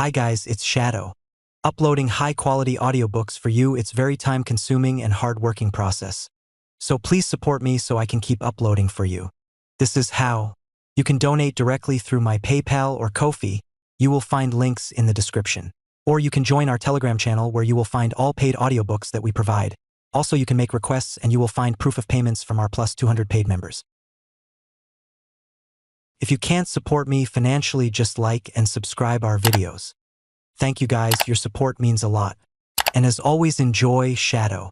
Hi guys, it's Shadow. Uploading high-quality audiobooks for you, it's very time-consuming and hard-working process. So please support me so I can keep uploading for you. This is how. You can donate directly through my PayPal or Ko-fi. You will find links in the description. Or you can join our Telegram channel where you will find all paid audiobooks that we provide. Also, you can make requests and you will find proof of payments from our plus 200 paid members. If you can't support me financially, just like and subscribe our videos. Thank you guys, your support means a lot. And as always, enjoy Shadow.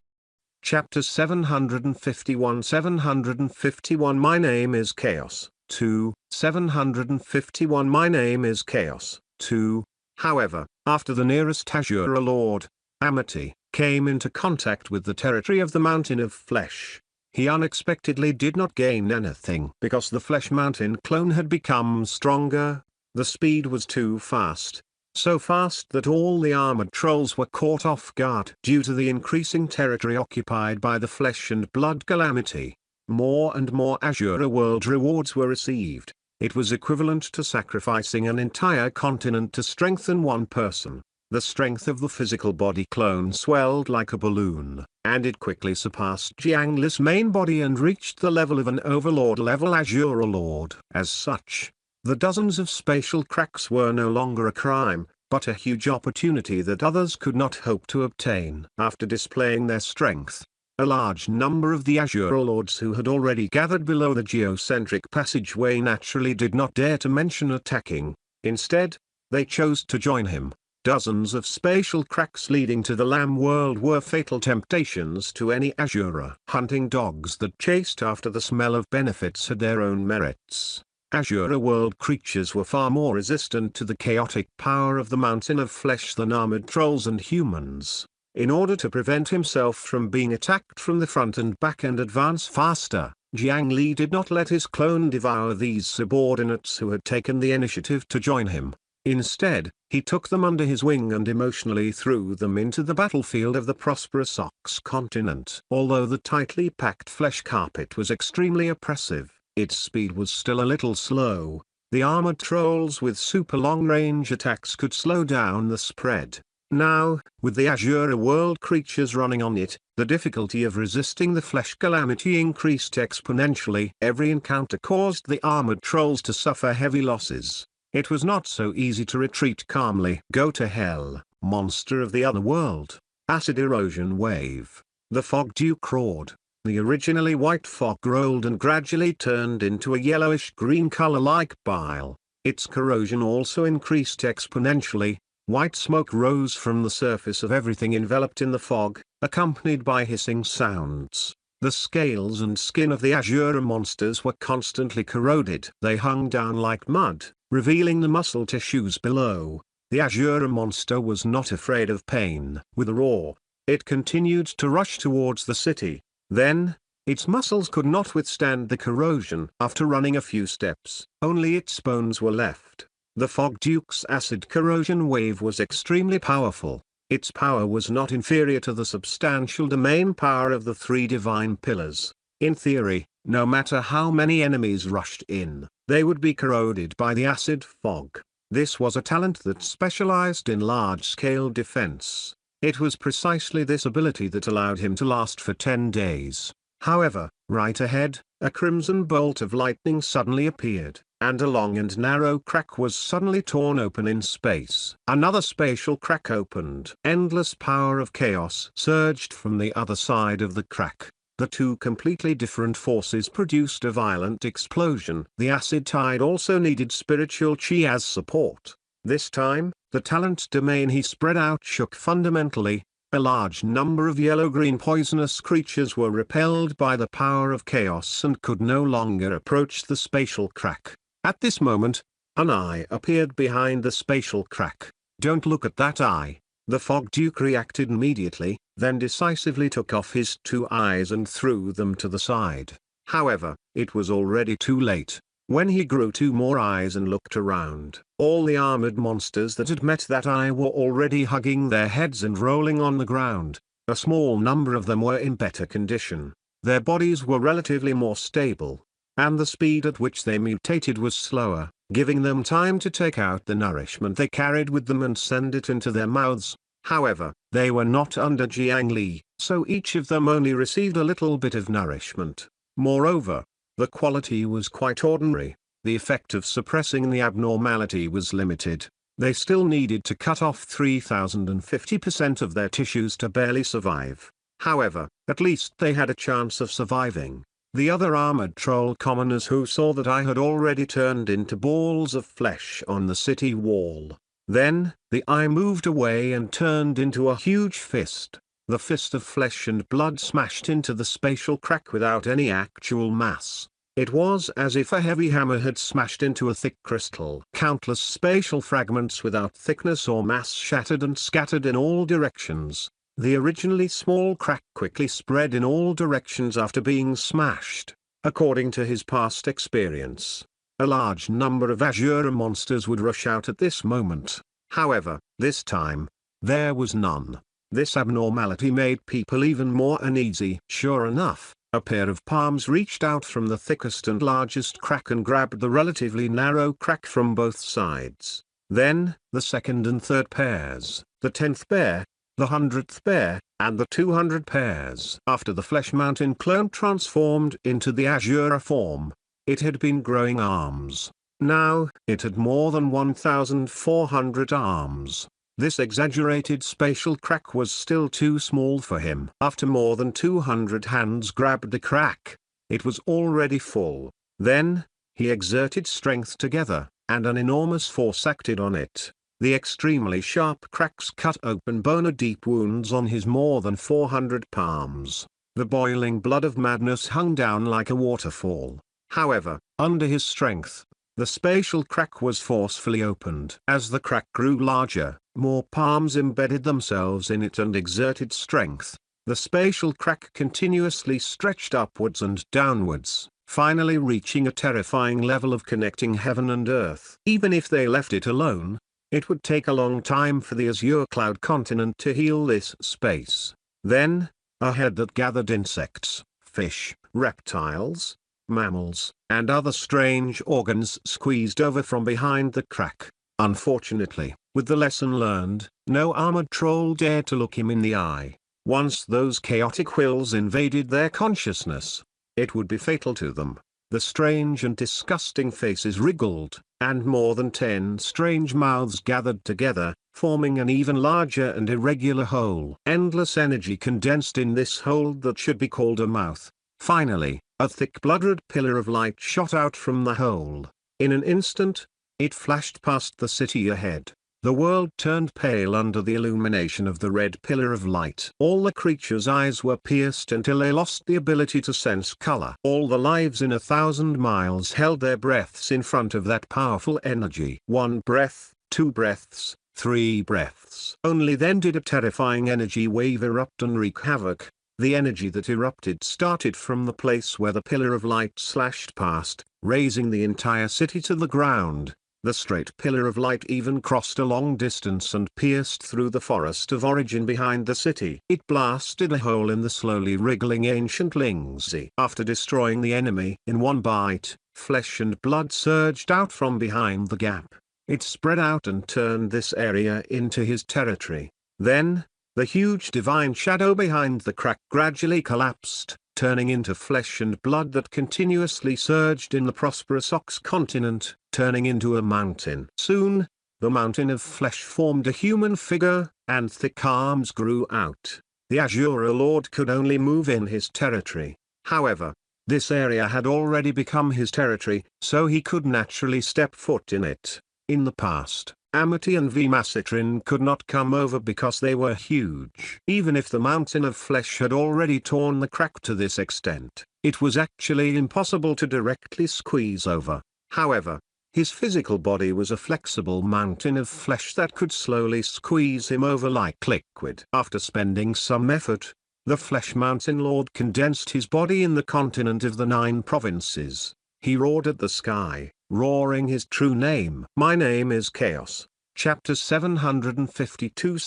Chapter 751 My name is Chaos. 2. 751 My name is Chaos. 2. However, after the nearest Azure Lord, Amity, came into contact with the territory of the Mountain of Flesh, he unexpectedly did not gain anything because the Flesh Mountain clone had become stronger. The speed was too fast. So fast that all the armored trolls were caught off guard due to the increasing territory occupied by the Flesh and Blood Calamity. More and more Azure World rewards were received. It was equivalent to sacrificing an entire continent to strengthen one person. The strength of the physical body clone swelled like a balloon, and it quickly surpassed Jiang Li's main body and reached the level of an Overlord-level Azure Lord. As such, the dozens of spatial cracks were no longer a crime, but a huge opportunity that others could not hope to obtain. After displaying their strength, a large number of the Azure Lords who had already gathered below the geocentric passageway naturally did not dare to mention attacking. Instead, they chose to join him. Dozens of spatial cracks leading to the Lamb world were fatal temptations to any Azure. Hunting dogs that chased after the smell of benefits had their own merits. Azure world creatures were far more resistant to the chaotic power of the Mountain of Flesh than armored trolls and humans. In order to prevent himself from being attacked from the front and back and advance faster, Jiang Li did not let his clone devour these subordinates who had taken the initiative to join him. Instead, he took them under his wing and emotionally threw them into the battlefield of the prosperous Ox continent. Although the tightly packed flesh carpet was extremely oppressive, its speed was still a little slow. The armored trolls with super long-range attacks could slow down the spread. Now, with the Azure world creatures running on it, the difficulty of resisting the flesh calamity increased exponentially. Every encounter caused the armored trolls to suffer heavy losses. It was not so easy to retreat calmly. Go to hell, monster of the other world. Acid erosion wave. The fog duke roared. The originally white fog rolled and gradually turned into a yellowish-green color like bile. Its corrosion also increased exponentially. White smoke rose from the surface of everything enveloped in the fog, accompanied by hissing sounds. The scales and skin of the Azure monsters were constantly corroded. They hung down like mud, revealing the muscle tissues below. The Azure monster was not afraid of pain. With a roar, it continued to rush towards the city. Then, its muscles could not withstand the corrosion. After running a few steps, only its bones were left. The Fog Duke's acid corrosion wave was extremely powerful. Its power was not inferior to the substantial domain power of the three divine pillars. In theory, no matter how many enemies rushed in, they would be corroded by the acid fog. This was a talent that specialized in large-scale defense. It was precisely this ability that allowed him to last for 10 days. However, right ahead, a crimson bolt of lightning suddenly appeared, and a long and narrow crack was suddenly torn open in space. Another spatial crack opened. Endless power of chaos surged from the other side of the crack. The two completely different forces produced a violent explosion. The acid tide also needed spiritual chi as support. This time, the talent domain he spread out shook fundamentally. A large number of yellow-green poisonous creatures were repelled by the power of chaos and could no longer approach the spatial crack. At this moment, an eye appeared behind the spatial crack. Don't look at that eye. The Fog Duke reacted immediately, then decisively took off his two eyes and threw them to the side. However, it was already too late. When he grew two more eyes and looked around, all the armored monsters that had met that eye were already hugging their heads and rolling on the ground. A small number of them were in better condition. Their bodies were relatively more stable, and the speed at which they mutated was slower. giving them time to take out the nourishment they carried with them and send it into their mouths. However, they were not under Jiang Li, so each of them only received a little bit of nourishment. Moreover, the quality was quite ordinary. The effect of suppressing the abnormality was limited. They still needed to cut off 3050% of their tissues to barely survive. However, at least they had a chance of surviving. The other armored troll commoners who saw that I had already turned into balls of flesh on the city wall. Then, the eye moved away and turned into a huge fist. The fist of flesh and blood smashed into the spatial crack without any actual mass. It was as if a heavy hammer had smashed into a thick crystal. Countless spatial fragments without thickness or mass shattered and scattered in all directions. The originally small crack quickly spread in all directions after being smashed. According to his past experience, a large number of Azure monsters would rush out at this moment. However, this time, there was none. This abnormality made people even more uneasy. Sure enough, a pair of palms reached out from the thickest and largest crack and grabbed the relatively narrow crack from both sides. Then, the second and third pairs, the 10th pair, the 100th pair, and the 200 pairs. After the Flesh Mountain clone transformed into the Azure form, it had been growing arms. Now, it had more than 1,400 arms. This exaggerated spatial crack was still too small for him. After more than 200 hands grabbed the crack, it was already full. Then, he exerted strength together, and an enormous force acted on it. The extremely sharp cracks cut open bone-deep wounds on his more than 400 palms. The boiling blood of madness hung down like a waterfall. However, under his strength, the spatial crack was forcefully opened. As the crack grew larger, more palms embedded themselves in it and exerted strength. The spatial crack continuously stretched upwards and downwards, finally reaching a terrifying level of connecting heaven and earth. Even if they left it alone, it would take a long time for the Azure Cloud continent to heal this space. Then, a head that gathered insects, fish, reptiles, mammals, and other strange organs squeezed over from behind the crack. Unfortunately, with the lesson learned, no armored troll dared to look him in the eye. Once those chaotic wills invaded their consciousness, it would be fatal to them. The strange and disgusting faces wriggled, and more than 10 strange mouths gathered together, forming an even larger and irregular hole. Endless energy condensed in this hole that should be called a mouth. Finally, a thick blood-red pillar of light shot out from the hole. In an instant, it flashed past the city ahead. The world turned pale under the illumination of the red pillar of light. All the creatures' eyes were pierced until they lost the ability to sense color. All the lives in 1,000 miles held their breaths in front of that powerful energy. 1 breath, 2 breaths, 3 breaths. Only then did a terrifying energy wave erupt and wreak havoc. The energy that erupted started from the place where the pillar of light slashed past, raising the entire city to the ground. The straight pillar of light even crossed a long distance and pierced through the forest of origin behind the city. It blasted a hole in the slowly wriggling ancient Lingzi. After destroying the enemy in one bite, flesh and blood surged out from behind the gap. It spread out and turned this area into his territory. Then, the huge divine shadow behind the crack gradually collapsed, turning into flesh and blood that continuously surged in the prosperous Ox continent, turning into a mountain. Soon, the mountain of flesh formed a human figure, and thick arms grew out. The Azure Lord could only move in his territory. However, this area had already become his territory, so he could naturally step foot in it. In the past, Amity and Vmasitrin could not come over because they were huge. Even if the mountain of flesh had already torn the crack to this extent, it was actually impossible to directly squeeze over. However, his physical body was a flexible mountain of flesh that could slowly squeeze him over like liquid. After spending some effort, the Flesh Mountain Lord condensed his body in the continent of the 9 provinces. He roared at the sky, roaring his true name. My name is Chaos. Chapter 752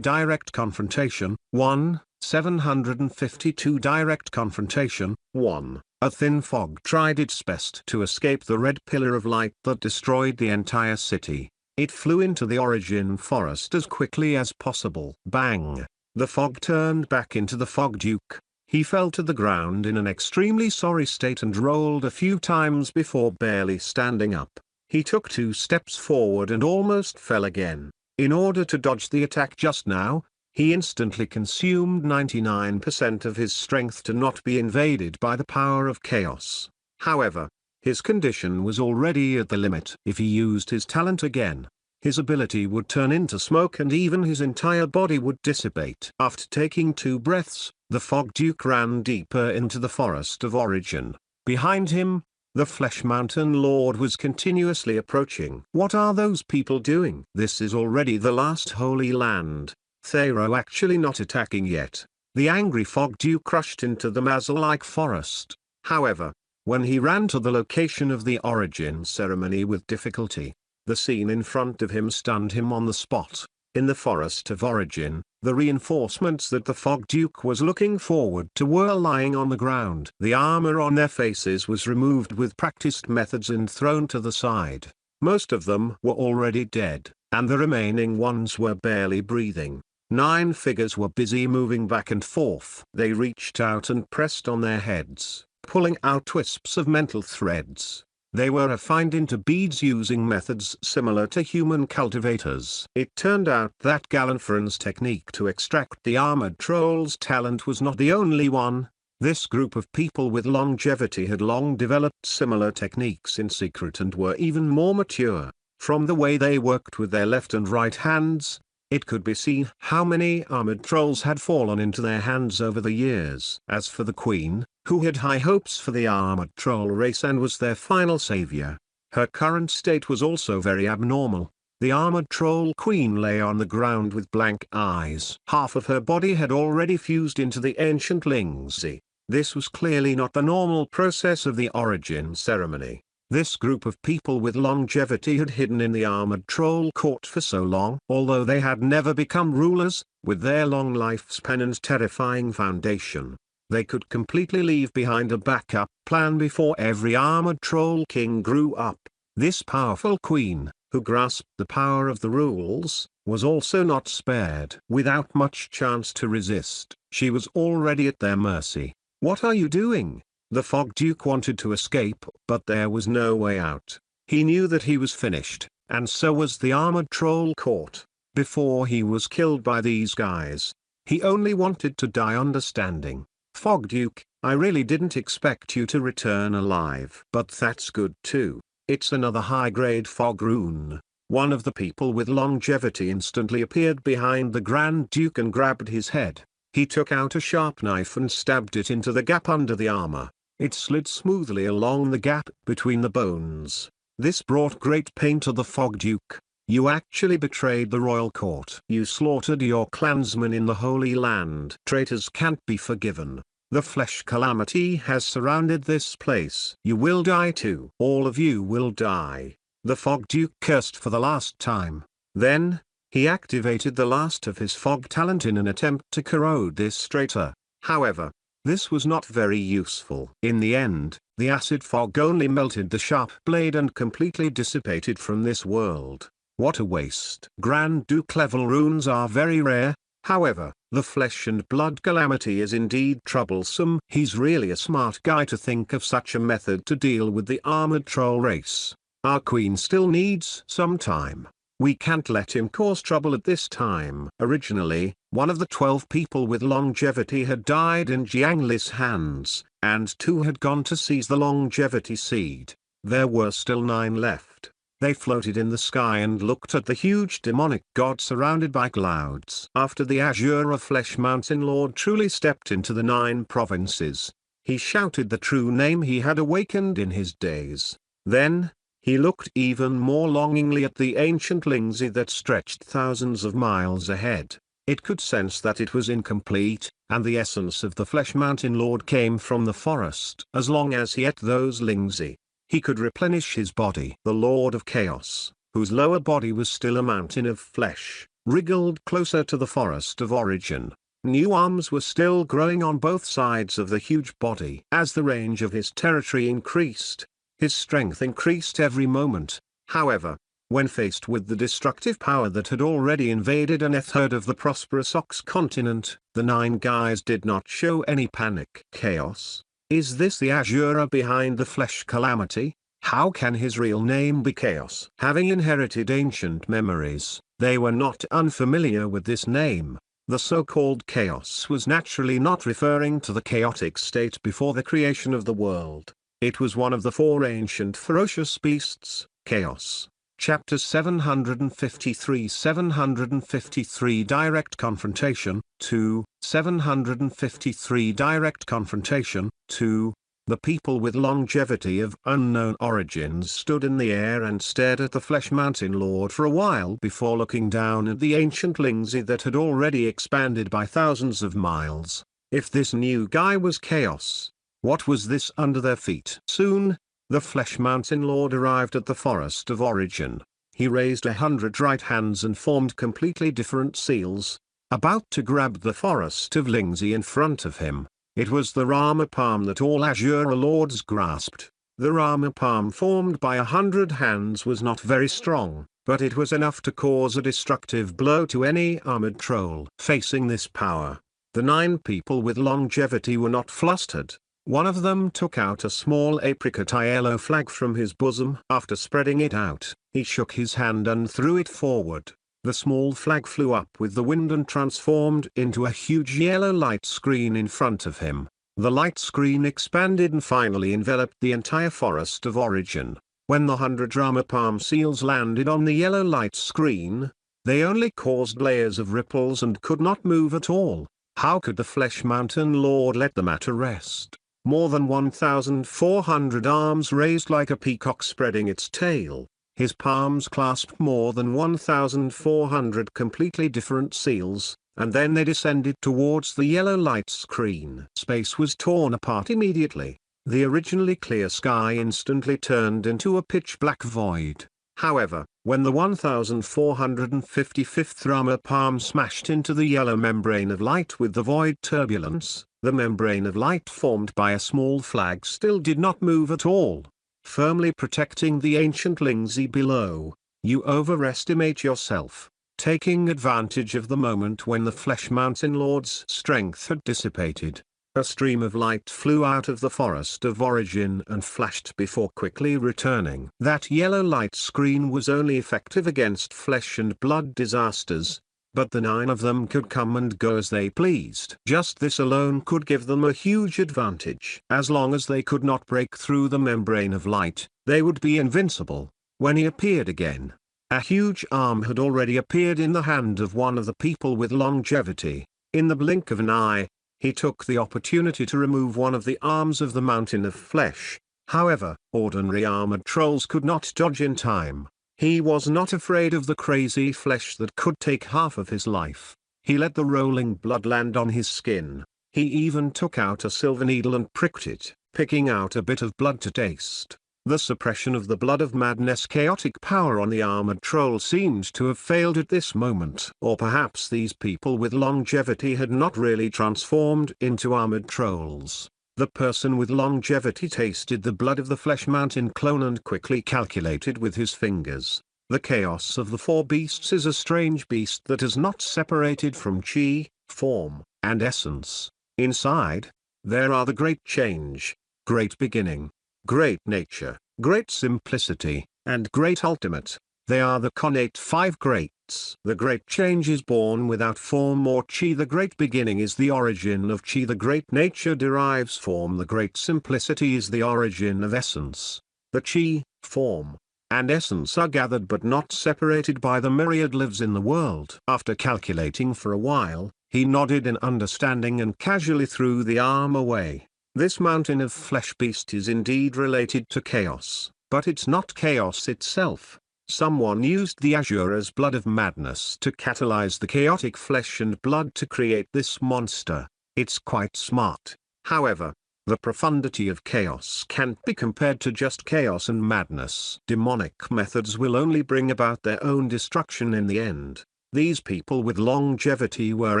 Direct Confrontation 1. 752 Direct Confrontation 1. A thin fog tried its best to escape the red pillar of light that destroyed the entire city. It flew into the origin forest as quickly as possible. Bang! The fog turned back into the fog duke. He fell to the ground in an extremely sorry state and rolled a few times before barely standing up. He took 2 steps forward and almost fell again. In order to dodge the attack just now, he instantly consumed 99% of his strength to not be invaded by the power of chaos. However, his condition was already at the limit. If he used his talent again, his ability would turn into smoke and even his entire body would dissipate. After taking 2 breaths, the Fog Duke ran deeper into the forest of origin. Behind him, the Flesh Mountain Lord was continuously approaching. What are those people doing? This is already the last Holy Land. Thero actually not attacking yet. The angry Fog Duke rushed into the Mazel-like forest. However, when he ran to the location of the origin ceremony with difficulty, the scene in front of him stunned him on the spot. In the forest of origin, the reinforcements that the Fog Duke was looking forward to were lying on the ground. The armor on their faces was removed with practiced methods and thrown to the side. Most of them were already dead, and the remaining ones were barely breathing. 9 figures were busy moving back and forth. They reached out and pressed on their heads, pulling out wisps of mental threads. They were refined into beads using methods similar to human cultivators. It turned out that Galanfran's technique to extract the armored troll's talent was not the only one. This group of people with longevity had long developed similar techniques in secret and were even more mature. From the way they worked with their left and right hands, it could be seen how many armored trolls had fallen into their hands over the years. As for the queen, who had high hopes for the armored troll race and was their final savior, her current state was also very abnormal. The armored troll queen lay on the ground with blank eyes. Half of her body had already fused into the ancient Lingzi. This was clearly not the normal process of the origin ceremony. This group of people with longevity had hidden in the armored troll court for so long. Although they had never become rulers, with their long lifespan and terrifying foundation, they could completely leave behind a backup plan before every armored troll king grew up. This powerful queen, who grasped the power of the rules, was also not spared. Without much chance to resist, she was already at their mercy. "What are you doing?" The Fog Duke wanted to escape, but there was no way out. He knew that he was finished, and so was the armored troll court. Before he was killed by these guys, he only wanted to die understanding. "Fog Duke, I really didn't expect you to return alive. But that's good too. It's another high-grade fog rune." One of the people with longevity instantly appeared behind the Grand Duke and grabbed his head. He took out a sharp knife and stabbed it into the gap under the armor. It slid smoothly along the gap between the bones. This brought great pain to the Fog Duke. "You actually betrayed the royal court. You slaughtered your clansmen in the Holy Land. Traitors can't be forgiven. The flesh calamity has surrounded this place. You will die too. All of you will die." The Fog Duke cursed for the last time. Then, he activated the last of his fog talent in an attempt to corrode this traitor. However, this was not very useful. In the end, the acid fog only melted the sharp blade and completely dissipated from this world. What a waste. Grand Duke level runes are very rare. However, the flesh and blood calamity is indeed troublesome. He's really a smart guy to think of such a method to deal with the armored troll race. Our queen still needs some time. We can't let him cause trouble at this time. Originally, one of the 12 people with longevity had died in Jiangli's hands, and 2 had gone to seize the longevity seed. There were still 9 left. They floated in the sky and looked at the huge demonic god surrounded by clouds. After the Azure of Flesh Mountain Lord truly stepped into the 9 provinces, he shouted the true name he had awakened in his days. Then, he looked even more longingly at the ancient Lingzi that stretched thousands of miles ahead. It could sense that it was incomplete, and the essence of the Flesh Mountain Lord came from the forest. As long as he ate those Lingzi, he could replenish his body. The Lord of Chaos, whose lower body was still a mountain of flesh, wriggled closer to the forest of origin. New arms were still growing on both sides of the huge body. As the range of his territory increased, his strength increased every moment. However, when faced with the destructive power that had already invaded a third of the prosperous Ox continent, the 9 guys did not show any panic. Chaos? Is this the Azura behind the flesh calamity? How can his real name be Chaos? Having inherited ancient memories, they were not unfamiliar with this name. The so-called chaos was naturally not referring to the chaotic state before the creation of the world. It was one of the 4 ancient ferocious beasts, Chaos. Chapter 753 Direct Confrontation, 2, 753 Direct Confrontation, 2. The people with longevity of unknown origins stood in the air and stared at the Flesh Mountain Lord for a while before looking down at the ancient Lingzi that had already expanded by thousands of miles. If this new guy was Chaos, what was this under their feet? Soon, the Flesh Mountain Lord arrived at the Forest of Origin. He raised 100 right hands and formed completely different seals, about to grab the Forest of Lingzi in front of him. It was the Rama palm that all Azura lords grasped. The Rama palm formed by 100 hands was not very strong, but it was enough to cause a destructive blow to any armored troll. Facing this power, the 9 people with longevity were not flustered. One of them took out a small apricot yellow flag from his bosom. After spreading it out, he shook his hand and threw it forward. The small flag flew up with the wind and transformed into a huge yellow light screen in front of him. The light screen expanded and finally enveloped the entire Forest of Origin. When the 100 Rama palm seals landed on the yellow light screen, they only caused layers of ripples and could not move at all. How could the Flesh Mountain Lord let the matter rest? More than 1,400 arms raised like a peacock spreading its tail. His palms clasped more than 1,400 completely different seals, and then they descended towards the yellow light screen. Space was torn apart immediately. The originally clear sky instantly turned into a pitch-black void. However, when the 1,455th Rama palm smashed into the yellow membrane of light with the void turbulence, the membrane of light formed by a small flag still did not move at all, firmly protecting the ancient Lingzi below. You overestimate yourself. Taking advantage of the moment when the Flesh Mountain Lord's strength had dissipated, a stream of light flew out of the Forest of Origin and flashed before quickly returning. That yellow light screen was only effective against flesh and blood disasters, but the 9 of them could come and go as they pleased. Just this alone could give them a huge advantage. As long as they could not break through the membrane of light, they would be invincible. When he appeared again, a huge arm had already appeared in the hand of one of the people with longevity. In the blink of an eye, he took the opportunity to remove one of the arms of the mountain of flesh. However, ordinary armored trolls could not dodge in time. He was not afraid of the crazy flesh that could take half of his life. He let the rolling blood land on his skin. He even took out a silver needle and pricked it, picking out a bit of blood to taste. The suppression of the blood of madness chaotic power on the armored troll seemed to have failed at this moment. Or perhaps these people with longevity had not really transformed into armored trolls. The person with longevity tasted the blood of the Flesh Mountain clone and quickly calculated with his fingers. The chaos of the 4 beasts is a strange beast that is not separated from chi, form, and essence. Inside, there are the great change, great beginning, great nature, great simplicity, and great ultimate. They are the connate 5 greats. The great change is born without form or chi. The great beginning is the origin of chi. The great nature derives form. The great simplicity is the origin of essence. The chi, form, and essence are gathered but not separated by the myriad lives in the world. After calculating for a while, he nodded in understanding and casually threw the arm away. This mountain of flesh beast is indeed related to chaos, but it's not chaos itself. Someone used the Azura's blood of madness to catalyze the chaotic flesh and blood to create this monster. It's quite smart. However, the profundity of chaos can't be compared to just chaos and madness. Demonic methods will only bring about their own destruction in the end. These people with longevity were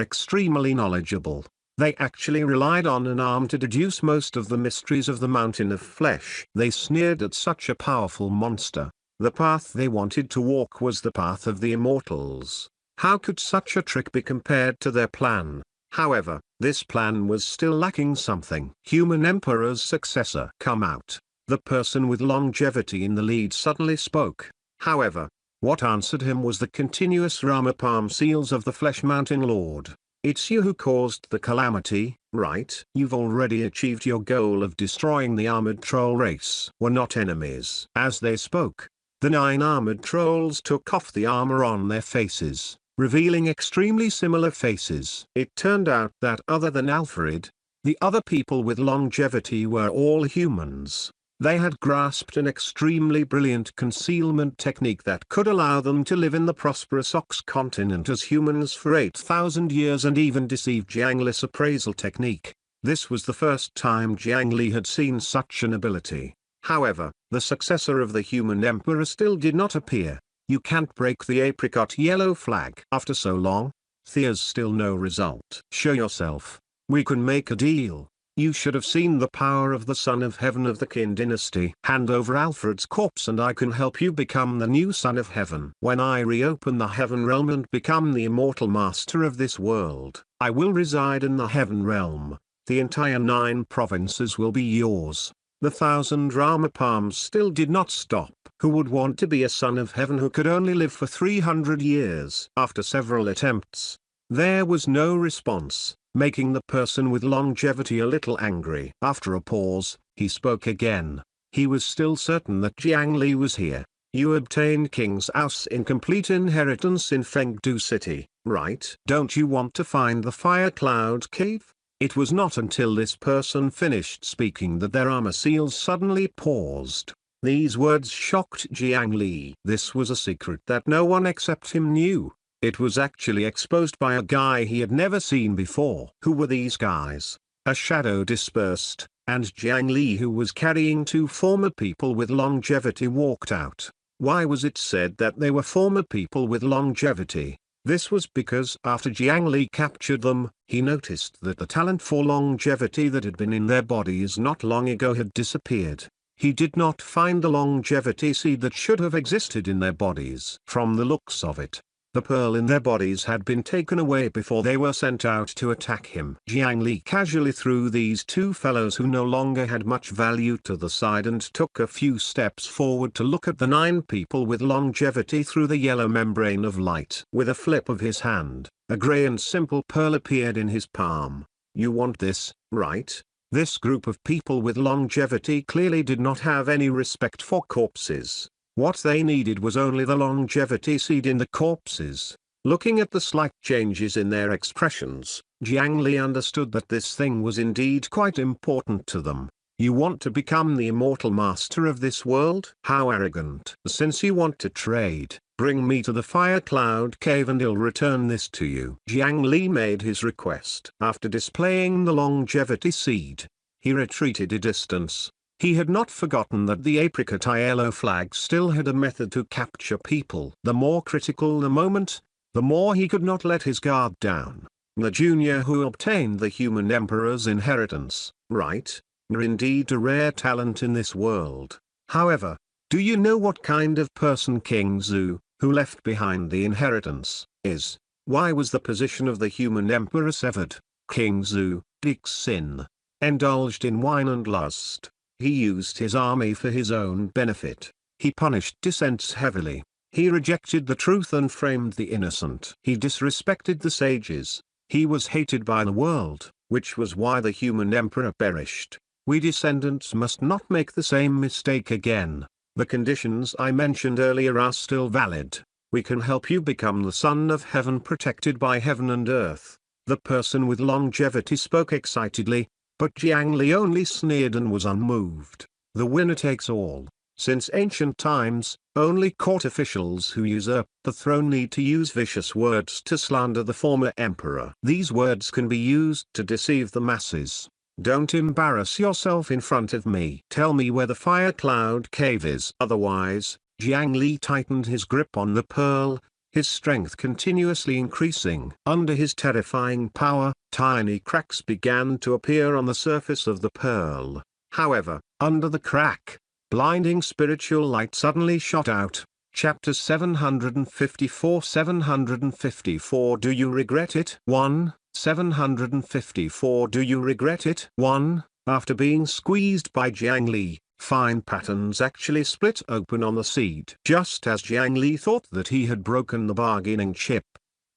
extremely knowledgeable. They actually relied on an arm to deduce most of the mysteries of the mountain of flesh. They sneered at such a powerful monster. The path they wanted to walk was the path of the immortals. How could such a trick be compared to their plan? However, this plan was still lacking something. Human Emperor's successor come out. The person with longevity in the lead suddenly spoke. However, what answered him was the continuous Rama palm seals of the Flesh Mountain Lord. It's you who caused the calamity, right? You've already achieved your goal of destroying the armored troll race. We're not enemies. As they spoke, the 9 armored trolls took off the armor on their faces, revealing extremely similar faces. It turned out that other than Alfred, the other people with longevity were all humans. They had grasped an extremely brilliant concealment technique that could allow them to live in the prosperous Ox continent as humans for 8,000 years and even deceive Jiang Li's appraisal technique. This was the first time Jiang Li had seen such an ability. However, the successor of the human emperor still did not appear. You can't break the apricot yellow flag. After so long, there's still no result. Show yourself. We can make a deal. You should have seen the power of the Son of Heaven of the Qin dynasty. Hand over Alfred's corpse and I can help you become the new Son of Heaven. When I reopen the Heaven Realm and become the immortal master of this world, I will reside in the Heaven Realm. The entire 9 provinces will be yours. The 1,000 Rama palms still did not stop. Who would want to be a Son of Heaven who could only live for 300 years? After several attempts, there was no response, making the person with longevity a little angry. After a pause, he spoke again. He was still certain that Jiang Li was here. You obtained King's House in complete inheritance in Fengdu City, right? Don't you want to find the Fire Cloud Cave? It was not until this person finished speaking that their armor seals suddenly paused. These words shocked Jiang Li. This was a secret that no one except him knew. It was actually exposed by a guy he had never seen before. Who were these guys? A shadow dispersed, and Jiang Li, who was carrying 2 former people with longevity, walked out. Why was it said that they were former people with longevity? This was because after Jiang Li captured them, he noticed that the talent for longevity that had been in their bodies not long ago had disappeared. He did not find the longevity seed that should have existed in their bodies. From the looks of it, the pearl in their bodies had been taken away before they were sent out to attack him. Jiang Li casually threw these 2 fellows who no longer had much value to the side and took a few steps forward to look at the 9 people with longevity through the yellow membrane of light. With a flip of his hand, a gray and simple pearl appeared in his palm. You want this, right? This group of people with longevity clearly did not have any respect for corpses. What they needed was only the longevity seed in the corpses. Looking at the slight changes in their expressions, Jiang Li understood that this thing was indeed quite important to them. You want to become the immortal master of this world? How arrogant. Since you want to trade, bring me to the Fire Cloud Cave and I'll return this to you. Jiang Li made his request. After displaying the longevity seed, he retreated a distance. He had not forgotten that the apricot yellow flag still had a method to capture people. The more critical the moment, the more he could not let his guard down. The junior who obtained the human emperor's inheritance, right? Are indeed a rare talent in this world. However, do you know what kind of person King Zhu, who left behind the inheritance, is? Why was the position of the human emperor severed? King Zhu, Dixin, indulged in wine and lust. He used his army for his own benefit. He punished dissents heavily. He rejected the truth and framed the innocent. He disrespected the sages. He was hated by the world, which was why the human emperor perished. We descendants must not make the same mistake again. The conditions I mentioned earlier are still valid. We can help you become the Son of Heaven protected by heaven and earth. The person with longevity spoke excitedly, but Jiang Li only sneered and was unmoved. The winner takes all. Since ancient times, only court officials who usurp the throne need to use vicious words to slander the former emperor. These words can be used to deceive the masses. Don't embarrass yourself in front of me. Tell me where the Fire Cloud Cave is. Otherwise, Jiang Li tightened his grip on the pearl, his strength continuously increasing. Under his terrifying power, tiny cracks began to appear on the surface of the pearl. However, under the crack, blinding spiritual light suddenly shot out. Chapter 754 754 Do you regret it? 1. 754 Do you regret it? 1. After being squeezed by Jiang Li, fine patterns actually split open on the seed. Just as Jiang Li thought that he had broken the bargaining chip.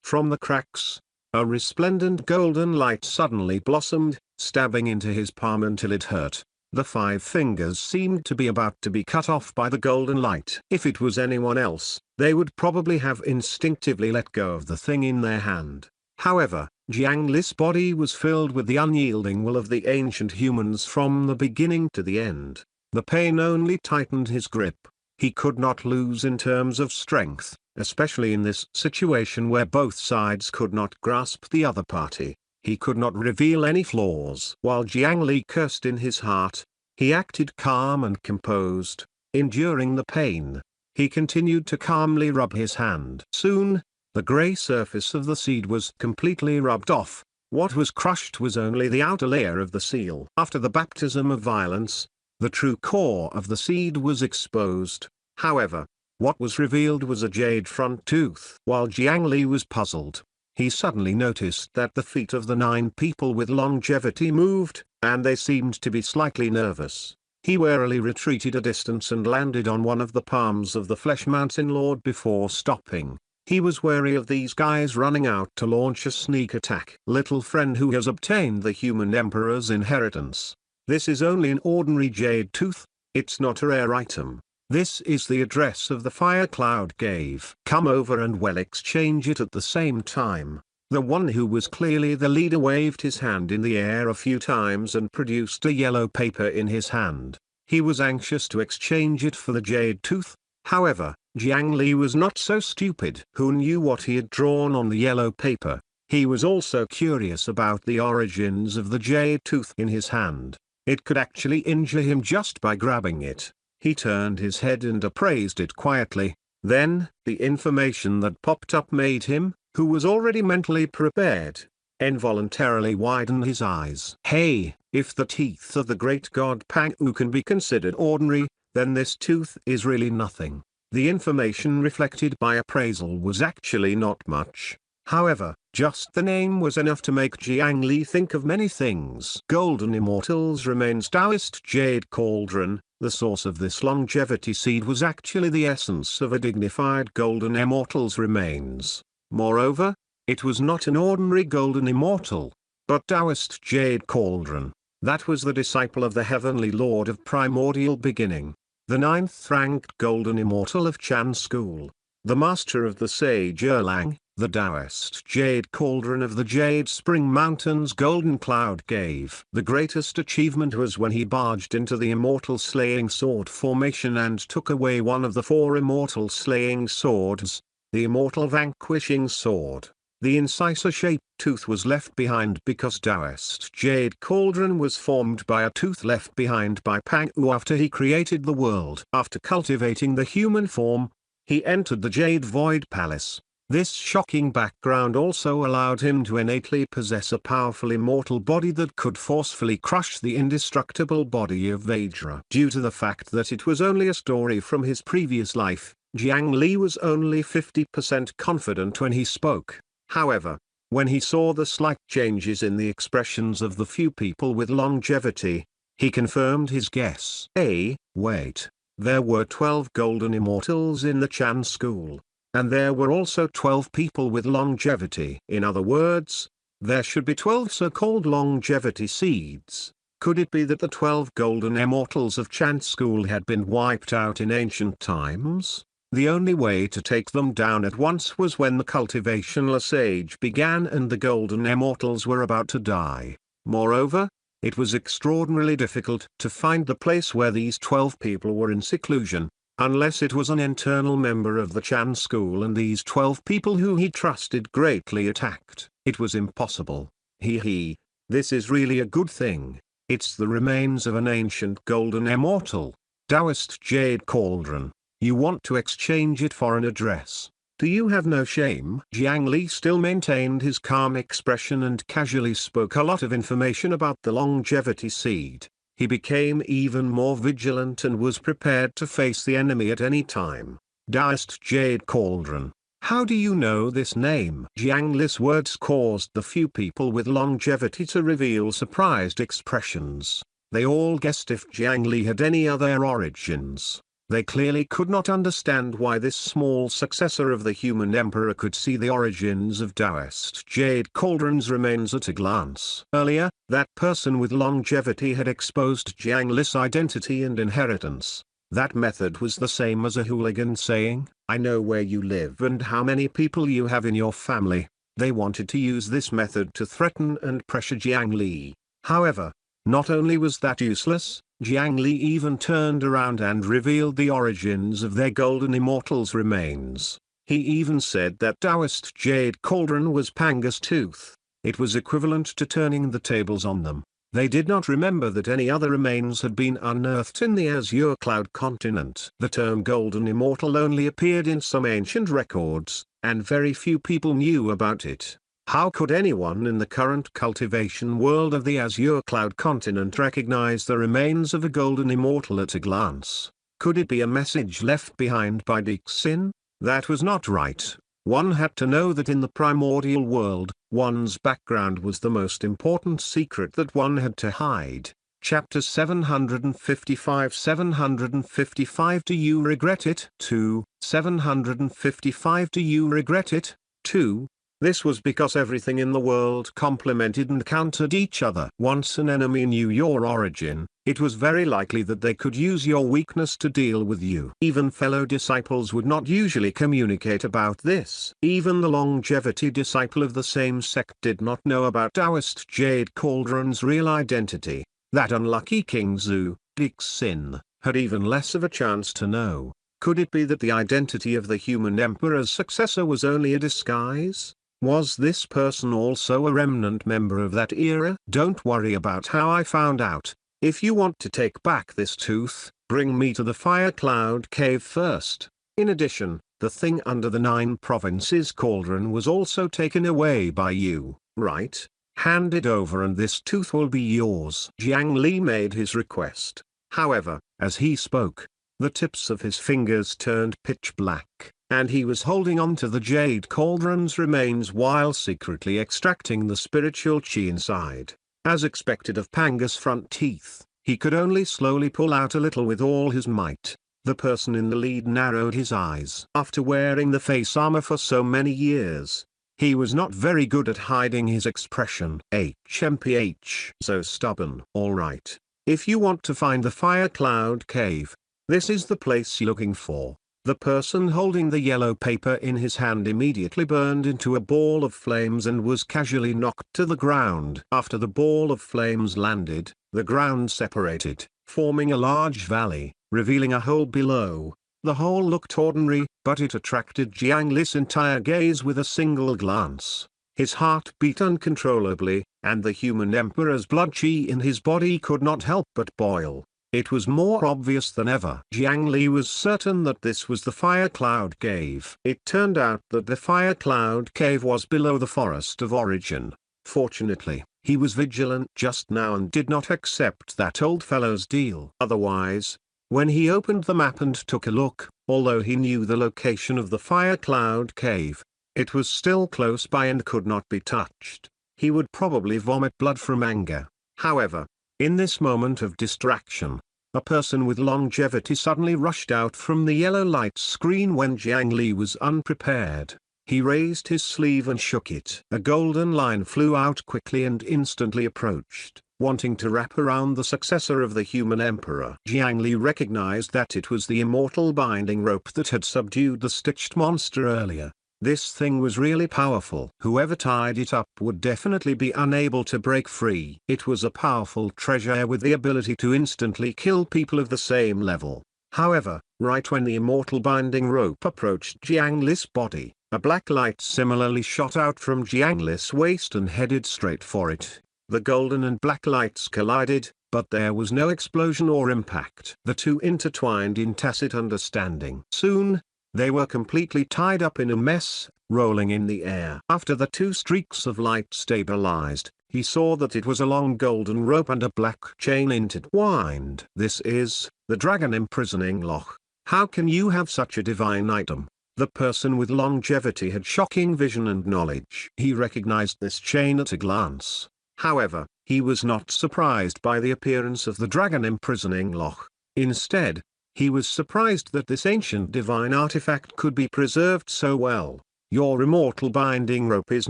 From the cracks, a resplendent golden light suddenly blossomed, stabbing into his palm until it hurt. The 5 fingers seemed to be about to be cut off by the golden light. If it was anyone else, they would probably have instinctively let go of the thing in their hand. However, Jiang Li's body was filled with the unyielding will of the ancient humans from the beginning to the end. The pain only tightened his grip. He could not lose in terms of strength, especially in this situation where both sides could not grasp the other party. He could not reveal any flaws. While Jiang Li cursed in his heart, he acted calm and composed, enduring the pain. He continued to calmly rub his hand. Soon, the gray surface of the seed was completely rubbed off. What was crushed was only the outer layer of the seal. After the baptism of violence, the true core of the seed was exposed. However, what was revealed was a jade front tooth. While Jiang Li was puzzled, he suddenly noticed that the feet of the 9 people with longevity moved, and they seemed to be slightly nervous. He warily retreated a distance and landed on one of the palms of the Flesh Mountain Lord before stopping. He was wary of these guys running out to launch a sneak attack. Little friend who has obtained the human emperor's inheritance. This is only an ordinary jade tooth, it's not a rare item. This is the address of the fire cloud gave. Come over and we'll exchange it at the same time. The one who was clearly the leader waved his hand in the air a few times and produced a yellow paper in his hand. He was anxious to exchange it for the jade tooth. However, Jiang Li was not so stupid. Who knew what he had drawn on the yellow paper? He was also curious about the origins of the jade tooth in his hand. It could actually injure him just by grabbing it. He turned his head and appraised it quietly. Then, the information that popped up made him, who was already mentally prepared, involuntarily widen his eyes. Hey, if the teeth of the great god Pang Wu can be considered ordinary, then this tooth is really nothing. The information reflected by appraisal was actually not much. However, just the name was enough to make Jiang Li think of many things. Golden Immortals remains Taoist Jade Cauldron. The source of this longevity seed was actually the essence of a dignified Golden Immortal's remains. Moreover, it was not an ordinary Golden Immortal, but Taoist Jade Cauldron. That was the disciple of the Heavenly Lord of Primordial Beginning, the 9th-ranked Golden Immortal of Chan School, the master of the Sage Erlang, the Taoist Jade Cauldron of the Jade Spring Mountains Golden Cloud gave. The greatest achievement was when he barged into the Immortal Slaying Sword formation and took away one of the 4 Immortal Slaying Swords, the Immortal Vanquishing Sword. The incisor-shaped tooth was left behind because Taoist Jade Cauldron was formed by a tooth left behind by Pang Wu after he created the world. After cultivating the human form, he entered the Jade Void Palace. This shocking background also allowed him to innately possess a powerful immortal body that could forcefully crush the indestructible body of Vajra. Due to the fact that it was only a story from his previous life, Jiang Li was only 50% confident when he spoke. However, when he saw the slight changes in the expressions of the few people with longevity, he confirmed his guess. Wait, there were 12 Golden Immortals in the Chan School. And there were also 12 people with longevity. In other words, there should be 12 so-called longevity seeds. Could it be that the 12 Golden Immortals of Chan School had been wiped out in ancient times? The only way to take them down at once was when the Cultivation Age began and the Golden Immortals were about to die. Moreover, it was extraordinarily difficult to find the place where these 12 people were in seclusion, unless it was an internal member of the Chan School and these 12 people who he trusted greatly attacked. It was impossible. This is really a good thing. It's the remains of an ancient Golden Immortal. Taoist Jade Cauldron. You want to exchange it for an address. Do you have no shame? Jiang Li still maintained his calm expression and casually spoke a lot of information about the longevity seed. He became even more vigilant and was prepared to face the enemy at any time. Taoist Jade Cauldron. How do you know this name? Jiang Li's words caused the few people with longevity to reveal surprised expressions. They all guessed if Jiang Li had any other origins. They clearly could not understand why this small successor of the human emperor could see the origins of Taoist Jade Cauldron's remains at a glance. Earlier, that person with longevity had exposed Jiang Li's identity and inheritance. That method was the same as a hooligan saying, "I know where you live and how many people you have in your family." They wanted to use this method to threaten and pressure Jiang Li. However, not only was that useless, Jiang Li even turned around and revealed the origins of their golden immortal's remains. He even said that Taoist Jade Cauldron was Panga's tooth. It was equivalent to turning the tables on them. They did not remember that any other remains had been unearthed in the Azure Cloud continent. The term Golden Immortal only appeared in some ancient records, and very few people knew about it. How could anyone in the current cultivation world of the Azure Cloud continent recognize the remains of a Golden Immortal at a glance? Could it be a message left behind by Dixin? That was not right. One had to know that in the primordial world, one's background was the most important secret that one had to hide. Chapter 755 755 Do you regret it? 2. 755 Do you regret it? 2. This was because everything in the world complemented and countered each other. Once an enemy knew your origin, it was very likely that they could use your weakness to deal with you. Even fellow disciples would not usually communicate about this. Even the longevity disciple of the same sect did not know about Taoist Jade Cauldron's real identity. That unlucky King Zhu, Dixin, had even less of a chance to know. Could it be that the identity of the human emperor's successor was only a disguise? Was this person also a remnant member of that era? Don't worry about how I found out. If you want to take back this tooth, bring me to the Fire Cloud Cave first. In addition, the thing under the 9 provinces cauldron was also taken away by you, right? Hand it over and this tooth will be yours. Jiang Li made his request. However, as he spoke, the tips of his fingers turned pitch black, and he was holding on to the Jade Cauldron's remains while secretly extracting the spiritual chi inside. As expected of Panga's front teeth, he could only slowly pull out a little with all his might. The person in the lead narrowed his eyes. After wearing the face armor for so many years, he was not very good at hiding his expression. HMPH. So stubborn. Alright. If you want to find the Fire Cloud Cave, this is the place you're looking for. The person holding the yellow paper in his hand immediately burned into a ball of flames and was casually knocked to the ground. After the ball of flames landed, the ground separated, forming a large valley, revealing a hole below. The hole looked ordinary, but it attracted Jiang Li's entire gaze with a single glance. His heart beat uncontrollably, and the human emperor's blood chi in his body could not help but boil. It was more obvious than ever. Jiang Li was certain that this was the Fire Cloud Cave. It turned out that the Fire Cloud Cave was below the Forest of Origin. Fortunately, he was vigilant just now and did not accept that old fellow's deal. Otherwise, when he opened the map and took a look, although he knew the location of the Fire Cloud Cave, it was still close by and could not be touched. He would probably vomit blood from anger. However, in this moment of distraction, a person with longevity suddenly rushed out from the yellow light screen when Jiang Li was unprepared. He raised his sleeve and shook it. A golden line flew out quickly and instantly approached, wanting to wrap around the successor of the human emperor. Jiang Li recognized that it was the immortal binding rope that had subdued the stitched monster earlier. This thing was really powerful. Whoever tied it up would definitely be unable to break free. It was a powerful treasure with the ability to instantly kill people of the same level. However, right when the immortal binding rope approached Jiang Li's body, a black light similarly shot out from Jiang Li's waist and headed straight for it. The golden and black lights collided, but there was no explosion or impact. The two intertwined in tacit understanding. Soon, They were completely tied up in a mess, rolling in the air. After the two streaks of light stabilized, he saw that it was a long golden rope and a black chain intertwined. This is the dragon imprisoning lock. How can you have such a divine item? The person with longevity had shocking vision and knowledge. He recognized this chain at a glance. However, he was not surprised by the appearance of the dragon imprisoning lock. Instead, he was surprised that this ancient divine artifact could be preserved so well. Your immortal binding rope is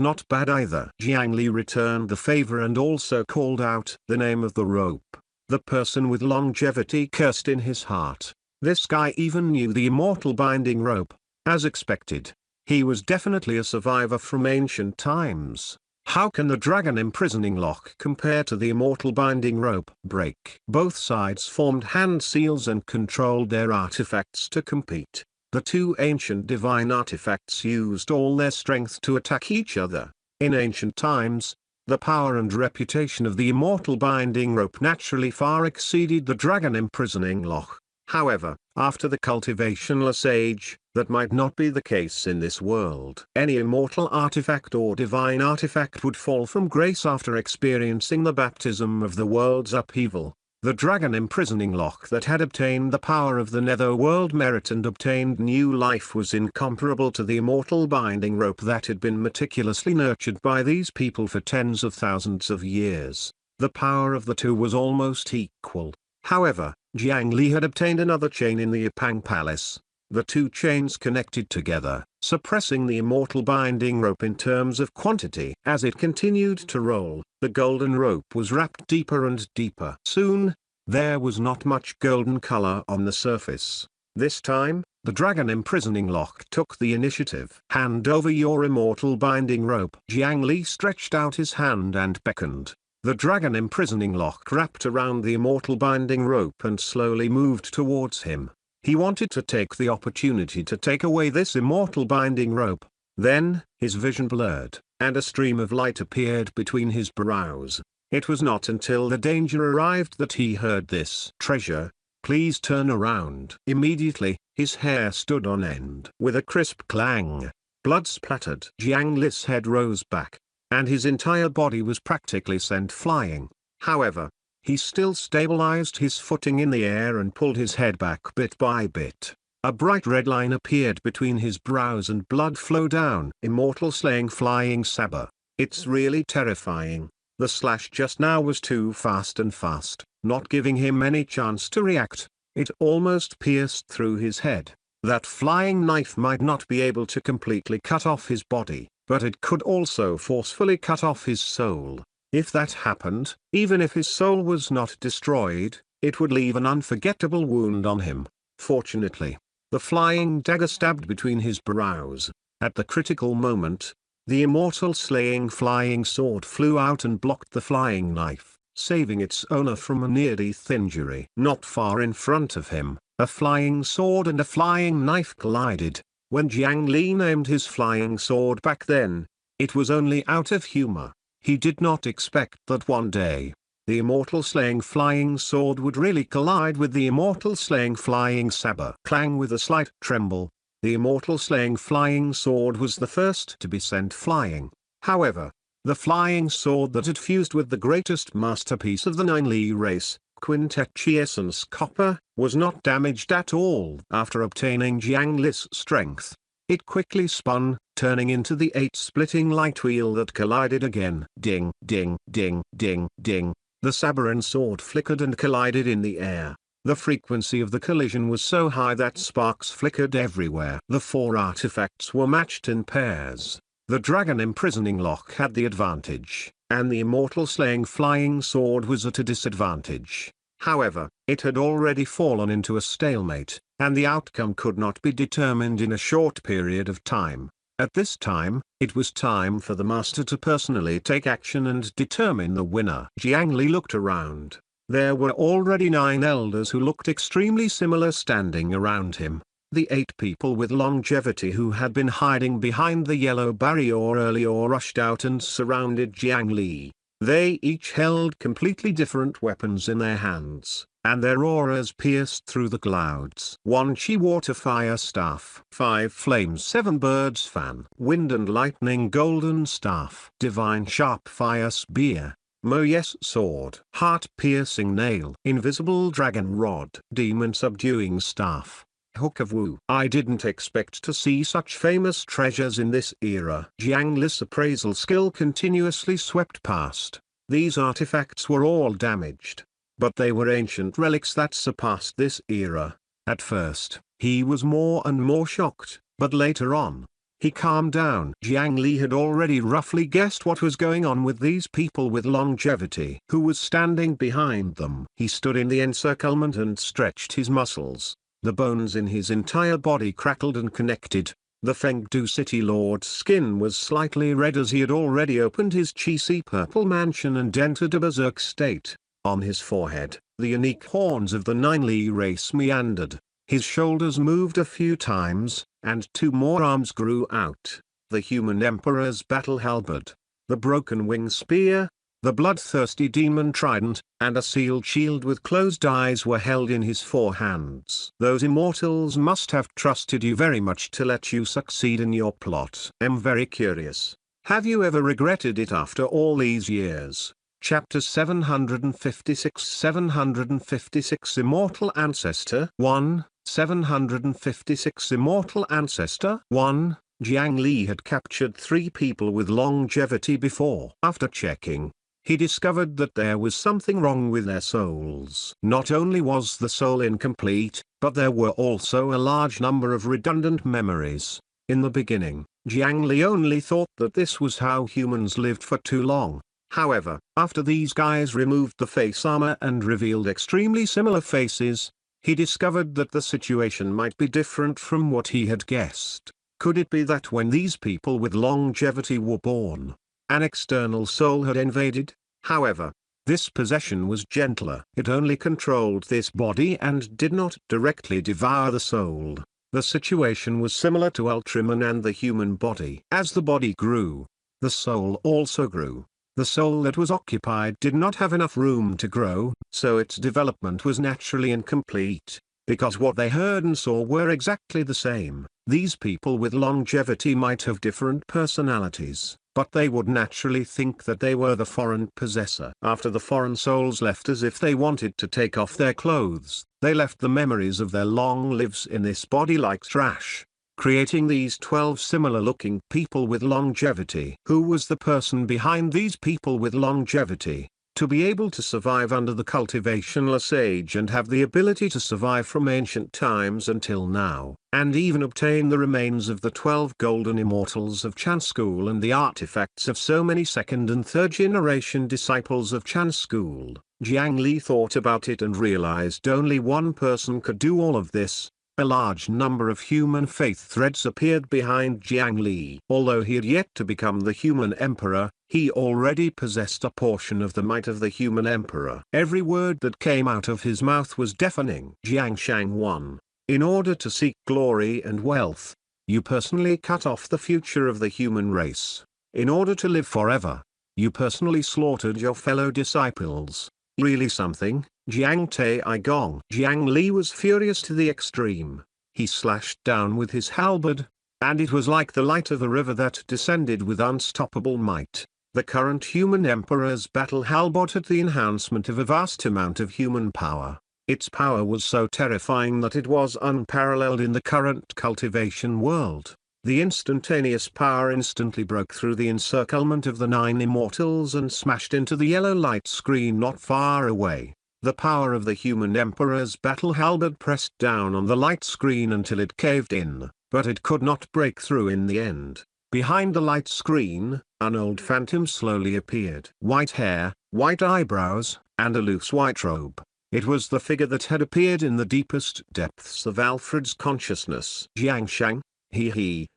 not bad either. Jiang Li returned the favor and also called out the name of the rope. The person with longevity cursed in his heart. This guy even knew the immortal binding rope. As expected, he was definitely a survivor from ancient times. How can the dragon imprisoning lock compare to the immortal binding rope? Break. Both sides formed hand seals and controlled their artifacts to compete. The two ancient divine artifacts used all their strength to attack each other. In ancient times, the power and reputation of the immortal binding rope naturally far exceeded the dragon imprisoning lock. However, after the cultivationless age, that might not be the case in this world. Any immortal artifact or divine artifact would fall from grace after experiencing the baptism of the world's upheaval. The dragon imprisoning lock that had obtained the power of the netherworld merit and obtained new life was incomparable to the immortal binding rope that had been meticulously nurtured by these people for tens of thousands of years. The power of the two was almost equal. However, Jiang Li had obtained another chain in the Yipang Palace. The two chains connected together, suppressing the immortal binding rope in terms of quantity. As it continued to roll, the golden rope was wrapped deeper and deeper. Soon, there was not much golden color on the surface. This time, the dragon imprisoning lock took the initiative. Hand over your immortal binding rope. Jiang Li stretched out his hand and beckoned. The dragon imprisoning lock wrapped around the immortal binding rope and slowly moved towards him. He wanted to take the opportunity to take away this immortal binding rope. Then, his vision blurred, and a stream of light appeared between his brows. It was not until the danger arrived that he heard this. Treasure, please turn around. Immediately, his hair stood on end. With a crisp clang, blood splattered. Jiang Li's head rose back, and his entire body was practically sent flying. However, he still stabilized his footing in the air and pulled his head back bit by bit. A bright red line appeared between his brows and blood flowed down. Immortal slaying flying saber. It's really terrifying. The slash just now was too fast and fast, not giving him any chance to react. It almost pierced through his head. That flying knife might not be able to completely cut off his body, but it could also forcefully cut off his soul. If that happened, even if his soul was not destroyed, it would leave an unforgettable wound on him. Fortunately, the flying dagger stabbed between his brows. At the critical moment, the immortal slaying flying sword flew out and blocked the flying knife, saving its owner from a near-death injury. Not far in front of him, a flying sword and a flying knife collided. When Jiang Li named his flying sword back then, it was only out of humor. He did not expect that one day, the immortal slaying flying sword would really collide with the immortal slaying flying saber. Clang. With a slight tremble, the immortal slaying flying sword was the first to be sent flying. However, the flying sword that had fused with the greatest masterpiece of the Nine Li race, quintessence copper, was not damaged at all. After obtaining Jiang Li's strength, it quickly spun, turning into the 8-splitting light wheel that collided again. Ding, ding, ding, ding, ding. The saber and sword flickered and collided in the air. The frequency of the collision was so high that sparks flickered everywhere. The four artifacts were matched in pairs. The dragon imprisoning lock had the advantage, and the immortal slaying flying sword was at a disadvantage. However, it had already fallen into a stalemate, and the outcome could not be determined in a short period of time. At this time, it was time for the master to personally take action and determine the winner. Jiang Li looked around. There were already 9 elders who looked extremely similar standing around him. The 8 people with longevity who had been hiding behind the yellow barrier earlier rushed out and surrounded Jiang Li. They each held completely different weapons in their hands, and their auras pierced through the clouds. 1 Chi water fire staff, 5 flames 7 birds fan, wind and lightning golden staff, divine sharp fire spear, Mo yes sword, heart piercing nail, invisible dragon rod, demon subduing staff, Hook of Wu. I didn't expect to see such famous treasures in this era. Jiang Li's appraisal skill continuously swept past. These artifacts were all damaged. But they were ancient relics that surpassed this era. At first, he was more and more shocked, but later on, he calmed down. Jiang Li had already roughly guessed what was going on with these people with longevity. Who was standing behind them? He stood in the encirclement and stretched his muscles. The bones in his entire body crackled and connected. The Fengdu City Lord's skin was slightly red as he had already opened his Chi-Si purple mansion and entered a berserk state. On his forehead, the unique horns of the Nine Li race meandered. His shoulders moved a few times, and 2 more arms grew out. The human emperor's battle halberd, the broken wing spear, the bloodthirsty demon trident, and a sealed shield with closed eyes were held in his 4 hands. Those immortals must have trusted you very much to let you succeed in your plot. I'm very curious. Have you ever regretted it after all these years? Chapter 756 756 Immortal Ancestor 1, 756 Immortal Ancestor 1, Jiang Li had captured 3 people with longevity before. After checking, he discovered that there was something wrong with their souls. Not only was the soul incomplete, but there were also a large number of redundant memories. In the beginning, Jiang Li only thought that this was how humans lived for too long. However, after these guys removed the face armor and revealed extremely similar faces, he discovered that the situation might be different from what he had guessed. Could it be that when these people with longevity were born, an external soul had invaded? However, this possession was gentler. It only controlled this body and did not directly devour the soul. The situation was similar to Ultraman and the human body. As the body grew, the soul also grew. The soul that was occupied did not have enough room to grow, so its development was naturally incomplete. Because what they heard and saw were exactly the same, these people with longevity might have different personalities, but they would naturally think that they were the foreign possessor. After the foreign souls left as if they wanted to take off their clothes, they left the memories of their long lives in this body like trash, creating these 12 similar-looking people with longevity. Who was the person behind these people with longevity? To be able to survive under the cultivationless age and have the ability to survive from ancient times until now, and even obtain the remains of the 12 golden immortals of Chan School and the artifacts of so many second and third generation disciples of Chan School, Jiang Li thought about it and realized only one person could do all of this. A large number of human faith threads appeared behind Jiang Li. Although he had yet to become the human emperor, he already possessed a portion of the might of the human emperor. Every word that came out of his mouth was deafening. Jiang Shang 1. In order to seek glory and wealth, you personally cut off the future of the human race. In order to live forever, you personally slaughtered your fellow disciples. Really something? Jiang Tai Gong. Jiang Li was furious to the extreme. He slashed down with his halberd, and it was like the light of a river that descended with unstoppable might. The current human emperor's battle halberd had the enhancement of a vast amount of human power. Its power was so terrifying that it was unparalleled in the current cultivation world. The instantaneous power instantly broke through the encirclement of the 9 immortals and smashed into the yellow light screen not far away. The power of the human emperor's battle halberd pressed down on the light screen until it caved in, but it could not break through in the end. Behind the light screen, an old phantom slowly appeared. White hair, white eyebrows, and a loose white robe. It was the figure that had appeared in the deepest depths of Alfred's consciousness. Jiang Shang,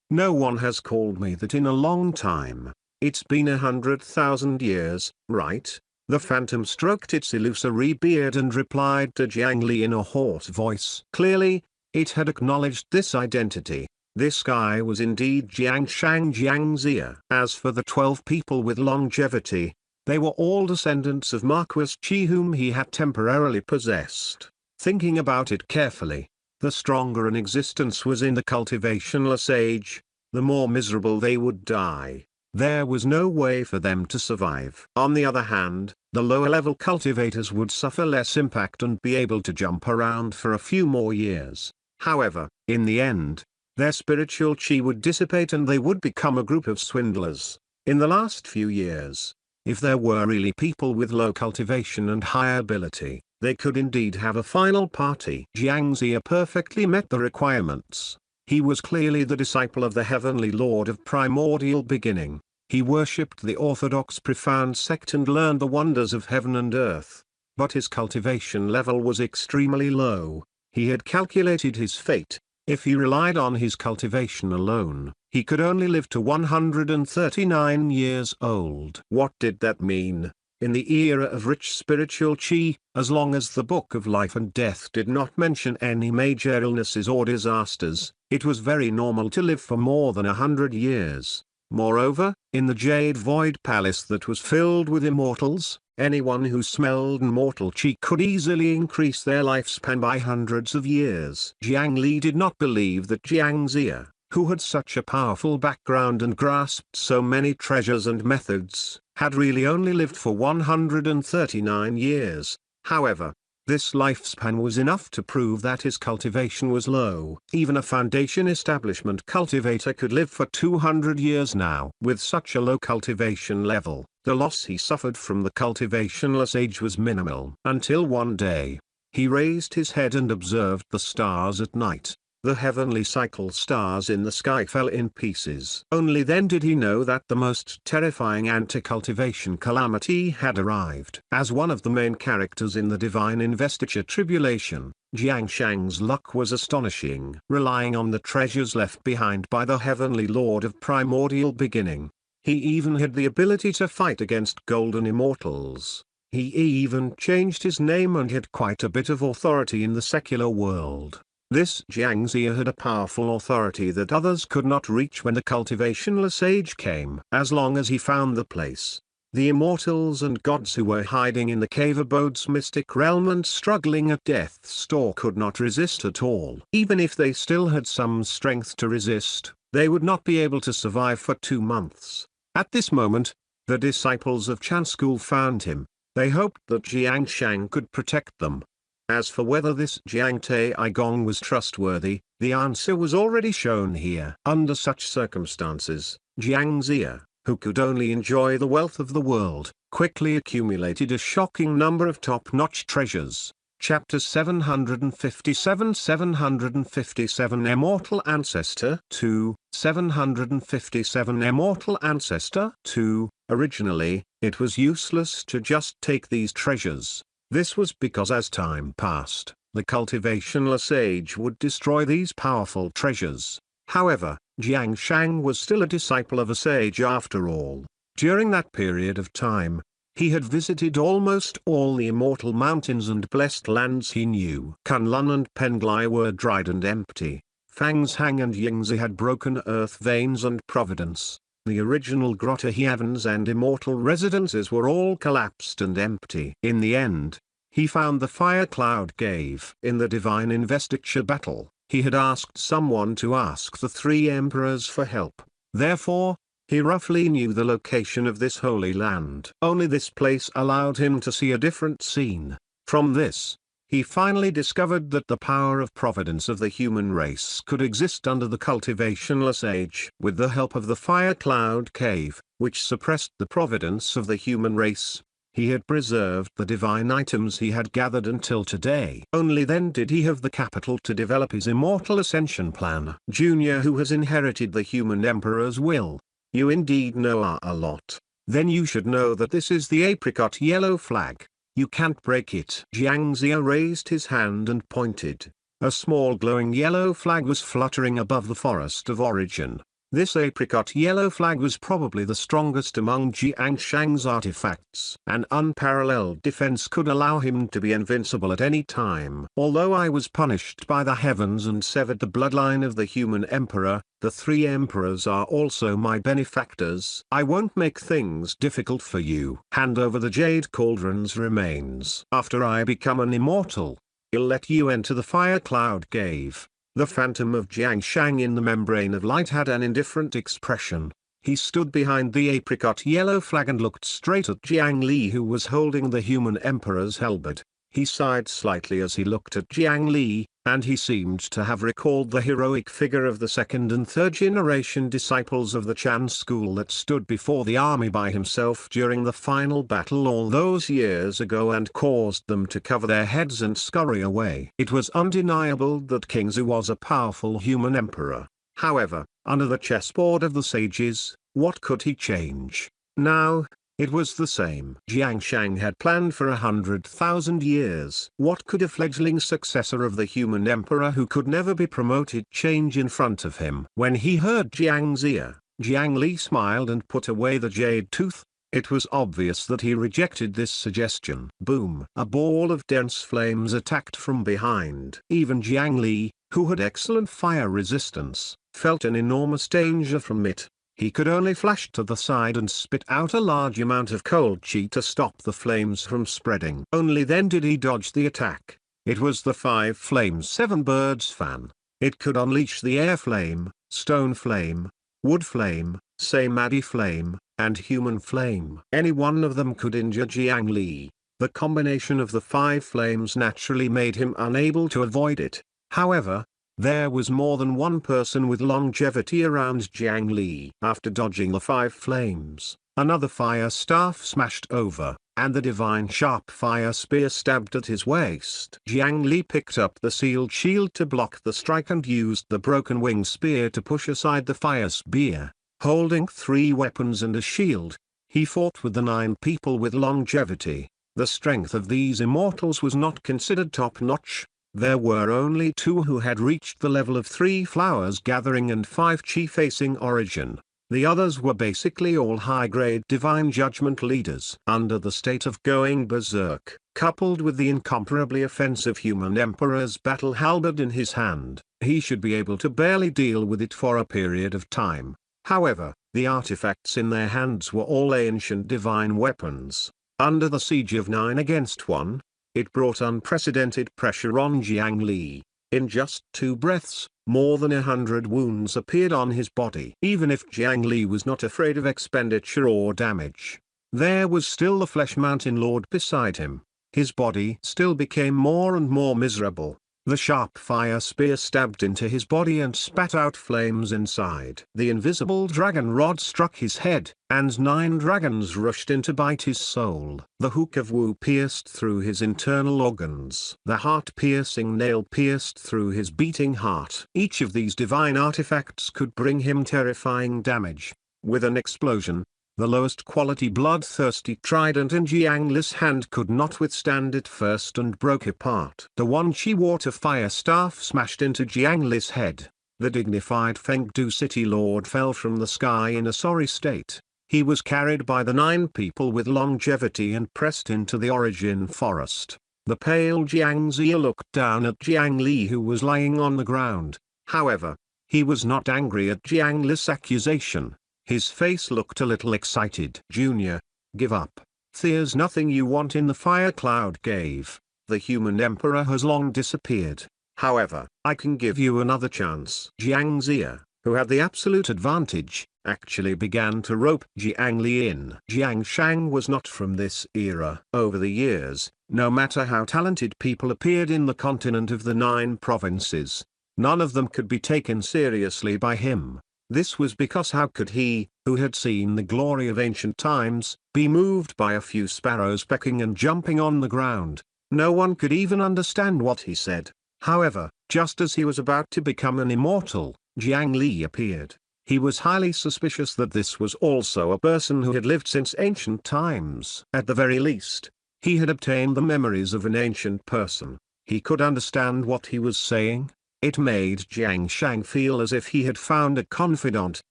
no one has called me that in a long time. It's been 100,000 years, right? The phantom stroked its illusory beard and replied to Jiang Li in a hoarse voice. Clearly, it had acknowledged this identity. This guy was indeed Jiang Shang Jiang Zia. As for the 12 people with longevity, They were all descendants of Marquis Chi whom he had temporarily possessed. Thinking about it carefully, the stronger an existence was in the cultivationless age, the more miserable they would die. There was no way for them to survive. On the other hand, the lower-level cultivators would suffer less impact and be able to jump around for a few more years. However, in the end, their spiritual chi would dissipate and they would become a group of swindlers. In the last few years, if there were really people with low cultivation and high ability, they could indeed have a final party. Jiangxia perfectly met the requirements. He was clearly the disciple of the Heavenly Lord of primordial beginning. He worshipped the orthodox profound sect and learned the wonders of heaven and earth. But his cultivation level was extremely low. He had calculated his fate. If he relied on his cultivation alone, he could only live to 139 years old. What did that mean? In the era of rich spiritual chi, as long as the Book of Life and Death did not mention any major illnesses or disasters, it was very normal to live for more than 100 years. Moreover, in the Jade Void Palace that was filled with immortals, anyone who smelled immortal chi could easily increase their lifespan by hundreds of years. Jiang Li did not believe that Jiangxia, who had such a powerful background and grasped so many treasures and methods, had really only lived for 139 years. However, this lifespan was enough to prove that his cultivation was low. Even a foundation establishment cultivator could live for 200 years now. With such a low cultivation level, the loss he suffered from the cultivationless age was minimal. Until one day, he raised his head and observed the stars at night. The heavenly cycle stars in the sky fell in pieces. Only then did he know that the most terrifying anti-cultivation calamity had arrived. As one of the main characters in the divine investiture tribulation, Jiang Shang's luck was astonishing. Relying on the treasures left behind by the heavenly lord of primordial beginning, he even had the ability to fight against golden immortals. He even changed his name and had quite a bit of authority in the secular world. This Jiangxia had a powerful authority that others could not reach when the cultivationless age came. As long as he found the place, the immortals and gods who were hiding in the cave abode's mystic realm and struggling at death's door could not resist at all. Even if they still had some strength to resist, they would not be able to survive for 2 months. At this moment, the disciples of Chan School found him. They hoped that Jiang Shang could protect them. As for whether this Jiang Taigong was trustworthy, the answer was already shown here. Under such circumstances, Jiangxia, who could only enjoy the wealth of the world, quickly accumulated a shocking number of top-notch treasures. Chapter 757 757 Immortal Ancestor 2 757 Immortal Ancestor 2 Originally, it was useless to just take these treasures. This was because as time passed, the cultivationless age would destroy these powerful treasures. However, Jiang Shang was still a disciple of a sage after all. During that period of time, he had visited almost all the immortal mountains and blessed lands he knew. Kunlun and Penglai were dried and empty. Fangshang and Yingzi had broken earth veins and providence. The original Grotta Heavens and immortal residences were all collapsed and empty. In the end, he found the fire cloud cave. In the divine investiture battle, he had asked someone to ask the 3 emperors for help. Therefore, he roughly knew the location of this holy land. Only this place allowed him to see a different scene. From this, he finally discovered that the power of providence of the human race could exist under the cultivationless age. With the help of the fire cloud cave, which suppressed the providence of the human race, he had preserved the divine items he had gathered until today. Only then did he have the capital to develop his immortal ascension plan. Junior, who has inherited the human emperor's will, you indeed know a lot. Then you should know that this is the apricot yellow flag. You can't break it. Jiangxia raised his hand and pointed. A small glowing yellow flag was fluttering above the forest of origin. This apricot yellow flag was probably the strongest among Jiang Shang's artifacts. An unparalleled defense could allow him to be invincible at any time. Although I was punished by the heavens and severed the bloodline of the human emperor, the three emperors are also my benefactors. I won't make things difficult for you. Hand over the jade cauldron's remains. After I become an immortal, I'll let you enter the fire cloud cave. The phantom of Jiang Shang in the membrane of light had an indifferent expression. He stood behind the apricot yellow flag and looked straight at Jiang Li, who was holding the human emperor's halberd. He sighed slightly as he looked at Jiang Li, and he seemed to have recalled the heroic figure of the second and third generation disciples of the Chan school that stood before the army by himself during the final battle all those years ago and caused them to cover their heads and scurry away. It was undeniable that King Zhu was a powerful human emperor. However, under the chessboard of the sages, what could he change? Now, it was the same. Jiang Shang had planned for 100,000 years. What could a fledgling successor of the human emperor who could never be promoted change in front of him? When he heard Jiang Zia, Jiang Li smiled and put away the jade tooth. It was obvious that he rejected this suggestion. Boom! A ball of dense flames attacked from behind. Even Jiang Li, who had excellent fire resistance, felt an enormous danger from it. He could only flash to the side and spit out a large amount of cold chi to stop the flames from spreading. Only then did he dodge the attack. It was the 5 Flames 7 Birds fan. It could unleash the air flame, stone flame, wood flame, samadhi flame, and human flame. Any one of them could injure Jiang Li. The combination of the 5 flames naturally made him unable to avoid it. However, there was more than one person with longevity around Jiang Li. After dodging the 5 flames, another fire staff smashed over, and the divine sharp fire spear stabbed at his waist. Jiang Li picked up the sealed shield to block the strike and used the broken wing spear to push aside the fire spear. Holding 3 weapons and a shield, he fought with the 9 people with longevity. The strength of these immortals was not considered top-notch. There were only 2 who had reached the level of 3 flowers gathering and 5 chi facing origin. The others were basically all high-grade divine judgment leaders. Under the state of going berserk, coupled with the incomparably offensive human emperor's battle halberd in his hand, he should be able to barely deal with it for a period of time. However, the artifacts in their hands were all ancient divine weapons. Under the siege of 9 against 1, it brought unprecedented pressure on Jiang Li. In just 2 breaths, more than 100 wounds appeared on his body. Even if Jiang Li was not afraid of expenditure or damage, there was still the Flesh Mountain Lord beside him. His body still became more and more miserable. The sharp fire spear stabbed into his body and spat out flames inside. The invisible dragon rod struck his head, and 9 dragons rushed in to bite his soul. The hook of Wu pierced through his internal organs. The heart-piercing nail pierced through his beating heart. Each of these divine artifacts could bring him terrifying damage. With an explosion, the lowest quality bloodthirsty trident in Jiang Li's hand could not withstand it first and broke apart. The 1 chi water fire staff smashed into Jiang Li's head. The dignified Fengdu city lord fell from the sky in a sorry state. He was carried by the 9 people with longevity and pressed into the origin forest. The pale Jiang Zia looked down at Jiang Li, who was lying on the ground. However, he was not angry at Jiang Li's accusation. His face looked a little excited. Junior, give up. There's nothing you want in the fire cloud cave. The human emperor has long disappeared. However, I can give you another chance. Jiang Zia, who had the absolute advantage, actually began to rope Jiang Li in. Jiang Shang was not from this era. Over the years, no matter how talented people appeared in the continent of the 9 provinces, none of them could be taken seriously by him. This was because how could he, who had seen the glory of ancient times, be moved by a few sparrows pecking and jumping on the ground? No one could even understand what he said. However, just as he was about to become an immortal, Jiang Li appeared. He was highly suspicious that this was also a person who had lived since ancient times. At the very least, he had obtained the memories of an ancient person. He could understand what he was saying. It made Jiang Shang feel as if he had found a confidant.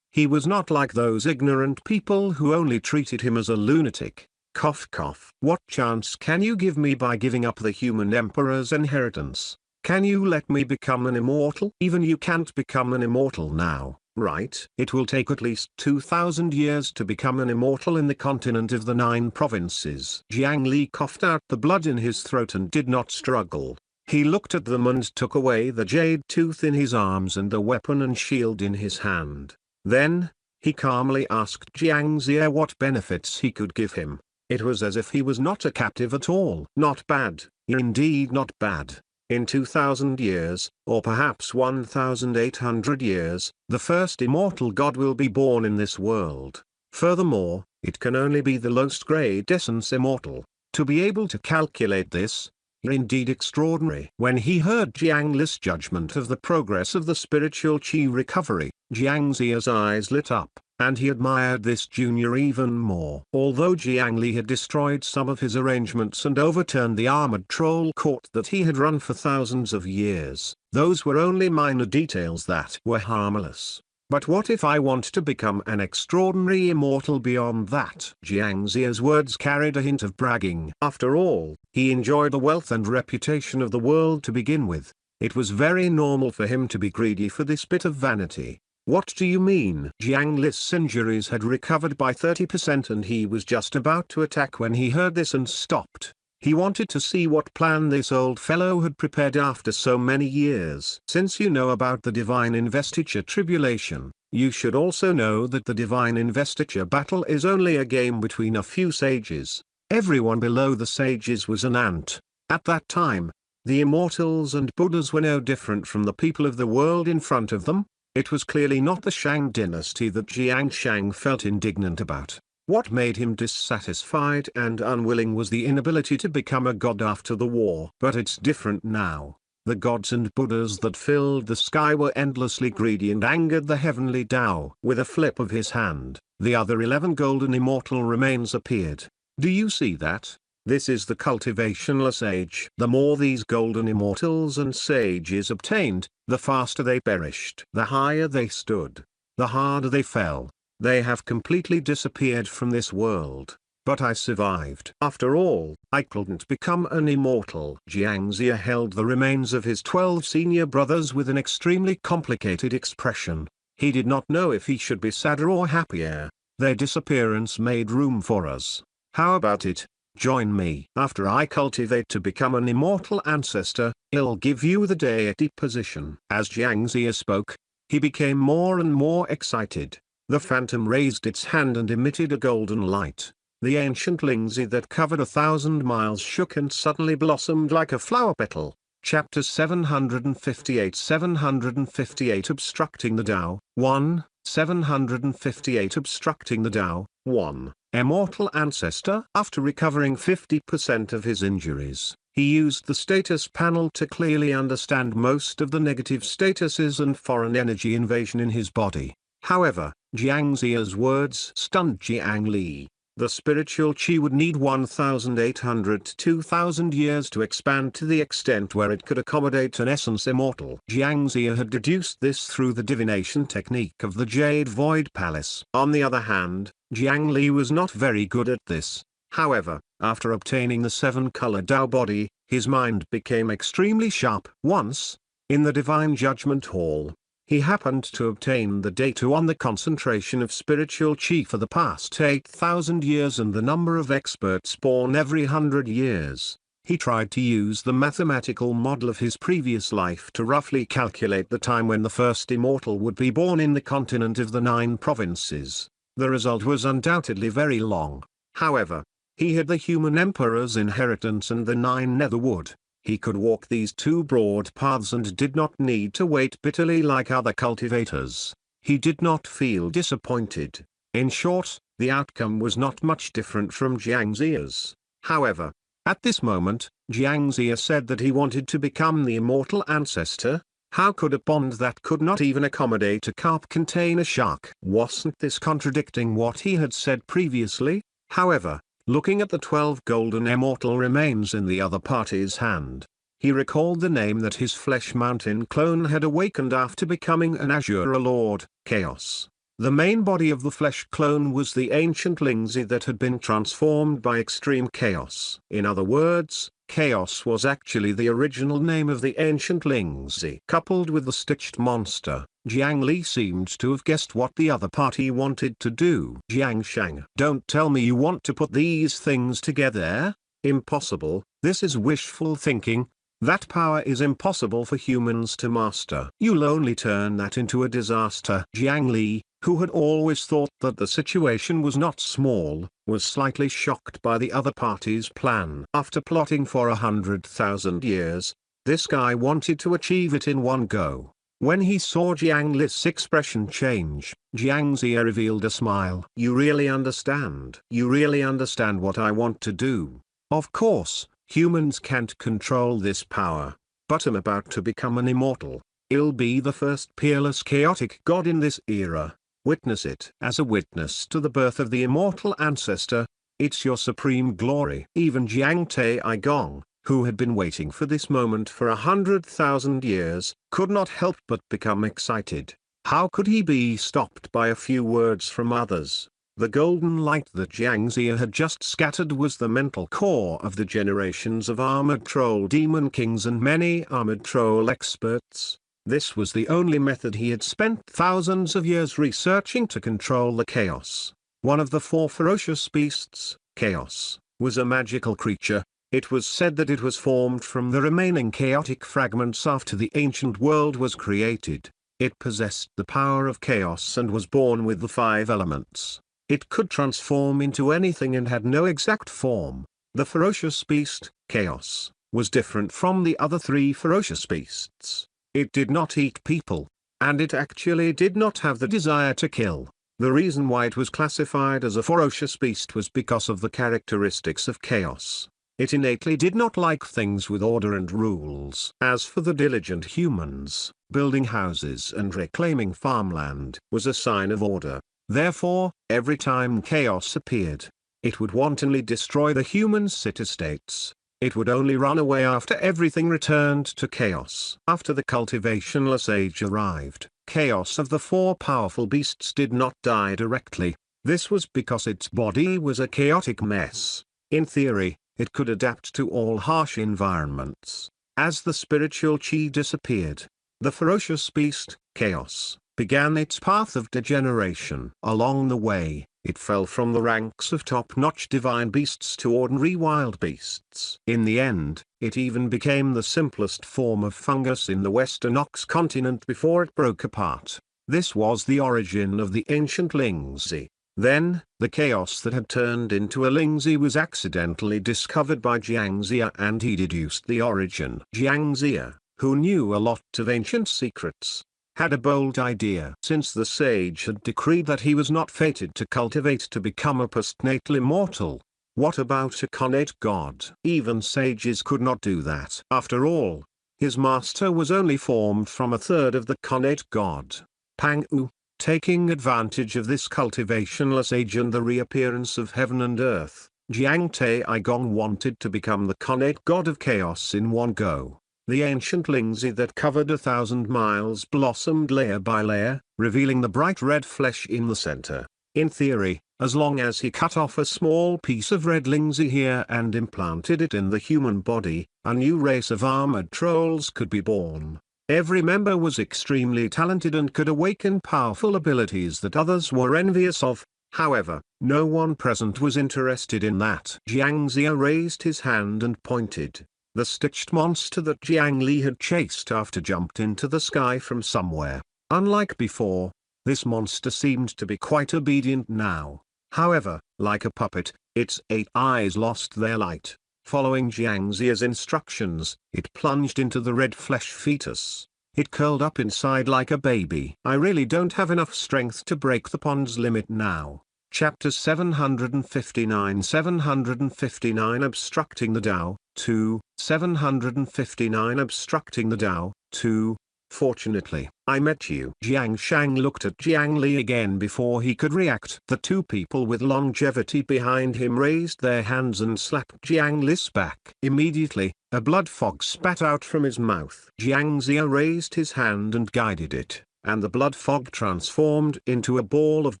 He was not like those ignorant people who only treated him as a lunatic. Cough cough. What chance can you give me by giving up the human emperor's inheritance? Can you let me become an immortal? Even you can't become an immortal now, right? It will take at least 2,000 years to become an immortal in the continent of the 9 provinces. Jiang Li coughed out the blood in his throat and did not struggle. He looked at them and took away the jade tooth in his arms and the weapon and shield in his hand. Then, he calmly asked Jiang Ziya what benefits he could give him. It was as if he was not a captive at all. Not bad, indeed not bad. In 2,000 years, or perhaps 1,800 years, the first immortal god will be born in this world. Furthermore, it can only be the lowest grade essence immortal. To be able to calculate this, indeed extraordinary. When he heard Jiang Li's judgment of the progress of the spiritual qi recovery, Jiang Ziya's eyes lit up, and he admired this junior even more. Although Jiang Li had destroyed some of his arrangements and overturned the armored troll court that he had run for thousands of years, those were only minor details that were harmless. But what if I want to become an extraordinary immortal beyond that? Jiang Ziya's words carried a hint of bragging. After all, he enjoyed the wealth and reputation of the world to begin with. It was very normal for him to be greedy for this bit of vanity. What do you mean? Jiang Li's injuries had recovered by 30% and he was just about to attack when he heard this and stopped. He wanted to see what plan this old fellow had prepared after so many years. Since you know about the divine investiture tribulation, you should also know that the divine investiture battle is only a game between a few sages. Everyone below the sages was an ant. At that time, the immortals and Buddhas were no different from the people of the world in front of them. It was clearly not the Shang dynasty that Jiang Shang felt indignant about. What made him dissatisfied and unwilling was the inability to become a god after the war. But it's different now. The gods and Buddhas that filled the sky were endlessly greedy and angered the heavenly Tao. With a flip of his hand, the other 11 golden immortal remains appeared. Do you see that? This is the cultivationless age. The more these golden immortals and sages obtained, the faster they perished. The higher they stood, the harder they fell. They have completely disappeared from this world. But I survived. After all, I couldn't become an immortal. Jiang Ziya held the remains of his 12 senior brothers with an extremely complicated expression. He did not know if he should be sadder or happier. Their disappearance made room for us. How about it? Join me. After I cultivate to become an immortal ancestor, I'll give you the deity position. As Jiang Ziya spoke, he became more and more excited. The phantom raised its hand and emitted a golden light. The ancient Lingzi that covered 1,000 miles shook and suddenly blossomed like a flower petal. Chapter 758 Obstructing the Tao. 1. 758 Obstructing the Tao. 1. Immortal Ancestor. After recovering 50% of his injuries, he used the status panel to clearly understand most of the negative statuses and foreign energy invasion in his body. However, Jiang Ziya's words stunned Jiang Li. The spiritual qi would need 1,800 to 2,000 years to expand to the extent where it could accommodate an essence immortal. Jiang Ziya had deduced this through the divination technique of the Jade Void Palace. On the other hand, Jiang Li was not very good at this. However, after obtaining the 7-color Tao body, his mind became extremely sharp. Once, in the Divine Judgment Hall, he happened to obtain the data on the concentration of spiritual qi for the past 8,000 years and the number of experts born every 100 years. He tried to use the mathematical model of his previous life to roughly calculate the time when the first immortal would be born in the continent of the 9 provinces. The result was undoubtedly very long. However, he had the human emperor's inheritance and the 9 netherwood. He could walk these 2 broad paths and did not need to wait bitterly like other cultivators. He did not feel disappointed. In short, the outcome was not much different from Jiang Ziya's. However, at this moment, Jiang Ziya said that he wanted to become the immortal ancestor. How could a pond that could not even accommodate a carp contain a shark? Wasn't this contradicting what he had said previously? However, looking at the 12 golden immortal remains in the other party's hand, he recalled the name that his Flesh Mountain clone had awakened after becoming an Azure Lord, Chaos. The main body of the flesh clone was the ancient Lingzi that had been transformed by extreme chaos. In other words, chaos was actually the original name of the ancient Lingzi. Coupled with the stitched monster, Jiang Li seemed to have guessed what the other party wanted to do. Jiang Shang, don't tell me you want to put these things together. Impossible, this is wishful thinking. That power is impossible for humans to master. You'll only turn that into a disaster. Jiang Li, who had always thought that the situation was not small, was slightly shocked by the other party's plan. After plotting for 100,000 years, this guy wanted to achieve it in one go. When he saw Jiang Li's expression change, Jiang Zia revealed a smile. You really understand? You really understand what I want to do? Of course. Humans can't control this power, but I'm about to become an immortal. I'll be the first peerless chaotic god in this era. Witness it. As a witness to the birth of the immortal ancestor, it's your supreme glory. Even Jiang Taigong, who had been waiting for this moment for 100,000 years, could not help but become excited. How could he be stopped by a few words from others? The golden light that Jiang Zia had just scattered was the mental core of the generations of armored troll demon kings and many armored troll experts. This was the only method he had spent thousands of years researching to control the chaos. One of the four ferocious beasts, Chaos, was a magical creature. It was said that it was formed from the remaining chaotic fragments after the ancient world was created. It possessed the power of chaos and was born with the 5 elements. It could transform into anything and had no exact form. The ferocious beast, Chaos, was different from the other 3 ferocious beasts. It did not eat people, and it actually did not have the desire to kill. The reason why it was classified as a ferocious beast was because of the characteristics of Chaos. It innately did not like things with order and rules. As for the diligent humans, building houses and reclaiming farmland was a sign of order. Therefore, every time chaos appeared, it would wantonly destroy the human city-states. It would only run away after everything returned to chaos. After the cultivationless age arrived, chaos of the 4 powerful beasts did not die directly. This was because its body was a chaotic mess. In theory, it could adapt to all harsh environments. As the spiritual chi disappeared, the ferocious beast, Chaos, began its path of degeneration. Along the way, it fell from the ranks of top-notch divine beasts to ordinary wild beasts. In the end, it even became the simplest form of fungus in the Western Ox continent before it broke apart. This was the origin of the ancient Lingzi. Then, the chaos that had turned into a Lingzi was accidentally discovered by Jiang Zia, and he deduced the origin. Jiang Zia, who knew a lot of ancient secrets, had a bold idea. Since the sage had decreed that he was not fated to cultivate to become a postnatal immortal, what about a connate god? Even sages could not do that. After all, his master was only formed from 1/3 of the connate god, Pang U. Taking advantage of this cultivationless age and the reappearance of heaven and earth, Jiang Taigong wanted to become the connate god of chaos in one go. The ancient Lingzi that covered 1,000 miles blossomed layer by layer, revealing the bright red flesh in the center. In theory, as long as he cut off a small piece of red Lingzi here and implanted it in the human body, a new race of armored trolls could be born. Every member was extremely talented and could awaken powerful abilities that others were envious of. However, no one present was interested in that. Jiang Zia raised his hand and pointed. The stitched monster that Jiang Li had chased after jumped into the sky from somewhere. Unlike before, this monster seemed to be quite obedient now. However, like a puppet, its 8 eyes lost their light. Following Jiang Zia's instructions, it plunged into the red flesh fetus. It curled up inside like a baby. I really don't have enough strength to break the pond's limit now. Chapter 759 Obstructing the Tao, 2, 759 Obstructing the Tao, 2. Fortunately, I met you. Jiang Shang looked at Jiang Li again before he could react. The 2 people with longevity behind him raised their hands and slapped Jiang Li's back. Immediately, a blood fog spat out from his mouth. Jiang Zia raised his hand and guided it. and the blood fog transformed into a ball of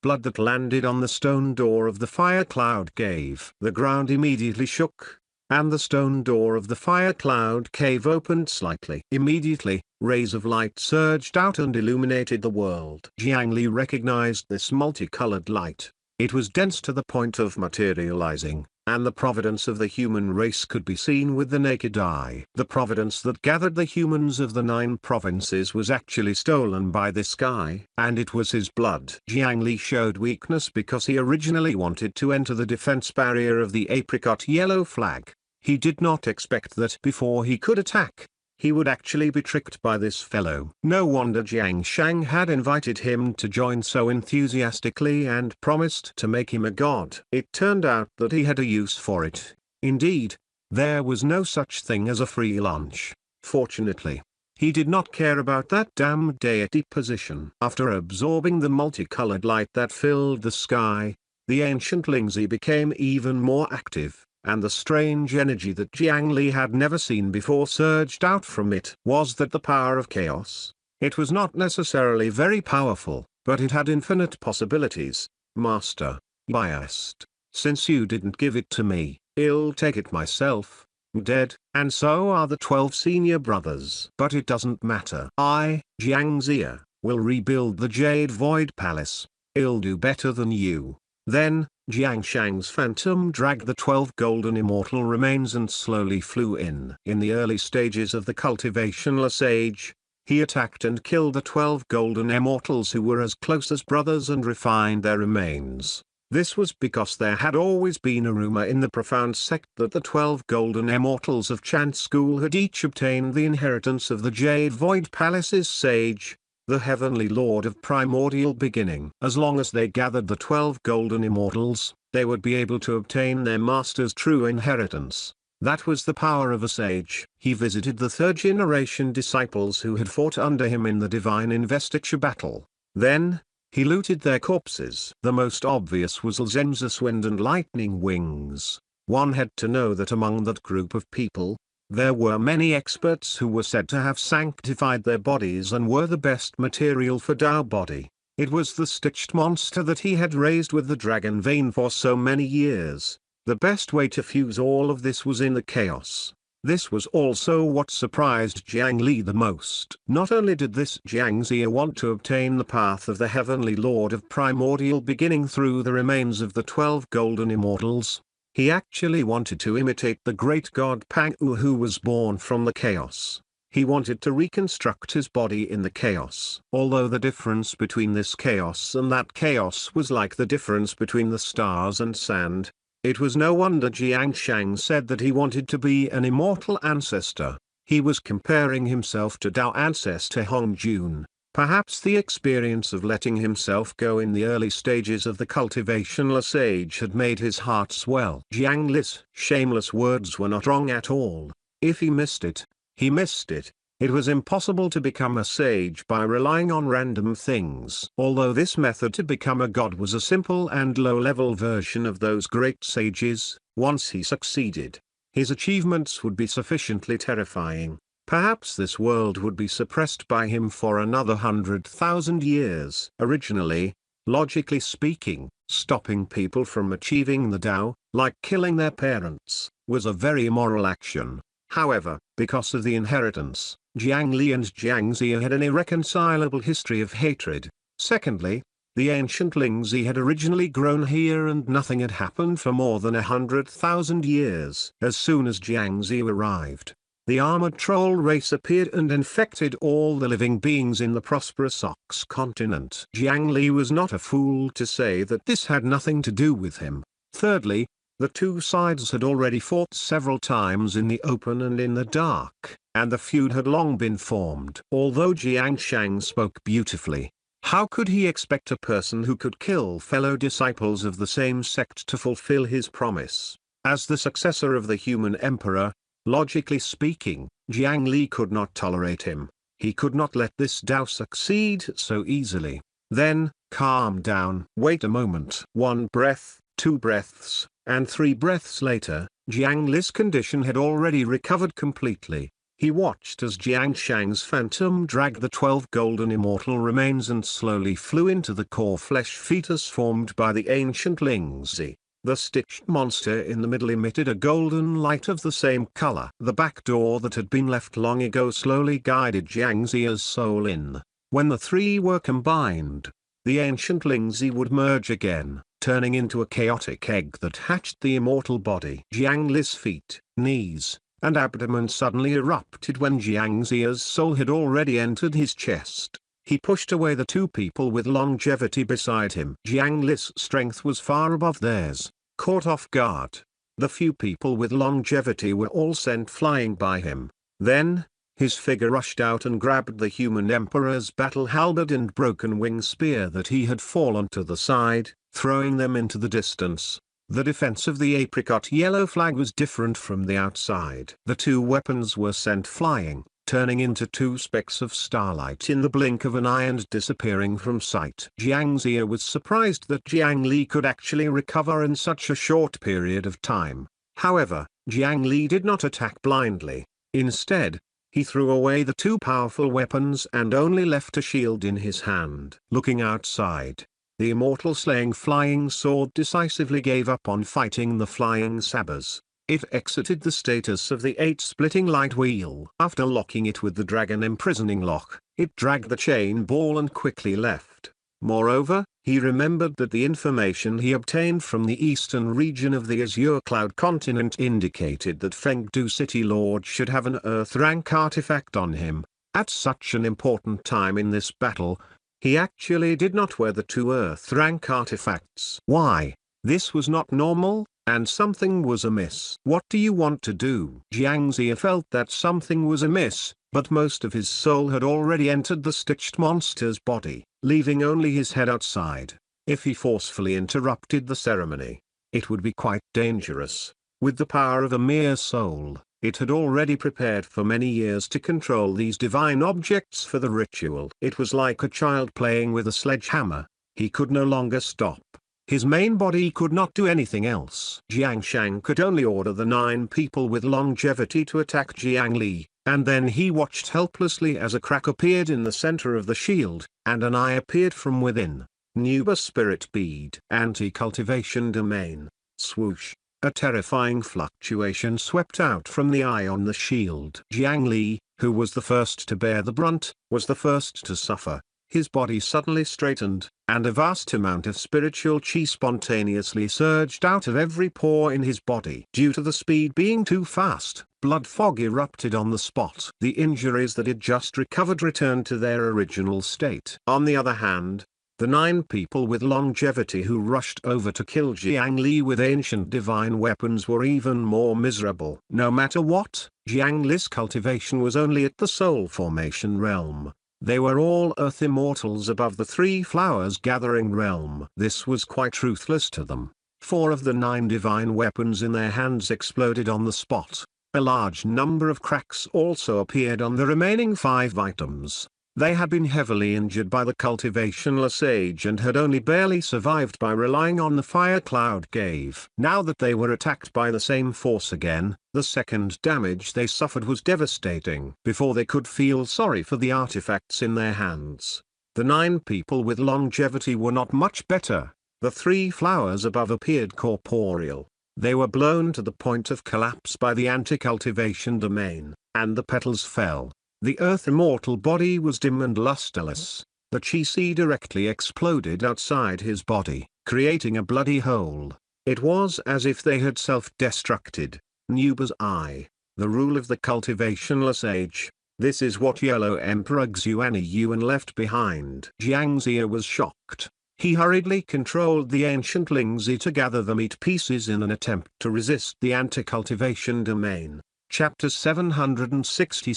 blood that landed on the stone door of the fire cloud cave. The ground immediately shook, and the stone door of the fire cloud cave opened slightly. Immediately, rays of light surged out and illuminated the world. Jiang Li recognized this multicolored light. It was dense to the point of materializing, and the providence of the human race could be seen with the naked eye. The providence that gathered the humans of the 9 provinces was actually stolen by this guy, and it was his blood. Jiang Li showed weakness because he originally wanted to enter the defense barrier of the apricot yellow flag. He did not expect that before he could attack, he would actually be tricked by this fellow. No wonder Jiang Shang had invited him to join so enthusiastically and promised to make him a god. It turned out that he had a use for it. Indeed, there was no such thing as a free lunch. Fortunately, he did not care about that damn deity position. After absorbing the multicolored light that filled the sky, the ancient Lingzi became even more active, and the strange energy that Jiang Li had never seen before surged out from it. Was that the power of chaos? It was not necessarily very powerful, but it had infinite possibilities. Master, biased. Since you didn't give it to me, I'll take it myself. Dead, and so are the 12 senior brothers. But it doesn't matter. I, Jiang Zia, will rebuild the Jade Void Palace. I'll do better than you. Then, Jiang Shang's phantom dragged the 12 golden immortal remains and slowly flew in. In the early stages of the cultivationless age, he attacked and killed the 12 golden immortals who were as close as brothers and refined their remains. This was because there had always been a rumor in the profound sect that the 12 golden immortals of Chant School had each obtained the inheritance of the Jade Void Palace's sage, the heavenly lord of primordial beginning. As long as they gathered the 12 golden immortals, they would be able to obtain their master's true inheritance. That was the power of a sage. He visited the 3rd-generation disciples who had fought under him in the divine investiture battle. Then, he looted their corpses. The most obvious was Zenza's Wind and Lightning Wings. One had to know that among that group of people, there were many experts who were said to have sanctified their bodies and were the best material for Tao body. It was the stitched monster that he had raised with the dragon vein for so many years. The best way to fuse all of this was in the chaos. This was also what surprised Jiang Li the most. Not only did this Jiang Zia want to obtain the path of the heavenly lord of primordial beginning through the remains of the 12 golden immortals, he actually wanted to imitate the great god Pang-u who was born from the chaos. He wanted to reconstruct his body in the chaos. Although the difference between this chaos and that chaos was like the difference between the stars and sand, it was no wonder Jiang Shang said that he wanted to be an immortal ancestor. He was comparing himself to Tao ancestor Hong Jun. Perhaps the experience of letting himself go in the early stages of the cultivationless age had made his heart swell. Jiang Li's shameless words were not wrong at all. If he missed it, he missed it. It was impossible to become a sage by relying on random things. Although this method to become a god was a simple and low-level version of those great sages, once he succeeded, his achievements would be sufficiently terrifying. Perhaps this world would be suppressed by him for another 100,000 years. Originally, logically speaking, stopping people from achieving the Tao, like killing their parents, was a very immoral action. However, because of the inheritance, Jiang Li and Jiang Zia had an irreconcilable history of hatred. Secondly, the ancient Lingzi had originally grown here and nothing had happened for more than 100,000 years. As soon as Jiang Zia arrived, the armored troll race appeared and infected all the living beings in the prosperous Ox continent. Jiang Li was not a fool to say that this had nothing to do with him. Thirdly, the two sides had already fought several times in the open and in the dark, and the feud had long been formed. Although Jiang Shang spoke beautifully, how could he expect a person who could kill fellow disciples of the same sect to fulfill his promise? As the successor of the human emperor, logically speaking, Jiang Li could not tolerate him. He could not let this Tao succeed so easily. Then, calm down. Wait a moment. 1 breath, 2 breaths, and 3 breaths later, Jiang Li's condition had already recovered completely. He watched as Jiang Shang's phantom dragged the 12 golden immortal remains and slowly flew into the core flesh fetus formed by the ancient Lingzi. The stitched monster in the middle emitted a golden light of the same color. The back door that had been left long ago slowly guided Jiang Ziya's soul in. When the three were combined, the ancient Lingzi would merge again, turning into a chaotic egg that hatched the immortal body. Jiang Li's feet, knees, and abdomen suddenly erupted when Jiang Ziya's soul had already entered his chest. He pushed away the two people with longevity beside him. Jiang Li's strength was far above theirs. Caught off guard, the few people with longevity were all sent flying by him. Then, his figure rushed out and grabbed the human emperor's battle halberd and broken wing spear that he had fallen to the side, throwing them into the distance. The defense of the apricot yellow flag was different from the outside. The two weapons were sent flying, turning into two specks of starlight in the blink of an eye and disappearing from sight. Jiang Ziya was surprised that Jiang Li could actually recover in such a short period of time. However, Jiang Li did not attack blindly. Instead, he threw away the two powerful weapons and only left a shield in his hand. Looking outside, the immortal slaying flying sword decisively gave up on fighting the flying sabers. It exited the status of the 8-splitting light wheel. After locking it with the dragon imprisoning lock, it dragged the chain ball and quickly left. Moreover, he remembered that the information he obtained from the eastern region of the Azure Cloud continent indicated that Fengdu City Lord should have an Earth rank artifact on him. At such an important time in this battle, he actually did not wear the two Earth rank artifacts. Why? This was not normal, and something was amiss. What do you want to do? Jiang Ziya felt that something was amiss, but most of his soul had already entered the stitched monster's body, leaving only his head outside. If he forcefully interrupted the ceremony, it would be quite dangerous. With the power of a mere soul, it had already prepared for many years to control these divine objects for the ritual. It was like a child playing with a sledgehammer. He could no longer stop. His main body could not do anything else. Jiang Shang could only order the 9 people with longevity to attack Jiang Li, and then he watched helplessly as a crack appeared in the center of the shield, and an eye appeared from within. Nuba Spirit Bead. Anti-cultivation domain. Swoosh. A terrifying fluctuation swept out from the eye on the shield. Jiang Li, who was the first to bear the brunt, was the first to suffer. His body suddenly straightened, and a vast amount of spiritual chi spontaneously surged out of every pore in his body. Due to the speed being too fast, blood fog erupted on the spot. The injuries that had just recovered returned to their original state. On the other hand, the 9 people with longevity who rushed over to kill Jiang Li with ancient divine weapons were even more miserable. No matter what, Jiang Li's cultivation was only at the soul formation realm. They were all earth immortals above the 3 flowers gathering realm. This was quite ruthless to them. 4 of the 9 divine weapons in their hands exploded on the spot. A large number of cracks also appeared on the remaining 5 items. They had been heavily injured by the cultivationless age and had only barely survived by relying on the fire cloud gave. Now that they were attacked by the same force again, the second damage they suffered was devastating. Before they could feel sorry for the artifacts in their hands, the 9 people with longevity were not much better. The 3 flowers above appeared corporeal. They were blown to the point of collapse by the anti-cultivation domain, and the petals fell. The earth immortal body was dim and lusterless. The chi si directly exploded outside his body, creating a bloody hole. It was as if they had self-destructed. Nuba's eye. The rule of the cultivationless age. This is what Yellow Emperor Xuan Yuan left behind. Jiang Ziya was shocked. He hurriedly controlled the ancient Lingzi to gather the meat pieces in an attempt to resist the anti-cultivation domain. Chapter 760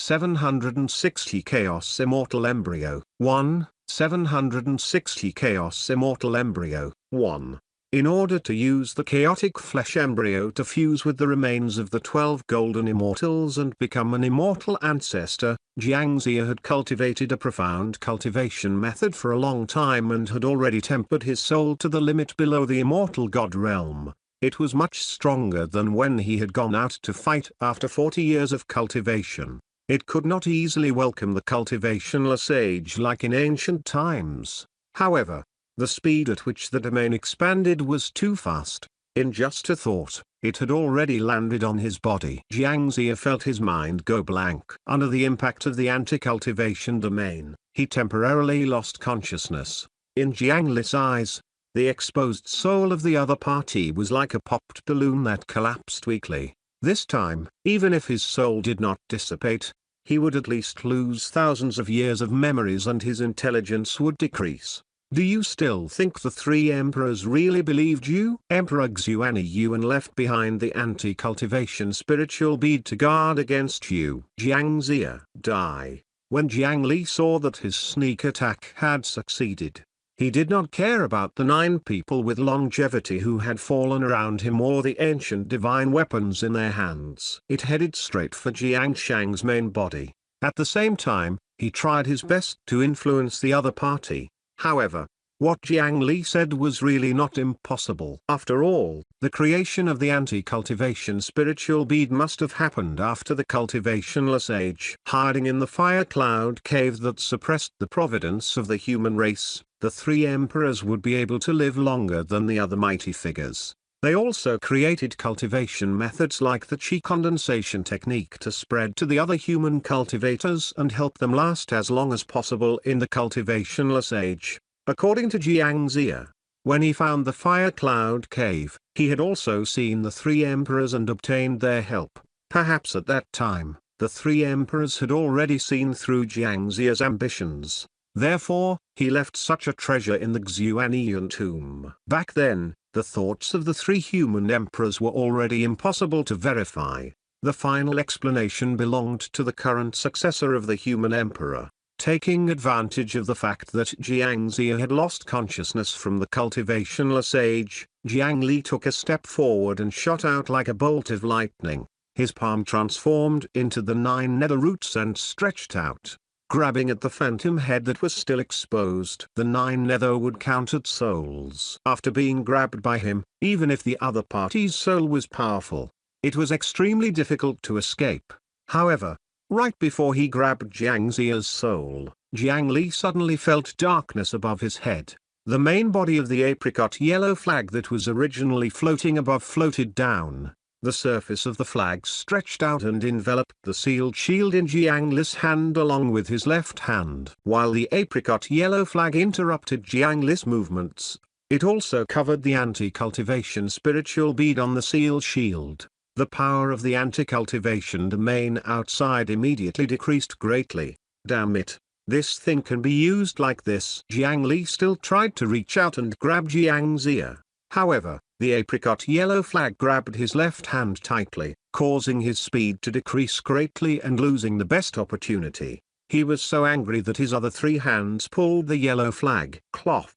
Chaos Immortal Embryo 1. 760 Chaos Immortal Embryo 1. In order to use the chaotic flesh embryo to fuse with the remains of the 12 golden immortals and become an immortal ancestor, Jiang Ziya had cultivated a profound cultivation method for a long time and had already tempered his soul to the limit below the immortal god realm. It was much stronger than when he had gone out to fight after 40 years of cultivation. It could not easily welcome the cultivationless age like in ancient times. However, the speed at which the domain expanded was too fast. In just a thought, it had already landed on his body. Jiangxia felt his mind go blank. Under the impact of the anti-cultivation domain, he temporarily lost consciousness. In Jiang Li's eyes, the exposed soul of the other party was like a popped balloon that collapsed weakly. This time, even if his soul did not dissipate, he would at least lose thousands of years of memories and his intelligence would decrease. Do you still think the three emperors really believed you? Emperor Xuan Yuan left behind the anti-cultivation spiritual bead to guard against you. Jiangxia die. When Jiang Li saw that his sneak attack had succeeded, he did not care about the 9 people with longevity who had fallen around him or the ancient divine weapons in their hands. It headed straight for Jiang Shang's main body. At the same time, he tried his best to influence the other party. However, what Jiang Li said was really not impossible. After all, the creation of the anti-cultivation spiritual bead must have happened after the cultivationless age. Hiding in the fire cloud cave that suppressed the providence of the human race, the 3 emperors would be able to live longer than the other mighty figures. They also created cultivation methods like the chi condensation technique to spread to the other human cultivators and help them last as long as possible in the cultivationless age. According to Jiangxia, when he found the fire cloud cave, he had also seen the 3 emperors and obtained their help. Perhaps at that time, the 3 emperors had already seen through Jiangxia's ambitions. Therefore, he left such a treasure in the Xuanyuan tomb. Back then, the thoughts of the 3 human emperors were already impossible to verify. The final explanation belonged to the current successor of the human emperor. Taking advantage of the fact that Jiangxia had lost consciousness from the cultivationless age, Jiang Li took a step forward and shot out like a bolt of lightning. His palm transformed into the 9 nether roots and stretched out, grabbing at the phantom head that was still exposed. The 9 netherwood counted souls. After being grabbed by him, even if the other party's soul was powerful, it was extremely difficult to escape. However, right before he grabbed Jiangxia's soul, Jiang Li suddenly felt darkness above his head. The main body of the apricot yellow flag that was originally floating above floated down. The surface of the flag stretched out and enveloped the sealed shield in Jiang Li's hand along with his left hand. While the apricot yellow flag interrupted Jiang Li's movements, it also covered the anti-cultivation spiritual bead on the sealed shield. The power of the anti-cultivation domain outside immediately decreased greatly. Damn it. This thing can be used like this. Jiang Li still tried to reach out and grab Jiangxia. However, the apricot yellow flag grabbed his left hand tightly, causing his speed to decrease greatly and losing the best opportunity. He was so angry that his other 3 hands pulled the yellow flag cloth.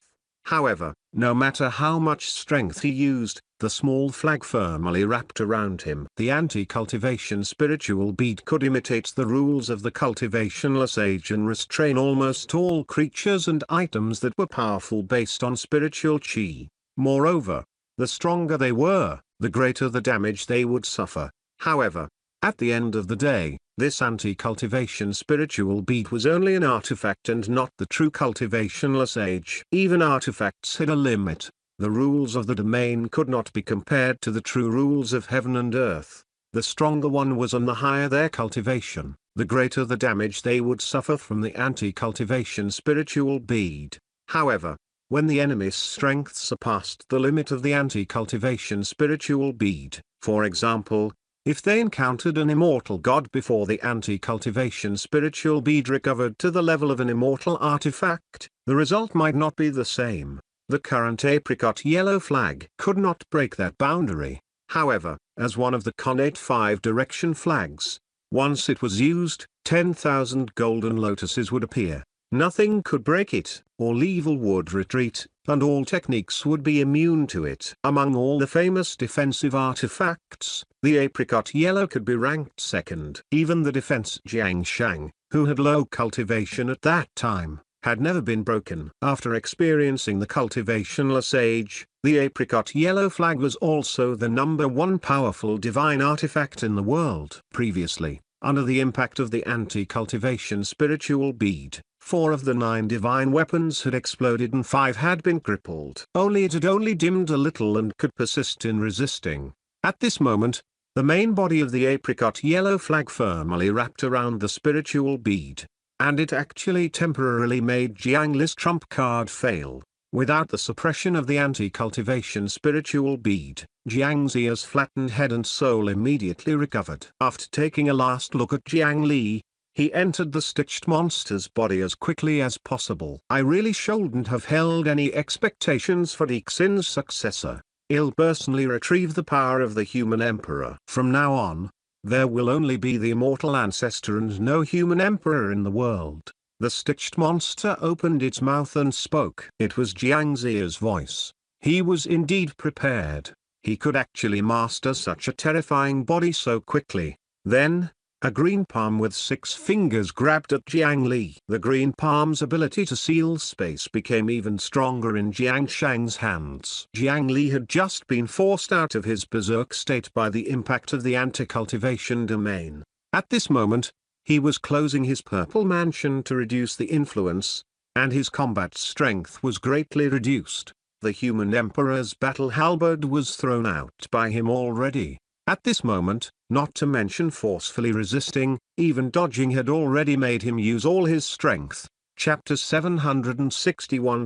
However, no matter how much strength he used, the small flag firmly wrapped around him. The anti-cultivation spiritual bead could imitate the rules of the cultivationless age and restrain almost all creatures and items that were powerful based on spiritual chi. Moreover, the stronger they were, the greater the damage they would suffer. However, at the end of the day, this anti-cultivation spiritual bead was only an artifact and not the true cultivationless age. Even artifacts had a limit. The rules of the domain could not be compared to the true rules of heaven and earth. The stronger one was and the higher their cultivation, the greater the damage they would suffer from the anti-cultivation spiritual bead. However, when the enemy's strength surpassed the limit of the anti-cultivation spiritual bead, for example, if they encountered an immortal god before the anti-cultivation spiritual bead recovered to the level of an immortal artifact, the result might not be the same. The current apricot yellow flag could not break that boundary. However, as one of the connate 5-direction flags, once it was used, 10,000 golden lotuses would appear. Nothing could break it, all evil would retreat, and all techniques would be immune to it. Among all the famous defensive artifacts, the apricot yellow could be ranked second. Even the defense Jiang Shang, who had low cultivation at that time, had never been broken. After experiencing the cultivationless age, the apricot yellow flag was also the #1 powerful divine artifact in the world. Previously, Under the impact of the anti-cultivation spiritual bead, 4 of the 9 divine weapons had exploded and 5 had been crippled. Only it had only dimmed a little and could persist in resisting. At this moment, the main body of the apricot yellow flag firmly wrapped around the spiritual bead, and it actually temporarily made Jiang Li's trump card fail. Without the suppression of the anti-cultivation spiritual bead, Jiang Ziya's flattened head and soul immediately recovered. After taking a last look at Jiang Li, he entered the stitched monster's body as quickly as possible. I really shouldn't have held any expectations for Dixin's successor. He'll personally retrieve the power of the human emperor. From now on, there will only be the immortal ancestor and no human emperor in the world. The stitched monster opened its mouth and spoke. It was Jiang Ziya's voice. He was indeed prepared. He could actually master such a terrifying body so quickly. Then, a green palm with 6 fingers grabbed at Jiang Li. The green palm's ability to seal space became even stronger in Jiang Shang's hands. Jiang Li had just been forced out of his berserk state by the impact of the anti-cultivation domain. At this moment, he was closing his purple mansion to reduce the influence, and his combat strength was greatly reduced. The human emperor's battle halberd was thrown out by him already. At this moment, not to mention forcefully resisting, even dodging had already made him use all his strength. Chapter 761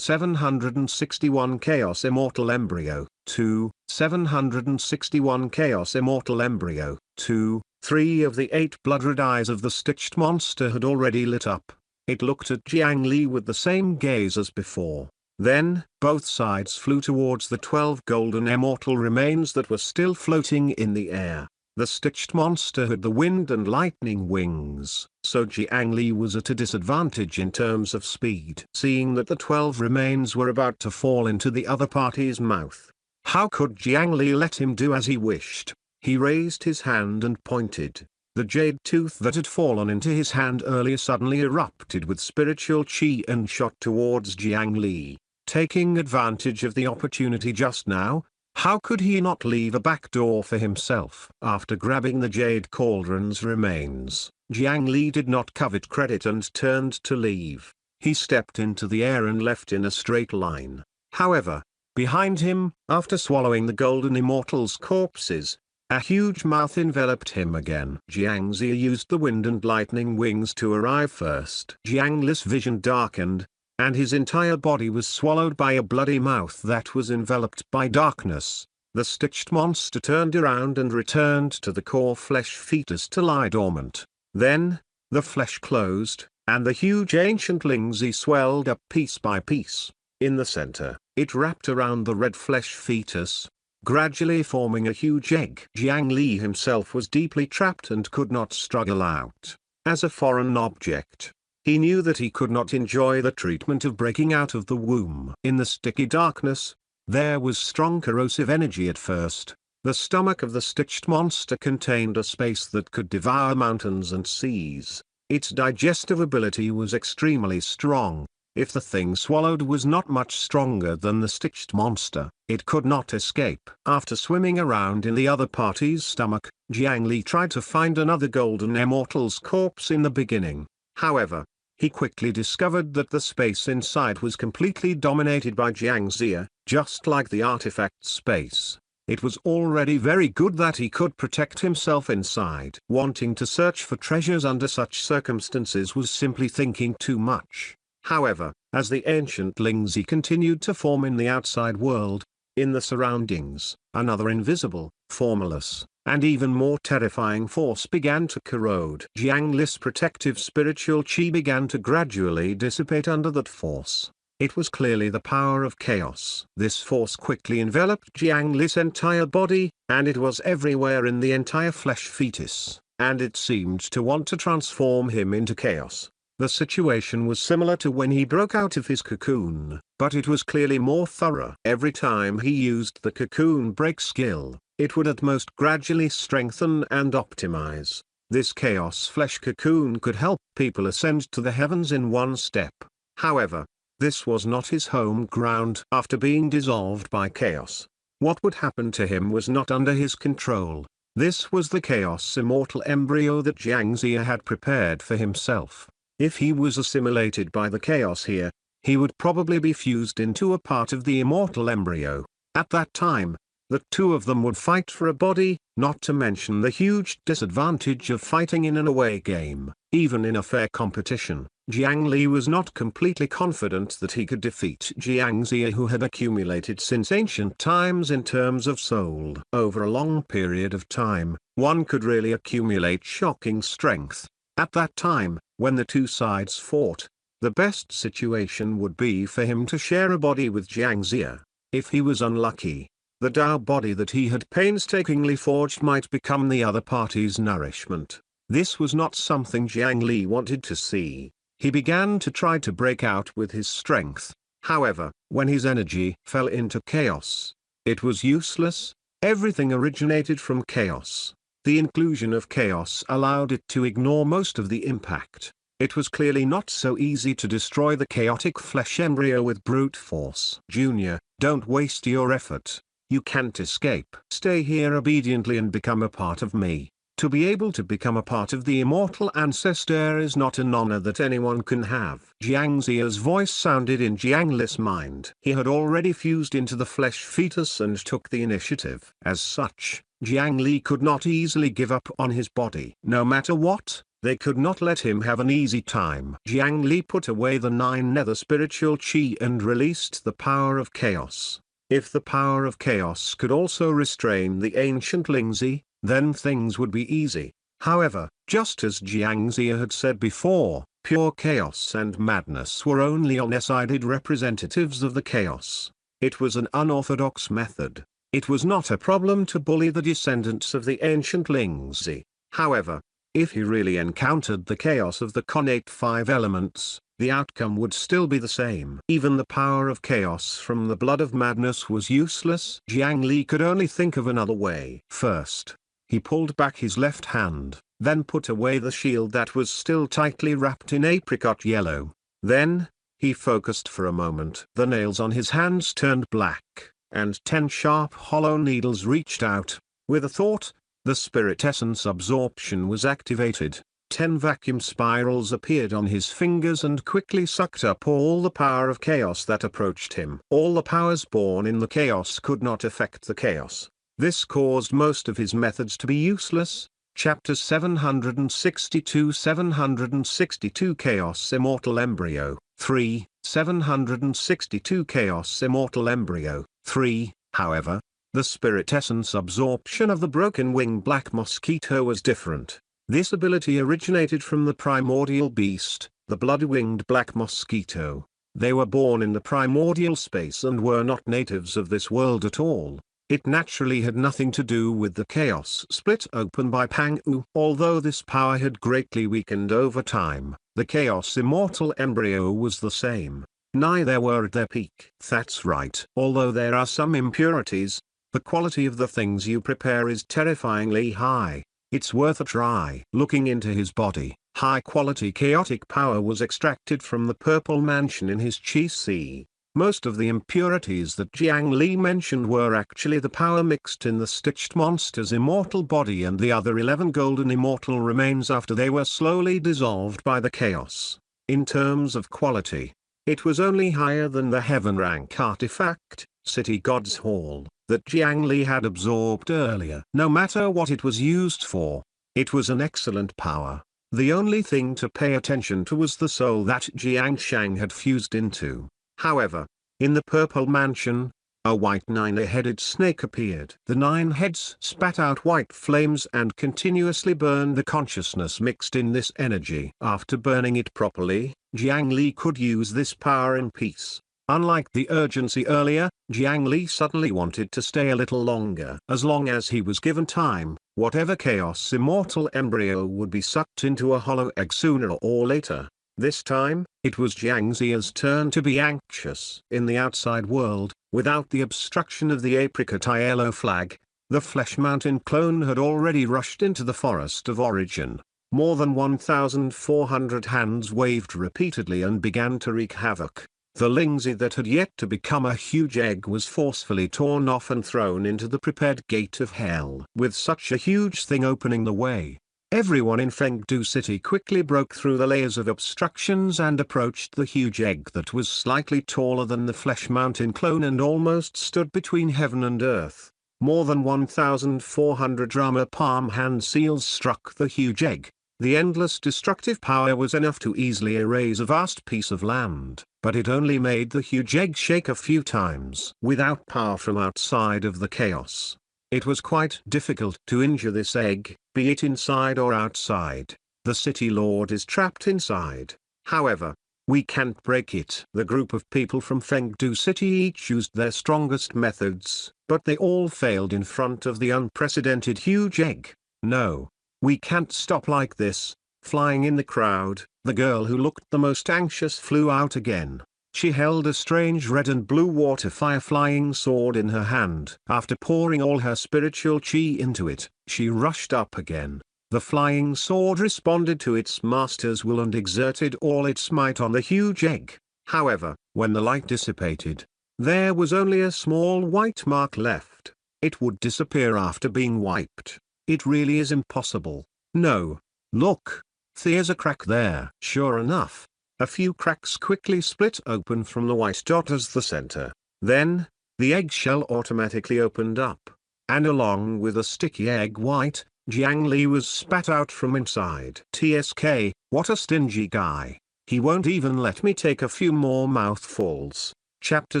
Chaos Immortal Embryo 2, 761 Chaos Immortal Embryo 2, 3 of the 8 blood-red eyes of the stitched monster had already lit up. It looked at Jiang Li with the same gaze as before. Then, both sides flew towards the 12 golden immortal remains that were still floating in the air. The stitched monster had the wind and lightning wings, so Jiang Li was at a disadvantage in terms of speed. Seeing that the 12 remains were about to fall into the other party's mouth, how could Jiang Li let him do as he wished? He raised his hand and pointed. The jade tooth that had fallen into his hand earlier suddenly erupted with spiritual chi and shot towards Jiang Li. Taking advantage of the opportunity just now, how could he not leave a back door for himself? After grabbing the jade cauldron's remains, Jiang Li did not covet credit and turned to leave. He stepped into the air and left in a straight line. However, behind him, after swallowing the golden immortals' corpses, a huge mouth enveloped him again. Jiang Ziya used the wind and lightning wings to arrive first. Jiang Li's vision darkened, and his entire body was swallowed by a bloody mouth that was enveloped by darkness. The stitched monster turned around and returned to the core flesh fetus to lie dormant. Then, the flesh closed, and the huge ancient Lingzi swelled up piece by piece. In the center, it wrapped around the red flesh fetus, gradually forming a huge egg. Jiang Li himself was deeply trapped and could not struggle out. As a foreign object, he knew that he could not enjoy the treatment of breaking out of the womb. In the sticky darkness, there was strong corrosive energy at first. The stomach of the stitched monster contained a space that could devour mountains and seas. Its digestive ability was extremely strong. If the thing swallowed was not much stronger than the stitched monster, it could not escape. After swimming around in the other party's stomach, Jiang Li tried to find another golden immortal's corpse in the beginning. However, he quickly discovered that the space inside was completely dominated by Jiang Ziya, just like the artifact space. It was already very good that he could protect himself inside. Wanting to search for treasures under such circumstances was simply thinking too much. However, as the ancient Lingzi continued to form in the outside world, in the surroundings, another invisible, formless, and even more terrifying force began to corrode. Jiang Li's protective spiritual chi began to gradually dissipate under that force. It was clearly the power of chaos. This force quickly enveloped Jiang Li's entire body, and it was everywhere in the entire flesh fetus, and it seemed to want to transform him into chaos. The situation was similar to when he broke out of his cocoon, but it was clearly more thorough. Every time he used the cocoon break skill, it would at most gradually strengthen and optimize. This chaos flesh cocoon could help people ascend to the heavens in one step. However, this was not his home ground. After being dissolved by chaos, what would happen to him was not under his control. This was the Chaos Immortal embryo that Jiang Ziya had prepared for himself. If he was assimilated by the Chaos here, he would probably be fused into a part of the immortal embryo. At that time, the two of them would fight for a body, not to mention the huge disadvantage of fighting in an away game. Even in a fair competition, Jiang Li was not completely confident that he could defeat Jiang Ziya, who had accumulated since ancient times in terms of soul. Over a long period of time, one could really accumulate shocking strength. At that time, when the two sides fought, the best situation would be for him to share a body with Jiang Ziya. If he was unlucky, the Tao body that he had painstakingly forged might become the other party's nourishment. This was not something Jiang Li wanted to see. He began to try to break out with his strength. However, when his energy fell into chaos, it was useless. Everything originated from chaos. The inclusion of chaos allowed it to ignore most of the impact. It was clearly not so easy to destroy the chaotic flesh embryo with brute force. Junior, don't waste your effort. You can't escape. Stay here obediently and become a part of me. To be able to become a part of the immortal ancestor is not an honor that anyone can have. Jiang Ziya's voice sounded in Jiang Li's mind. He had already fused into the flesh fetus and took the initiative. As such, Jiang Li could not easily give up on his body. No matter what, they could not let him have an easy time. Jiang Li put away the 9 nether spiritual chi and released the power of chaos. If the power of chaos could also restrain the ancient Lingzi, then things would be easy. However, just as Jiang Ziya had said before, pure chaos and madness were only undecided representatives of the chaos. It was an unorthodox method. It was not a problem to bully the descendants of the ancient Lingzi. However, if he really encountered the chaos of the connate 5 elements, the outcome would still be the same. Even the power of chaos from the blood of madness was useless. Jiang Li could only think of another way. First, he pulled back his left hand, then put away the shield that was still tightly wrapped in apricot yellow. Then, he focused for a moment. The nails on his hands turned black, and 10 sharp hollow needles reached out. With a thought, the spirit essence absorption was activated. 10 vacuum spirals appeared on his fingers and quickly sucked up all the power of chaos that approached him. All the powers born in the chaos could not affect the chaos. This caused most of his methods to be useless. Chapter 762 Chaos Immortal Embryo 3, 762 Chaos Immortal Embryo 3, however, the spirit essence absorption of the broken-winged black mosquito was different. This ability originated from the primordial beast, the blood-winged black mosquito. They were born in the primordial space and were not natives of this world at all. It naturally had nothing to do with the chaos split open by Pang U. Although this power had greatly weakened over time, the chaos immortal embryo was the same. Neither were at their peak. That's right. Although there are some impurities, the quality of the things you prepare is terrifyingly high. It's worth a try. Looking into his body, high-quality chaotic power was extracted from the purple mansion in his chi sea. Most of the impurities that Jiang Li mentioned were actually the power mixed in the stitched monster's immortal body and the other 11 golden immortal remains after they were slowly dissolved by the chaos. In terms of quality, it was only higher than the heaven rank artifact, City God's Hall, that Jiang Li had absorbed earlier. No matter what it was used for, it was an excellent power. The only thing to pay attention to was the soul that Jiang Shang had fused into. However, in the purple mansion, a white 9-headed snake appeared. The 9 heads spat out white flames and continuously burned the consciousness mixed in this energy. After burning it properly, Jiang Li could use this power in peace. Unlike the urgency earlier, Jiang Li suddenly wanted to stay a little longer. As long as he was given time, whatever chaos immortal embryo would be sucked into a hollow egg sooner or later. This time, it was Jiang Ziya's turn to be anxious. In the outside world, without the obstruction of the apricot yellow flag, the Flesh Mountain clone had already rushed into the forest of origin. More than 1,400 hands waved repeatedly and began to wreak havoc. The Lingzi that had yet to become a huge egg was forcefully torn off and thrown into the prepared gate of hell. With such a huge thing opening the way, everyone in Fengdu City quickly broke through the layers of obstructions and approached the huge egg that was slightly taller than the Flesh Mountain clone and almost stood between heaven and earth. More than 1,400 drama palm hand seals struck the huge egg. The endless destructive power was enough to easily erase a vast piece of land, but it only made the huge egg shake a few times. Without power from outside of the chaos, it was quite difficult to injure this egg, be it inside or outside. The city lord is trapped inside. However, we can't break it. The group of people from Fengdu City each used their strongest methods, but they all failed in front of the unprecedented huge egg. No. We can't stop like this. Flying in the crowd, the girl who looked the most anxious flew out again. She held a strange red and blue water fire flying sword in her hand. After pouring all her spiritual chi into it, she rushed up again. The flying sword responded to its master's will and exerted all its might on the huge egg. However, when the light dissipated, there was only a small white mark left. It would disappear after being wiped. It really is impossible. No. Look. There's a crack there. Sure enough, a few cracks quickly split open from the white dot as the center. Then, the eggshell automatically opened up. And along with the sticky egg white, Jiang Li was spat out from inside. TSK, what a stingy guy. He won't even let me take a few more mouthfuls. Chapter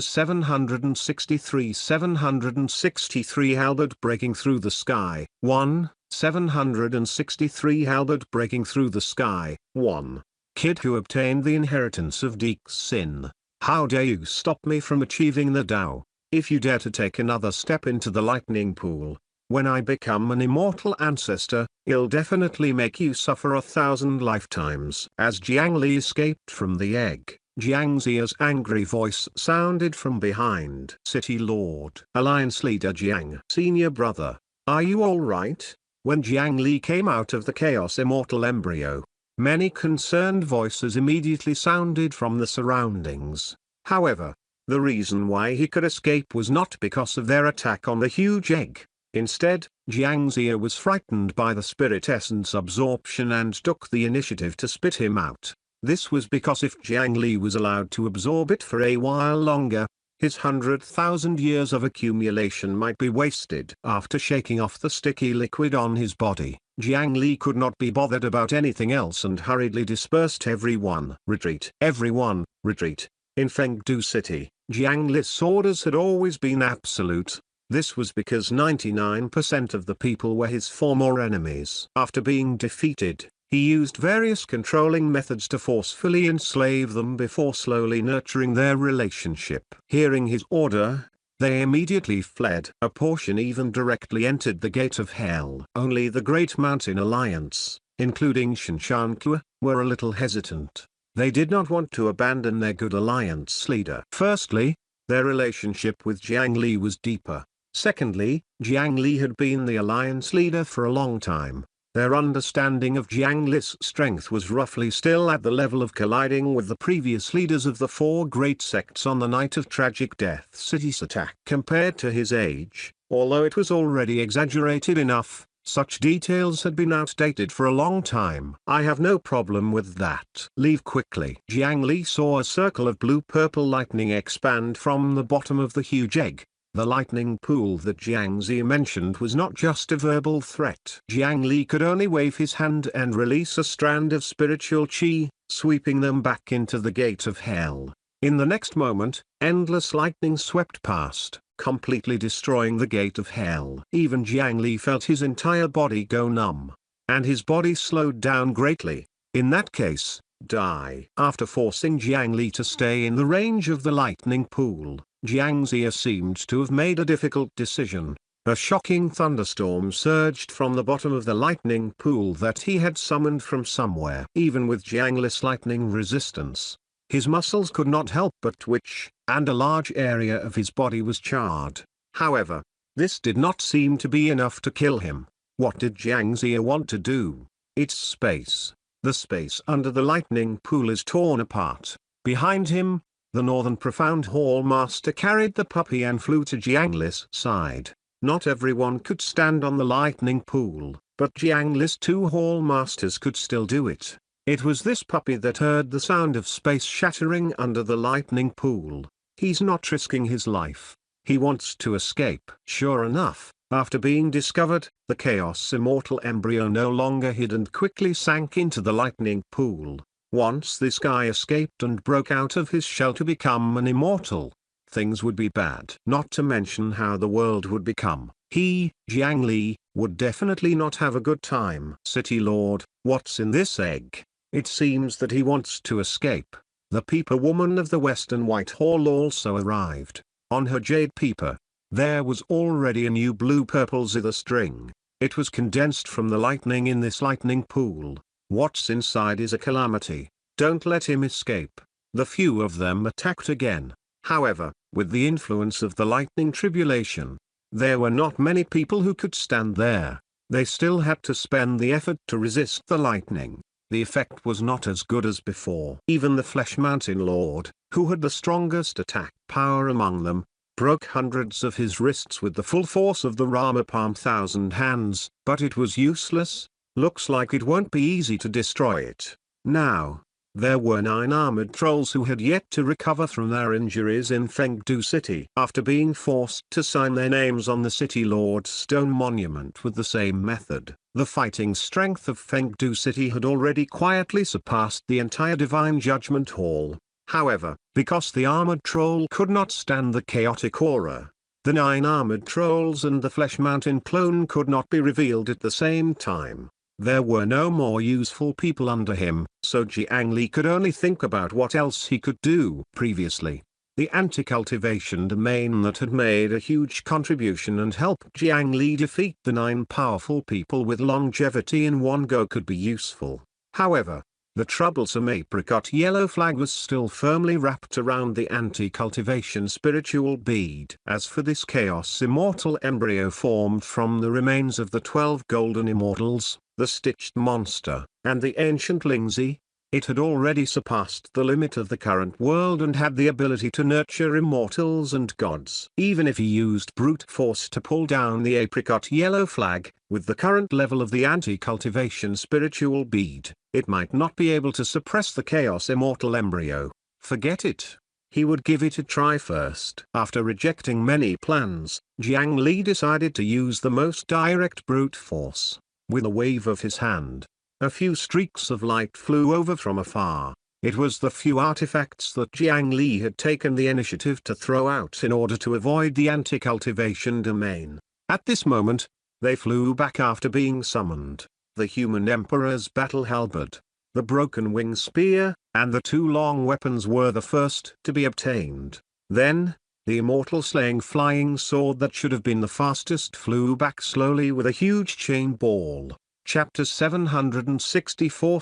763 Halberd breaking through the sky. 1. 763 Halberd breaking through the sky. 1. Kid who obtained the inheritance of Deek's sin. How dare you stop me from achieving the Tao? If you dare to take another step into the lightning pool, when I become an immortal ancestor, I'll definitely make you suffer 1,000 lifetimes. As Jiang Li escaped from the egg, Jiang Ziya's angry voice sounded from behind. City Lord. Alliance Leader Jiang. Senior brother, are you alright? When Jiang Li came out of the Chaos Immortal Embryo, many concerned voices immediately sounded from the surroundings. However, the reason why he could escape was not because of their attack on the huge egg. Instead, Jiang Ziya was frightened by the spirit essence absorption and took the initiative to spit him out. This was because if Jiang Li was allowed to absorb it for a while longer, his 100,000 years of accumulation might be wasted. After shaking off the sticky liquid on his body, Jiang Li could not be bothered about anything else and hurriedly dispersed everyone. Retreat. Everyone, retreat. In Fengdu City, Jiang Li's orders had always been absolute. This was because 99% of the people were his former enemies. After being defeated, he used various controlling methods to forcefully enslave them before slowly nurturing their relationship. Hearing his order, they immediately fled. A portion even directly entered the gate of hell. Only the Great Mountain Alliance, including Shinshankua, were a little hesitant. They did not want to abandon their good alliance leader. Firstly, their relationship with Jiang Li was deeper. Secondly, Jiang Li had been the alliance leader for a long time. Their understanding of Jiang Li's strength was roughly still at the level of colliding with the previous leaders of the four great sects on the night of tragic Death City's attack. Compared to his age, although it was already exaggerated enough, such details had been outdated for a long time. I have no problem with that. Leave quickly. Jiang Li saw a circle of blue-purple lightning expand from the bottom of the huge egg. The lightning pool that Jiang Ziya mentioned was not just a verbal threat. Jiang Li could only wave his hand and release a strand of spiritual chi, sweeping them back into the gate of hell. In the next moment, endless lightning swept past, completely destroying the gate of hell. Even Jiang Li felt his entire body go numb, and his body slowed down greatly. In that case, die. After forcing Jiang Li to stay in the range of the lightning pool, Jiang Ziya seemed to have made a difficult decision. A shocking thunderstorm surged from the bottom of the lightning pool that he had summoned from somewhere. Even with Jiang Li's lightning resistance, his muscles could not help but twitch, and a large area of his body was charred. However, this did not seem to be enough to kill him. What did Jiang Ziya want to do? It's space. The space under the lightning pool is torn apart. Behind him, The northern profound hall master carried the puppy and flew to Jiang Li's side. Not everyone could stand on the lightning pool, but Jiang Li's two hall masters could still do it. It was this puppy that heard the sound of space shattering under the lightning pool. He's not risking his life. He wants to escape. Sure enough, after being discovered, the Chaos Immortal embryo no longer hid and quickly sank into the lightning pool. Once this guy escaped and broke out of his shell to become an immortal, things would be bad. Not to mention how the world would become. He, Jiang Li, would definitely not have a good time. City Lord, what's in this egg? It seems that he wants to escape. The Peeper woman of the Western White Hall also arrived. On her jade peeper, there was already a new blue-purple zither string. It was condensed from the lightning in this lightning pool. What's inside is a calamity. Don't let him escape. The few of them attacked again. However, with the influence of the lightning tribulation, there were not many people who could stand there. They still had to spend the effort to resist the lightning. The effect was not as good as before. Even the Flesh Mountain Lord, who had the strongest attack power among them, broke hundreds of his wrists with the full force of the Rama Palm Thousand Hands, but it was useless. Looks like it won't be easy to destroy it. Now, there were 9 armored trolls who had yet to recover from their injuries in Fengdu City. After being forced to sign their names on the City Lord's stone monument with the same method, the fighting strength of Fengdu City had already quietly surpassed the entire Divine Judgment Hall. However, because the armored troll could not stand the chaotic aura, the 9 armored trolls and the Flesh Mountain clone could not be revealed at the same time. There were no more useful people under him, so Jiang Li could only think about what else he could do. Previously, the anti-cultivation domain that had made a huge contribution and helped Jiang Li defeat the 9 powerful people with longevity in one go could be useful. However, the troublesome apricot yellow flag was still firmly wrapped around the anti-cultivation spiritual bead. As for this Chaos Immortal embryo formed from the remains of the 12 golden immortals, the stitched monster, and the ancient Lingzi, it had already surpassed the limit of the current world and had the ability to nurture immortals and gods. Even if he used brute force to pull down the apricot yellow flag, with the current level of the anti-cultivation spiritual bead, it might not be able to suppress the Chaos Immortal embryo. Forget it. He would give it a try first. After rejecting many plans, Jiang Li decided to use the most direct brute force. With a wave of his hand, a few streaks of light flew over from afar. It was the few artifacts that Jiang Li had taken the initiative to throw out in order to avoid the anti-cultivation domain. At this moment, they flew back after being summoned. The human emperor's battle halberd, the broken wing spear, and the 2 long weapons were the first to be obtained. Then, the immortal slaying flying sword that should have been the fastest flew back slowly with a huge chain ball. Chapter 764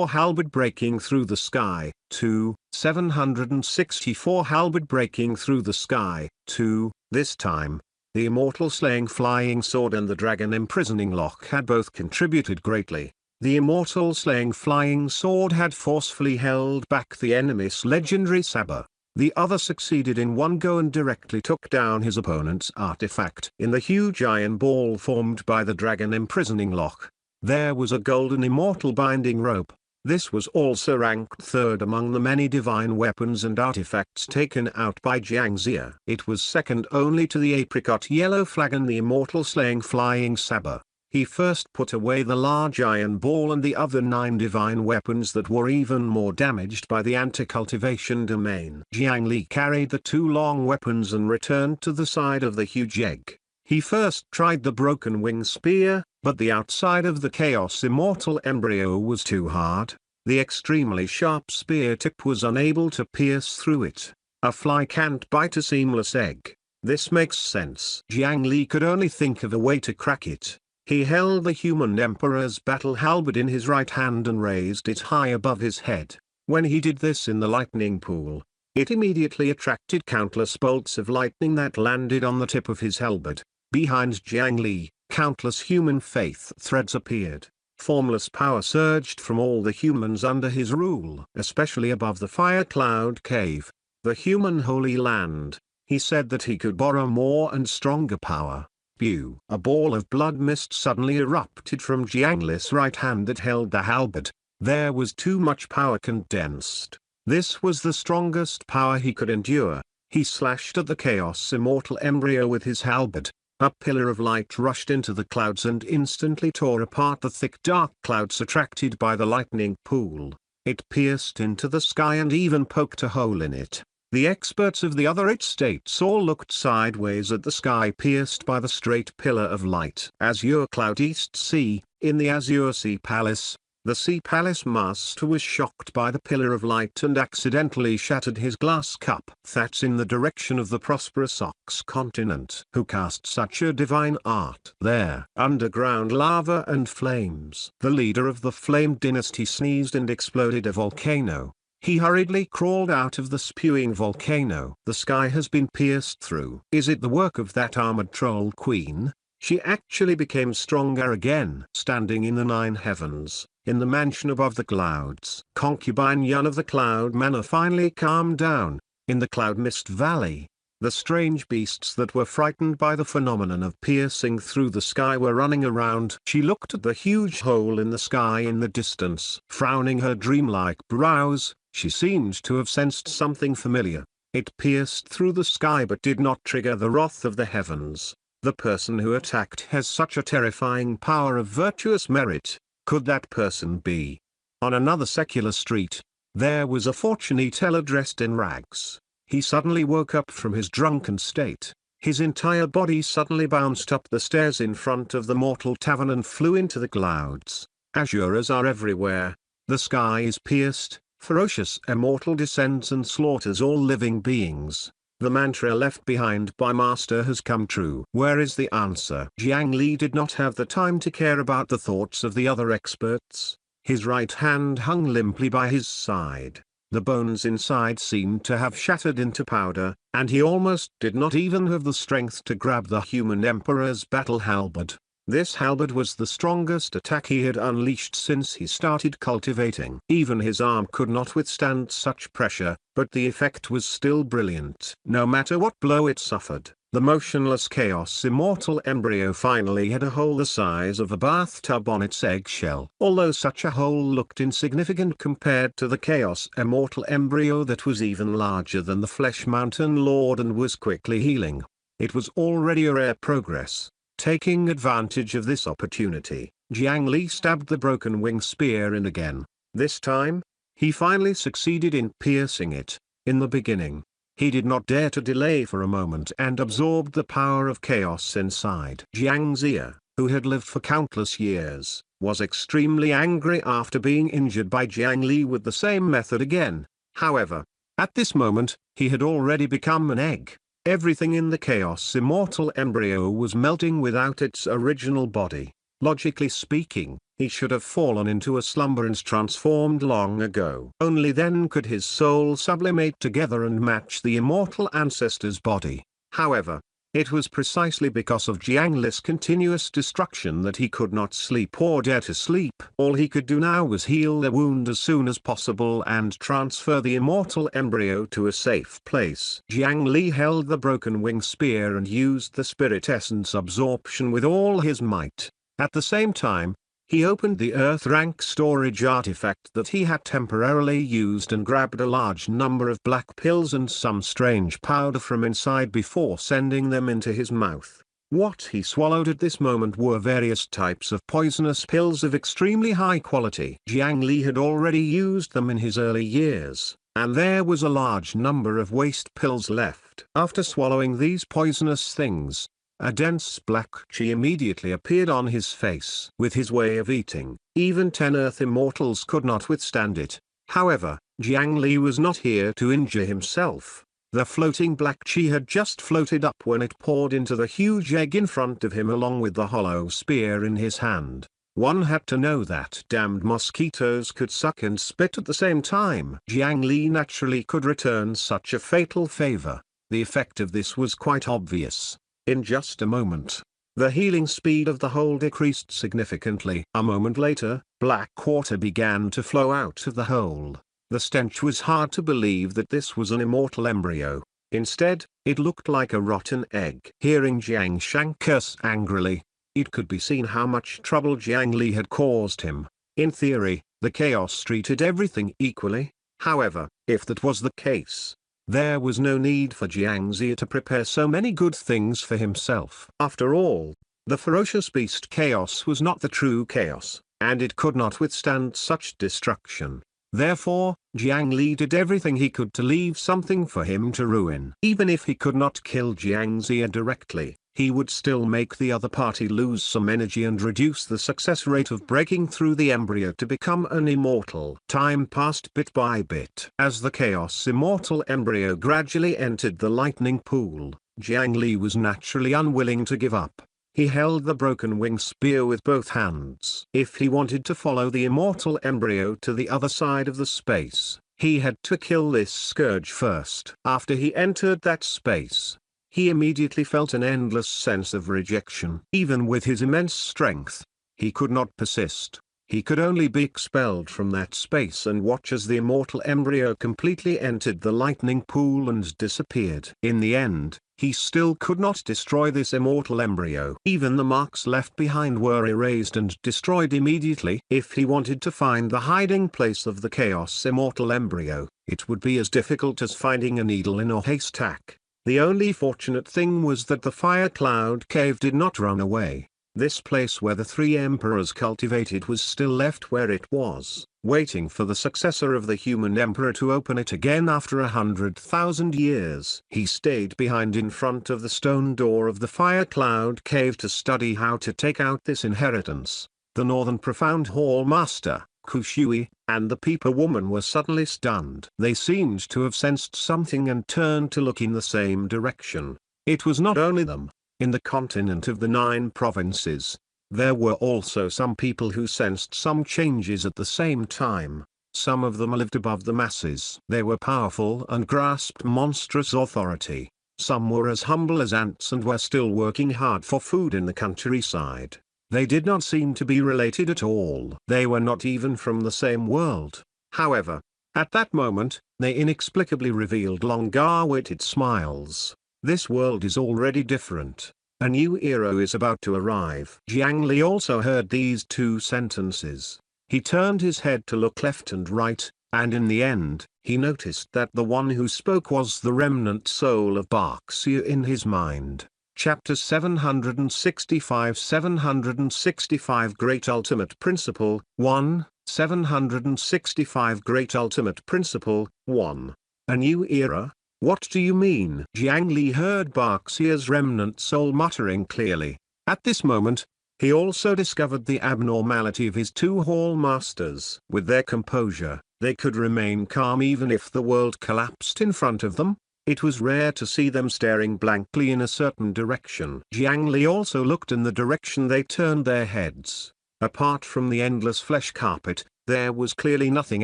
Halberd breaking through the sky. 2. 764 Halberd breaking through the sky. 2. This time, the immortal slaying flying sword and the dragon imprisoning lock had both contributed greatly. The immortal slaying flying sword had forcefully held back the enemy's legendary saber. The other succeeded in one go and directly took down his opponent's artifact. In the huge iron ball formed by the dragon imprisoning lock, there was a golden immortal binding rope. This was also ranked 3rd among the many divine weapons and artifacts taken out by Jiang Xia. It was second only to the apricot yellow flag and the immortal slaying flying saber. He first put away the large iron ball and the other 9 divine weapons that were even more damaged by the anti-cultivation domain. Jiang Li carried the 2 long weapons and returned to the side of the huge egg. He first tried the broken wing spear, but the outside of the Chaos Immortal embryo was too hard. The extremely sharp spear tip was unable to pierce through it. A fly can't bite a seamless egg. This makes sense. Jiang Li could only think of a way to crack it. He held the human emperor's battle halberd in his right hand and raised it high above his head. When he did this in the lightning pool, it immediately attracted countless bolts of lightning that landed on the tip of his halberd. Behind Jiang Li, countless human faith threads appeared. Formless power surged from all the humans under his rule, especially above the fire cloud cave, the human holy land. He said that he could borrow more and stronger power. Pew! A ball of blood mist suddenly erupted from Jiang Li's right hand that held the halberd. There was too much power condensed. This was the strongest power he could endure. He slashed at the Chaos Immortal Embryo with his halberd. A pillar of light rushed into the clouds and instantly tore apart the thick dark clouds attracted by the lightning pool. It pierced into the sky and even poked a hole in it. The experts of the other 8 states all looked sideways at the sky pierced by the straight pillar of light. Azure Cloud East Sea, in the Azure Sea Palace. The Sea Palace master was shocked by the pillar of light and accidentally shattered his glass cup. That's in the direction of the prosperous Ox continent. Who cast such a divine art there? Underground lava and flames. The leader of the Flame Dynasty sneezed and exploded a volcano. He hurriedly crawled out of the spewing volcano. The sky has been pierced through. Is it the work of that armored troll queen? She actually became stronger again. Standing in the 9 heavens, in the mansion above the clouds. Concubine Yun of the Cloud Manor finally calmed down. In the Cloud Mist Valley, the strange beasts that were frightened by the phenomenon of piercing through the sky were running around. She looked at the huge hole in the sky in the distance. Frowning her dreamlike brows, she seemed to have sensed something familiar. It pierced through the sky but did not trigger the wrath of the heavens. The person who attacked has such a terrifying power of virtuous merit. Could that person be? On another secular street, there was a fortune teller dressed in rags. He suddenly woke up from his drunken state. His entire body suddenly bounced up the stairs in front of the mortal tavern and flew into the clouds. Asuras are everywhere. The sky is pierced. Ferocious immortal descends and slaughters all living beings. The mantra left behind by Master has come true. Where is the answer? Jiang Li did not have the time to care about the thoughts of the other experts. His right hand hung limply by his side. The bones inside seemed to have shattered into powder, and he almost did not even have the strength to grab the human emperor's battle halberd. This halberd was the strongest attack he had unleashed since he started cultivating. Even his arm could not withstand such pressure, but the effect was still brilliant. No matter what blow it suffered, the motionless Chaos Immortal Embryo finally had a hole the size of a bathtub on its eggshell. Although such a hole looked insignificant compared to the Chaos Immortal Embryo that was even larger than the Flesh Mountain Lord and was quickly healing, it was already a rare progress. Taking advantage of this opportunity, Jiang Li stabbed the broken wing spear in again. This time, he finally succeeded in piercing it. In the beginning, he did not dare to delay for a moment and absorbed the power of chaos inside. Jiang Zia, who had lived for countless years, was extremely angry after being injured by Jiang Li with the same method again. However, at this moment, he had already become an egg. Everything in the Chaos Immortal Embryo was melting without its original body. Logically speaking, he should have fallen into a slumber and transformed long ago. Only then could his soul sublimate together and match the immortal ancestor's body. However, it was precisely because of Jiang Li's continuous destruction that he could not sleep or dare to sleep. All he could do now was heal the wound as soon as possible and transfer the immortal embryo to a safe place. Jiang Li held the broken wing spear and used the spirit essence absorption with all his might. At the same time, he opened the Earth rank storage artifact that he had temporarily used and grabbed a large number of black pills and some strange powder from inside before sending them into his mouth. What he swallowed at this moment were various types of poisonous pills of extremely high quality. Jiang Li had already used them in his early years, and there was a large number of waste pills left. After swallowing these poisonous things, a dense black chi immediately appeared on his face. With his way of eating, even 10 Earth Immortals could not withstand it. However, Jiang Li was not here to injure himself. The floating black chi had just floated up when it poured into the huge egg in front of him along with the hollow spear in his hand. One had to know that damned mosquitoes could suck and spit at the same time. Jiang Li naturally could return such a fatal favor. The effect of this was quite obvious. In just a moment, The healing speed of the hole decreased significantly. A moment later, black water began to flow out of the hole. The stench was hard to believe that this was an immortal embryo. Instead, it looked like a rotten egg. Hearing Jiang Shang curse angrily, it could be seen how much trouble Jiang Li had caused him. In theory, the chaos treated everything equally. However, if that was the case, there was no need for Jiang Zi to prepare so many good things for himself. After all, the ferocious beast chaos was not the true chaos, and it could not withstand such destruction. Therefore, Jiang Li did everything he could to leave something for him to ruin. Even if he could not kill Jiang Zi directly, he would still make the other party lose some energy and reduce the success rate of breaking through the embryo to become an immortal. Time passed bit by bit. As the chaos immortal embryo gradually entered the lightning pool, Jiang Li was naturally unwilling to give up. He held the broken wing spear with both hands. If he wanted to follow the immortal embryo to the other side of the space, he had to kill this scourge first. After he entered that space, he immediately felt an endless sense of rejection. Even with his immense strength, he could not persist. He could only be expelled from that space and watch as the immortal embryo completely entered the lightning pool and disappeared. In the end, he still could not destroy this immortal embryo. Even the marks left behind were erased and destroyed immediately. If he wanted to find the hiding place of the chaos immortal embryo, it would be as difficult as finding a needle in a haystack. The only fortunate thing was that the fire cloud cave did not run away. This place where the three emperors cultivated was still left where it was, waiting for the successor of the human emperor to open it again after 100,000 years. He stayed behind in front of the stone door of the fire cloud cave to study how to take out this inheritance. The northern profound hall master, Kushui, and the Peeper woman were suddenly stunned. They seemed to have sensed something and turned to look in the same direction. It was not only them. In the continent of the 9 provinces, there were also some people who sensed some changes at the same time. Some of them lived above the masses. They were powerful and grasped monstrous authority. Some were as humble as ants and were still working hard for food in the countryside. They did not seem to be related at all. They were not even from the same world. However, at that moment, they inexplicably revealed longer-witted smiles. This world is already different. A new era is about to arrive. Jiang Li also heard these 2 sentences. He turned his head to look left and right, and in the end, he noticed that the one who spoke was the remnant soul of Baxia in his mind. Chapter 765 765 Great Ultimate Principle 1, 765 Great Ultimate Principle 1. A new era? What do you mean? Jiang Li heard Baxia's remnant soul muttering clearly. At this moment, he also discovered the abnormality of his 2 hall masters. With their composure, they could remain calm even if the world collapsed in front of them. It was rare to see them staring blankly in a certain direction. Jiang Li also looked in the direction they turned their heads. Apart from the endless flesh carpet, there was clearly nothing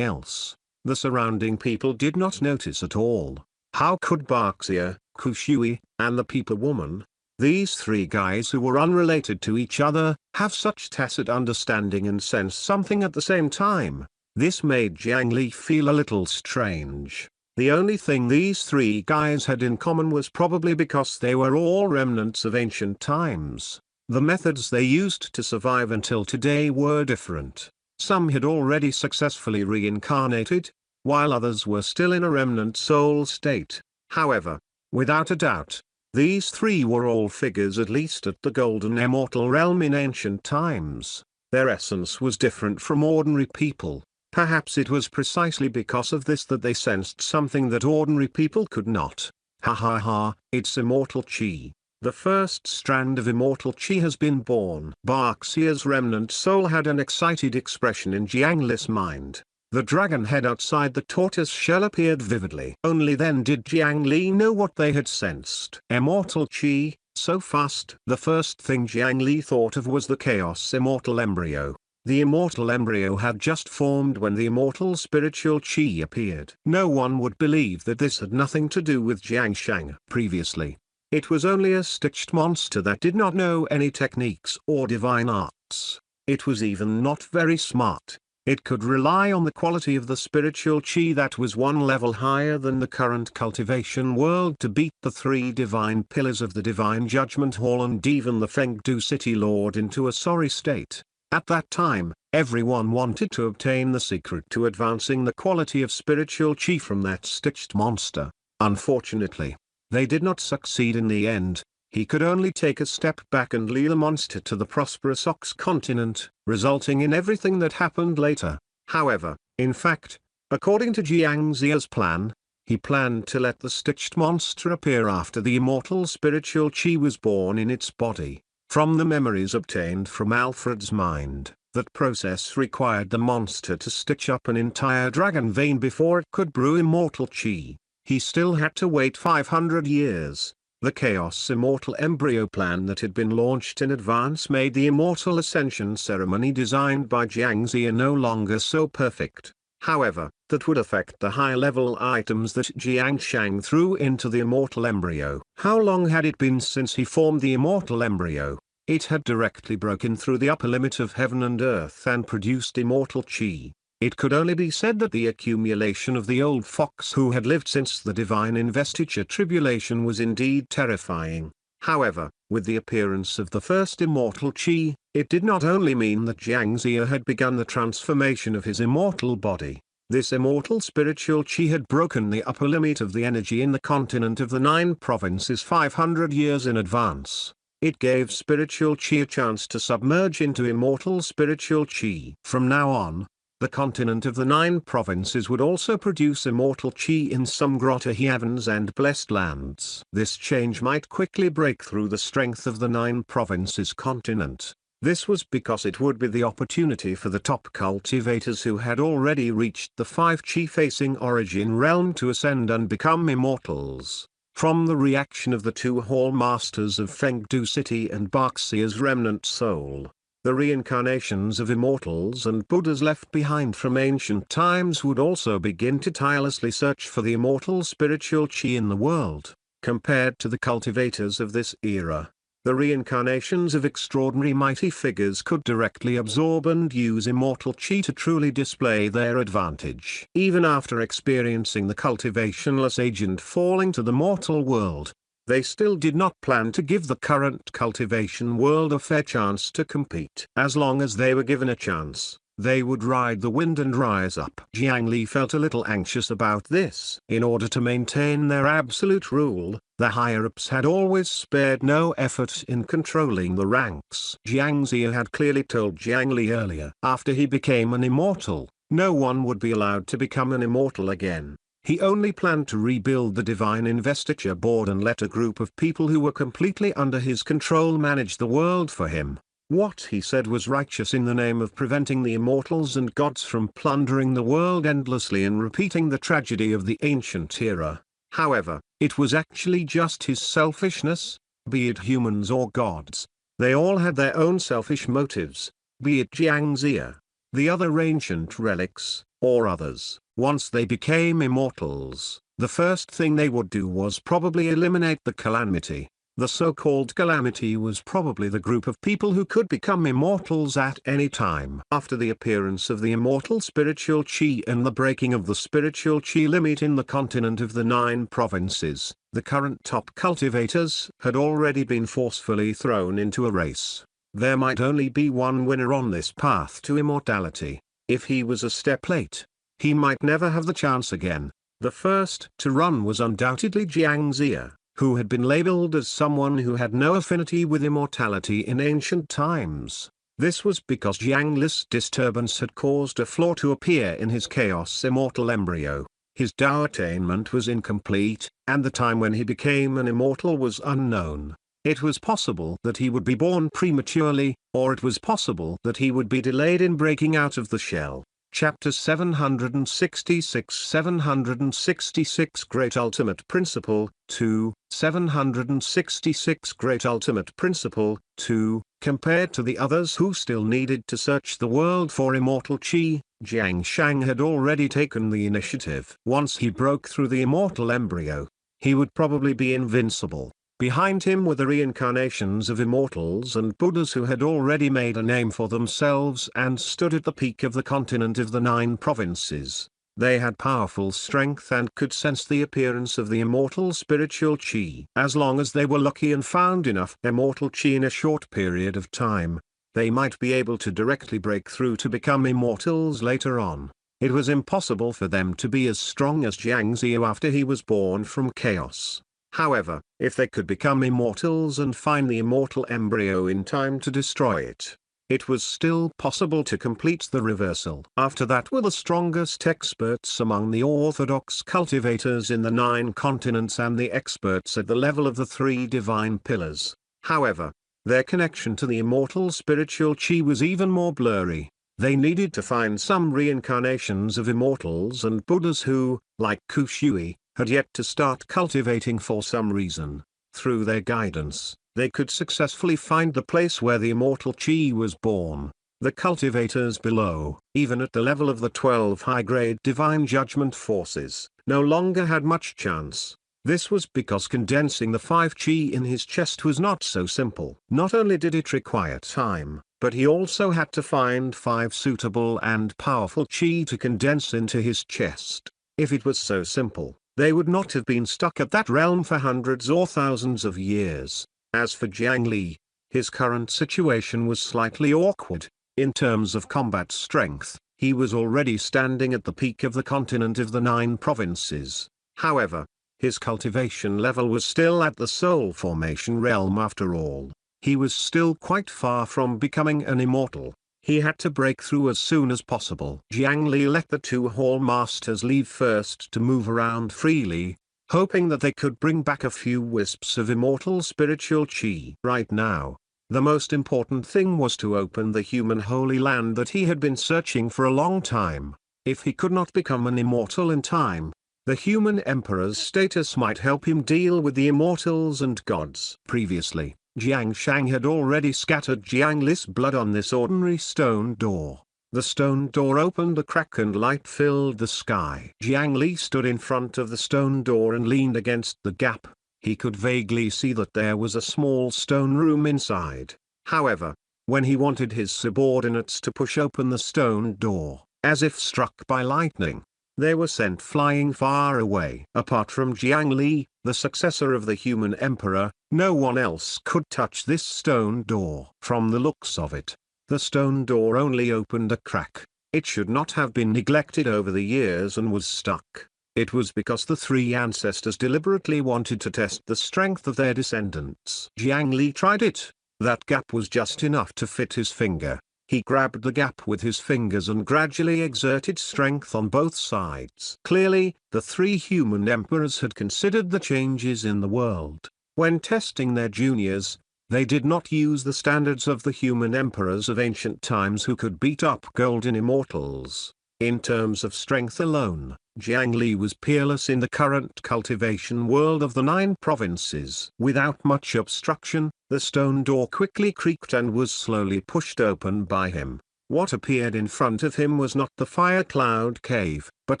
else. The surrounding people did not notice at all. How could Baxia, Kushui, and the Peeper woman, these 3 guys who were unrelated to each other, have such tacit understanding and sense something at the same time? This made Jiang Li feel a little strange. The only thing these 3 guys had in common was probably because they were all remnants of ancient times. The methods they used to survive until today were different. Some had already successfully reincarnated, while others were still in a remnant soul state. However, without a doubt, these 3 were all figures at least at the golden immortal realm in ancient times. Their essence was different from ordinary people. Perhaps it was precisely because of this that they sensed something that ordinary people could not. Ha ha ha, it's immortal chi. The first strand of immortal chi has been born. Baxia's remnant soul had an excited expression in Jiang Li's mind. The dragon head outside the tortoise shell appeared vividly. Only then did Jiang Li know what they had sensed. Immortal chi, so fast. The first thing Jiang Li thought of was the chaos immortal embryo. The immortal embryo had just formed when the immortal spiritual chi appeared. No one would believe that this had nothing to do with Jiang Shang. Previously, It was only a stitched monster that did not know any techniques or divine arts. It was even not very smart. It could rely on the quality of the spiritual chi that was one level higher than the current cultivation world to beat the three divine pillars of the divine judgment hall and even the Fengdu city lord into a sorry state. At that time, everyone wanted to obtain the secret to advancing the quality of spiritual chi from that stitched monster. Unfortunately, they did not succeed in the end. He could only take a step back and lead the monster to the prosperous Ox continent, resulting in everything that happened later. However, in fact, according to Jiang Zia's plan, he planned to let the stitched monster appear after the immortal spiritual chi was born in its body. From the memories obtained from Alfred's mind, that process required the monster to stitch up an entire dragon vein before it could brew immortal chi. He still had to wait 500 years. The Chaos Immortal Embryo plan that had been launched in advance made the Immortal Ascension ceremony designed by Jiang Zia no longer so perfect. However, that would affect the high-level items that Jiang Shang threw into the Immortal Embryo. How long had it been since he formed the Immortal Embryo? It had directly broken through the upper limit of heaven and earth and produced immortal chi. It could only be said that the accumulation of the old fox who had lived since the divine investiture tribulation was indeed terrifying. However, with the appearance of the first immortal chi, it did not only mean that Jiang Zia had begun the transformation of his immortal body. This immortal spiritual chi had broken the upper limit of the energy in the continent of the 9 provinces 500 years in advance. It gave spiritual chi a chance to submerge into immortal spiritual chi. From now on, the continent of the 9 provinces would also produce immortal chi in some Grotta heavens and blessed lands. This change might quickly break through the strength of the 9 provinces continent. This was because it would be the opportunity for the top cultivators who had already reached the 5 chi-facing origin realm to ascend and become immortals. From the reaction of the 2 hall masters of Fengdu City and Baxia's remnant soul, the reincarnations of immortals and Buddhas left behind from ancient times would also begin to tirelessly search for the immortal spiritual chi in the world. Compared to the cultivators of this era, the reincarnations of extraordinary mighty figures could directly absorb and use immortal chi to truly display their advantage. Even after experiencing the cultivationless agent falling to the mortal world, they still did not plan to give the current cultivation world a fair chance to compete. As long as they were given a chance, they would ride the wind and rise up. Jiang Li felt a little anxious about this. In order to maintain their absolute rule, the higher-ups had always spared no effort in controlling the ranks. Jiang Zia had clearly told Jiang Li earlier. After he became an immortal, no one would be allowed to become an immortal again. He only planned to rebuild the divine investiture board and let a group of people who were completely under his control manage the world for him. What he said was righteous in the name of preventing the immortals and gods from plundering the world endlessly and repeating the tragedy of the ancient era. However, it was actually just his selfishness, be it humans or gods. They all had their own selfish motives, be it Jiang Zia, the other ancient relics, or others. Once they became immortals, the first thing they would do was probably eliminate the calamity. The so-called calamity was probably the group of people who could become immortals at any time. After the appearance of the immortal spiritual chi and the breaking of the spiritual chi limit in the continent of the 9 provinces, the current top cultivators had already been forcefully thrown into a race. There might only be one winner on this path to immortality. If he was a step late, he might never have the chance again. The first to run was undoubtedly Jiang Zia, who had been labeled as someone who had no affinity with immortality in ancient times. This was because Jiang Li's disturbance had caused a flaw to appear in his Chaos Immortal Embryo. His Tao attainment was incomplete, and the time when he became an immortal was unknown. It was possible that he would be born prematurely, or it was possible that he would be delayed in breaking out of the shell. Chapter 766 Great Ultimate Principle, 2, 766 Great Ultimate Principle, 2, compared to the others who still needed to search the world for immortal chi, Jiang Shang had already taken the initiative. Once he broke through the immortal embryo, he would probably be invincible. Behind him were the reincarnations of immortals and Buddhas who had already made a name for themselves and stood at the peak of the continent of the 9 provinces. They had powerful strength and could sense the appearance of the immortal spiritual chi. As long as they were lucky and found enough immortal chi in a short period of time, they might be able to directly break through to become immortals later on. It was impossible for them to be as strong as Jiang Ziyu after he was born from chaos. However, if they could become immortals and find the immortal embryo in time to destroy it, it was still possible to complete the reversal. After that were the strongest experts among the orthodox cultivators in the 9 continents and the experts at the level of the 3 divine pillars. However, their connection to the immortal spiritual chi was even more blurry. They needed to find some reincarnations of immortals and Buddhas who, like Kushui, had yet to start cultivating for some reason. Through their guidance, they could successfully find the place where the immortal chi was born. The cultivators below, even at the level of the 12 high-grade divine judgment forces, no longer had much chance. This was because condensing the 5 chi in his chest was not so simple. Not only did it require time, but he also had to find 5 suitable and powerful chi to condense into his chest. If it was so simple, they would not have been stuck at that realm for hundreds or thousands of years. As for Jiang Li, his current situation was slightly awkward. In terms of combat strength, he was already standing at the peak of the continent of the 9 provinces. However, his cultivation level was still at the soul formation realm after all. He was still quite far from becoming an immortal. He had to break through as soon as possible. Jiang Li let the 2 hall masters leave first to move around freely, hoping that they could bring back a few wisps of immortal spiritual chi. Right now, the most important thing was to open the human holy land that he had been searching for a long time. If he could not become an immortal in time, the human emperor's status might help him deal with the immortals and gods. Previously, Jiang Shang had already scattered Jiang Li's blood on this ordinary stone door. The stone door opened a crack and light filled the sky. Jiang Li stood in front of the stone door and leaned against the gap. He could vaguely see that there was a small stone room inside. However, when he wanted his subordinates to push open the stone door, as if struck by lightning, they were sent flying far away. Apart from Jiang Li, the successor of the human emperor, no one else could touch this stone door. From the looks of it, the stone door only opened a crack. It should not have been neglected over the years and was stuck. It was because the 3 ancestors deliberately wanted to test the strength of their descendants. Jiang Li tried it. That gap was just enough to fit his finger. He grabbed the gap with his fingers and gradually exerted strength on both sides. Clearly, the 3 human emperors had considered the changes in the world. When testing their juniors, they did not use the standards of the human emperors of ancient times who could beat up golden immortals. In terms of strength alone, Jiang Li was peerless in the current cultivation world of the 9 provinces. Without much obstruction, the stone door quickly creaked and was slowly pushed open by him. What appeared in front of him was not the fire cloud cave, but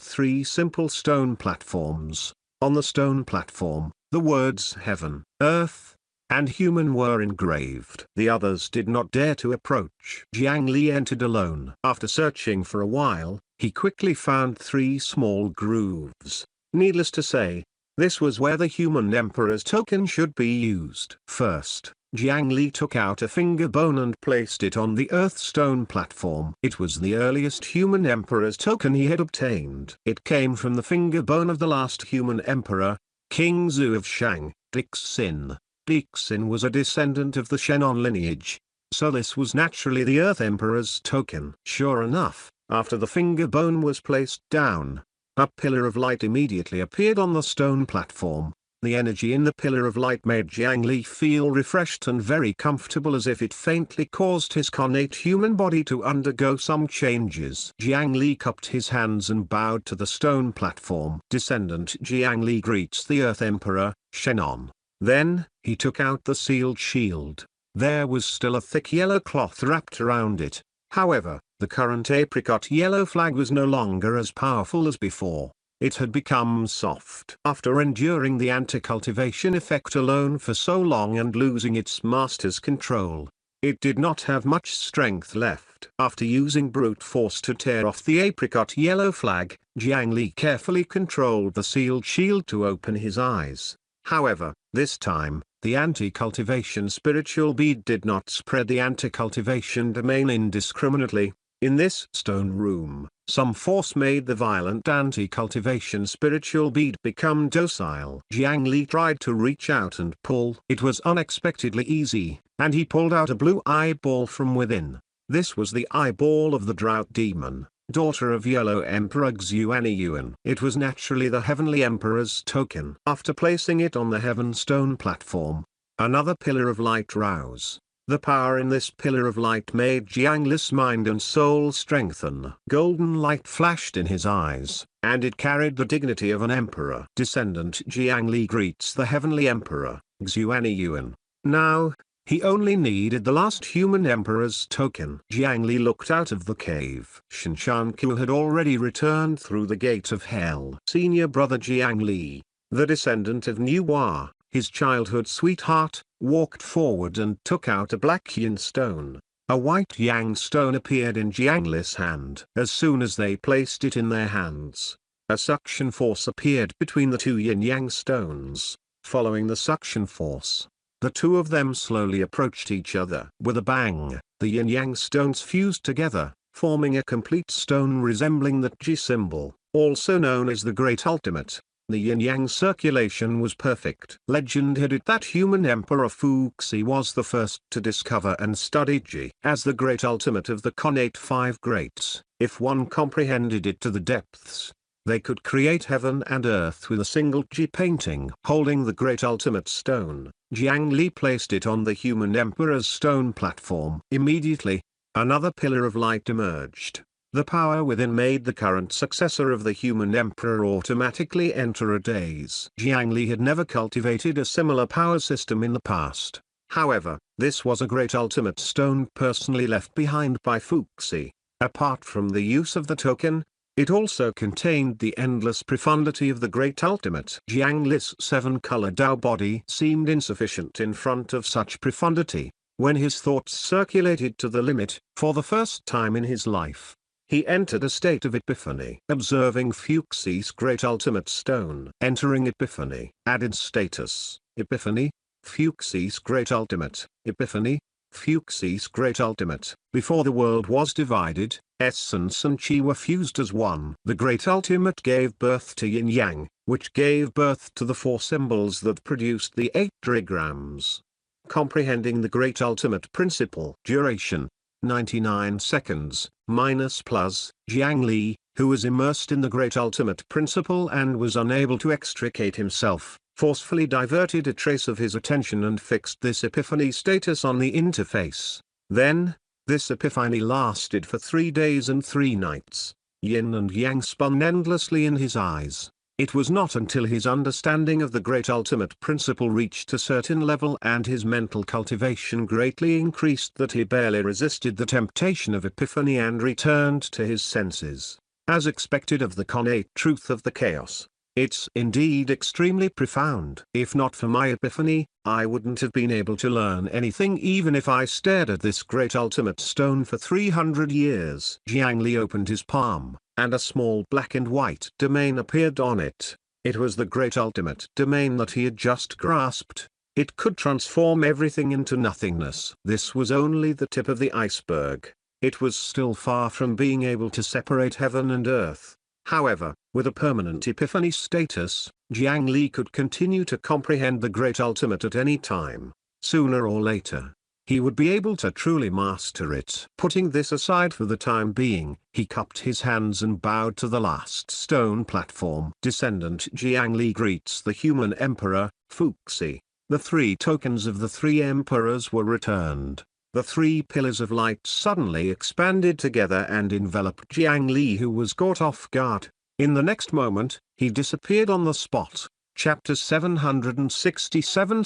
3 simple stone platforms. On the stone platform, the words heaven, earth, and human were engraved. The others did not dare to approach. Jiang Li entered alone. After searching for a while, he quickly found 3 small grooves. Needless to say, this was where the human emperor's token should be used. First, Jiang Li took out a finger bone and placed it on the earth stone platform. It was the earliest human emperor's token he had obtained. It came from the finger bone of the last human emperor, King Zhu of Shang, Dixin. Dixin was a descendant of the Shenon lineage, so this was naturally the Earth Emperor's token. Sure enough, after the finger bone was placed down, a pillar of light immediately appeared on the stone platform. The energy in the pillar of light made Jiang Li feel refreshed and very comfortable, as if it faintly caused his connate human body to undergo some changes. Jiang Li cupped his hands and bowed to the stone platform. Descendant Jiang Li greets the Earth Emperor, Shenon. Then, he took out the sealed shield. There was still a thick yellow cloth wrapped around it. However, the current apricot yellow flag was no longer as powerful as before. It had become soft. After enduring the anti-cultivation effect alone for so long and losing its master's control, it did not have much strength left. After using brute force to tear off the apricot yellow flag, Jiang Li carefully controlled the sealed shield to open his eyes. However, this time, the anti-cultivation spiritual bead did not spread the anti-cultivation domain indiscriminately. In this stone room, some force made the violent anti-cultivation spiritual bead become docile. Jiang Li tried to reach out and pull. It was unexpectedly easy, and he pulled out a blue eyeball from within. This was the eyeball of the drought demon, daughter of Yellow Emperor Xuanyuan. It was naturally the Heavenly Emperor's token. After placing it on the Heaven Stone platform, another pillar of light rose. The power in this pillar of light made Jiang Li's mind and soul strengthen. Golden light flashed in his eyes, and it carried the dignity of an emperor. Descendant Jiang Li greets the Heavenly Emperor, Xuanyuan. Now, he only needed the last human emperor's token. Jiang Li looked out of the cave. Shen Shanku had already returned through the gate of hell. Senior brother Jiang Li, the descendant of Nuwa, his childhood sweetheart, walked forward and took out a black yin stone. A white yang stone appeared in Jiang Li's hand. As soon as they placed it in their hands, a suction force appeared between the two yin-yang stones. Following the suction force, the two of them slowly approached each other. With a bang, the yin-yang stones fused together, forming a complete stone resembling the Ji symbol, also known as the Great Ultimate. The yin-yang circulation was perfect. Legend had it that human Emperor Fuxi was the first to discover and study Ji as the Great Ultimate of the connate five greats. If one comprehended it to the depths, they could create heaven and earth with a single Ji painting. Holding the Great Ultimate Stone, Jiang Li placed it on the human Emperor's stone platform. Immediately, another pillar of light emerged. The power within made the current successor of the human emperor automatically enter a daze. Jiang Li had never cultivated a similar power system in the past. However, this was a great ultimate stone personally left behind by Fuxi. Apart from the use of the token, it also contained the endless profundity of the great ultimate. Jiang Li's seven-color Dao body seemed insufficient in front of such profundity. When his thoughts circulated to the limit, for the first time in his life, he entered a state of epiphany. Observing Fuxi's great ultimate stone. Entering epiphany. Added status. Epiphany. Fuxi's great ultimate. Epiphany. Fuxi's great ultimate. Before the world was divided, essence and chi were fused as one. The great ultimate gave birth to yin-yang, which gave birth to the four symbols that produced the 8 trigrams. Comprehending the great ultimate principle. Duration. 99 seconds, minus plus. Jiang Li, who was immersed in the great ultimate principle and was unable to extricate himself, forcefully diverted a trace of his attention and fixed this epiphany status on the interface. Then, this epiphany lasted for 3 days and 3 nights. Yin and yang spun endlessly in his eyes. It was not until his understanding of the great ultimate principle reached a certain level and his mental cultivation greatly increased that he barely resisted the temptation of epiphany and returned to his senses. As expected of the connate truth of the chaos, it's indeed extremely profound. If not for my epiphany, I wouldn't have been able to learn anything even if I stared at this great ultimate stone for 300 years. Jiang Li opened his palm, and a small black and white domain appeared on it. It was the great ultimate domain that he had just grasped. It could transform everything into nothingness. This was only the tip of the iceberg. It was still far from being able to separate heaven and earth. However, with a permanent epiphany status, Jiang Li could continue to comprehend the great ultimate at any time. Sooner or later, he would be able to truly master it. Putting this aside for the time being, he cupped his hands and bowed to the last stone platform. Descendant Jiang Li greets the human emperor, Fuxi. The 3 tokens of the 3 emperors were returned. The 3 pillars of light suddenly expanded together and enveloped Jiang Li, who was caught off guard. In the next moment, he disappeared on the spot. Chapter 767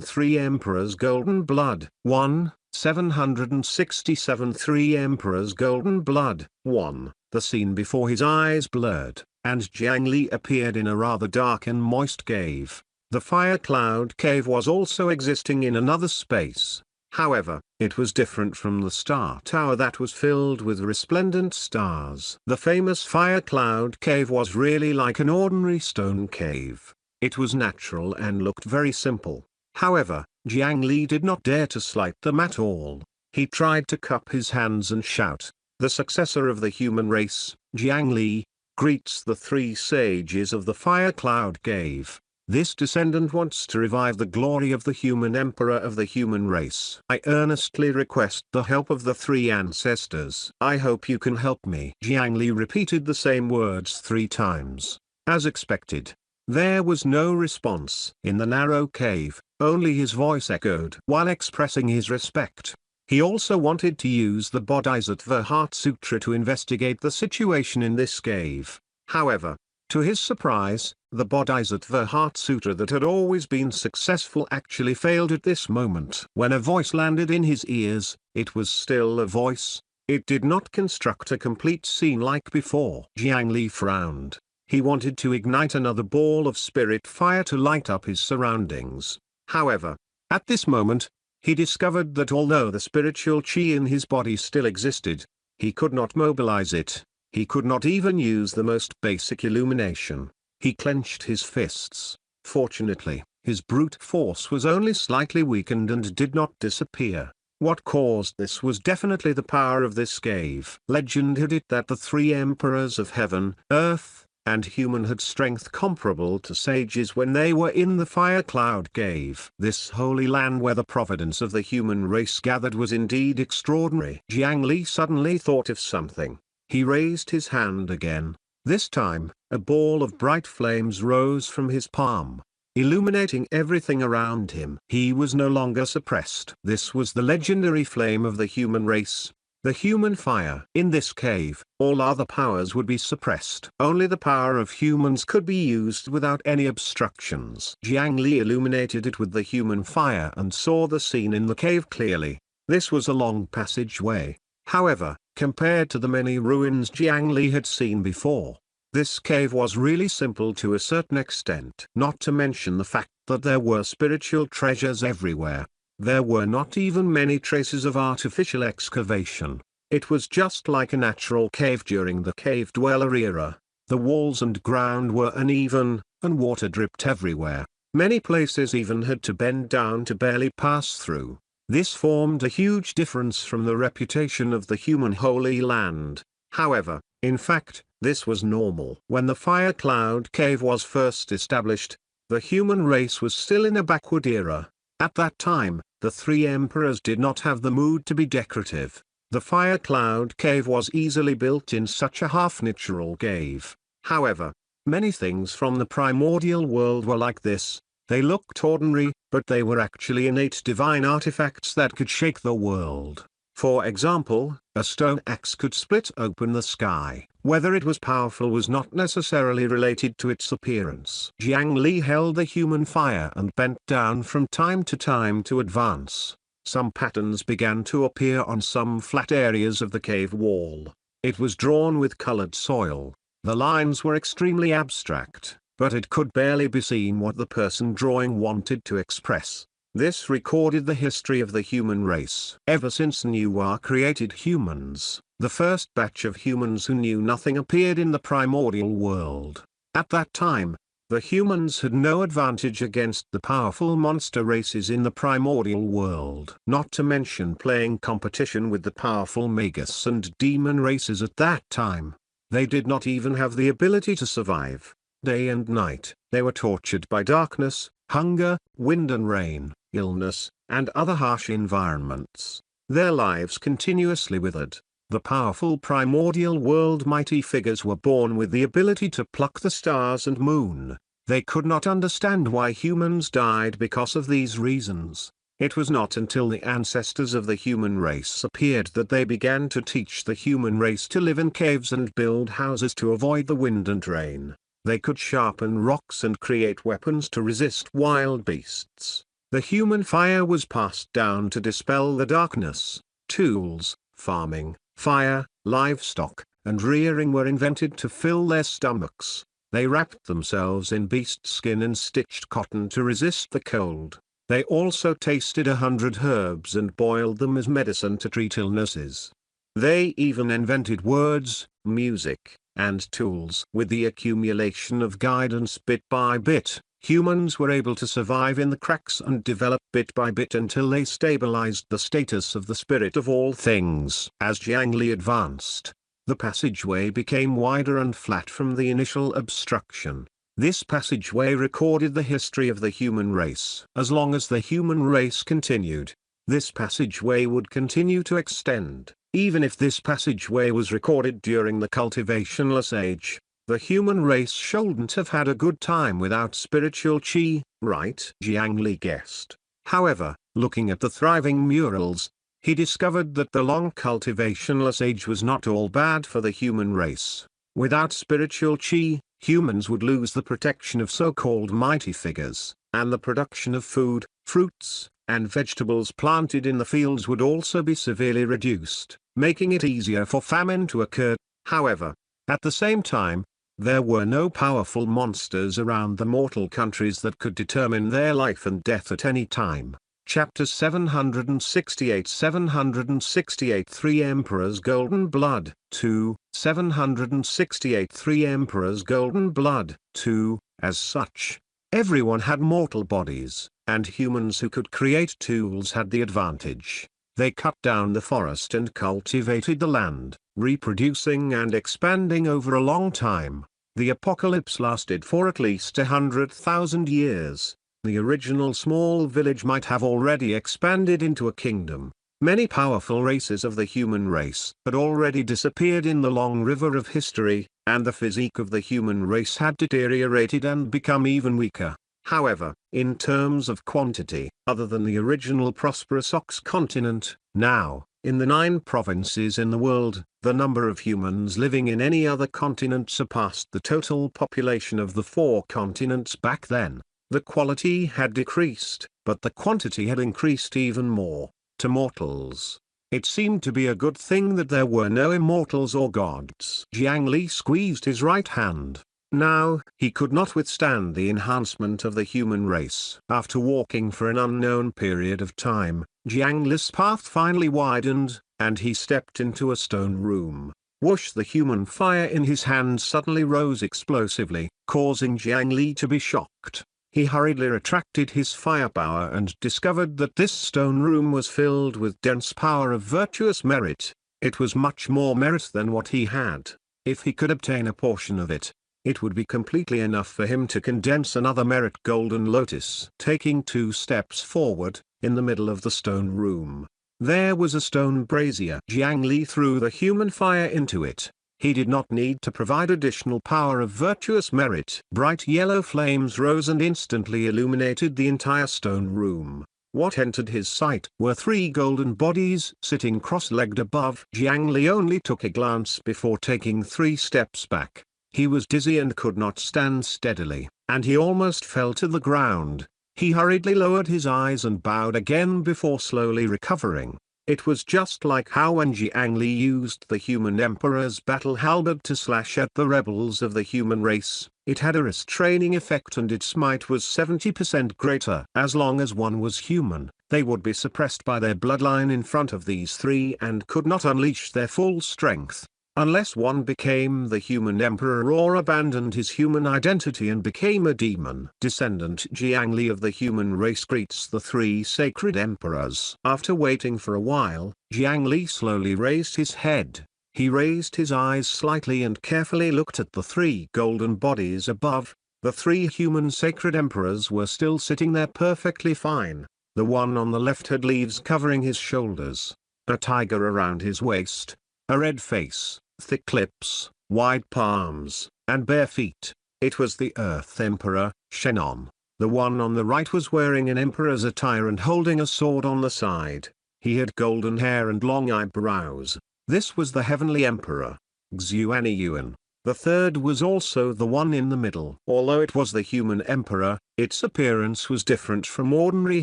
3 Emperors Golden Blood. 1. 767 Three Emperors Golden Blood 1. The scene before his eyes blurred, and Jiang Li appeared in a rather dark and moist cave. The fire cloud cave was also existing in another space. However, it was different from the star tower that was filled with resplendent stars. The famous fire cloud cave was really like an ordinary stone cave. It was natural and looked very simple. However, Jiang Li did not dare to slight them at all. He tried to cup his hands and shout, "The successor of the human race, Jiang Li, greets the three sages of the fire cloud cave. This descendant wants to revive the glory of the human emperor of the human race. I earnestly request the help of the three ancestors. I hope you can help me." Jiang Li repeated the same words 3 times. As expected, there was no response. In the narrow cave, only his voice echoed while expressing his respect. He also wanted to use the Bodhisattva Heart Sutra to investigate the situation in this cave. However, to his surprise, the Bodhisattva Heart Sutra that had always been successful actually failed at this moment. When a voice landed in his ears, it was still a voice. It did not construct a complete scene like before. Jiang Li frowned. He wanted to ignite another ball of spirit fire to light up his surroundings. However, at this moment, he discovered that although the spiritual chi in his body still existed, he could not mobilize it. He could not even use the most basic illumination. He clenched his fists. Fortunately, his brute force was only slightly weakened and did not disappear. What caused this was definitely the power of this cave. Legend had it that the three emperors of heaven, earth, and human had strength comparable to sages when they were in the fire cloud cave. This holy land where the providence of the human race gathered was indeed extraordinary. Jiang Li suddenly thought of something. He raised his hand again. This time, a ball of bright flames rose from his palm, illuminating everything around him. He was no longer suppressed. This was the legendary flame of the human race. The human fire. In this cave, all other powers would be suppressed. Only the power of humans could be used without any obstructions. Jiang Li illuminated it with the human fire and saw the scene in the cave clearly. This was a long passageway. However, compared to the many ruins Jiang Li had seen before, this cave was really simple to a certain extent. Not to mention the fact that there were spiritual treasures everywhere. There were not even many traces of artificial excavation. It was just like a natural cave during the cave dweller era. The walls and ground were uneven, and water dripped everywhere. Many places even had to bend down to barely pass through. This formed a huge difference from the reputation of the human Holy Land. However, in fact, this was normal. When the fire cloud cave was first established, the human race was still in a backward era. At that time, the three emperors did not have the mood to be decorative. The fire cloud cave was easily built in such a half-natural cave. However, many things from the primordial world were like this. They looked ordinary, but they were actually innate divine artifacts that could shake the world. For example, a stone axe could split open the sky. Whether it was powerful was not necessarily related to its appearance. Jiang Li held the human fire and bent down from time to time to advance. Some patterns began to appear on some flat areas of the cave wall. It was drawn with colored soil. The lines were extremely abstract, but it could barely be seen what the person drawing wanted to express. This recorded the history of the human race. Ever since Nuwa created humans, the first batch of humans who knew nothing appeared in the primordial world. At that time, the humans had no advantage against the powerful monster races in the primordial world. Not to mention playing competition with the powerful magus and demon races at that time. They did not even have the ability to survive. Day and night, they were tortured by darkness, hunger, wind and rain, illness, and other harsh environments. Their lives continuously withered. The powerful primordial world mighty figures were born with the ability to pluck the stars and moon. They could not understand why humans died because of these reasons. It was not until the ancestors of the human race appeared that they began to teach the human race to live in caves and build houses to avoid the wind and rain. They could sharpen rocks and create weapons to resist wild beasts. The human fire was passed down to dispel the darkness. Tools, farming, fire, livestock, and rearing were invented to fill their stomachs. They wrapped themselves in beast skin and stitched cotton to resist the cold. They also tasted 100 herbs and boiled them as medicine to treat illnesses. They even invented words, music, and tools. With the accumulation of guidance bit by bit, humans were able to survive in the cracks and develop bit by bit until they stabilized the status of the spirit of all things. As Jiang Li advanced, the passageway became wider and flat from the initial obstruction. This passageway recorded the history of the human race. As long as the human race continued, this passageway would continue to extend. Even if this passageway was recorded during the cultivationless age, the human race shouldn't have had a good time without spiritual chi, right? Jiang Li guessed. However, looking at the thriving murals, he discovered that the long cultivationless age was not all bad for the human race. Without spiritual chi, humans would lose the protection of so-called mighty figures, and the production of food, fruits, and vegetables planted in the fields would also be severely reduced, making it easier for famine to occur. However, at the same time, there were no powerful monsters around the mortal countries that could determine their life and death at any time. Chapter 768 Three Emperors Golden Blood 2 768 Three Emperors Golden Blood 2 As such, everyone had mortal bodies, and humans who could create tools had the advantage. They cut down the forest and cultivated the land, reproducing and expanding over a long time. The apocalypse lasted for at least 100,000 years. The original small village might have already expanded into a kingdom. Many powerful races of the human race had already disappeared in the long river of history, and the physique of the human race had deteriorated and become even weaker. However, in terms of quantity, other than the original prosperous Ox continent, now, in the 9 provinces in the world, the number of humans living in any other continent surpassed the total population of the 4 continents back then. The quality had decreased, but the quantity had increased even more. To mortals, it seemed to be a good thing that there were no immortals or gods. Jiang Li squeezed his right hand. Now, he could not withstand the enhancement of the human race. After walking for an unknown period of time, Jiang Li's path finally widened, and he stepped into a stone room. Whoosh! The human fire in his hand suddenly rose explosively, causing Jiang Li to be shocked. He hurriedly retracted his firepower and discovered that this stone room was filled with dense power of virtuous merit. It was much more merit than what he had. If he could obtain a portion of it, it would be completely enough for him to condense another merit golden lotus. Taking 2 steps forward, in the middle of the stone room, there was a stone brazier. Jiang Li threw the human fire into it. He did not need to provide additional power of virtuous merit. Bright yellow flames rose and instantly illuminated the entire stone room. What entered his sight were 3 golden bodies sitting cross-legged above. Jiang Li only took a glance before taking 3 steps back. He was dizzy and could not stand steadily, and he almost fell to the ground. He hurriedly lowered his eyes and bowed again before slowly recovering. It was just like how when Jiang Li used the human emperor's battle halberd to slash at the rebels of the human race. It had a restraining effect and its might was 70% greater. As long as one was human, they would be suppressed by their bloodline in front of these 3 and could not unleash their full strength. Unless one became the human emperor or abandoned his human identity and became a demon. Descendant Jiang Li of the human race greets the 3 sacred emperors. After waiting for a while, Jiang Li slowly raised his head. He raised his eyes slightly and carefully looked at the 3 golden bodies above. The 3 human sacred emperors were still sitting there perfectly fine. The one on the left had leaves covering his shoulders, a tiger around his waist, a red face, thick lips, wide palms, and bare feet. It was the Earth Emperor, Shennon. The one on the right was wearing an emperor's attire and holding a sword on the side. He had golden hair and long eyebrows. This was the Heavenly Emperor, Xuanyuan. The third was also the one in the middle. Although it was the human emperor, its appearance was different from ordinary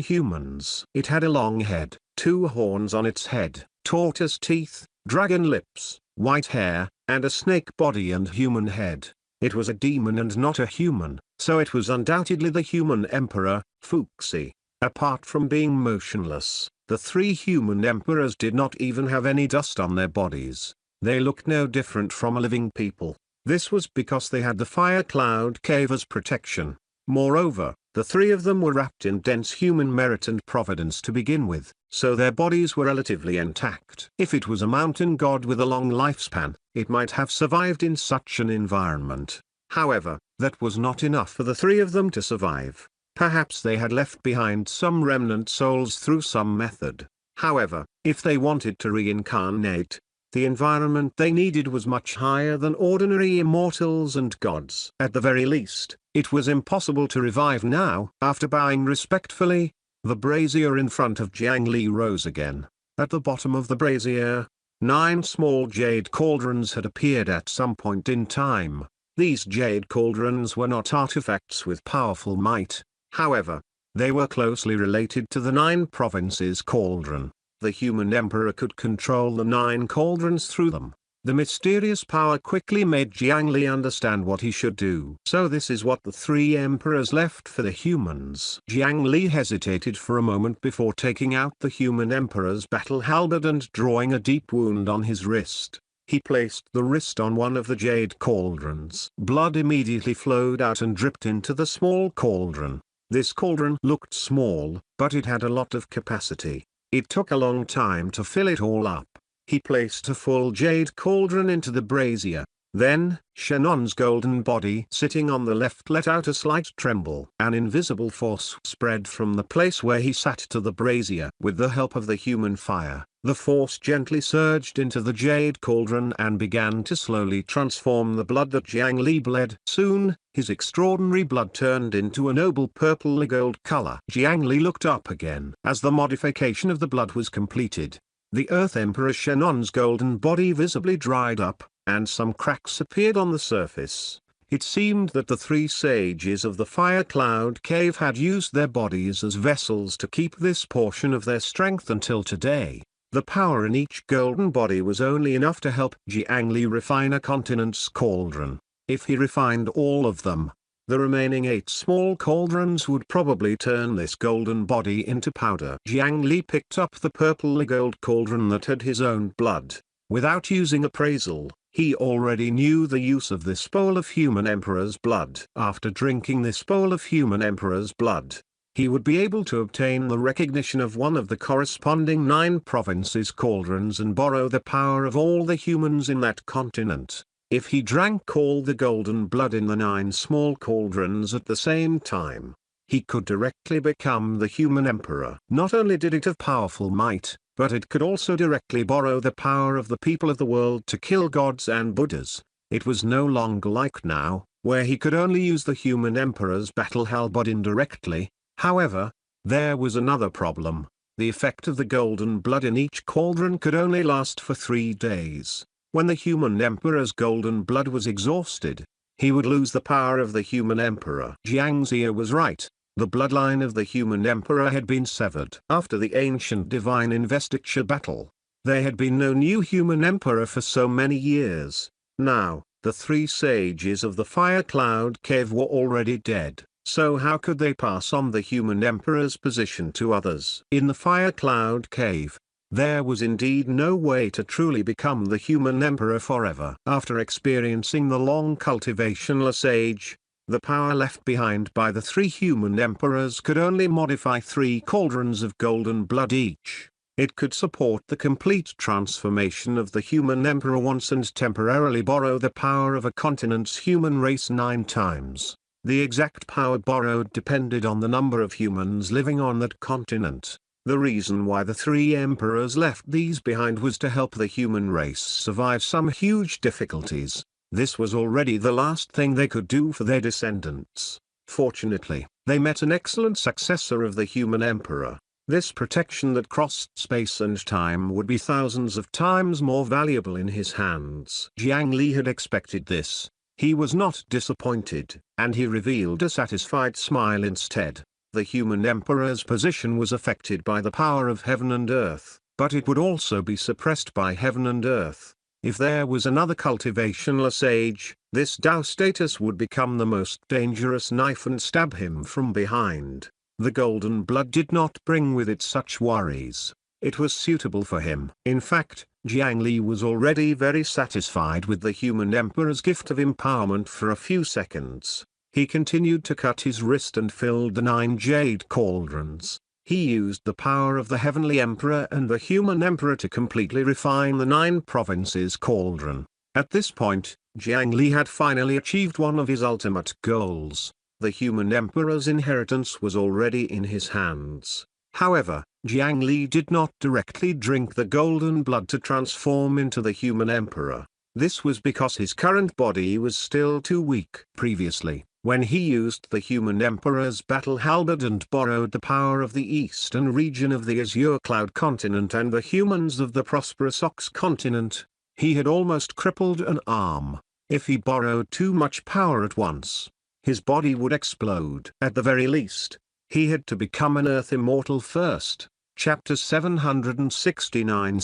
humans. It had a long head, 2 horns on its head, tortoise teeth, dragon lips, white hair, and a snake body and human head. It was a demon and not a human, so it was undoubtedly the human emperor, Fuxi. Apart from being motionless, the 3 human emperors did not even have any dust on their bodies. They looked no different from a living people. This was because they had the fire cloud cave as protection. Moreover, the 3 of them were wrapped in dense human merit and providence to begin with, so their bodies were relatively intact. If it was a mountain god with a long lifespan, it might have survived in such an environment. However, that was not enough for the 3 of them to survive. Perhaps they had left behind some remnant souls through some method. However, if they wanted to reincarnate, the environment they needed was much higher than ordinary immortals and gods. At the very least, it was impossible to revive now. After bowing respectfully, the brazier in front of Jiang Li rose again. At the bottom of the brazier, 9 small jade cauldrons had appeared at some point in time. These jade cauldrons were not artifacts with powerful might. However, they were closely related to the 9 provinces cauldron. The human emperor could control the 9 cauldrons through them. The mysterious power quickly made Jiang Li understand what he should do. So this is what the 3 emperors left for the humans. Jiang Li hesitated for a moment before taking out the human emperor's battle halberd and drawing a deep wound on his wrist. He placed the wrist on one of the jade cauldrons. Blood immediately flowed out and dripped into the small cauldron. This cauldron looked small, but it had a lot of capacity. It took a long time to fill it all up. He placed a full jade cauldron into the brazier. Then, Shannon's golden body sitting on the left let out a slight tremble. An invisible force spread from the place where he sat to the brazier. With the help of the human fire, the force gently surged into the jade cauldron and began to slowly transform the blood that Jiang Li bled. Soon, his extraordinary blood turned into a noble purple gold color. Jiang Li looked up again. As the modification of the blood was completed, the Earth Emperor Shannon's golden body visibly dried up, and some cracks appeared on the surface. It seemed that the 3 sages of the fire cloud cave had used their bodies as vessels to keep this portion of their strength until today. The power in each golden body was only enough to help Jiang Li refine a continent's cauldron. If he refined all of them, the remaining 8 small cauldrons would probably turn this golden body into powder. Jiang Li picked up the purple gold cauldron that had his own blood. Without using appraisal, he already knew the use of this bowl of human emperor's blood. After drinking this bowl of human emperor's blood, he would be able to obtain the recognition of one of the corresponding 9 provinces cauldrons and borrow the power of all the humans in that continent. If he drank all the golden blood in the 9 small cauldrons at the same time, he could directly become the human emperor. Not only did it have powerful might, but it could also directly borrow the power of the people of the world to kill gods and Buddhas. It was no longer like now, where he could only use the human emperor's battle halberd indirectly. However, there was another problem. The effect of the golden blood in each cauldron could only last for 3 days. When the human emperor's golden blood was exhausted, he would lose the power of the human emperor. Jiang Ziya was right. The bloodline of the human emperor had been severed. After the ancient divine investiture battle, there had been no new human emperor for so many years. Now, the 3 sages of the fire cloud cave were already dead. So how could they pass on the human emperor's position to others? In the fire cloud cave, there was indeed no way to truly become the human emperor forever. After experiencing the long cultivationless age, the power left behind by the 3 human emperors could only modify 3 cauldrons of golden blood each. It could support the complete transformation of the human emperor once and temporarily borrow the power of a continent's human race 9 times. The exact power borrowed depended on the number of humans living on that continent. The reason why the 3 emperors left these behind was to help the human race survive some huge difficulties. This was already the last thing they could do for their descendants. Fortunately, they met an excellent successor of the human emperor. This protection that crossed space and time would be thousands of times more valuable in his hands. Jiang Li had expected this. He was not disappointed, and he revealed a satisfied smile instead. The human emperor's position was affected by the power of heaven and earth, but it would also be suppressed by heaven and earth. If there was another cultivationless age, this Tao status would become the most dangerous knife and stab him from behind. The golden blood did not bring with it such worries. It was suitable for him. In fact, Jiang Li was already very satisfied with the human emperor's gift of empowerment for a few seconds. He continued to cut his wrist and filled the 9 jade cauldrons. He used the power of the heavenly emperor and the human emperor to completely refine the 9 provinces cauldron. At this point, Jiang Li had finally achieved one of his ultimate goals. The human emperor's inheritance was already in his hands. However, Jiang Li did not directly drink the golden blood to transform into the human emperor. This was because his current body was still too weak. Previously, when he used the human emperor's battle halberd and borrowed the power of the eastern region of the Azure Cloud continent and the humans of the prosperous Ox continent, he had almost crippled an arm. If he borrowed too much power at once, his body would explode. At the very least, he had to become an Earth Immortal first. Chapter 769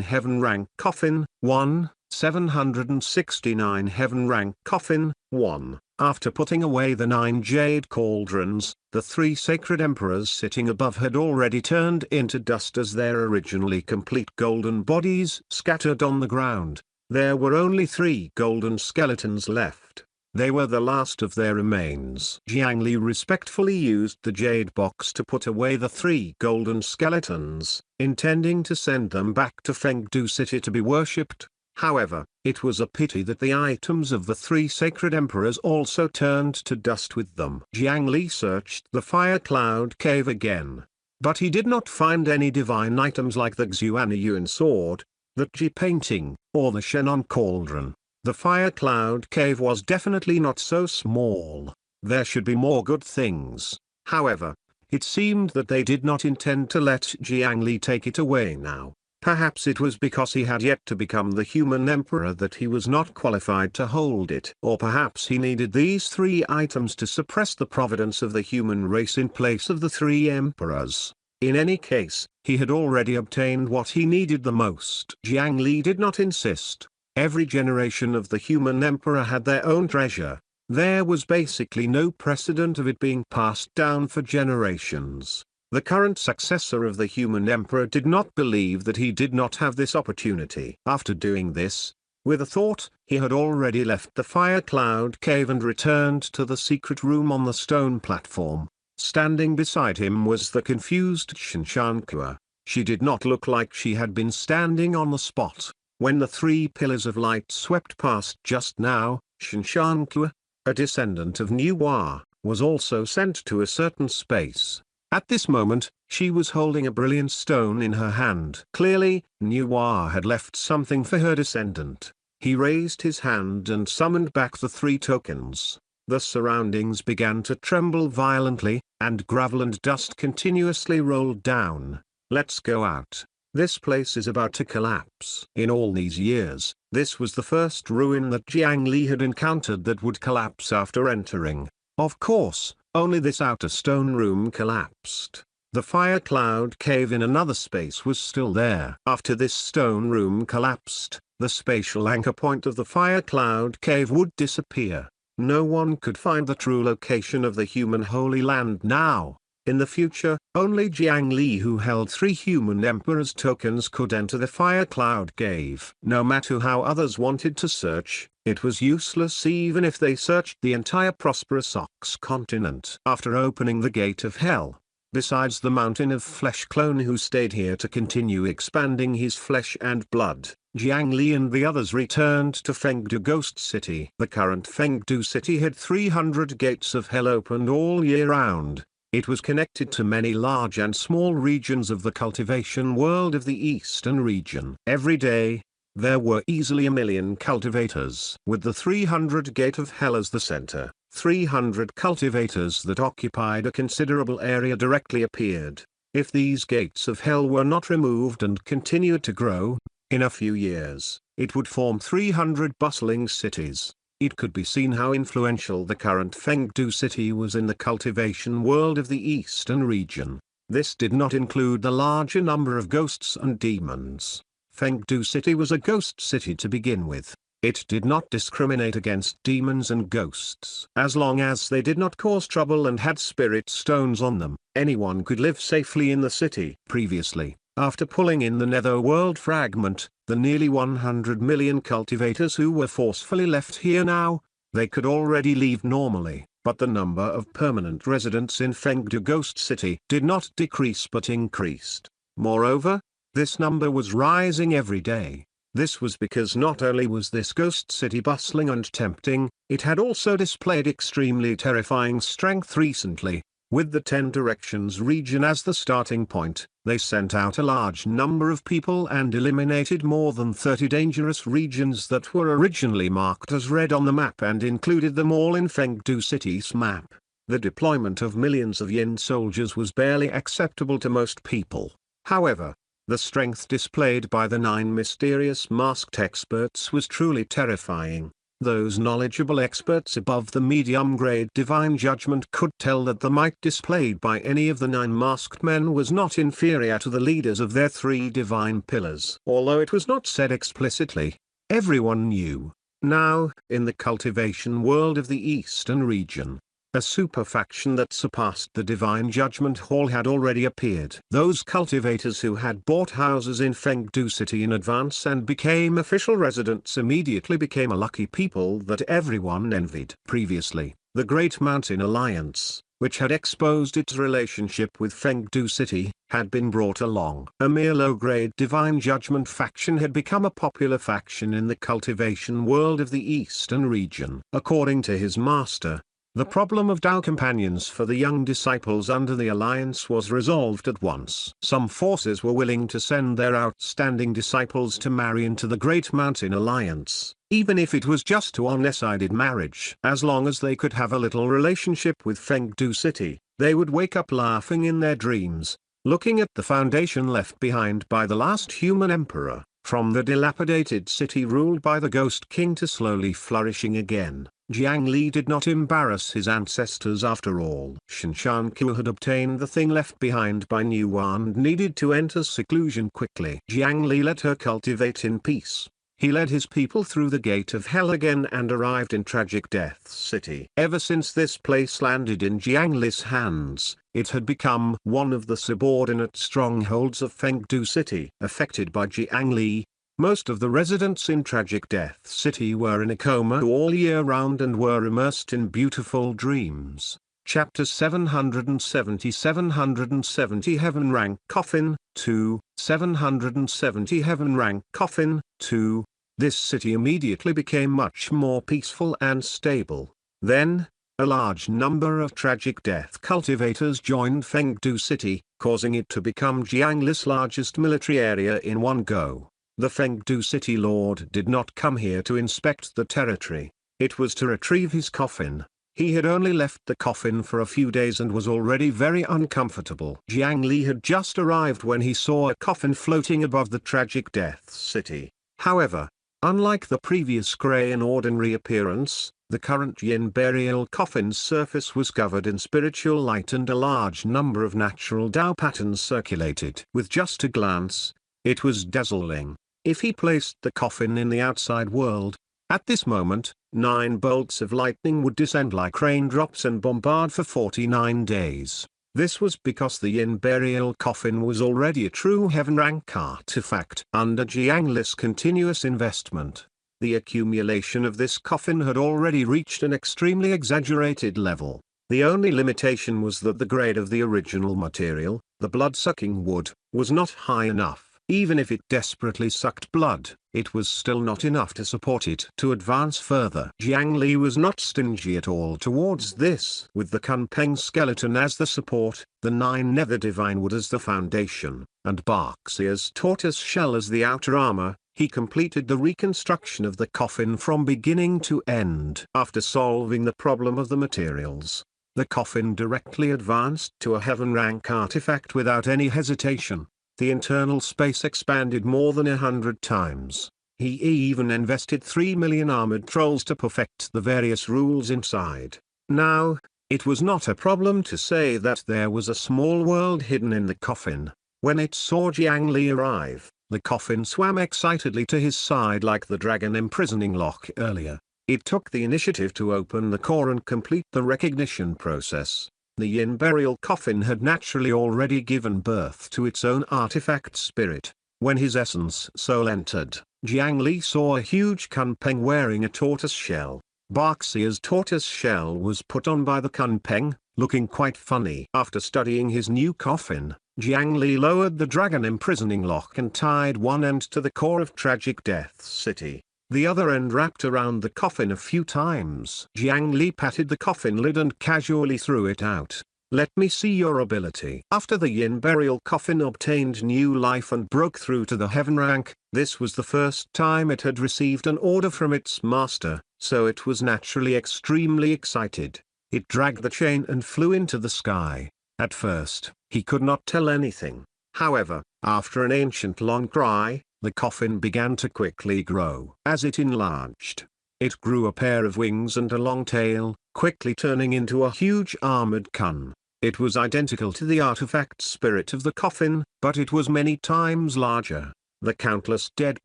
Heaven Rank Coffin 1, 769 Heaven Rank Coffin 1. After putting away the 9 jade cauldrons, the 3 sacred emperors sitting above had already turned into dust as their originally complete golden bodies scattered on the ground. There were only 3 golden skeletons left. They were the last of their remains. Jiang Li respectfully used the jade box to put away the 3 golden skeletons, intending to send them back to Fengdu City to be worshipped. However, it was a pity that the items of the 3 sacred emperors also turned to dust with them. Jiang Li searched the fire cloud cave again, but he did not find any divine items like the Xuanyuan sword, the Ji painting, or the Shannon cauldron. The fire cloud cave was definitely not so small. There should be more good things. However, it seemed that they did not intend to let Jiang Li take it away now. Perhaps it was because he had yet to become the human emperor that he was not qualified to hold it. Or perhaps he needed these 3 items to suppress the providence of the human race in place of the 3 emperors. In any case, he had already obtained what he needed the most. Jiang Li did not insist. Every generation of the human emperor had their own treasure. There was basically no precedent of it being passed down for generations. The current successor of the human emperor did not believe that he did not have this opportunity. After doing this, with a thought, he had already left the fire cloud cave and returned to the secret room on the stone platform. Standing beside him was the confused Shinshankua. She did not look like she had been standing on the spot. When the 3 pillars of light swept past just now, Shinshankua, a descendant of Nuwa, was also sent to a certain space. At this moment, she was holding a brilliant stone in her hand. Clearly, Nuwa had left something for her descendant. He raised his hand and summoned back the 3 tokens. The surroundings began to tremble violently, and gravel and dust continuously rolled down. Let's go out. This place is about to collapse. In all these years, this was the first ruin that Jiang Li had encountered that would collapse after entering. Of course, only this outer stone room collapsed. The fire cloud cave in another space was still there. After this stone room collapsed, the spatial anchor point of the fire cloud cave would disappear. No one could find the true location of the human Holy Land now. In the future, only Jiang Li, who held 3 human emperors' tokens, could enter the fire cloud cave. No matter how others wanted to search, it was useless even if they searched the entire prosperous Ox continent. After opening the gate of hell, besides the mountain of flesh clone who stayed here to continue expanding his flesh and blood, Jiang Li and the others returned to Fengdu Ghost City. The current Fengdu City had 300 gates of hell opened all year round. It was connected to many large and small regions of the cultivation world of the eastern region. Every day, there were easily 1 million cultivators. With the 300 Gate of Hell as the center, 300 cultivators that occupied a considerable area directly appeared. If these gates of hell were not removed and continued to grow, in a few years, it would form 300 bustling cities. It could be seen how influential the current Fengdu city was in the cultivation world of the eastern region. This did not include the larger number of ghosts and demons. Fengdu city was a ghost city to begin with. It did not discriminate against demons and ghosts. As long as they did not cause trouble and had spirit stones on them, anyone could live safely in the city. Previously, after pulling in the netherworld fragment, the nearly 100 million cultivators who were forcefully left here now, they could already leave normally, but the number of permanent residents in Fengdu Ghost City did not decrease but increased. Moreover, this number was rising every day. This was because not only was this ghost city bustling and tempting, it had also displayed extremely terrifying strength recently. With the 10 Directions region as the starting point, they sent out a large number of people and eliminated more than 30 dangerous regions that were originally marked as red on the map and included them all in Fengdu City's map. The deployment of millions of Yin soldiers was barely acceptable to most people. However, the strength displayed by the 9 mysterious masked experts was truly terrifying. Those knowledgeable experts above the medium-grade divine judgment could tell that the might displayed by any of the 9 masked men was not inferior to the leaders of their 3 divine pillars. Although it was not said explicitly, everyone knew. Now, in the cultivation world of the eastern region, a super faction that surpassed the divine judgment hall had already appeared. Those cultivators who had bought houses in Fengdu City in advance and became official residents immediately became a lucky people that everyone envied. Previously, the Great Mountain Alliance, which had exposed its relationship with Fengdu City, had been brought along. A mere low-grade divine judgment faction had become a popular faction in the cultivation world of the eastern region. According to his master, the problem of Tao companions for the young disciples under the alliance was resolved at once. Some forces were willing to send their outstanding disciples to marry into the Great Mountain Alliance, even if it was just a one-sided marriage. As long as they could have a little relationship with Fengdu City, they would wake up laughing in their dreams, looking at the foundation left behind by the last human emperor, from the dilapidated city ruled by the Ghost King to slowly flourishing again. Jiang Li did not embarrass his ancestors after all. Shinshan Qiu had obtained the thing left behind by Niu and needed to enter seclusion quickly. Jiang Li let her cultivate in peace. He led his people through the gate of hell again and arrived in Tragic Death City. Ever since this place landed in Jiang Li's hands, it had become one of the subordinate strongholds of Fengdu City. Affected by Jiang Li, most of the residents in Tragic Death City were in a coma all year round and were immersed in beautiful dreams. Chapter 770 Heaven Rank Coffin 2, 770 Heaven Rank Coffin 2. This city immediately became much more peaceful and stable. Then, a large number of tragic death cultivators joined Fengdu City, causing it to become Jiang Li's largest military area in one go. The Fengdu City Lord did not come here to inspect the territory. It was to retrieve his coffin. He had only left the coffin for a few days and was already very uncomfortable. Jiang Li had just arrived when he saw a coffin floating above the Tragic Death City. However, unlike the previous grey and ordinary appearance, the current Yin burial coffin's surface was covered in spiritual light and a large number of natural Tao patterns circulated. With just a glance, it was dazzling. If he placed the coffin in the outside world, at this moment, 9 bolts of lightning would descend like raindrops and bombard for 49 days. This was because the Yin burial coffin was already a true heaven rank artifact. Under Jiang Li's continuous investment, the accumulation of this coffin had already reached an extremely exaggerated level. The only limitation was that the grade of the original material, the blood-sucking wood, was not high enough. Even if it desperately sucked blood, it was still not enough to support it to advance further. Jiang Li was not stingy at all towards this. With the Kunpeng skeleton as the support, the 9 nether divine wood as the foundation, and Barxia's tortoise shell as the outer armor, he completed the reconstruction of the coffin from beginning to end. After solving the problem of the materials, the coffin directly advanced to a heaven rank artifact without any hesitation. The internal space expanded more than 100 times. He even invested 3 million armored trolls to perfect the various rules inside. Now, it was not a problem to say that there was a small world hidden in the coffin. When it saw Jiang Li arrive, the coffin swam excitedly to his side like the dragon imprisoning lock earlier. It took the initiative to open the core and complete the recognition process. The Yin burial coffin had naturally already given birth to its own artifact spirit. When his essence soul entered, Jiang Li saw a huge Kunpeng wearing a tortoise shell. Barxia's tortoise shell was put on by the Kunpeng, looking quite funny. After studying his new coffin, Jiang Li lowered the dragon imprisoning lock and tied one end to the core of Tragic Death City. The other end wrapped around the coffin a few times. Jiang Li patted the coffin lid and casually threw it out. "Let me see your ability." After the Yin burial coffin obtained new life and broke through to the heaven rank, this was the first time it had received an order from its master, so it was naturally extremely excited. It dragged the chain and flew into the sky. At first, he could not tell anything. However, after an ancient long cry, the coffin began to quickly grow. As it enlarged, it grew a pair of wings and a long tail, quickly turning into a huge armored kun. It was identical to the artifact spirit of the coffin, but it was many times larger. The countless dead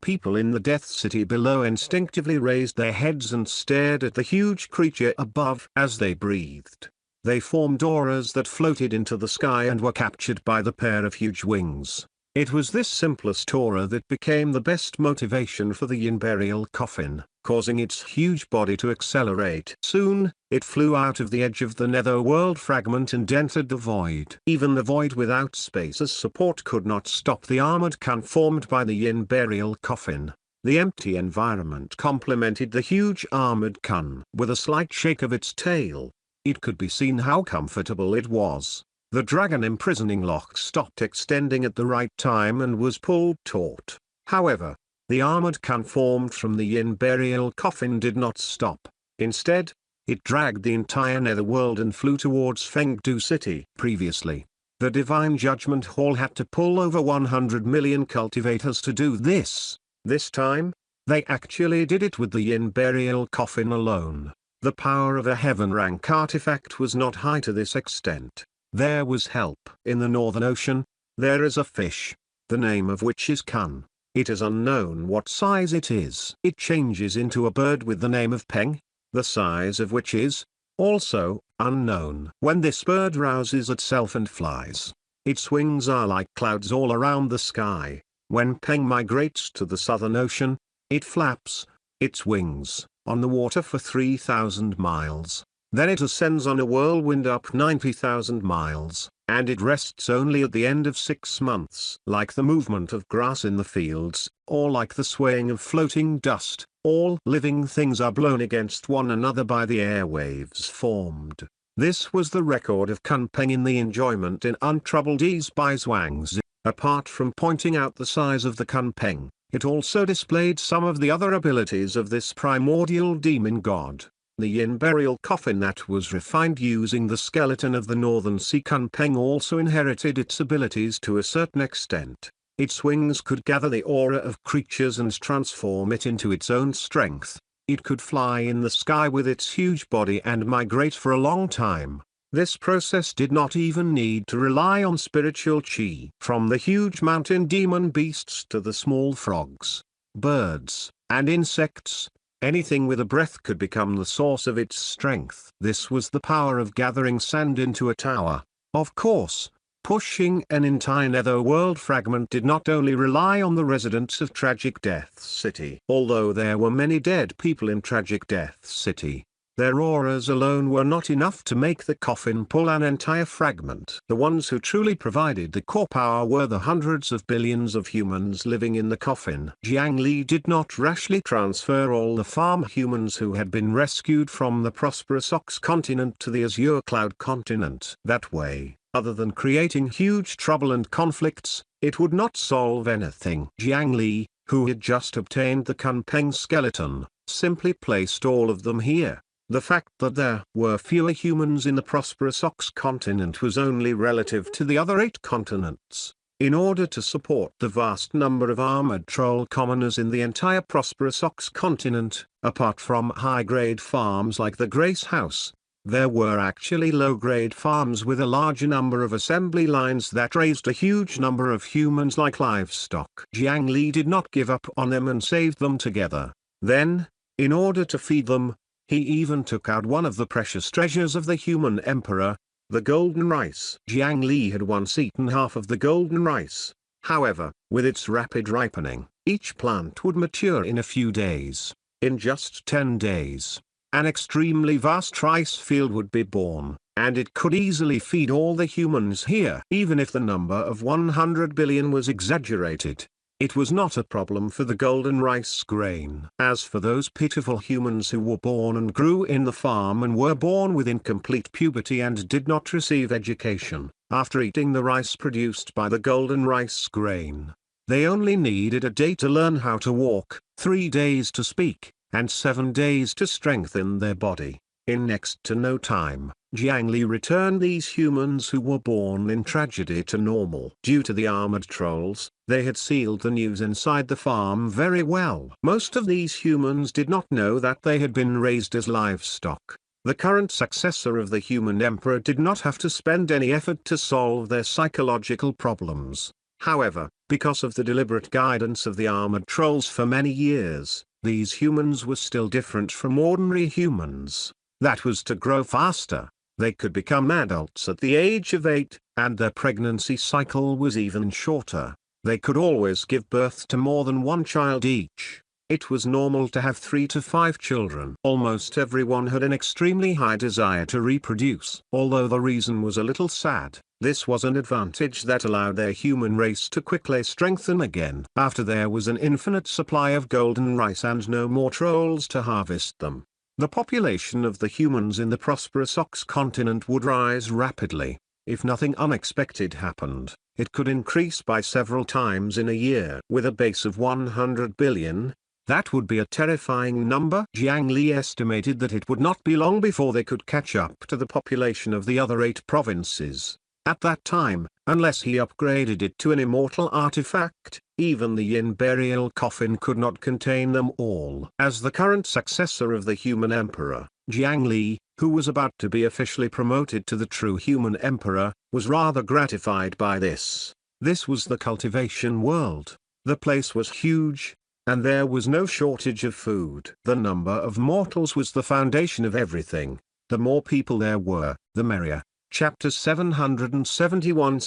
people in the Death City below instinctively raised their heads and stared at the huge creature above. As they breathed, they formed auras that floated into the sky and were captured by the pair of huge wings. It was this simplest aura that became the best motivation for the Yin burial coffin, causing its huge body to accelerate. Soon, it flew out of the edge of the netherworld fragment and entered the void. Even the void without space as support could not stop the armored kun formed by the Yin burial coffin. The empty environment complemented the huge armored kun. With a slight shake of its tail, it could be seen how comfortable it was. The dragon imprisoning lock stopped extending at the right time and was pulled taut. However, the armored kun formed from the Yin burial coffin did not stop. Instead, it dragged the entire netherworld and flew towards Fengdu City. Previously, the Divine Judgment Hall had to pull over 100 million cultivators to do this. This time, they actually did it with the Yin burial coffin alone. The power of a heaven rank artifact was not high to this extent. There was help. In the Northern Ocean, there is a fish, the name of which is Kun. It is unknown what size it is. It changes into a bird with the name of Peng, the size of which is, also, unknown. When this bird rouses itself and flies, its wings are like clouds all around the sky. When Peng migrates to the Southern Ocean, it flaps its wings on the water for 3,000 miles. Then it ascends on a whirlwind up 90,000 miles, and it rests only at the end of 6 months. Like the movement of grass in the fields, or like the swaying of floating dust, all living things are blown against one another by the airwaves formed. This was the record of Kunpeng in the enjoyment in untroubled ease by Zhuangzi. Apart from pointing out the size of the Kunpeng, it also displayed some of the other abilities of this primordial demon god. The Yin burial coffin that was refined using the skeleton of the Northern Sea Kunpeng also inherited its abilities to a certain extent. Its wings could gather the aura of creatures and transform it into its own strength. It could fly in the sky with its huge body and migrate for a long time. This process did not even need to rely on spiritual chi. From the huge mountain demon beasts to the small frogs, birds, and insects, anything with a breath could become the source of its strength. This was the power of gathering sand into a tower. Of course, pushing an entire netherworld fragment did not only rely on the residents of Tragic Death City. Although there were many dead people in Tragic Death City, Their auras alone were not enough to make the coffin pull an entire fragment. The ones who truly provided the core power were the hundreds of billions of humans living in the coffin. Jiang Li did not rashly transfer all the farm humans who had been rescued from the prosperous Ox continent to the Azure Cloud continent. That way, other than creating huge trouble and conflicts, it would not solve anything. Jiang Li, who had just obtained the Kunpeng skeleton, simply placed all of them here. The fact that there were fewer humans in the prosperous Ox continent was only relative to the other 8 continents. In order to support the vast number of armored troll commoners in the entire prosperous Ox continent, apart from high-grade farms like the Grace House, there were actually low-grade farms with a larger number of assembly lines that raised a huge number of humans like livestock. Jiang Li did not give up on them and saved them together. Then, in order to feed them, he even took out one of the precious treasures of the human emperor, the golden rice. Jiang Li had once eaten half of the golden rice. However, with its rapid ripening, each plant would mature in a few days. In just 10 days, an extremely vast rice field would be born, and it could easily feed all the humans here. Even if the number of 100 billion was exaggerated, it was not a problem for the golden rice grain. As for those pitiful humans who were born and grew in the farm and were born with incomplete puberty and did not receive education, after eating the rice produced by the golden rice grain, they only needed a day to learn how to walk, 3 days to speak, and 7 days to strengthen their body. In next to no time, Jiang Li returned these humans who were born in tragedy to normal. Due to the armored trolls, they had sealed the news inside the farm very well. Most of these humans did not know that they had been raised as livestock. The current successor of the human emperor did not have to spend any effort to solve their psychological problems. However, because of the deliberate guidance of the armored trolls for many years, these humans were still different from ordinary humans. That was to grow faster. They could become adults at the age of 8, and their pregnancy cycle was even shorter. They could always give birth to more than one child each. It was normal to have 3 to 5 children. Almost everyone had an extremely high desire to reproduce. Although the reason was a little sad, this was an advantage that allowed their human race to quickly strengthen again. After there was an infinite supply of golden rice and no more trolls to harvest them, the population of the humans in the prosperous Ox continent would rise rapidly. If nothing unexpected happened, it could increase by several times in a year. With a base of 100 billion, that would be a terrifying number. Jiang Li estimated that it would not be long before they could catch up to the population of the other 8 provinces. At that time, unless he upgraded it to an immortal artifact, even the Yin burial coffin could not contain them all. As the current successor of the human emperor, Jiang Li, who was about to be officially promoted to the true human emperor, was rather gratified by this. This was the cultivation world. The place was huge, and there was no shortage of food. The number of mortals was the foundation of everything. The more people there were, the merrier. Chapter 771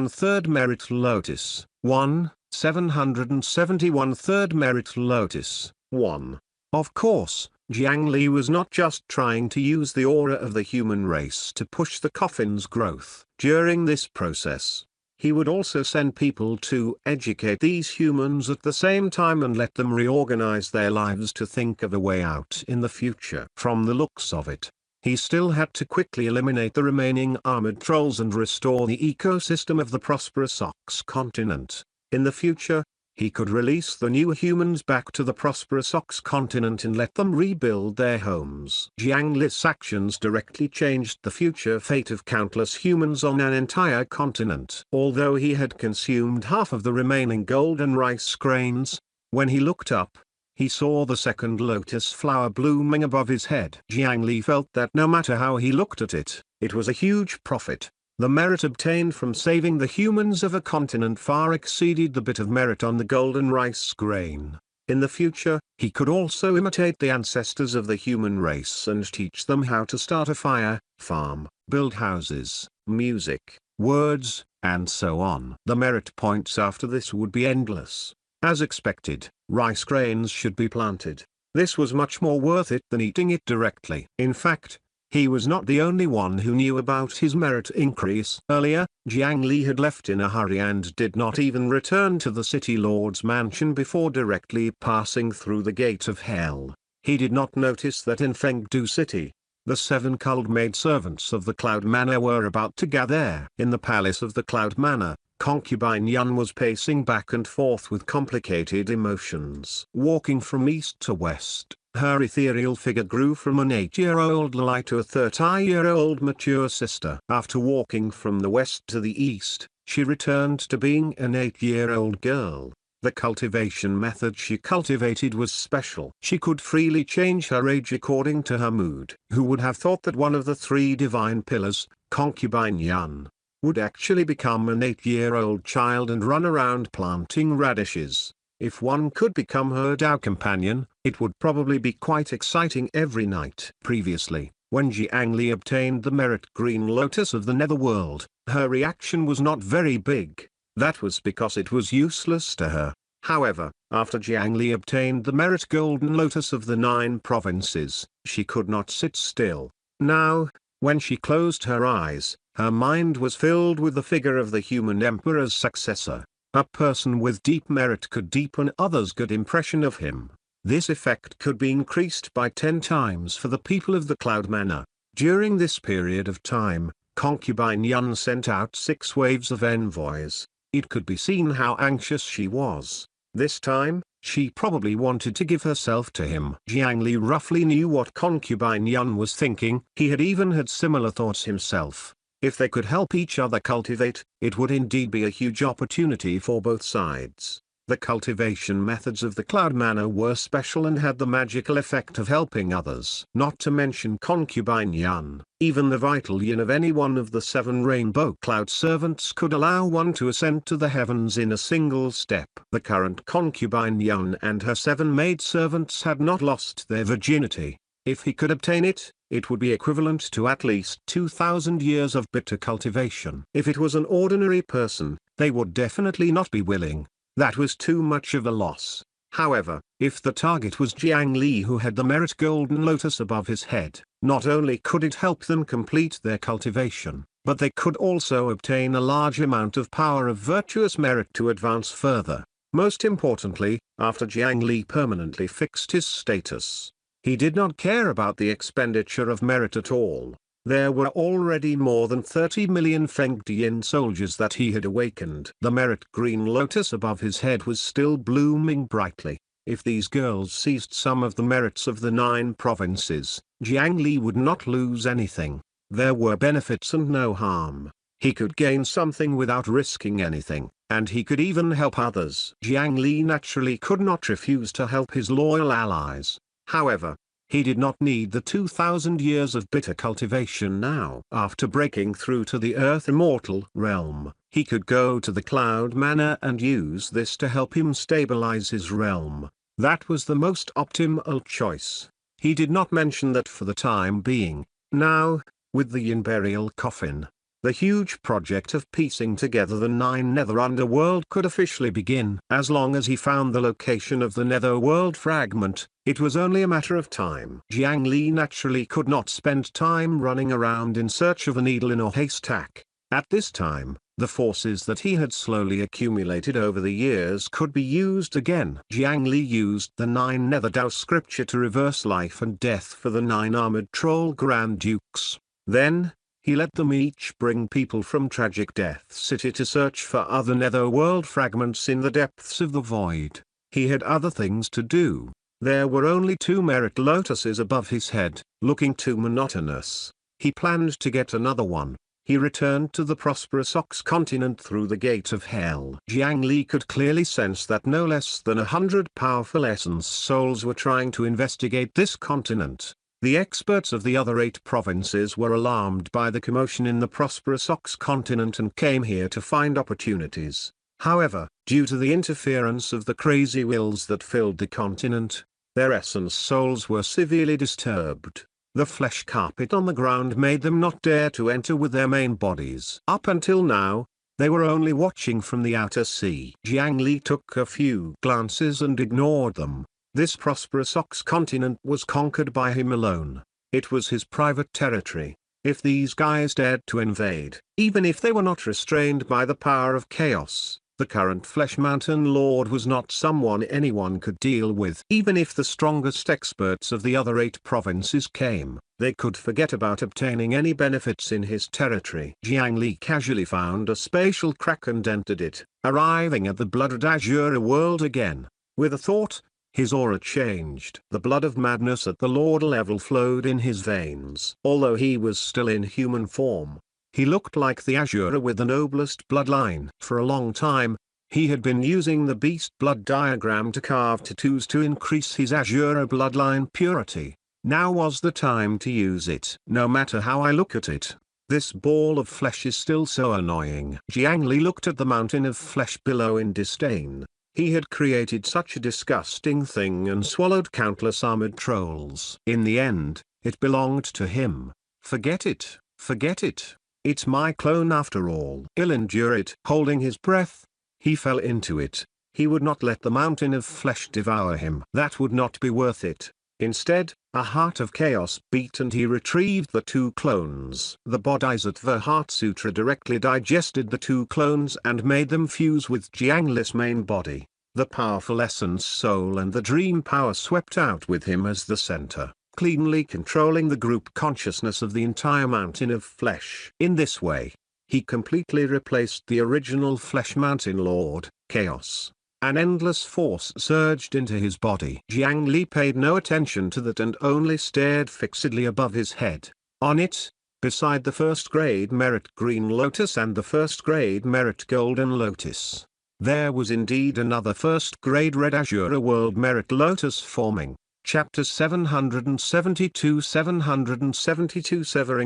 Third Merit Lotus 1. 771 Third Merit Lotus 1. Of course, Jiang Li was not just trying to use the aura of the human race to push the coffin's growth. During this process, he would also send people to educate these humans at the same time and let them reorganize their lives to think of a way out in the future. From the looks of it, he still had to quickly eliminate the remaining armored trolls and restore the ecosystem of the prosperous Ox continent. In the future, he could release the new humans back to the prosperous Ox continent and let them rebuild their homes. Jiang Li's actions directly changed the future fate of countless humans on an entire continent. Although he had consumed half of the remaining golden rice grains, when he looked up, he saw the second lotus flower blooming above his head. Jiang Li felt that no matter how he looked at it, it was a huge profit. The merit obtained from saving the humans of a continent far exceeded the bit of merit on the golden rice grain. In the future, he could also imitate the ancestors of the human race and teach them how to start a fire, farm, build houses, music, words, and so on. The merit points after this would be endless. As expected, rice grains should be planted. This was much more worth it than eating it directly. In fact, he was not the only one who knew about his merit increase. Earlier, Jiang Li had left in a hurry and did not even return to the city lord's mansion before directly passing through the gate of hell. He did not notice that in Fengdu City, the 7 culled maidservants of the Cloud Manor were about to gather. In the palace of the Cloud Manor, concubine Yun was pacing back and forth with complicated emotions. Walking from east to west, her ethereal figure grew from an 8-year-old Lali to a 30-year-old mature sister. After walking from the west to the east, she returned to being an 8-year-old girl. The cultivation method she cultivated was special. She could freely change her age according to her mood. Who would have thought that one of the 3 divine pillars, concubine Yun, would actually become an 8-year-old child and run around planting radishes? If one could become her Tao companion, it would probably be quite exciting every night. Previously, when Jiang Li obtained the merit green lotus of the netherworld, her reaction was not very big. That was because it was useless to her. However, after Jiang Li obtained the merit golden lotus of the 9 provinces, she could not sit still. Now, when she closed her eyes, her mind was filled with the figure of the human emperor's successor. A person with deep merit could deepen others' good impression of him. This effect could be increased by 10 times for the people of the Cloud Manor. During this period of time, concubine Yun sent out 6 waves of envoys. It could be seen how anxious she was. This time, she probably wanted to give herself to him. Jiang Li roughly knew what concubine Yun was thinking. He had even had similar thoughts himself. If they could help each other cultivate, it would indeed be a huge opportunity for both sides. The cultivation methods of the Cloud Manor were special and had the magical effect of helping others. Not to mention concubine Yun, even the vital yin of any one of the 7 rainbow cloud servants could allow one to ascend to the heavens in a single step. The current concubine Yun and her 7 maidservants had not lost their virginity. If he could obtain it, it would be equivalent to at least 2,000 years of bitter cultivation. If it was an ordinary person, they would definitely not be willing. That was too much of a loss. However, if the target was Jiang Li who had the merit golden lotus above his head, not only could it help them complete their cultivation, but they could also obtain a large amount of power of virtuous merit to advance further. Most importantly, after Jiang Li permanently fixed his status, he did not care about the expenditure of merit at all. There were already more than 30 million Fengdian soldiers that he had awakened. The merit green lotus above his head was still blooming brightly. If these girls seized some of the merits of the 9 provinces, Jiang Li would not lose anything. There were benefits and no harm. He could gain something without risking anything, and he could even help others. Jiang Li naturally could not refuse to help his loyal allies. However, he did not need the 2,000 years of bitter cultivation now. After breaking through to the Earth Immortal realm, he could go to the Cloud Manor and use this to help him stabilize his realm. That was the most optimal choice. He did not mention that for the time being. Now, with the Yin burial coffin, the huge project of piecing together the 9 nether underworld could officially begin. As long as he found the location of the netherworld fragment, it was only a matter of time. Jiang Li naturally could not spend time running around in search of a needle in a haystack. At this time, the forces that he had slowly accumulated over the years could be used again. Jiang Li used the 9 nether Dao scripture to reverse life and death for the 9 armored troll Grand Dukes. Then, he let them each bring people from Tragic Death City to search for other netherworld fragments in the depths of the void. He had other things to do. There were only 2 merit lotuses above his head, looking too monotonous. He planned to get another one. He returned to the prosperous Ox continent through the gate of hell. Jiang Li could clearly sense that no less than 100 powerful essence souls were trying to investigate this continent. The experts of the other 8 provinces were alarmed by the commotion in the prosperous Ox continent and came here to find opportunities. However, due to the interference of the crazy wills that filled the continent, their essence souls were severely disturbed. The flesh carpet on the ground made them not dare to enter with their main bodies. Up until now, they were only watching from the outer sea. Jiang Li took a few glances and ignored them. This prosperous ox continent was conquered by him alone. It was his private territory. If these guys dared to invade, even if they were not restrained by the power of chaos, the current Flesh Mountain Lord was not someone anyone could deal with. Even if the strongest experts of the other 8 provinces came, they could forget about obtaining any benefits in his territory. Jiang Li casually found a spatial crack and entered it, arriving at the blooded Azure world again. With a thought, his aura changed. The blood of madness at the Lord level flowed in his veins. Although he was still in human form, he looked like the Azure with the noblest bloodline. For a long time, he had been using the beast blood diagram to carve tattoos to increase his Azure bloodline purity. Now was the time to use it. No matter how I look at it, this ball of flesh is still so annoying. Jiang Li looked at the mountain of flesh below in disdain. He had created such a disgusting thing and swallowed countless armored trolls. In the end, it belonged to him. Forget it, forget it. It's my clone after all. He'll endure it. Holding his breath, he fell into it. He would not let the mountain of flesh devour him. That would not be worth it. Instead, a heart of chaos beat and he retrieved the 2 clones. The Bodhisattva Heart Sutra directly digested the 2 clones and made them fuse with Jiang Li's main body. The powerful essence soul and the dream power swept out with him as the center, cleanly controlling the group consciousness of the entire mountain of flesh. In this way, he completely replaced the original Flesh Mountain Lord, Chaos. An endless force surged into his body. Jiang Li paid no attention to that and only stared fixedly above his head. On it, beside the first-grade merit Green Lotus and the first-grade merit Golden Lotus, there was indeed another first-grade Red Azure World Merit Lotus forming. Chapter 772 Severing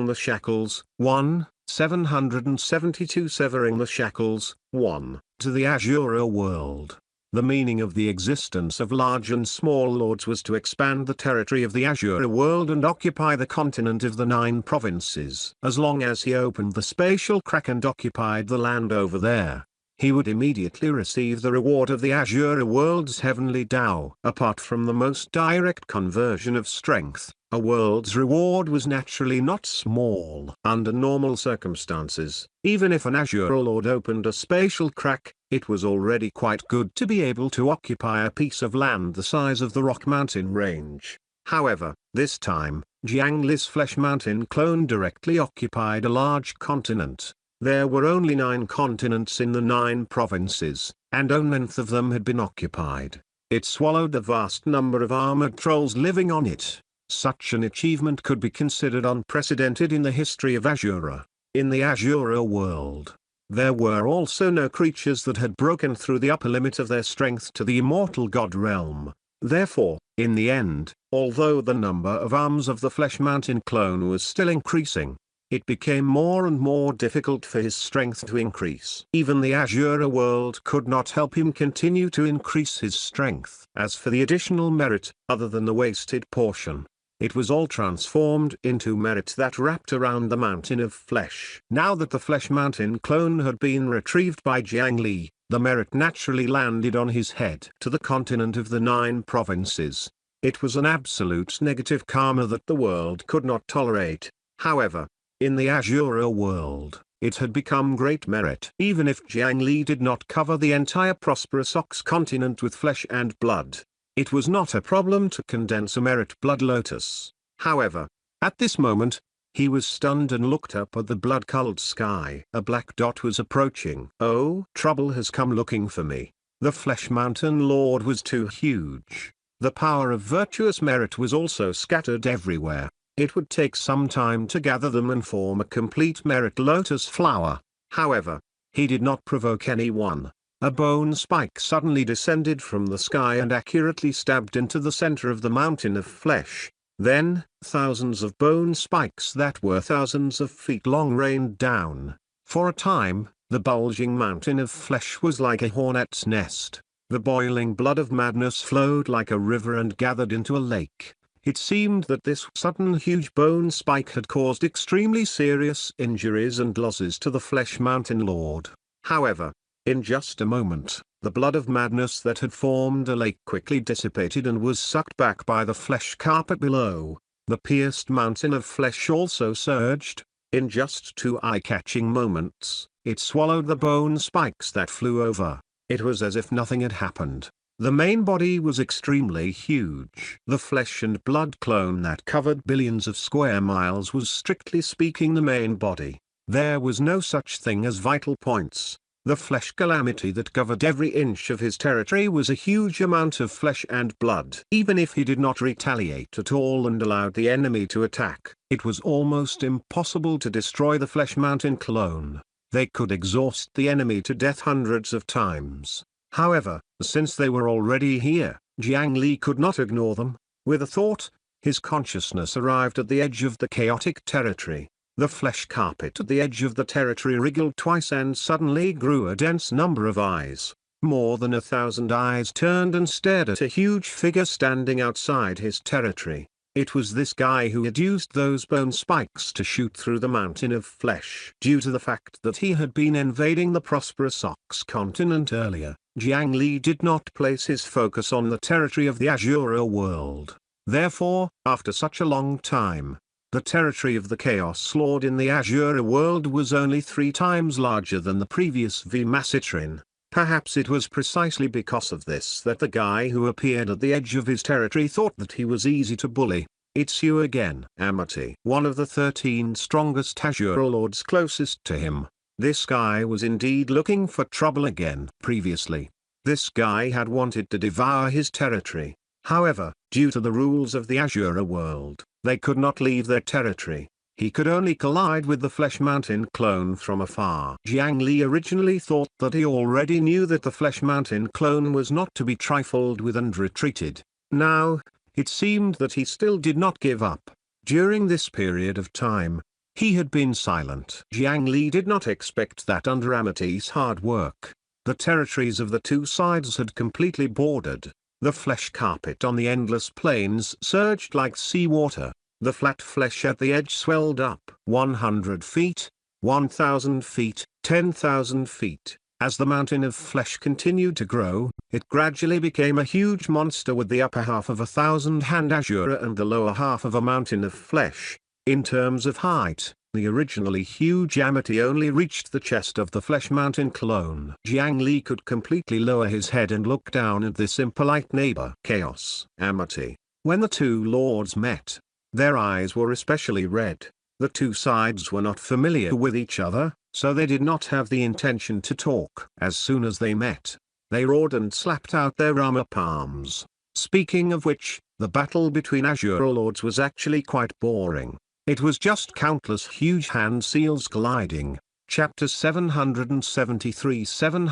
the Shackles, 1, 772 Severing the Shackles, 1, to the Azure World. The meaning of the existence of large and small lords was to expand the territory of the Azure world and occupy the continent of the 9 provinces. As long as he opened the spatial crack and occupied the land over there, he would immediately receive the reward of the Azure world's heavenly Tao. Apart from the most direct conversion of strength, a world's reward was naturally not small. Under normal circumstances, even if an Azure Lord opened a spatial crack, it was already quite good to be able to occupy a piece of land the size of the Rock Mountain range. However, this time, Jiang Li's Flesh Mountain clone directly occupied a large continent. There were only 9 continents in the 9 provinces, and only 9th of them had been occupied. It swallowed a vast number of armored trolls living on it. Such an achievement could be considered unprecedented in the history of Azure. In the Azure world, there were also no creatures that had broken through the upper limit of their strength to the immortal god realm. Therefore, in the end, although the number of arms of the Flesh Mountain clone was still increasing, it became more and more difficult for his strength to increase. Even the Azure world could not help him continue to increase his strength. As for the additional merit, other than the wasted portion, it was all transformed into merit that wrapped around the mountain of flesh. Now that the Flesh Mountain clone had been retrieved by Jiang Li, the merit naturally landed on his head. To the continent of the 9 provinces, it was an absolute negative karma that the world could not tolerate. However, in the Azure world, it had become great merit. Even if Jiang Li did not cover the entire prosperous Ox continent with flesh and blood, it was not a problem to condense a merit blood lotus. However, at this moment, he was stunned and looked up at the blood-colored sky. A black dot was approaching. Oh, trouble has come looking for me. The Flesh Mountain Lord was too huge. The power of virtuous merit was also scattered everywhere. It would take some time to gather them and form a complete merit lotus flower. However, he did not provoke anyone. A bone spike suddenly descended from the sky and accurately stabbed into the center of the mountain of flesh. Then, thousands of bone spikes that were thousands of feet long rained down. For a time, the bulging mountain of flesh was like a hornet's nest. The boiling blood of madness flowed like a river and gathered into a lake. It seemed that this sudden huge bone spike had caused extremely serious injuries and losses to the Flesh Mountain Lord. However, in just a moment, The blood of madness that had formed a lake quickly dissipated and was sucked back by the flesh carpet below. The pierced mountain of flesh also surged. In just 2 eye-catching moments, it swallowed the bone spikes that flew over. It was as if nothing had happened. The main body was extremely huge. The flesh and blood clone that covered billions of square miles was strictly speaking the main body. There was no such thing as vital points. The flesh calamity that covered every inch of his territory was a huge amount of flesh and blood. Even if he did not retaliate at all and allowed the enemy to attack, it was almost impossible to destroy the flesh mountain clone. They could exhaust the enemy to death hundreds of times. However, since they were already here, Jiang Li could not ignore them. With a thought, his consciousness arrived at the edge of the chaotic territory. The flesh carpet at the edge of the territory wriggled twice and suddenly grew a dense number of eyes. More than 1,000 eyes turned and stared at a huge figure standing outside his territory. It was this guy who had used those bone spikes to shoot through the mountain of flesh. Due to the fact that he had been invading the prosperous Ox continent earlier, Jiang Li did not place his focus on the territory of the Azure world. Therefore, after such a long time, the territory of the Chaos Lord in the Azure world was only 3 times larger than the previous Vmasitrin. Perhaps it was precisely because of this that the guy who appeared at the edge of his territory thought that he was easy to bully. It's you again, Amity. One of the 13 strongest Azure Lords closest to him. This guy was indeed looking for trouble again. Previously, this guy had wanted to devour his territory. However, due to the rules of the Azure world, they could not leave their territory. He could only collide with the Flesh Mountain clone from afar. Jiang Li originally thought that he already knew that the Flesh Mountain clone was not to be trifled with and retreated. Now, it seemed that he still did not give up. During this period of time, he had been silent. Jiang Li did not expect that under Amity's hard work, the territories of the 2 sides had completely bordered. The flesh carpet on the endless plains surged like seawater. The flat flesh at the edge swelled up 100 feet, 1,000 feet, 10,000 feet. As the mountain of flesh continued to grow, it gradually became a huge monster with the upper half of 1,000-hand Azure and the lower half of a mountain of flesh. In terms of height, the originally huge Amity only reached the chest of the Flesh Mountain clone. Jiang Li could completely lower his head and look down at this impolite neighbor. Chaos. Amity. When the 2 lords met, their eyes were especially red. The 2 sides were not familiar with each other, so they did not have the intention to talk. As soon as they met, they roared and slapped out their armor palms. Speaking of which, the battle between Azure Lords was actually quite boring. It was just countless huge hand seals colliding. Chapter 773 Severing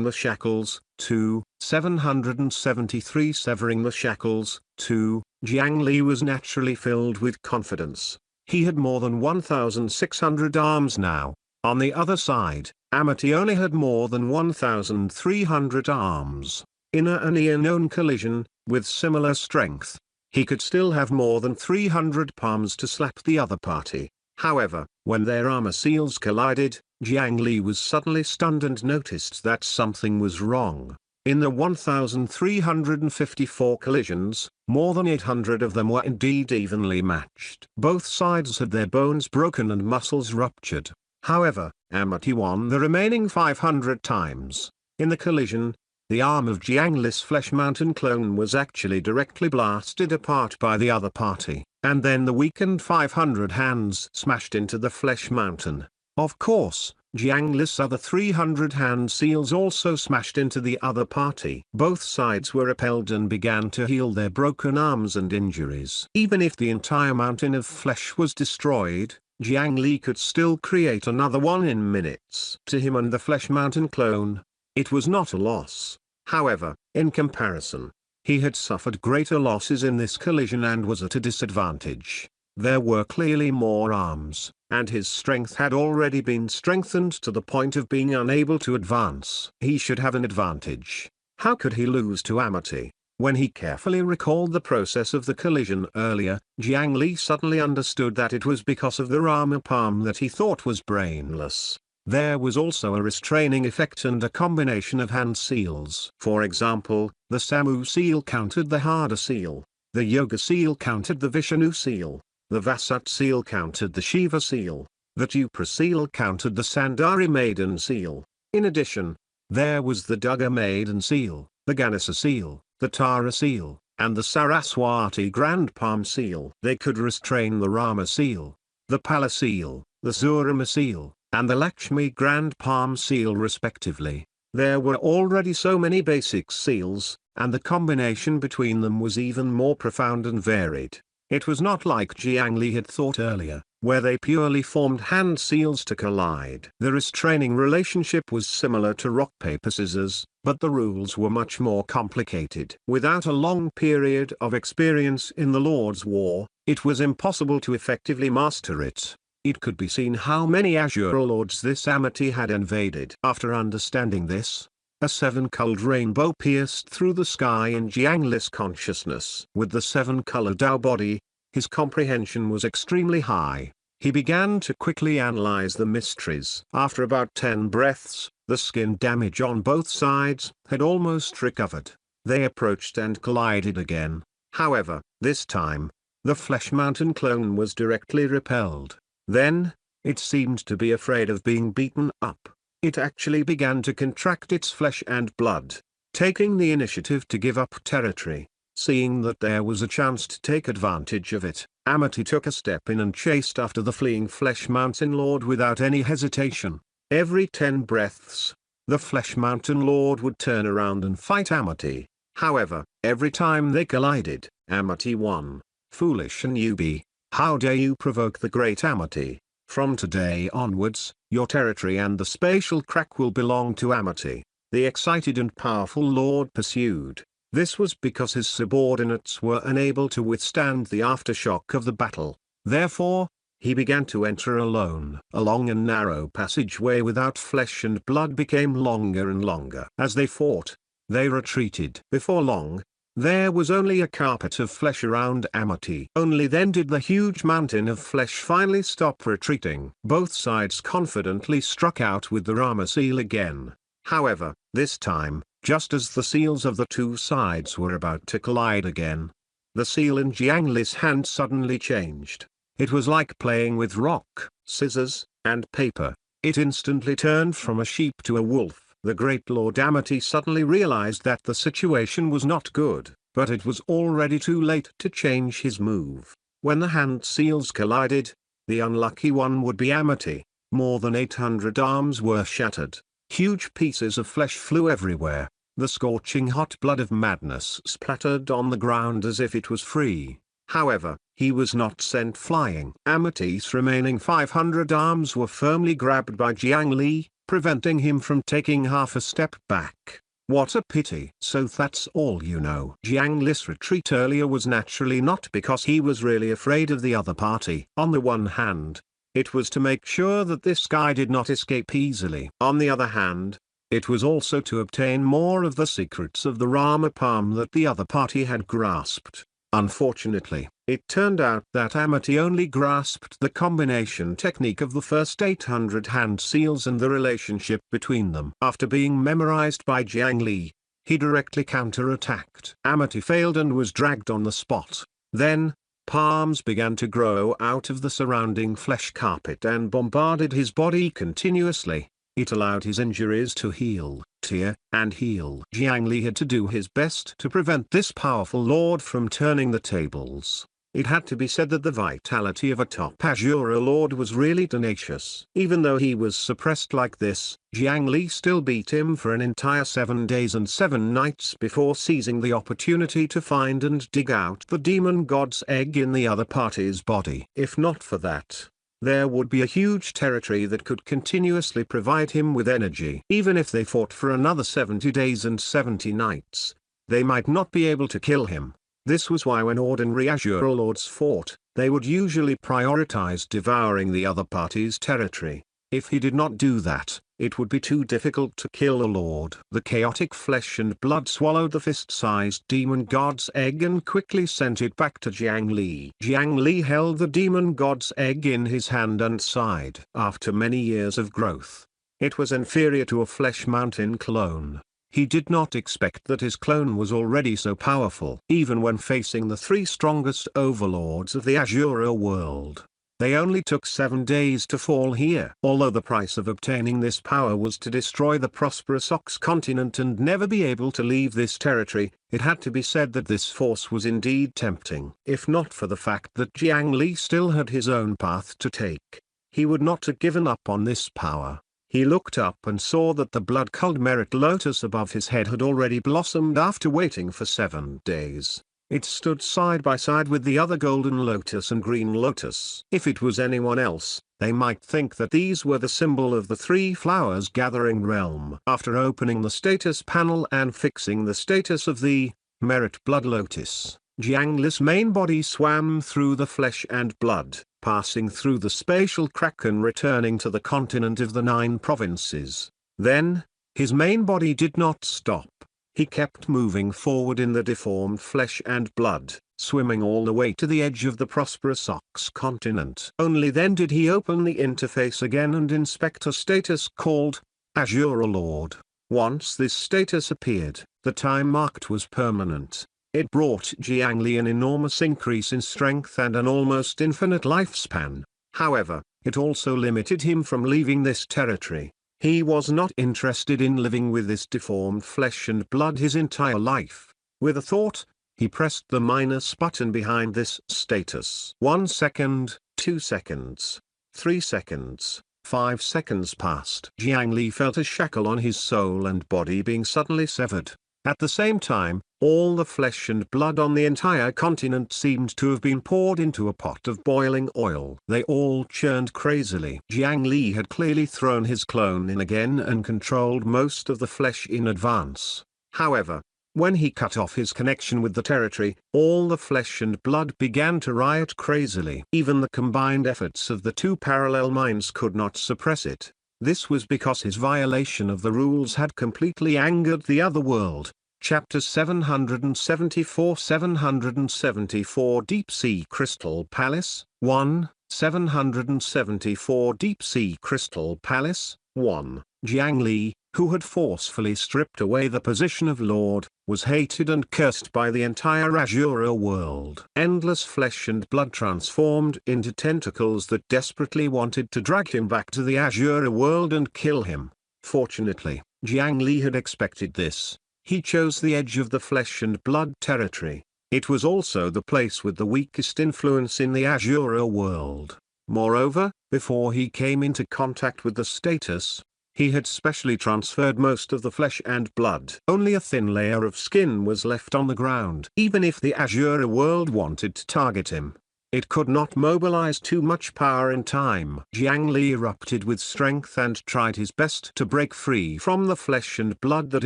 the Shackles, 2, 773 Severing the Shackles, 2. Jiang Li was naturally filled with confidence. He had more than 1,600 arms now. On the other side, Amity only had more than 1,300 arms. In a near-known collision, with similar strength, he could still have more than 300 palms to slap the other party. However, when their armor seals collided, Jiang Li was suddenly stunned and noticed that something was wrong. In the 1,354 collisions, more than 800 of them were indeed evenly matched. Both sides had their bones broken and muscles ruptured. However, Amity won the remaining 500 times. In the collision, the arm of Jiang Li's Flesh Mountain clone was actually directly blasted apart by the other party, and then the weakened 500 hands smashed into the Flesh Mountain. Of course, Jiang Li's other 300 hand seals also smashed into the other party. Both sides were repelled and began to heal their broken arms and injuries. Even if the entire mountain of flesh was destroyed, Jiang Li could still create another one in minutes. To him and the Flesh Mountain clone, it was not a loss. However, in comparison, he had suffered greater losses in this collision and was at a disadvantage. There were clearly more arms, and his strength had already been strengthened to the point of being unable to advance. He should have an advantage. How could he lose to Amity? When he carefully recalled the process of the collision earlier, Jiang Li suddenly understood that it was because of the armor palm that he thought was brainless. There was also a restraining effect and a combination of hand seals. For example, the Samu seal countered the Harda seal, the Yoga seal countered the Vishnu seal, the Vasat seal countered the Shiva seal, the Tupra seal countered the Sandari maiden seal. In addition, there was the Dugga maiden seal, the Ganesa seal, the Tara seal, and the Saraswati grand palm seal. They could restrain the Rama seal, the Pala seal, the Surama seal, and the Lakshmi grand palm seal respectively. There were already so many basic seals, and the combination between them was even more profound and varied. It was not like Jiang Li had thought earlier, where they purely formed hand seals to collide. The restraining relationship was similar to rock paper scissors, but the rules were much more complicated. Without a long period of experience in the Lord's War, it was impossible to effectively master it. It could be seen how many Azure Lords this Amity had invaded. After understanding this, a seven-colored rainbow pierced through the sky in Jiang Li's consciousness. With the seven-colored Tao body, his comprehension was extremely high. He began to quickly analyze the mysteries. After about 10 breaths, the skin damage on both sides had almost recovered. They approached and collided again. However, this time, the Flesh Mountain clone was directly repelled. Then, it seemed to be afraid of being beaten up. It actually began to contract its flesh and blood, taking the initiative to give up territory. Seeing that there was a chance to take advantage of it, Amity took a step in and chased after the fleeing Flesh Mountain Lord without any hesitation. Every 10 breaths, the Flesh Mountain Lord would turn around and fight Amity. However, every time they collided, Amity won. Foolish newbie, how dare you provoke the great Amity? From today onwards, your territory and the spatial crack will belong to Amity, the excited and powerful Lord pursued. This was because his subordinates were unable to withstand the aftershock of the battle. Therefore, he began to enter alone. A long and narrow passageway without flesh and blood became longer and longer. As they fought, they retreated. Before long, there was only a carpet of flesh around Amity. Only then did the huge mountain of flesh finally stop retreating. Both sides confidently struck out with the Rama seal again. However, this time, just as the seals of the two sides were about to collide again, the seal in Jiang Li's hand suddenly changed. It was like playing with rock, scissors, and paper. It instantly turned from a sheep to a wolf. The great Lord Amity suddenly realized that the situation was not good, but it was already too late to change his move. When the hand seals collided, the unlucky one would be Amity. More than 800 arms were shattered. Huge pieces of flesh flew everywhere. The scorching hot blood of madness splattered on the ground as if it was free. However, he was not sent flying. Amity's remaining 500 arms were firmly grabbed by Jiang Li, preventing him from taking half a step back. What a pity. So that's all you know. Jiang Li's retreat earlier was naturally not because he was really afraid of the other party. On the one hand, it was to make sure that this guy did not escape easily. On the other hand, it was also to obtain more of the secrets of the Rama palm that the other party had grasped. Unfortunately, it turned out that Amity only grasped the combination technique of the first 800 hand seals and the relationship between them. After being memorized by Jiang Li, he directly counter-attacked. Amity failed and was dragged on the spot. Then, palms began to grow out of the surrounding flesh carpet and bombarded his body continuously. It allowed his injuries to heal, tear, and heal. Jiang Li had to do his best to prevent this powerful lord from turning the tables. It had to be said that the vitality of a top Azura lord was really tenacious. Even though he was suppressed like this, Jiang Li still beat him for an entire 7 days and 7 nights before seizing the opportunity to find and dig out the demon god's egg in the other party's body. If not for that, there would be a huge territory that could continuously provide him with energy. Even if they fought for another 70 days and 70 nights, they might not be able to kill him. This was why when ordinary Azure Lords fought, they would usually prioritize devouring the other party's territory. If he did not do that, it would be too difficult to kill a lord. The chaotic flesh and blood swallowed the fist-sized demon god's egg and quickly sent it back to Jiang Li. Jiang Li held the demon god's egg in his hand and sighed. After many years of growth, It was inferior to a flesh mountain clone. He did not expect that his clone was already so powerful. Even when facing the three strongest overlords of the Azura world, they only took 7 days to fall here. Although the price of obtaining this power was to destroy the prosperous Ox continent and never be able to leave this territory, it had to be said that this force was indeed tempting. If not for the fact that Jiang Li still had his own path to take, he would not have given up on this power. He looked up and saw that the blood-colored merit lotus above his head had already blossomed after waiting for 7 days. It stood side by side with the other golden lotus and green lotus. If it was anyone else, they might think that these were the symbol of the three flowers gathering realm. After opening the status panel and fixing the status of the merit blood lotus, Jiang Li's main body swam through the flesh and blood, passing through the spatial crack and returning to the continent of the 9 provinces. Then, his main body did not stop. He kept moving forward in the deformed flesh and blood, swimming all the way to the edge of the prosperous Ox continent. Only then did he open the interface again and inspect a status called Azura Lord. Once this status appeared, the time marked was permanent. It brought Jiang Li an enormous increase in strength and an almost infinite lifespan. However, it also limited him from leaving this territory. He was not interested in living with this deformed flesh and blood his entire life. With a thought, he pressed the minus button behind this status. 1 second, 2 seconds, 3 seconds, 5 seconds passed. Jiang Li felt a shackle on his soul and body being suddenly severed. At the same time, all the flesh and blood on the entire continent seemed to have been poured into a pot of boiling oil. They all churned crazily. Jiang Li had clearly thrown his clone in again and controlled most of the flesh in advance. However, when he cut off his connection with the territory, all the flesh and blood began to riot crazily. Even the combined efforts of the 2 parallel minds could not suppress it. This was because his violation of the rules had completely angered the other world. Chapter 774 Deep Sea Crystal Palace 1. 774 Deep Sea Crystal Palace 1. Jiang Li, who had forcefully stripped away the position of Lord, was hated and cursed by the entire Azura world. Endless flesh and blood transformed into tentacles that desperately wanted to drag him back to the Azura world and kill him. Fortunately, Jiang Li had expected this. He chose the edge of the flesh and blood territory. It was also the place with the weakest influence in the Azura world. Moreover, before he came into contact with the status, he had specially transferred most of the flesh and blood. Only a thin layer of skin was left on the ground. Even if the Azura world wanted to target him, it could not mobilize too much power in time. Jiang Li erupted with strength and tried his best to break free from the flesh and blood that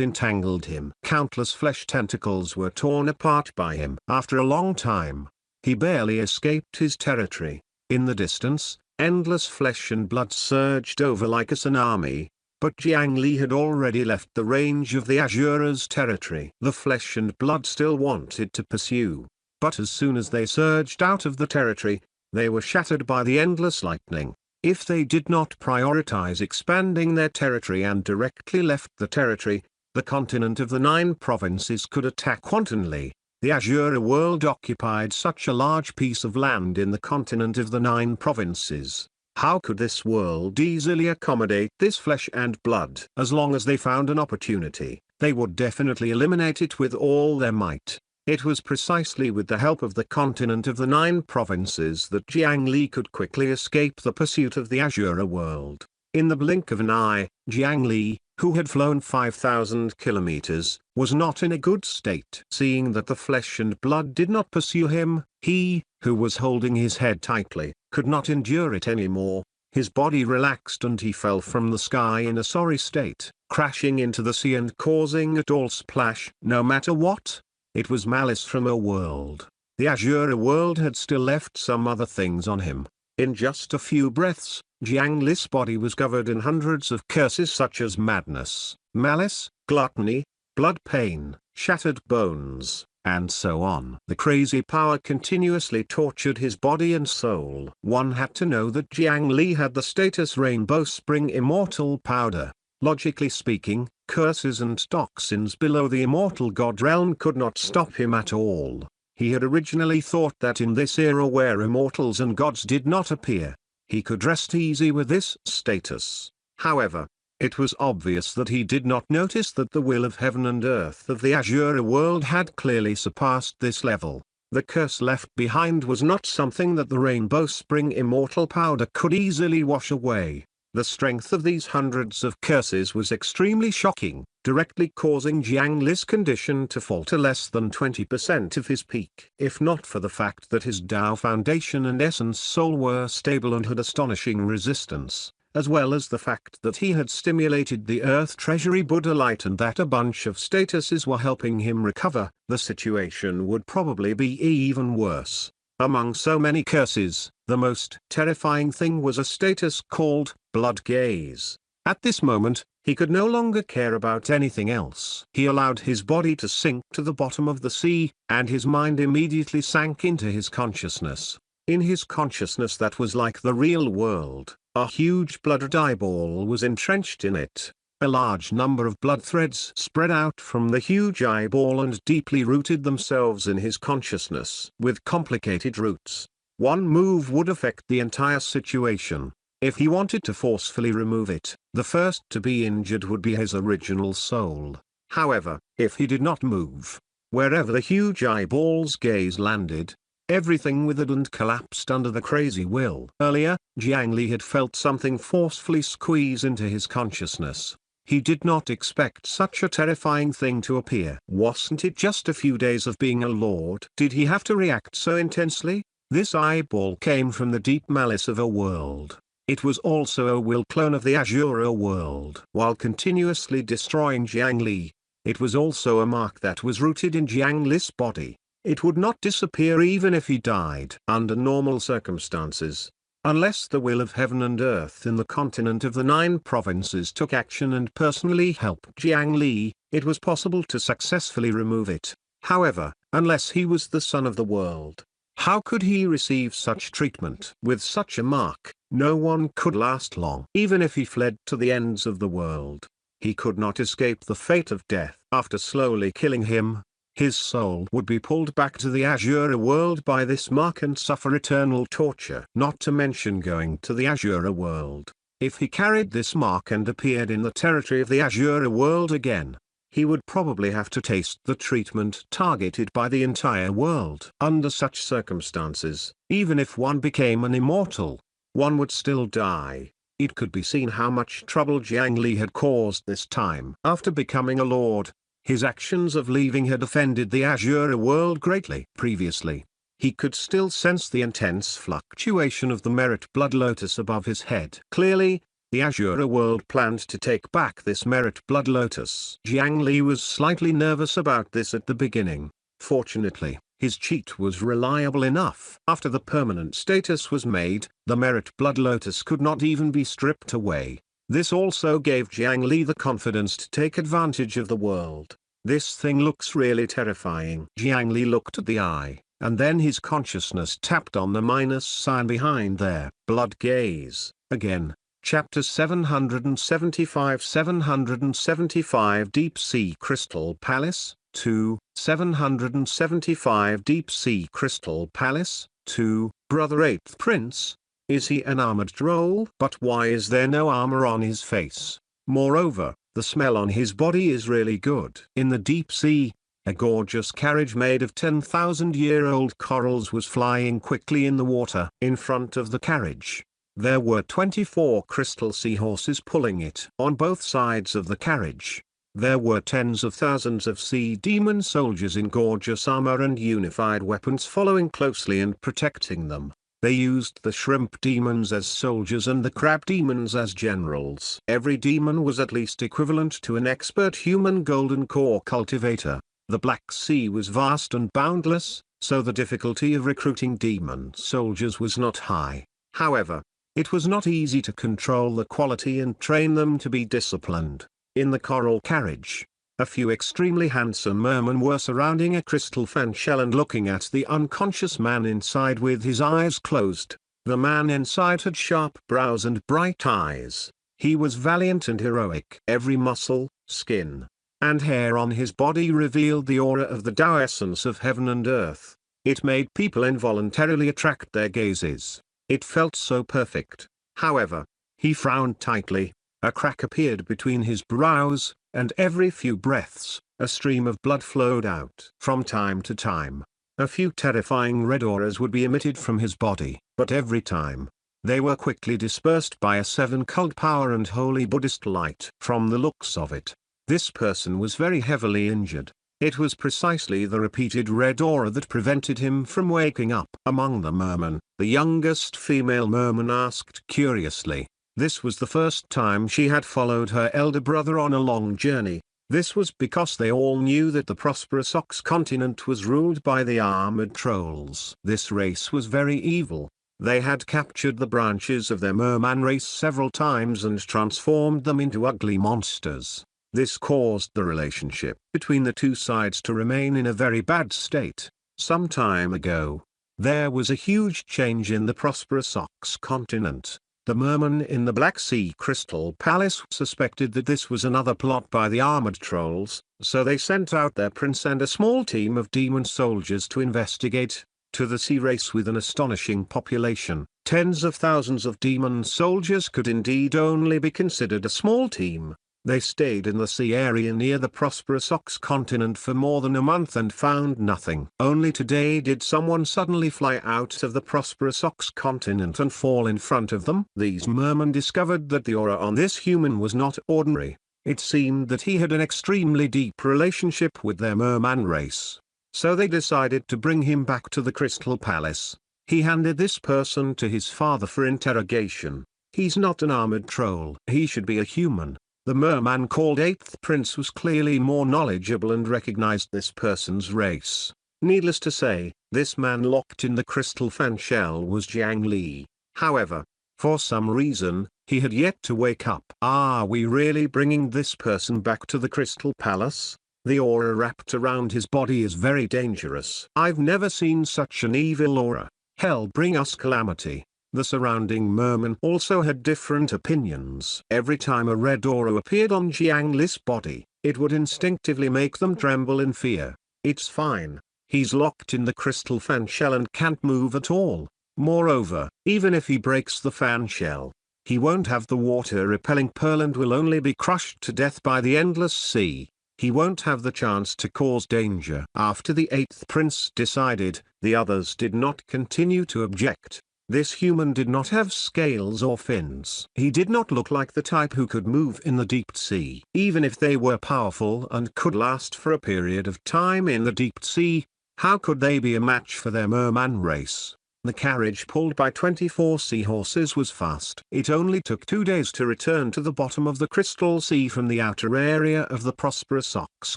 entangled him. Countless flesh tentacles were torn apart by him. After a long time, he barely escaped his territory. In the distance, endless flesh and blood surged over like a tsunami. But Jiang Li had already left the range of the Azura's territory. The flesh and blood still wanted to pursue. But as soon as they surged out of the territory, they were shattered by the endless lightning. If they did not prioritize expanding their territory and directly left the territory, the continent of the 9 provinces could attack wantonly. The Azura world occupied such a large piece of land in the continent of the 9 provinces. How could this world easily accommodate this flesh and blood? As long as they found an opportunity, they would definitely eliminate it with all their might. It was precisely with the help of the continent of the 9 provinces that Jiang Li could quickly escape the pursuit of the Azura world. In the blink of an eye, Jiang Li, who had flown 5,000 kilometers, was not in a good state. Seeing that the flesh and blood did not pursue him, he, who was holding his head tightly, could not endure it anymore. His body relaxed and he fell from the sky in a sorry state, crashing into the sea and causing it all splash. No matter what, it was malice from a world. The Azura world had still left some other things on him. In just a few breaths, Jiang Li's body was covered in hundreds of curses such as madness, malice, gluttony, blood pain, shattered bones, and so on. The crazy power continuously tortured his body and soul. One had to know that Jiang Li had the status Rainbow Spring Immortal Powder. Logically speaking, curses and toxins below the immortal god realm could not stop him at all. He had originally thought that in this era where immortals and gods did not appear, he could rest easy with this status. However, it was obvious that he did not notice that the will of heaven and earth of the Azure world had clearly surpassed this level. The curse left behind was not something that the Rainbow Spring Immortal Powder could easily wash away. The strength of these hundreds of curses was extremely shocking, directly causing Jiang Li's condition to fall to less than 20% of his peak. If not for the fact that his Tao foundation and essence soul were stable and had astonishing resistance, as well as the fact that he had stimulated the Earth Treasury Buddha light and that a bunch of statuses were helping him recover, the situation would probably be even worse. Among so many curses, the most terrifying thing was a status called blood gaze. At this moment, he could no longer care about anything else. He allowed his body to sink to the bottom of the sea, and his mind immediately sank into his consciousness. In his consciousness that was like the real world, a huge blood eyeball was entrenched in it. A large number of blood threads spread out from the huge eyeball and deeply rooted themselves in his consciousness. With complicated roots, one move would affect the entire situation. If he wanted to forcefully remove it, the first to be injured would be his original soul. However, if he did not move, wherever the huge eyeball's gaze landed, everything withered and collapsed under the crazy will. Earlier, Jiang Li had felt something forcefully squeeze into his consciousness. He did not expect such a terrifying thing to appear. Wasn't it just a few days of being a lord? Did he have to react so intensely? This eyeball came from the deep malice of a world. It was also a will clone of the Azure world. While continuously destroying Jiang Li, it was also a mark that was rooted in Jiang Li's body. It would not disappear even if he died. Under normal circumstances, unless the will of heaven and earth in the continent of the 9 provinces took action and personally helped Jiang Li, it was possible to successfully remove it. However, unless he was the son of the world, how could he receive such treatment? With such a mark, no one could last long. Even if he fled to the ends of the world, he could not escape the fate of death. After slowly killing him, his soul would be pulled back to the Azure world by this mark and suffer eternal torture. Not to mention going to the Azure world. If he carried this mark and appeared in the territory of the Azure world again, he would probably have to taste the treatment targeted by the entire world. Under such circumstances, even if one became an immortal, one would still die. It could be seen how much trouble Jiang Li had caused this time. After becoming a lord, his actions of leaving had offended the Azure world greatly. Previously, he could still sense the intense fluctuation of the merit blood lotus above his head. Clearly, the Azure world planned to take back this merit blood lotus. Jiang Li was slightly nervous about this at the beginning. Fortunately, his cheat was reliable enough. After the permanent status was made, the merit blood lotus could not even be stripped away. This also gave Jiang Li the confidence to take advantage of the world. This thing looks really terrifying. Jiang Li looked at the eye, and then his consciousness tapped on the minus sign behind there. Blood gaze, again. Chapter 775 Deep Sea Crystal Palace, 2, 775 Deep Sea Crystal Palace, 2, Brother 8th Prince. Is he an armored droll? But why is there no armor on his face? Moreover, the smell on his body is really good. In the deep sea, a gorgeous carriage made of 10,000-year-old corals was flying quickly in the water. In front of the carriage, there were 24 crystal seahorses pulling it. On both sides of the carriage, there were tens of thousands of sea demon soldiers in gorgeous armor and unified weapons following closely and protecting them. They used the shrimp demons as soldiers and the crab demons as generals. Every demon was at least equivalent to an expert human golden core cultivator. The Black Sea was vast and boundless, so the difficulty of recruiting demon soldiers was not high. However, it was not easy to control the quality and train them to be disciplined. In the coral carriage, A few extremely handsome mermen were surrounding a crystal fan shell and looking at the unconscious man inside with his eyes closed. The man inside had sharp brows and bright eyes. He was valiant and heroic. Every muscle, skin, and hair on his body revealed the aura of the Tao essence of heaven and earth. It made people involuntarily attract their gazes. It felt so perfect. However, he frowned tightly. A crack appeared between his brows, and every few breaths, a stream of blood flowed out. From time to time, a few terrifying red auras would be emitted from his body, but every time, they were quickly dispersed by a seven-cult power and holy Buddhist light. From the looks of it, this person was very heavily injured. It was precisely the repeated red aura that prevented him from waking up. Among the mermen, the youngest female merman asked curiously. This was the first time she had followed her elder brother on a long journey. This was because they all knew that the prosperous Ox continent was ruled by the armored trolls. This race was very evil. They had captured the branches of their merman race several times and transformed them into ugly monsters. This caused the relationship between the two sides to remain in a very bad state. Some time ago, there was a huge change in the prosperous Ox continent. The mermen in the Black Sea Crystal Palace suspected that this was another plot by the armored trolls, so they sent out their prince and a small team of demon soldiers to investigate. To the sea race with an astonishing population, tens of thousands of demon soldiers could indeed only be considered a small team. They stayed in the sea area near the prosperous Ox continent for more than a month and found nothing. Only today did someone suddenly fly out of the prosperous Ox continent and fall in front of them. These mermen discovered that the aura on this human was not ordinary. It seemed that he had an extremely deep relationship with their merman race. So they decided to bring him back to the Crystal Palace. He handed this person to his father for interrogation. He's not an armored troll. He should be a human. The merman called Eighth Prince was clearly more knowledgeable and recognized this person's race. Needless to say, this man locked in the crystal fan shell was Jiang Li. However, for some reason, he had yet to wake up. Are we really bringing this person back to the Crystal Palace? The aura wrapped around his body is very dangerous. I've never seen such an evil aura. Hell bring us calamity. The surrounding mermen also had different opinions. Every time a red aura appeared on Jiang Li's body, it would instinctively make them tremble in fear. It's fine. He's locked in the crystal fan shell and can't move at all. Moreover, even if he breaks the fan shell, he won't have the water-repelling pearl and will only be crushed to death by the endless sea. He won't have the chance to cause danger. After the Eighth Prince decided, the others did not continue to object. This human did not have scales or fins. He did not look like the type who could move in the deep sea. Even if they were powerful and could last for a period of time in the deep sea, how could they be a match for their merman race? The carriage pulled by 24 seahorses was fast. It only took 2 days to return to the bottom of the Crystal Sea from the outer area of the prosperous Ox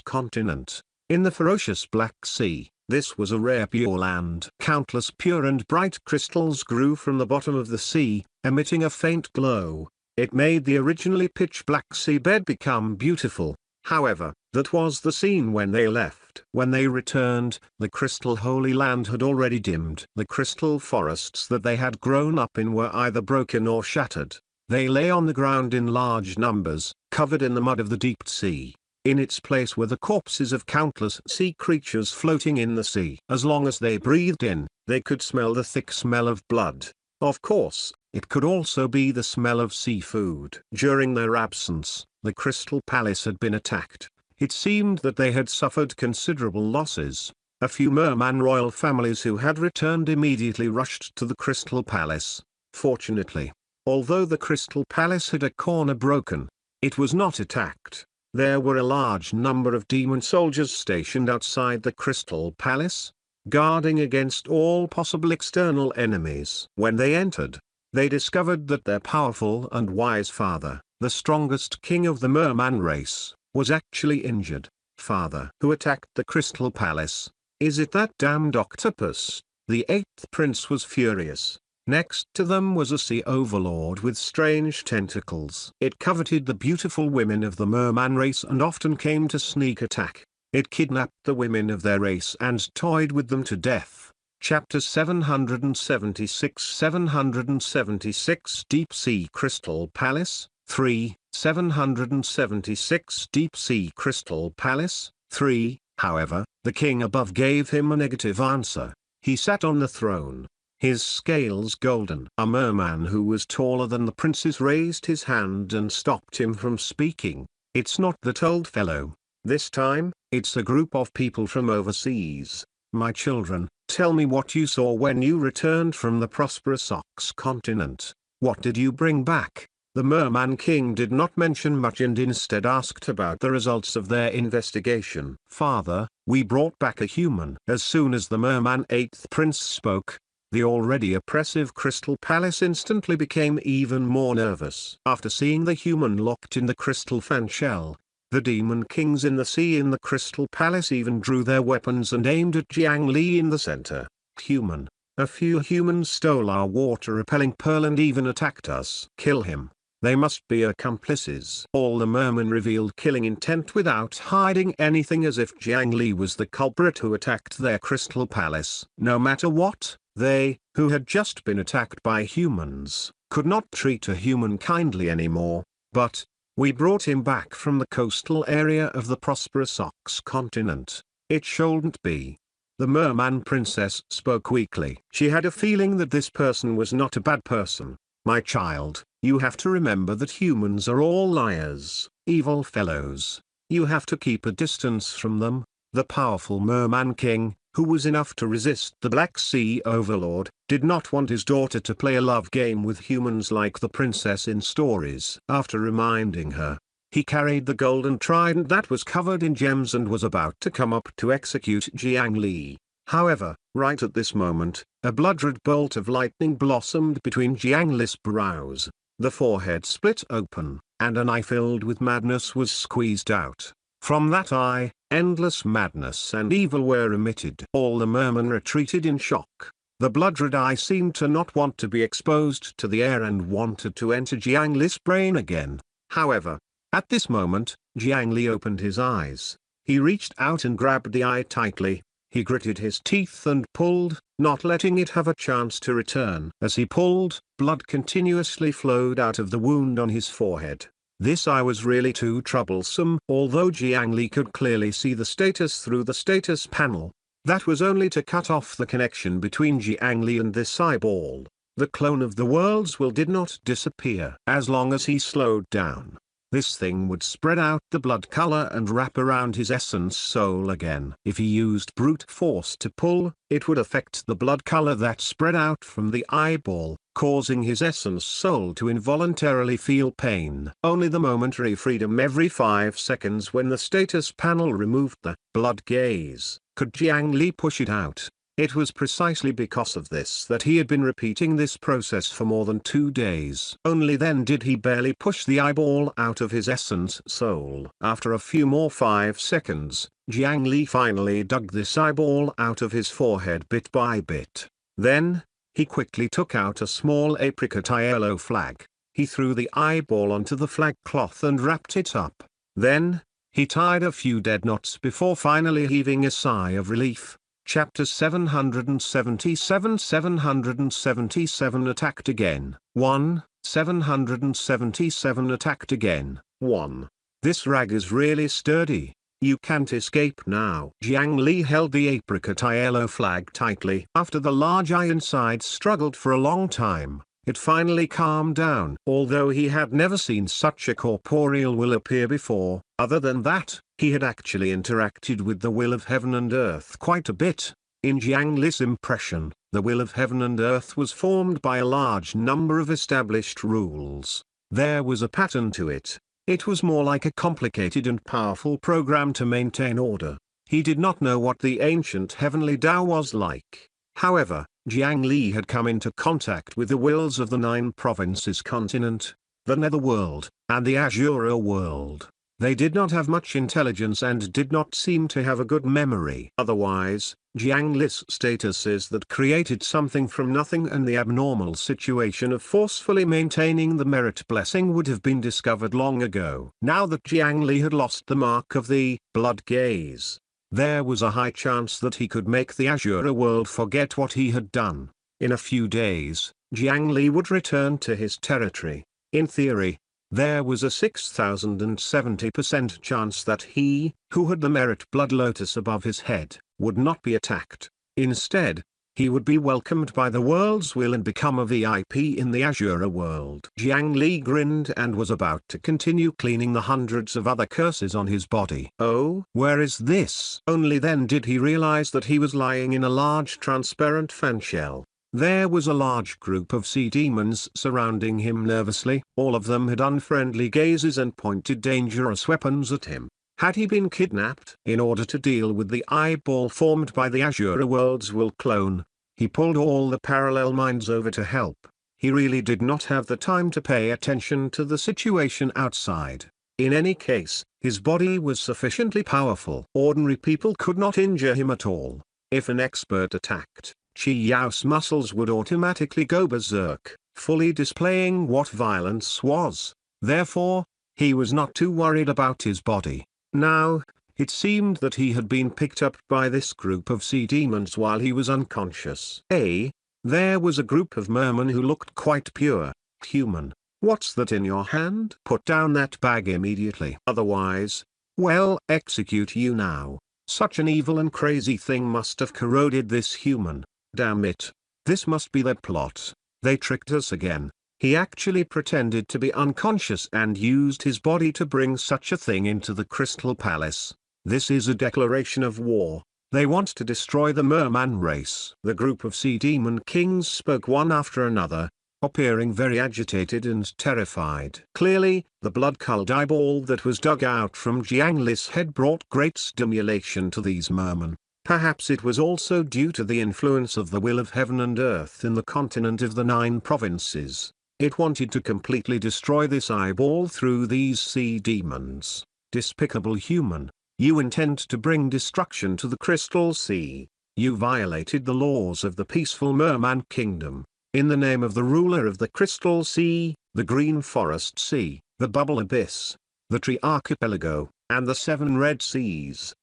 continent. In the ferocious Black Sea, this was a rare pure land. Countless pure and bright crystals grew from the bottom of the sea, emitting a faint glow. It made the originally pitch-black seabed become beautiful. However, that was the scene when they left. When they returned, the crystal holy land had already dimmed. The crystal forests that they had grown up in were either broken or shattered. They lay on the ground in large numbers, covered in the mud of the deep sea. In its place were the corpses of countless sea creatures floating in the sea. As long as they breathed in, they could smell the thick smell of blood. Of course, it could also be the smell of seafood. During their absence, the Crystal Palace had been attacked. It seemed that they had suffered considerable losses. A few merman royal families who had returned immediately rushed to the Crystal Palace. Fortunately, although the Crystal Palace had a corner broken, it was not attacked. There were a large number of demon soldiers stationed outside the Crystal Palace, guarding against all possible external enemies. When they entered, they discovered that their powerful and wise father, the strongest king of the merman race, was actually injured. Father, who attacked the Crystal Palace? Is it that damned octopus? The Eighth Prince was furious. Next to them was a sea overlord with strange tentacles. It coveted the beautiful women of the merman race and often came to sneak attack. It kidnapped the women of their race and toyed with them to death. Chapter 776 776 Deep Sea Crystal Palace, 3, 776 Deep Sea Crystal Palace, 3. However, the king above gave him a negative answer. He sat on the throne, his scales golden. A merman who was taller than the princes raised his hand and stopped him from speaking. It's not that old fellow. This time, it's a group of people from overseas. My children, tell me what you saw when you returned from the prosperous Ox continent. What did you bring back? The Merman King did not mention much and instead asked about the results of their investigation. Father, we brought back a human. As soon as the Merman 8th Prince spoke, the already oppressive Crystal Palace instantly became even more nervous. After seeing the human locked in the crystal fan shell, the demon kings in the sea in the Crystal Palace even drew their weapons and aimed at Jiang Li in the center. Human. A few humans stole our water-repelling pearl and even attacked us. Kill him. They must be accomplices. All the mermen revealed killing intent without hiding anything, as if Jiang Li was the culprit who attacked their Crystal Palace. No matter what, they, who had just been attacked by humans, could not treat a human kindly anymore. But we brought him back from the coastal area of the prosperous Ox continent. It shouldn't be. The merman princess spoke weakly. She had a feeling that this person was not a bad person. My child, you have to remember that humans are all liars, evil fellows. You have to keep a distance from them. The powerful merman king, who was enough to resist the Black Sea Overlord, did not want his daughter to play a love game with humans like the princess in stories. After reminding her, he carried the golden trident that was covered in gems and was about to come up to execute Jiang Li. However, right at this moment, a blood-red bolt of lightning blossomed between Jiang Li's brows. The forehead split open, and an eye filled with madness was squeezed out. From that eye, endless madness and evil were emitted. All the mermen retreated in shock. The blood-red eye seemed to not want to be exposed to the air and wanted to enter Jiang Li's brain again. However, at this moment, Jiang Li opened his eyes. He reached out and grabbed the eye tightly. He gritted his teeth and pulled, not letting it have a chance to return. As he pulled, blood continuously flowed out of the wound on his forehead. This eye was really too troublesome. Although Jiang Li could clearly see the status through the status panel, that was only to cut off the connection between Jiang Li and this eyeball. The clone of the world's will did not disappear. As long as he slowed down, this thing would spread out the blood color and wrap around his essence soul again. If he used brute force to pull, it would affect the blood color that spread out from the eyeball, causing his essence soul to involuntarily feel pain. Only the momentary freedom every 5 seconds when the status panel removed the blood gaze could Jiang Li push it out. It was precisely because of this that he had been repeating this process for more than 2 days. Only then did he barely push the eyeball out of his essence soul. After a few more 5 seconds, Jiang Li finally dug this eyeball out of his forehead bit by bit. Then, he quickly took out a small apricot yellow flag. He threw the eyeball onto the flag cloth and wrapped it up. Then, he tied a few dead knots before finally heaving a sigh of relief. Chapter 777 777 Attacked Again. 1. 777 Attacked Again. 1. This rag is really sturdy. You can't escape now. Jiang Li held the apricot yellow flag tightly. After the large eye inside struggled for a long time, it finally calmed down. Although he had never seen such a corporeal will appear before, other than that, he had actually interacted with the will of heaven and earth quite a bit. In Jiang Li's impression, the will of heaven and earth was formed by a large number of established rules. There was a pattern to it. It was more like a complicated and powerful program to maintain order. He did not know what the ancient heavenly Tao was like. However, Jiang Li had come into contact with the wills of the 9 provinces continent, the Netherworld, and the Azura world. They did not have much intelligence and did not seem to have a good memory. Otherwise, Jiang Li's status is that created something from nothing, and the abnormal situation of forcefully maintaining the merit blessing would have been discovered long ago. Now that Jiang Li had lost the mark of the blood gaze, there was a high chance that he could make the Azure world forget what he had done. In a few days, Jiang Li would return to his territory. In theory, there was a 6,070% chance that he, who had the merit blood lotus above his head, would not be attacked. Instead, he would be welcomed by the world's will and become a VIP in the Azure world. Jiang Li grinned and was about to continue cleaning the hundreds of other curses on his body. Oh, where is this? Only then did he realize that he was lying in a large transparent fan shell. There was a large group of sea demons surrounding him nervously. All of them had unfriendly gazes and pointed dangerous weapons at him. Had he been kidnapped? In order to deal with the eyeball formed by the Azure world's will clone, he pulled all the parallel minds over to help. He really did not have the time to pay attention to the situation outside. In any case, his body was sufficiently powerful. Ordinary people could not injure him at all. If an expert attacked, Qi Yao's muscles would automatically go berserk, fully displaying what violence was. Therefore, he was not too worried about his body. Now, it seemed that he had been picked up by this group of sea demons while he was unconscious. There was a group of mermen who looked quite pure, human. What's that in your hand? Put down that bag immediately. Otherwise, well, execute you now. Such an evil and crazy thing must have corroded this human. Damn it. This must be their plot. They tricked us again. He actually pretended to be unconscious and used his body to bring such a thing into the Crystal Palace. This is a declaration of war. They want to destroy the merman race. The group of sea demon kings spoke one after another, appearing very agitated and terrified. Clearly, the blood-colored eyeball that was dug out from Jiang Li's head brought great stimulation to these mermen. Perhaps it was also due to the influence of the will of heaven and earth in the continent of the 9 provinces. It wanted to completely destroy this eyeball through these sea demons. Despicable human, you intend to bring destruction to the Crystal Sea. You violated the laws of the peaceful merman kingdom. In the name of the ruler of the Crystal Sea, the Green Forest Sea, the Bubble Abyss, the Tree Archipelago, and the 7 Red Seas,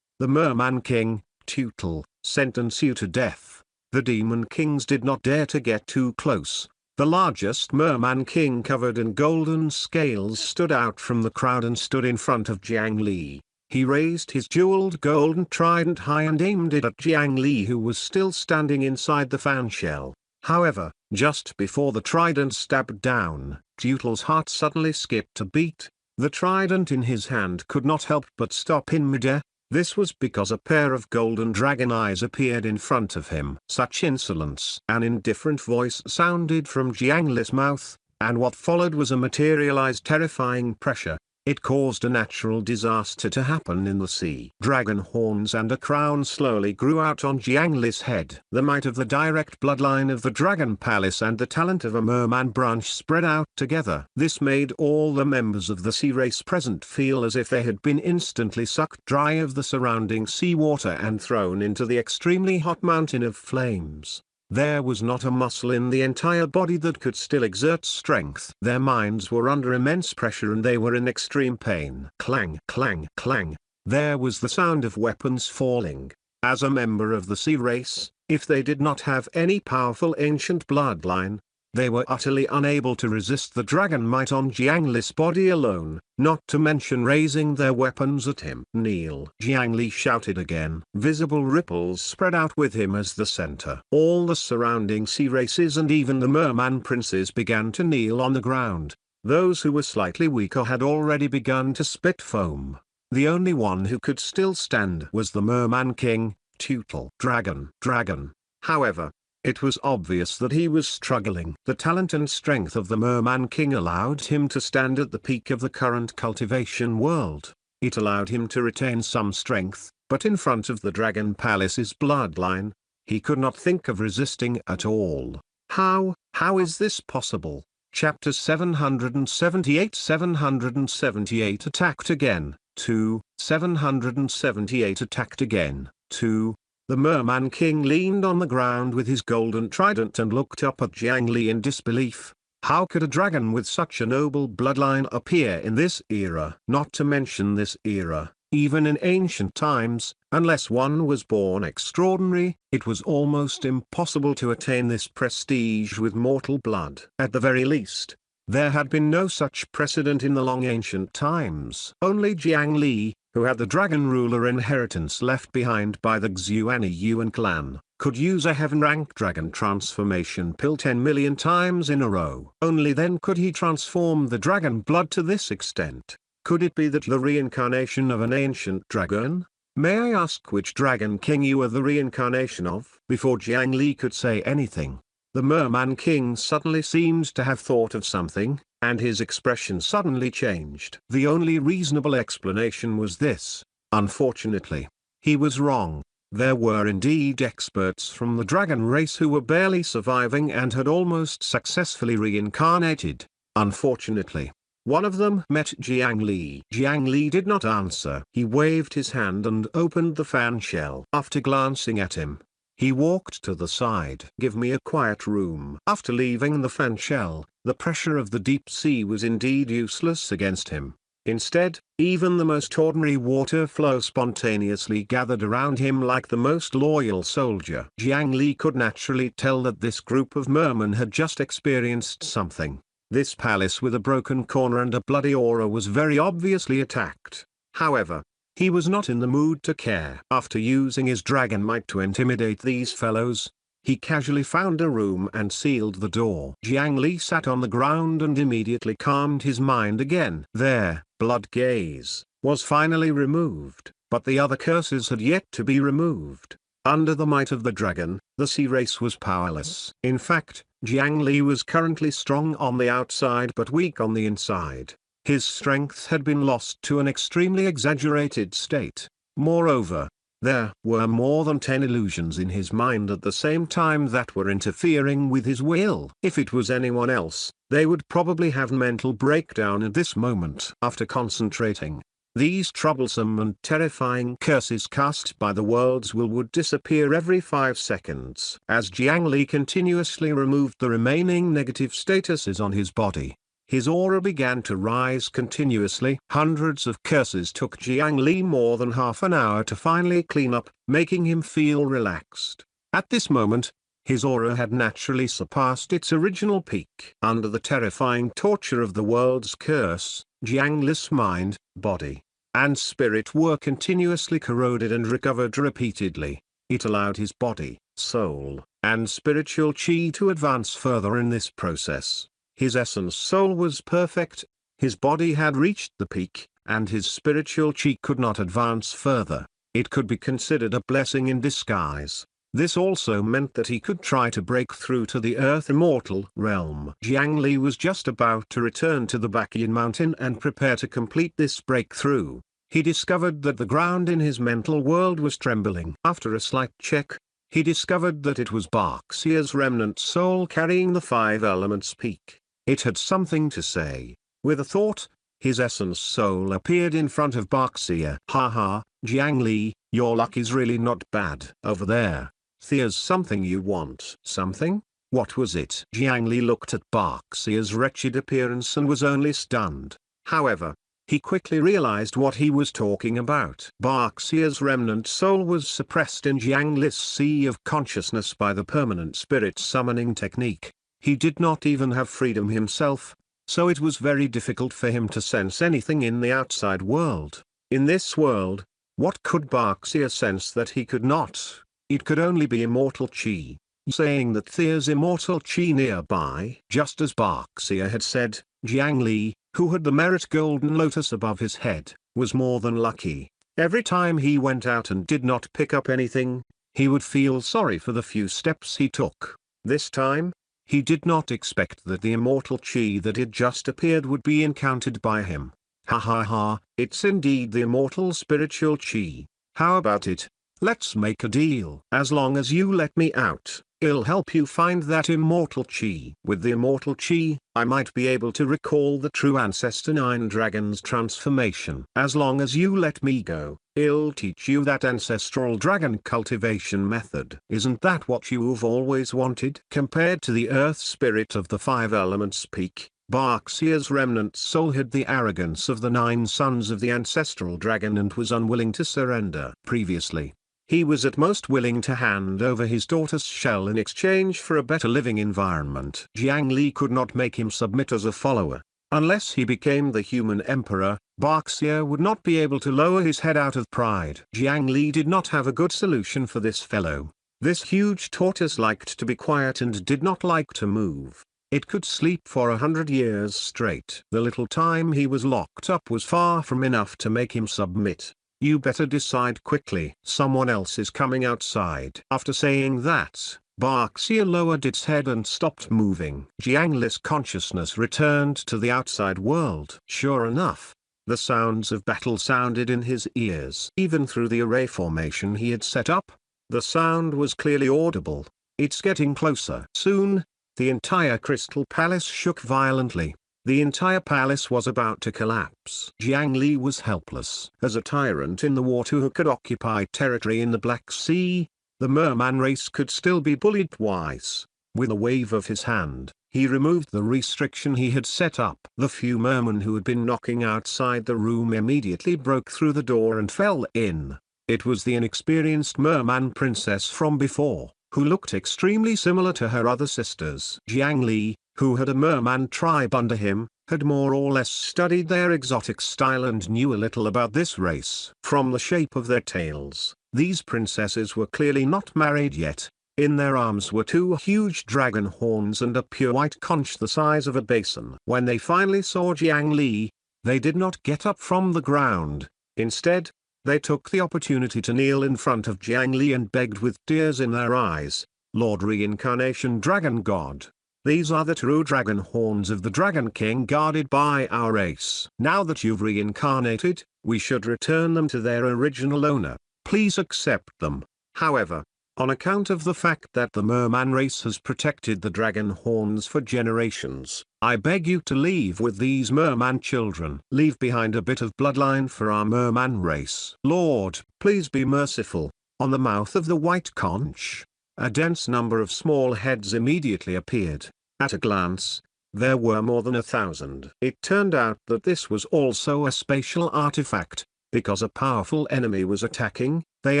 the Merman King, Tutel, sentence you to death. The Demon Kings did not dare to get too close. The largest Merman King covered in golden scales stood out from the crowd and stood in front of Jiang Li. He raised his jeweled golden trident high and aimed it at Jiang Li, who was still standing inside the fan shell. However, just before the trident stabbed down, Tutel's heart suddenly skipped a beat. The trident in his hand could not help but stop in midair. This was because a pair of golden dragon eyes appeared in front of him. Such insolence! An indifferent voice sounded from Jiang Li's mouth, and what followed was a materialized terrifying pressure. It caused a natural disaster to happen in the sea. Dragon horns and a crown slowly grew out on Jiang Li's head. The might of the direct bloodline of the Dragon Palace and the talent of a merman branch spread out together. This made all the members of the sea race present feel as if they had been instantly sucked dry of the surrounding seawater and thrown into the extremely hot mountain of flames. There was not a muscle in the entire body that could still exert strength. Their minds were under immense pressure and they were in extreme pain. Clang, clang, clang. There was the sound of weapons falling. As a member of the sea race, if they did not have any powerful ancient bloodline, they were utterly unable to resist the dragon might on Jiang Li's body alone, not to mention raising their weapons at him. Kneel! Jiang Li shouted again. Visible ripples spread out with him as the center. All the surrounding sea races and even the merman princes began to kneel on the ground. Those who were slightly weaker had already begun to spit foam. The only one who could still stand was the merman king, Tutel. Dragon. However, it was obvious that he was struggling. The talent and strength of the Merman King allowed him to stand at the peak of the current cultivation world. It allowed him to retain some strength, but in front of the Dragon Palace's bloodline, he could not think of resisting at all. How is this possible? Chapter 778 778 Attacked again, 2, 778 Attacked again, 2. The Merman King leaned on the ground with his golden trident and looked up at Jiang Li in disbelief. How could a dragon with such a noble bloodline appear in this era? Not to mention this era, even in ancient times, unless one was born extraordinary, it was almost impossible to attain this prestige with mortal blood. At the very least, there had been no such precedent in the long ancient times. Only Jiang Li, who had the dragon ruler inheritance left behind by the Xuan Yuan clan, could use a heaven-rank dragon transformation pill 10 million times in a row. Only then could he transform the dragon blood to this extent. Could it be that the reincarnation of an ancient dragon? May I ask which dragon king you are the reincarnation of? Before Jiang Li could say anything, the Merman King suddenly seemed to have thought of something, and his expression suddenly changed. The only reasonable explanation was this: unfortunately, he was wrong. There were indeed experts from the dragon race who were barely surviving and had almost successfully reincarnated. Unfortunately, one of them met Jiang Li. Jiang Li did not answer. He waved his hand and opened the fan shell. After glancing at him, he walked to the side. Give me a quiet room. After leaving the fan shell, the pressure of the deep sea was indeed useless against him. Instead, even the most ordinary water flow spontaneously gathered around him like the most loyal soldier. Jiang Li could naturally tell that this group of mermen had just experienced something. This palace with a broken corner and a bloody aura was very obviously attacked. However, he was not in the mood to care. After using his dragon might to intimidate these fellows, he casually found a room and sealed the door. Jiang Li sat on the ground and immediately calmed his mind again. Their blood gaze was finally removed, but the other curses had yet to be removed. Under the might of the dragon, the sea race was powerless. In fact, Jiang Li was currently strong on the outside but weak on the inside. His strength had been lost to an extremely exaggerated state. Moreover, there were more than 10 illusions in his mind at the same time that were interfering with his will. If it was anyone else, they would probably have mental breakdown at this moment. After concentrating, these troublesome and terrifying curses cast by the world's will would disappear every 5 seconds. As Jiang Li continuously removed the remaining negative statuses on his body, his aura began to rise continuously. Hundreds of curses took Jiang Li more than half an hour to finally clean up, making him feel relaxed. At this moment, his aura had naturally surpassed its original peak. Under the terrifying torture of the world's curse, Jiang Li's mind, body, and spirit were continuously corroded and recovered repeatedly. It allowed his body, soul, and spiritual chi to advance further in this process. His essence soul was perfect, his body had reached the peak, and his spiritual chi could not advance further. It could be considered a blessing in disguise. This also meant that he could try to break through to the earth immortal realm. Jiang Li was just about to return to the Bakian mountain and prepare to complete this breakthrough. He discovered that the ground in his mental world was trembling. After a slight check, he discovered that it was Baxia's remnant soul carrying the 5 elements peak. It had something to say. With a thought, his essence soul appeared in front of Baxia. Haha, Jiang Li, your luck is really not bad. Over there, there's something you want. Something? What was it? Jiang Li looked at Baxia's wretched appearance and was only stunned. However, he quickly realized what he was talking about. Baxia's remnant soul was suppressed in Jiang Li's sea of consciousness by the permanent spirit summoning technique. He did not even have freedom himself, so it was very difficult for him to sense anything in the outside world. In this world, what could Baxia sense that he could not? It could only be immortal chi. Saying that there's immortal chi nearby. Just as Baxia had said, Jiang Li, who had the merit golden lotus above his head, was more than lucky. Every time he went out and did not pick up anything, he would feel sorry for the few steps he took. This time, he did not expect that the immortal chi that had just appeared would be encountered by him. Ha ha ha, it's indeed the immortal spiritual chi. How about it? Let's make a deal. As long as you let me out, I'll help you find that immortal chi. With the immortal chi, I might be able to recall the true ancestor Nine Dragon's transformation. As long as you let me go, I'll teach you that ancestral dragon cultivation method. Isn't that what you've always wanted? Compared to the earth spirit of the five elements peak, Barxia's remnant soul had the arrogance of the 9 sons of the ancestral dragon and was unwilling to surrender. Previously, he was at most willing to hand over his daughter's shell in exchange for a better living environment. Jiang Li could not make him submit as a follower. Unless he became the human emperor, Barxia would not be able to lower his head out of pride. Jiang Li did not have a good solution for this fellow. This huge tortoise liked to be quiet and did not like to move. It could sleep for 100 years straight. The little time he was locked up was far from enough to make him submit. You better decide quickly. Someone else is coming outside. After saying that, Barxia lowered its head and stopped moving. Jiang Li's consciousness returned to the outside world. Sure enough, the sounds of battle sounded in his ears. Even through the array formation he had set up, the sound was clearly audible. It's getting closer. Soon, the entire crystal palace shook violently. The entire palace was about to collapse. Jiang Li was helpless. As a tyrant in the water who could occupy territory in the Black Sea, the merman race could still be bullied twice. With a wave of his hand, he removed the restriction he had set up. The few mermen who had been knocking outside the room immediately broke through the door and fell in. It was the inexperienced merman princess from before, who looked extremely similar to her other sisters. Jiang Li, who had a merman tribe under him, had more or less studied their exotic style and knew a little about this race. From the shape of their tails, these princesses were clearly not married yet. In their arms were 2 huge dragon horns and a pure white conch the size of a basin. When they finally saw Jiang Li, they did not get up from the ground. Instead, they took the opportunity to kneel in front of Jiang Li and begged with tears in their eyes, "Lord Reincarnation Dragon God, these are the true dragon horns of the Dragon King guarded by our race. Now that you've reincarnated, we should return them to their original owner. Please accept them. However, on account of the fact that the merman race has protected the dragon horns for generations, I beg you to leave with these merman children. Leave behind a bit of bloodline for our merman race. Lord, please be merciful." On the mouth of the white conch, a dense number of small heads immediately appeared. At a glance, there were more than 1,000. It turned out that this was also a spatial artifact. Because a powerful enemy was attacking, they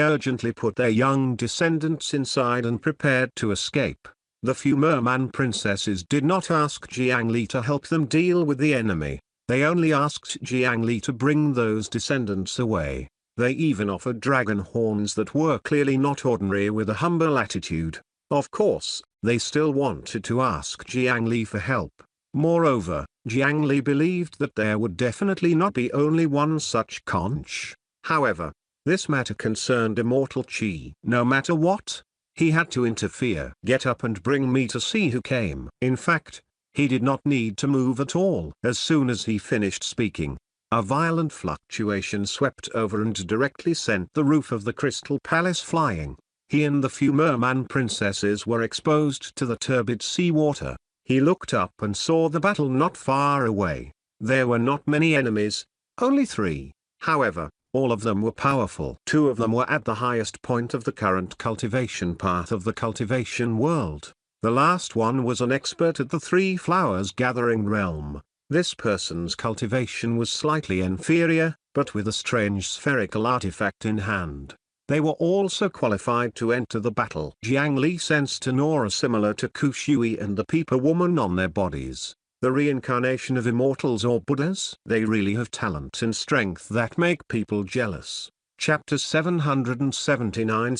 urgently put their young descendants inside and prepared to escape. The few merman princesses did not ask Jiang Li to help them deal with the enemy. They only asked Jiang Li to bring those descendants away. They even offered dragon horns that were clearly not ordinary with a humble attitude. Of course, they still wanted to ask Jiang Li for help. Moreover, Jiang Li believed that there would definitely not be only one such conch. However, this matter concerned immortal chi. No matter what, he had to interfere. "Get up and bring me to see who came." In fact, he did not need to move at all. As soon as he finished speaking, a violent fluctuation swept over and directly sent the roof of the crystal palace flying. He and the few merman princesses were exposed to the turbid sea water. He looked up and saw the battle not far away. There were not many enemies, only 3. However, all of them were powerful. 2 of them were at the highest point of the current cultivation path of the cultivation world. The last one was an expert at the 3 flowers gathering realm. This person's cultivation was slightly inferior, but with a strange spherical artifact in hand. They were also qualified to enter the battle. Jiang Li sensed an aura similar to Kushui and the Peeper Woman on their bodies. The reincarnation of immortals or Buddhas. They really have talent and strength that make people jealous. Chapter 779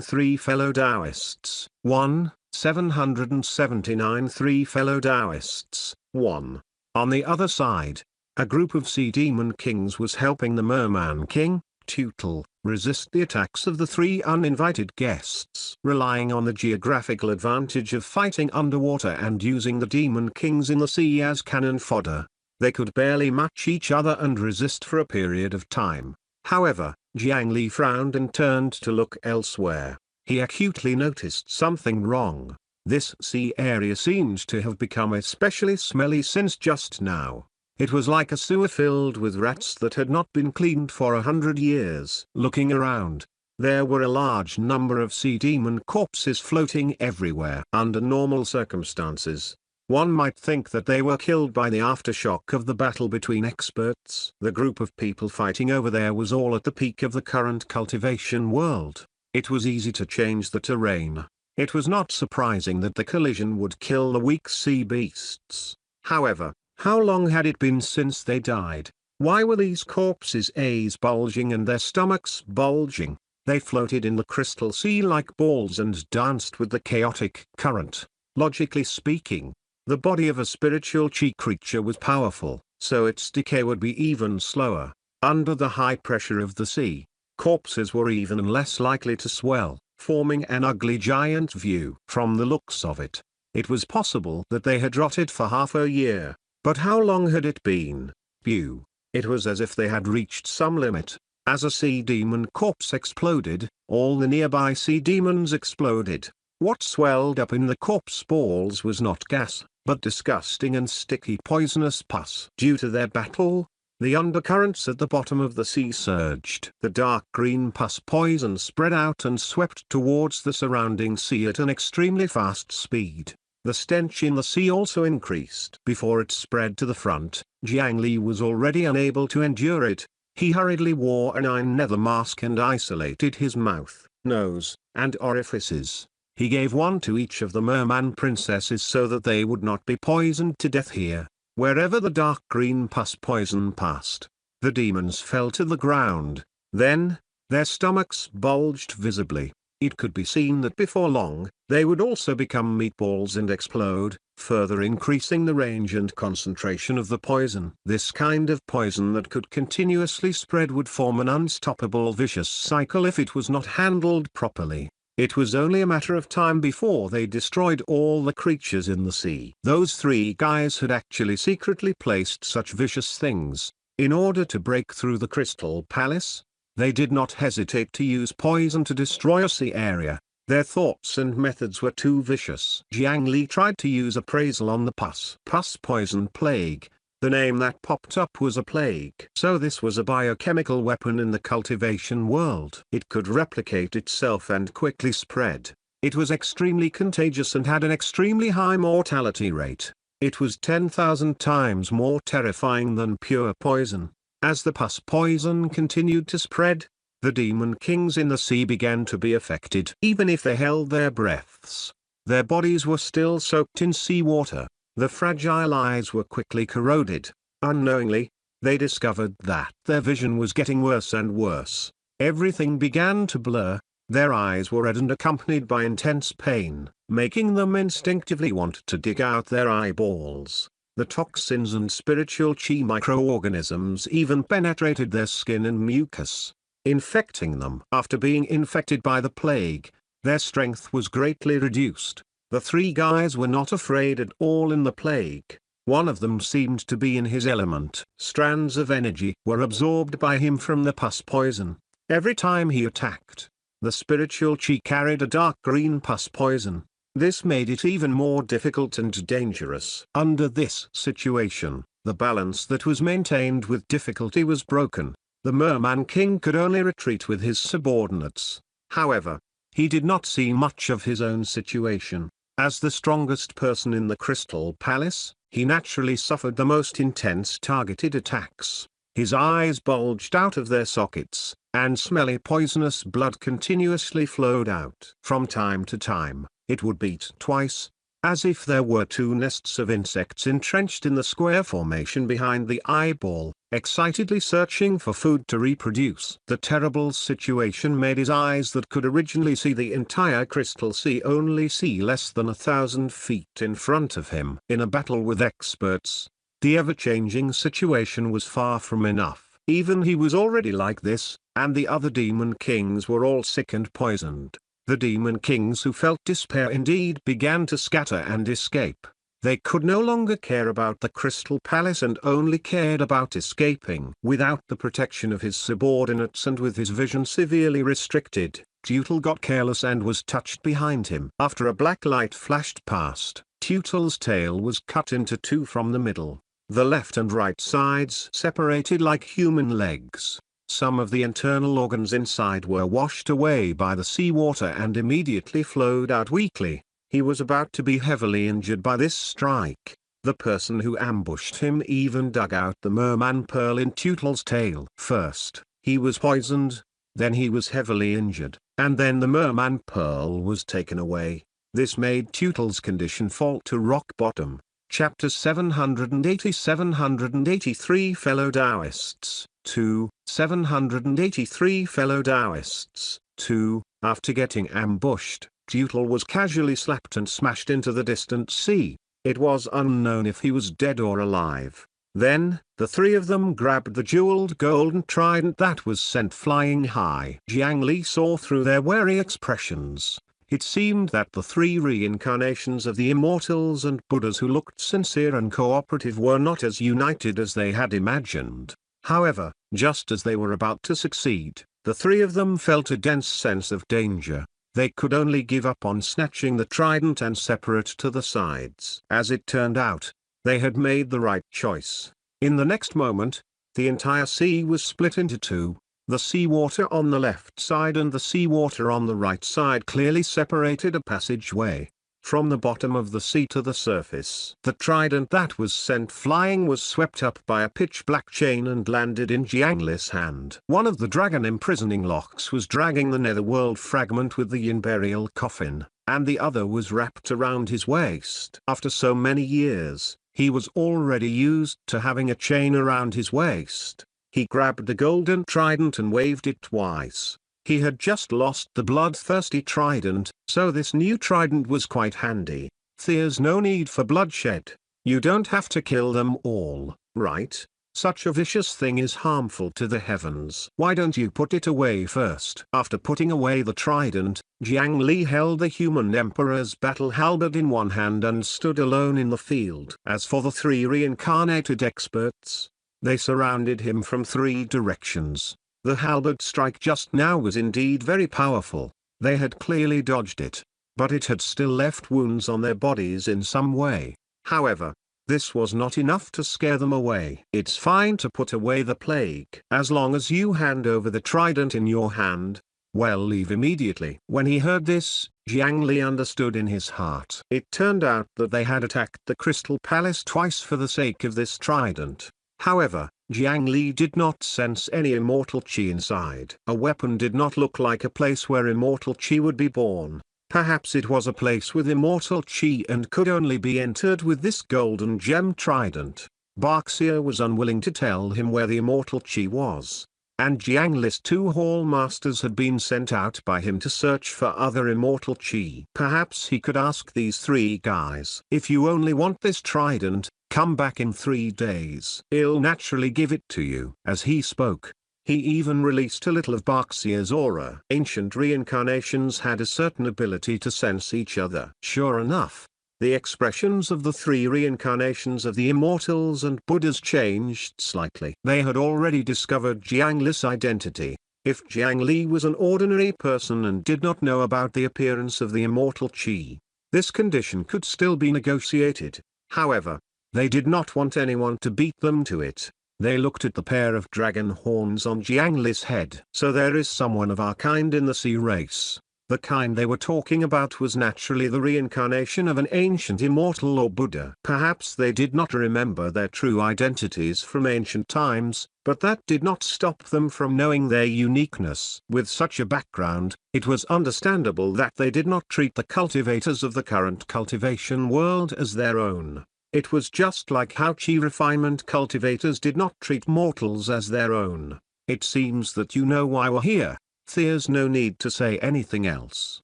3 Fellow Taoists 1. 779 3 Fellow Taoists 1. On the other side, a group of sea demon kings was helping the Merman King, Tutel, resist the attacks of the 3 uninvited guests. Relying on the geographical advantage of fighting underwater and using the demon kings in the sea as cannon fodder, they could barely match each other and resist for a period of time. However, Jiang Li frowned and turned to look elsewhere. He acutely noticed something wrong. This sea area seemed to have become especially smelly since just now. It was like a sewer filled with rats that had not been cleaned for 100 years. Looking around, there were a large number of sea demon corpses floating everywhere. Under normal circumstances, one might think that they were killed by the aftershock of the battle between experts. The group of people fighting over there was all at the peak of the current cultivation world. It was easy to change the terrain. It was not surprising that the collision would kill the weak sea beasts. However, how long had it been since they died? Why were these corpses' eyes bulging and their stomachs bulging? They floated in the crystal sea like balls and danced with the chaotic current. Logically speaking, the body of a spiritual chi creature was powerful, so its decay would be even slower. Under the high pressure of the sea, corpses were even less likely to swell, forming an ugly giant view. From the looks of it, it was possible that they had rotted for half a year. But how long had it been? It was as if they had reached some limit. As a sea demon corpse exploded, all the nearby sea demons exploded. What swelled up in the corpse balls was not gas, but disgusting and sticky poisonous pus. Due to their battle, the undercurrents at the bottom of the sea surged. The dark green pus poison spread out and swept towards the surrounding sea at an extremely fast speed. The stench in the sea also increased. Before it spread to the front, Jiang Li was already unable to endure it. He hurriedly wore an iron nether mask and isolated his mouth, nose, and orifices. He gave one to each of the merman princesses so that they would not be poisoned to death here. Wherever the dark green pus poison passed, the demons fell to the ground. Then, their stomachs bulged visibly. It could be seen that before long, they would also become meatballs and explode, further increasing the range and concentration of the poison. This kind of poison that could continuously spread would form an unstoppable vicious cycle if it was not handled properly. It was only a matter of time before they destroyed all the creatures in the sea. Those three guys had actually secretly placed such vicious things. In order to break through the Crystal Palace, they did not hesitate to use poison to destroy a sea area. Their thoughts and methods were too vicious. Jiang Li tried to use appraisal on the pus poison plague. The name that popped up was a plague. So this was a biochemical weapon in the cultivation world. It could replicate itself and quickly spread. It was extremely contagious and had an extremely high mortality rate. It was 10,000 times more terrifying than pure poison. As the pus poison continued to spread, the demon kings in the sea began to be affected. Even if they held their breaths, their bodies were still soaked in seawater. The fragile eyes were quickly corroded. Unknowingly, they discovered that their vision was getting worse and worse. Everything began to blur. Their eyes were red and accompanied by intense pain, making them instinctively want to dig out their eyeballs. The toxins and spiritual chi microorganisms even penetrated their skin and mucus, infecting them. After being infected by the plague, their strength was greatly reduced. The three guys were not afraid at all in the plague. One of them seemed to be in his element. Strands of energy were absorbed by him from the pus poison. Every time he attacked, the spiritual chi carried a dark green pus poison. This made it even more difficult and dangerous. Under this situation, the balance that was maintained with difficulty was broken. The Merman King could only retreat with his subordinates. However, he did not see much of his own situation. As the strongest person in the Crystal Palace, he naturally suffered the most intense targeted attacks. His eyes bulged out of their sockets, and smelly poisonous blood continuously flowed out. From time to time, it would beat twice, as if there were two nests of insects entrenched in the square formation behind the eyeball, excitedly searching for food to reproduce. The terrible situation made his eyes that could originally see the entire crystal sea only see less than 1,000 feet in front of him. In a battle with experts, the ever-changing situation was far from enough. Even he was already like this, and the other demon kings were all sick and poisoned. The demon kings who felt despair indeed began to scatter and escape. They could no longer care about the Crystal Palace and only cared about escaping. Without the protection of his subordinates and with his vision severely restricted, Tootle got careless and was touched behind him. After a black light flashed past, Tootle's tail was cut into two from the middle. The left and right sides separated like human legs. Some of the internal organs inside were washed away by the seawater and immediately flowed out weakly. He was about to be heavily injured by this strike. The person who ambushed him even dug out the merman pearl in Tootle's tail. First, he was poisoned, then he was heavily injured, and then the merman pearl was taken away. This made Tootle's condition fall to rock bottom. Chapter 783 Fellow Taoists 2, 783 Fellow Taoists 2, After getting ambushed, Tootle was casually slapped and smashed into the distant sea. It was unknown if he was dead or alive. Then, the three of them grabbed the jeweled golden trident that was sent flying high. Jiang Li saw through their wary expressions. It seemed that the three reincarnations of the immortals and Buddhas who looked sincere and cooperative were not as united as they had imagined. However, just as they were about to succeed, the three of them felt a dense sense of danger. They could only give up on snatching the trident and separate to the sides. As it turned out, they had made the right choice. In the next moment, the entire sea was split into two. The seawater on the left side and the seawater on the right side clearly separated a passageway from the bottom of the sea to the surface. The trident that was sent flying was swept up by a pitch-black chain and landed in Jiang Li's hand. One of the dragon imprisoning locks was dragging the netherworld fragment with the yin burial coffin, and the other was wrapped around his waist. After so many years, he was already used to having a chain around his waist. He grabbed the golden trident and waved it twice. He had just lost the bloodthirsty trident, so this new trident was quite handy. There's no need for bloodshed. You don't have to kill them all, right? Such a vicious thing is harmful to the heavens. Why don't you put it away first? After putting away the trident, Jiang Li held the human emperor's battle halberd in one hand and stood alone in the field. As for the three reincarnated experts, they surrounded him from three directions. The halberd strike just now was indeed very powerful. They had clearly dodged it, but it had still left wounds on their bodies in some way. However, this was not enough to scare them away. It's fine to put away the plague. As long as you hand over the trident in your hand, well, leave immediately. When he heard this, Jiang Li understood in his heart. It turned out that they had attacked the Crystal Palace twice for the sake of this trident. However, Jiang Li did not sense any immortal chi inside. A weapon did not look like a place where immortal chi would be born. Perhaps it was a place with immortal chi and could only be entered with this golden gem trident. Baxia was unwilling to tell him where the immortal chi was, and Jiang Li's two hall masters had been sent out by him to search for other immortal chi. Perhaps he could ask these three guys. If you only want this trident, come back in 3 days. I'll naturally give it to you. As he spoke, he even released a little of Baxia's aura. Ancient reincarnations had a certain ability to sense each other. Sure enough, the expressions of the three reincarnations of the immortals and Buddhas changed slightly. They had already discovered Jiang Li's identity. If Jiang Li was an ordinary person and did not know about the appearance of the immortal chi, this condition could still be negotiated. However, they did not want anyone to beat them to it. They looked at the pair of dragon horns on Jiang Li's head. So there is someone of our kind in the sea race. The kind they were talking about was naturally the reincarnation of an ancient immortal or Buddha. Perhaps they did not remember their true identities from ancient times, but that did not stop them from knowing their uniqueness. With such a background, it was understandable that they did not treat the cultivators of the current cultivation world as their own. It was just like how chi refinement cultivators did not treat mortals as their own. It seems that you know why we're here. There's no need to say anything else.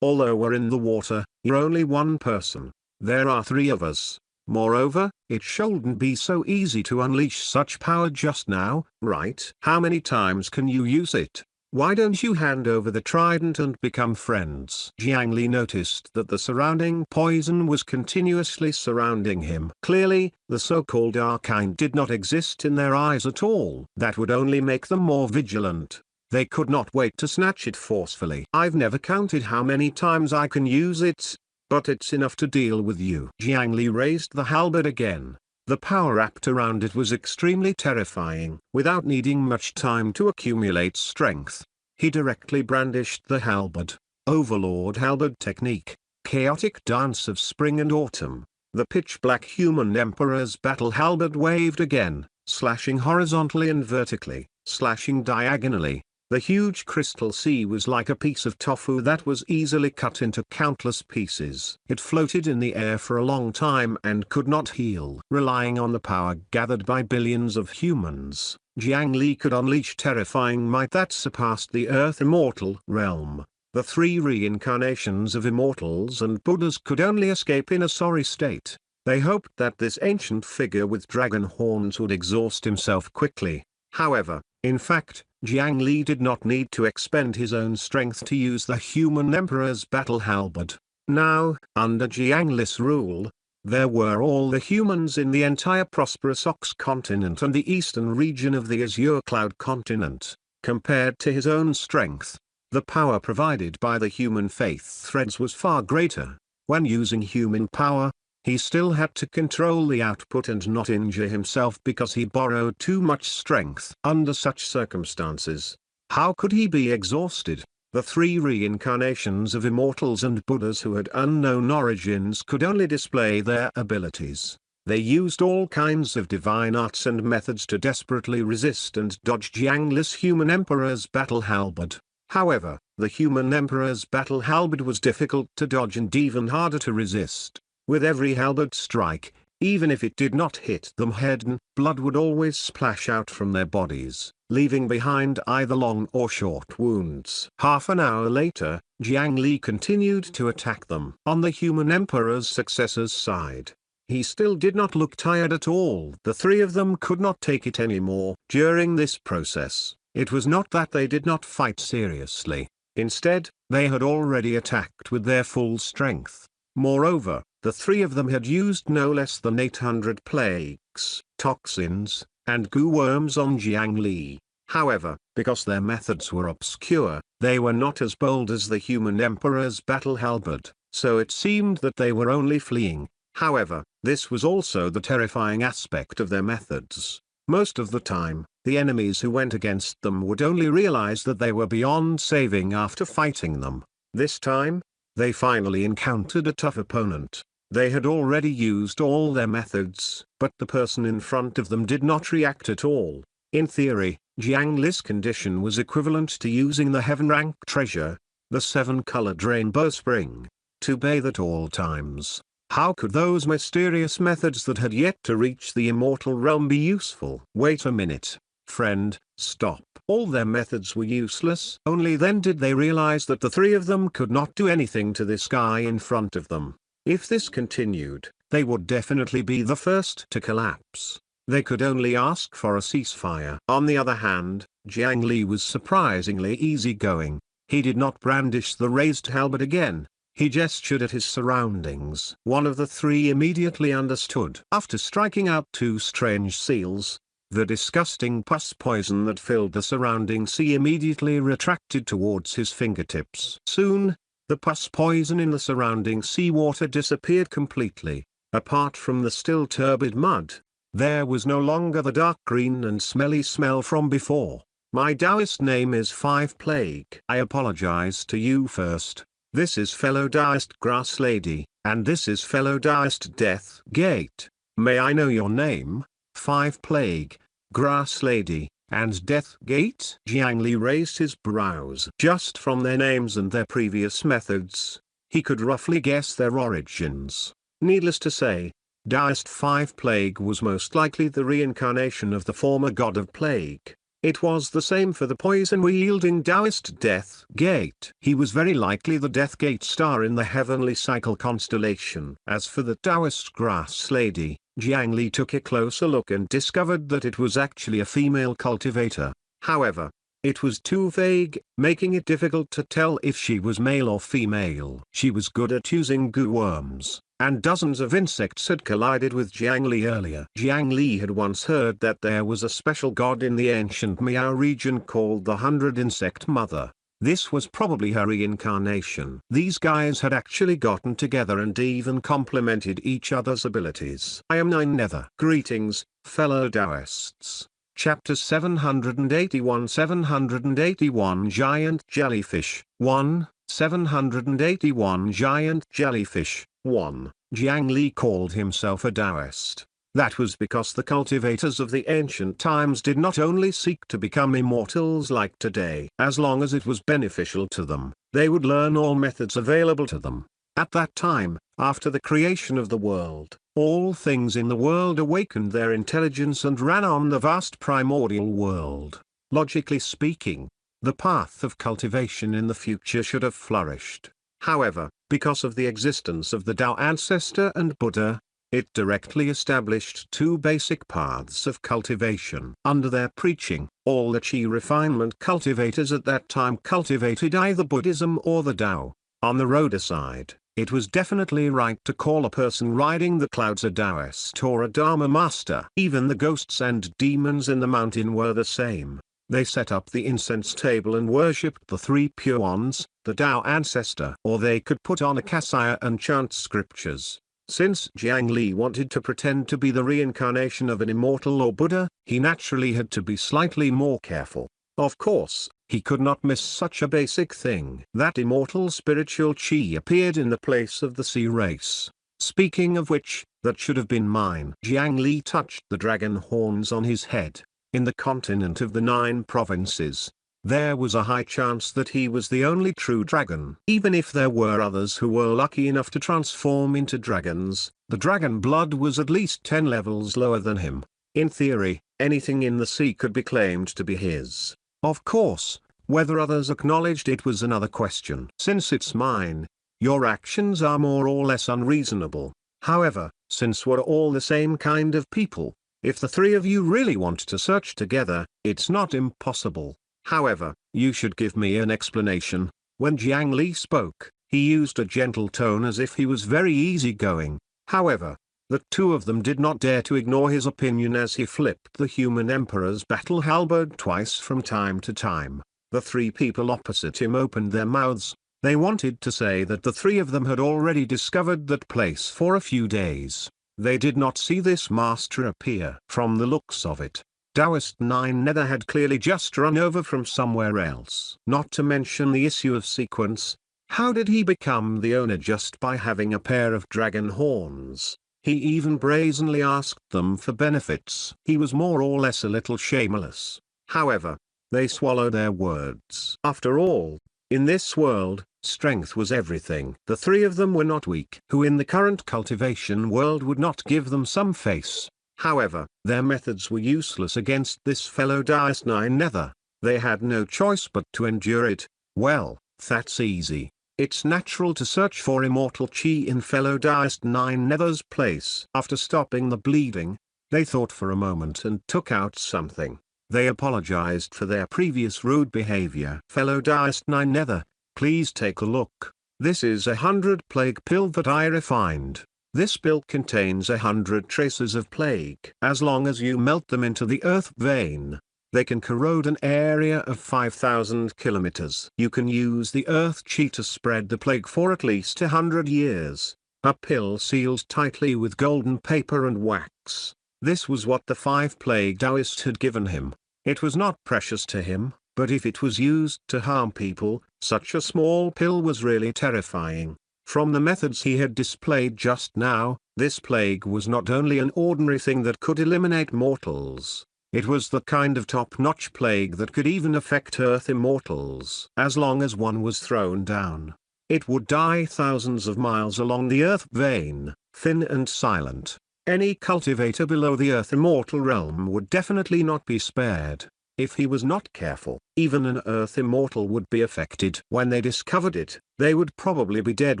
Although we're in the water, you're only one person. There are 3 of us. Moreover, it shouldn't be so easy to unleash such power just now, right? How many times can you use it? Why don't you hand over the trident and become friends? Jiang Li noticed that the surrounding poison was continuously surrounding him. Clearly, the so-called arcane did not exist in their eyes at all. That would only make them more vigilant. They could not wait to snatch it forcefully. I've never counted how many times I can use it, but it's enough to deal with you. Jiang Li raised the halberd again. The power wrapped around it was extremely terrifying. Without needing much time to accumulate strength, he directly brandished the halberd. Overlord halberd technique, chaotic dance of spring and autumn. The pitch-black human emperor's battle halberd waved again, slashing horizontally and vertically, slashing diagonally. The huge crystal sea was like a piece of tofu that was easily cut into countless pieces. It floated in the air for a long time and could not heal. Relying on the power gathered by billions of humans, Jiang Li could unleash terrifying might that surpassed the Earth immortal realm. The three reincarnations of immortals and Buddhas could only escape in a sorry state. They hoped that this ancient figure with dragon horns would exhaust himself quickly. However, in fact, Jiang Li did not need to expend his own strength to use the human emperor's battle halberd. Now, under Jiang Li's rule, there were all the humans in the entire prosperous Ox continent and the eastern region of the Azure Cloud continent. Compared to his own strength, the power provided by the human faith threads was far greater. When using human power, he still had to control the output and not injure himself because he borrowed too much strength. Under such circumstances, how could he be exhausted? The three reincarnations of immortals and Buddhas who had unknown origins could only display their abilities. They used all kinds of divine arts and methods to desperately resist and dodge Jiang Li's human emperor's battle halberd. However, the human emperor's battle halberd was difficult to dodge and even harder to resist. With every halberd strike, even if it did not hit them head-on, blood would always splash out from their bodies, leaving behind either long or short wounds. Half an hour later, Jiang Li continued to attack them. On the human emperor's successor's side, he still did not look tired at all. The three of them could not take it anymore. During this process, it was not that they did not fight seriously. Instead, they had already attacked with their full strength. Moreover, the three of them had used no less than 800 plagues, toxins, and goo worms on Jiang Li. However, because their methods were obscure, they were not as bold as the human emperor's battle halberd, so it seemed that they were only fleeing. However, this was also the terrifying aspect of their methods. Most of the time, the enemies who went against them would only realize that they were beyond saving after fighting them. This time, they finally encountered a tough opponent. They had already used all their methods, but the person in front of them did not react at all. In theory, Jiang Li's condition was equivalent to using the heaven-rank treasure, the 7-colored rainbow spring, to bathe at all times. How could those mysterious methods that had yet to reach the immortal realm be useful? Wait a minute, friend, stop. All their methods were useless. Only then did they realize that the three of them could not do anything to this guy in front of them. If this continued, they would definitely be the first to collapse. They could only ask for a ceasefire. On the other hand, Jiang Li was surprisingly easygoing. He did not brandish the raised halberd again. He gestured at his surroundings. One of the three immediately understood. After striking out two strange seals, the disgusting pus poison that filled the surrounding sea immediately retracted towards his fingertips. Soon, the pus poison in the surrounding seawater disappeared completely. Apart from the still turbid mud, there was no longer the dark green and smelly smell from before. My Taoist name is Five Plague. I apologize to you first. This is fellow Taoist Grass Lady, and this is fellow Taoist Death Gate. May I know your name? Five Plague, Grass Lady, and Death Gate? Jiang Li raised his brows. Just from their names and their previous methods, he could roughly guess their origins. Needless to say, Taoist Five Plague was most likely the reincarnation of the former god of plague. It was the same for the poison-wielding Taoist Death Gate. He was very likely the Death Gate star in the heavenly cycle constellation. As for the Taoist Grass Lady, Jiang Li took a closer look and discovered that it was actually a female cultivator. However, It was too vague, making it difficult to tell if she was male or female. She was good at using goo worms, and dozens of insects had collided with Jiang Li earlier. Jiang Li had once heard that there was a special god in the ancient Miao region called the 100 Insect Mother. This was probably her reincarnation. These guys had actually gotten together and even complemented each other's abilities. I am Nine Nether. Greetings, fellow Taoists. Chapter 781 781 Giant Jellyfish 1, 781 Giant Jellyfish 1. Jiang Li called himself a Taoist. That was because the cultivators of the ancient times did not only seek to become immortals like today. As long as it was beneficial to them, they would learn all methods available to them. At that time, after the creation of the world, all things in the world awakened their intelligence and ran on the vast primordial world. Logically speaking, the path of cultivation in the future should have flourished. However, because of the existence of the Tao ancestor and Buddha, it directly established two basic paths of cultivation. Under their preaching, all the Qi refinement cultivators at that time cultivated either Buddhism or the Tao. On the road aside, it was definitely right to call a person riding the clouds a Taoist or a Dharma master. Even the ghosts and demons in the mountain were the same. They set up the incense table and worshipped the three pure ones, the Tao ancestor. Or they could put on a kasaya and chant scriptures. Since Jiang Li wanted to pretend to be the reincarnation of an immortal or Buddha, he naturally had to be slightly more careful. Of course, he could not miss such a basic thing. That immortal spiritual Qi appeared in the place of the sea race. Speaking of which, that should have been mine. Jiang Li touched the dragon horns on his head. In the continent of the 9 provinces, there was a high chance that he was the only true dragon. Even if there were others who were lucky enough to transform into dragons, the dragon blood was at least 10 levels lower than him. In theory, anything in the sea could be claimed to be his. Of course, whether others acknowledged it was another question. Since it's mine, your actions are more or less unreasonable. However, since we're all the same kind of people, if the three of you really want to search together, it's not impossible. However, you should give me an explanation. When Jiang Li spoke, he used a gentle tone as if he was very easygoing. However, the two of them did not dare to ignore his opinion as he flipped the human emperor's battle halberd twice from time to time. The three people opposite him opened their mouths. They wanted to say that the three of them had already discovered that place for a few days. They did not see this master appear. From the looks of it, Taoist 9 Nether had clearly just run over from somewhere else. Not to mention the issue of sequence. How did he become the owner just by having a pair of dragon horns? He even brazenly asked them for benefits. He was more or less a little shameless. However, they swallowed their words. After all, in this world, strength was everything. The three of them were not weak. Who in the current cultivation world would not give them some face? However, their methods were useless against this fellow Taoist 9 Nether. They had no choice but to endure it. Well, that's easy. It's natural to search for immortal Qi in fellow Taoist 9 Nether's place. After stopping the bleeding, they thought for a moment and took out something. They apologized for their previous rude behavior. Fellow Taoist 9 Nether, please take a look. This is 100 plague pill that I refined. This pill contains 100 traces of plague. As long as you melt them into the earth vein, they can corrode an area of 5,000 kilometers. You can use the earth Qi to spread the plague for at least 100 years. A pill sealed tightly with golden paper and wax. This was what the 5 plague Taoist had given him. It was not precious to him, but if it was used to harm people, such a small pill was really terrifying. From the methods he had displayed just now, this plague was not only an ordinary thing that could eliminate mortals. It was the kind of top-notch plague that could even affect Earth immortals. As long as one was thrown down, it would die thousands of miles along the Earth vein, thin and silent. Any cultivator below the Earth immortal realm would definitely not be spared. If he was not careful, even an Earth immortal would be affected. When they discovered it, they would probably be dead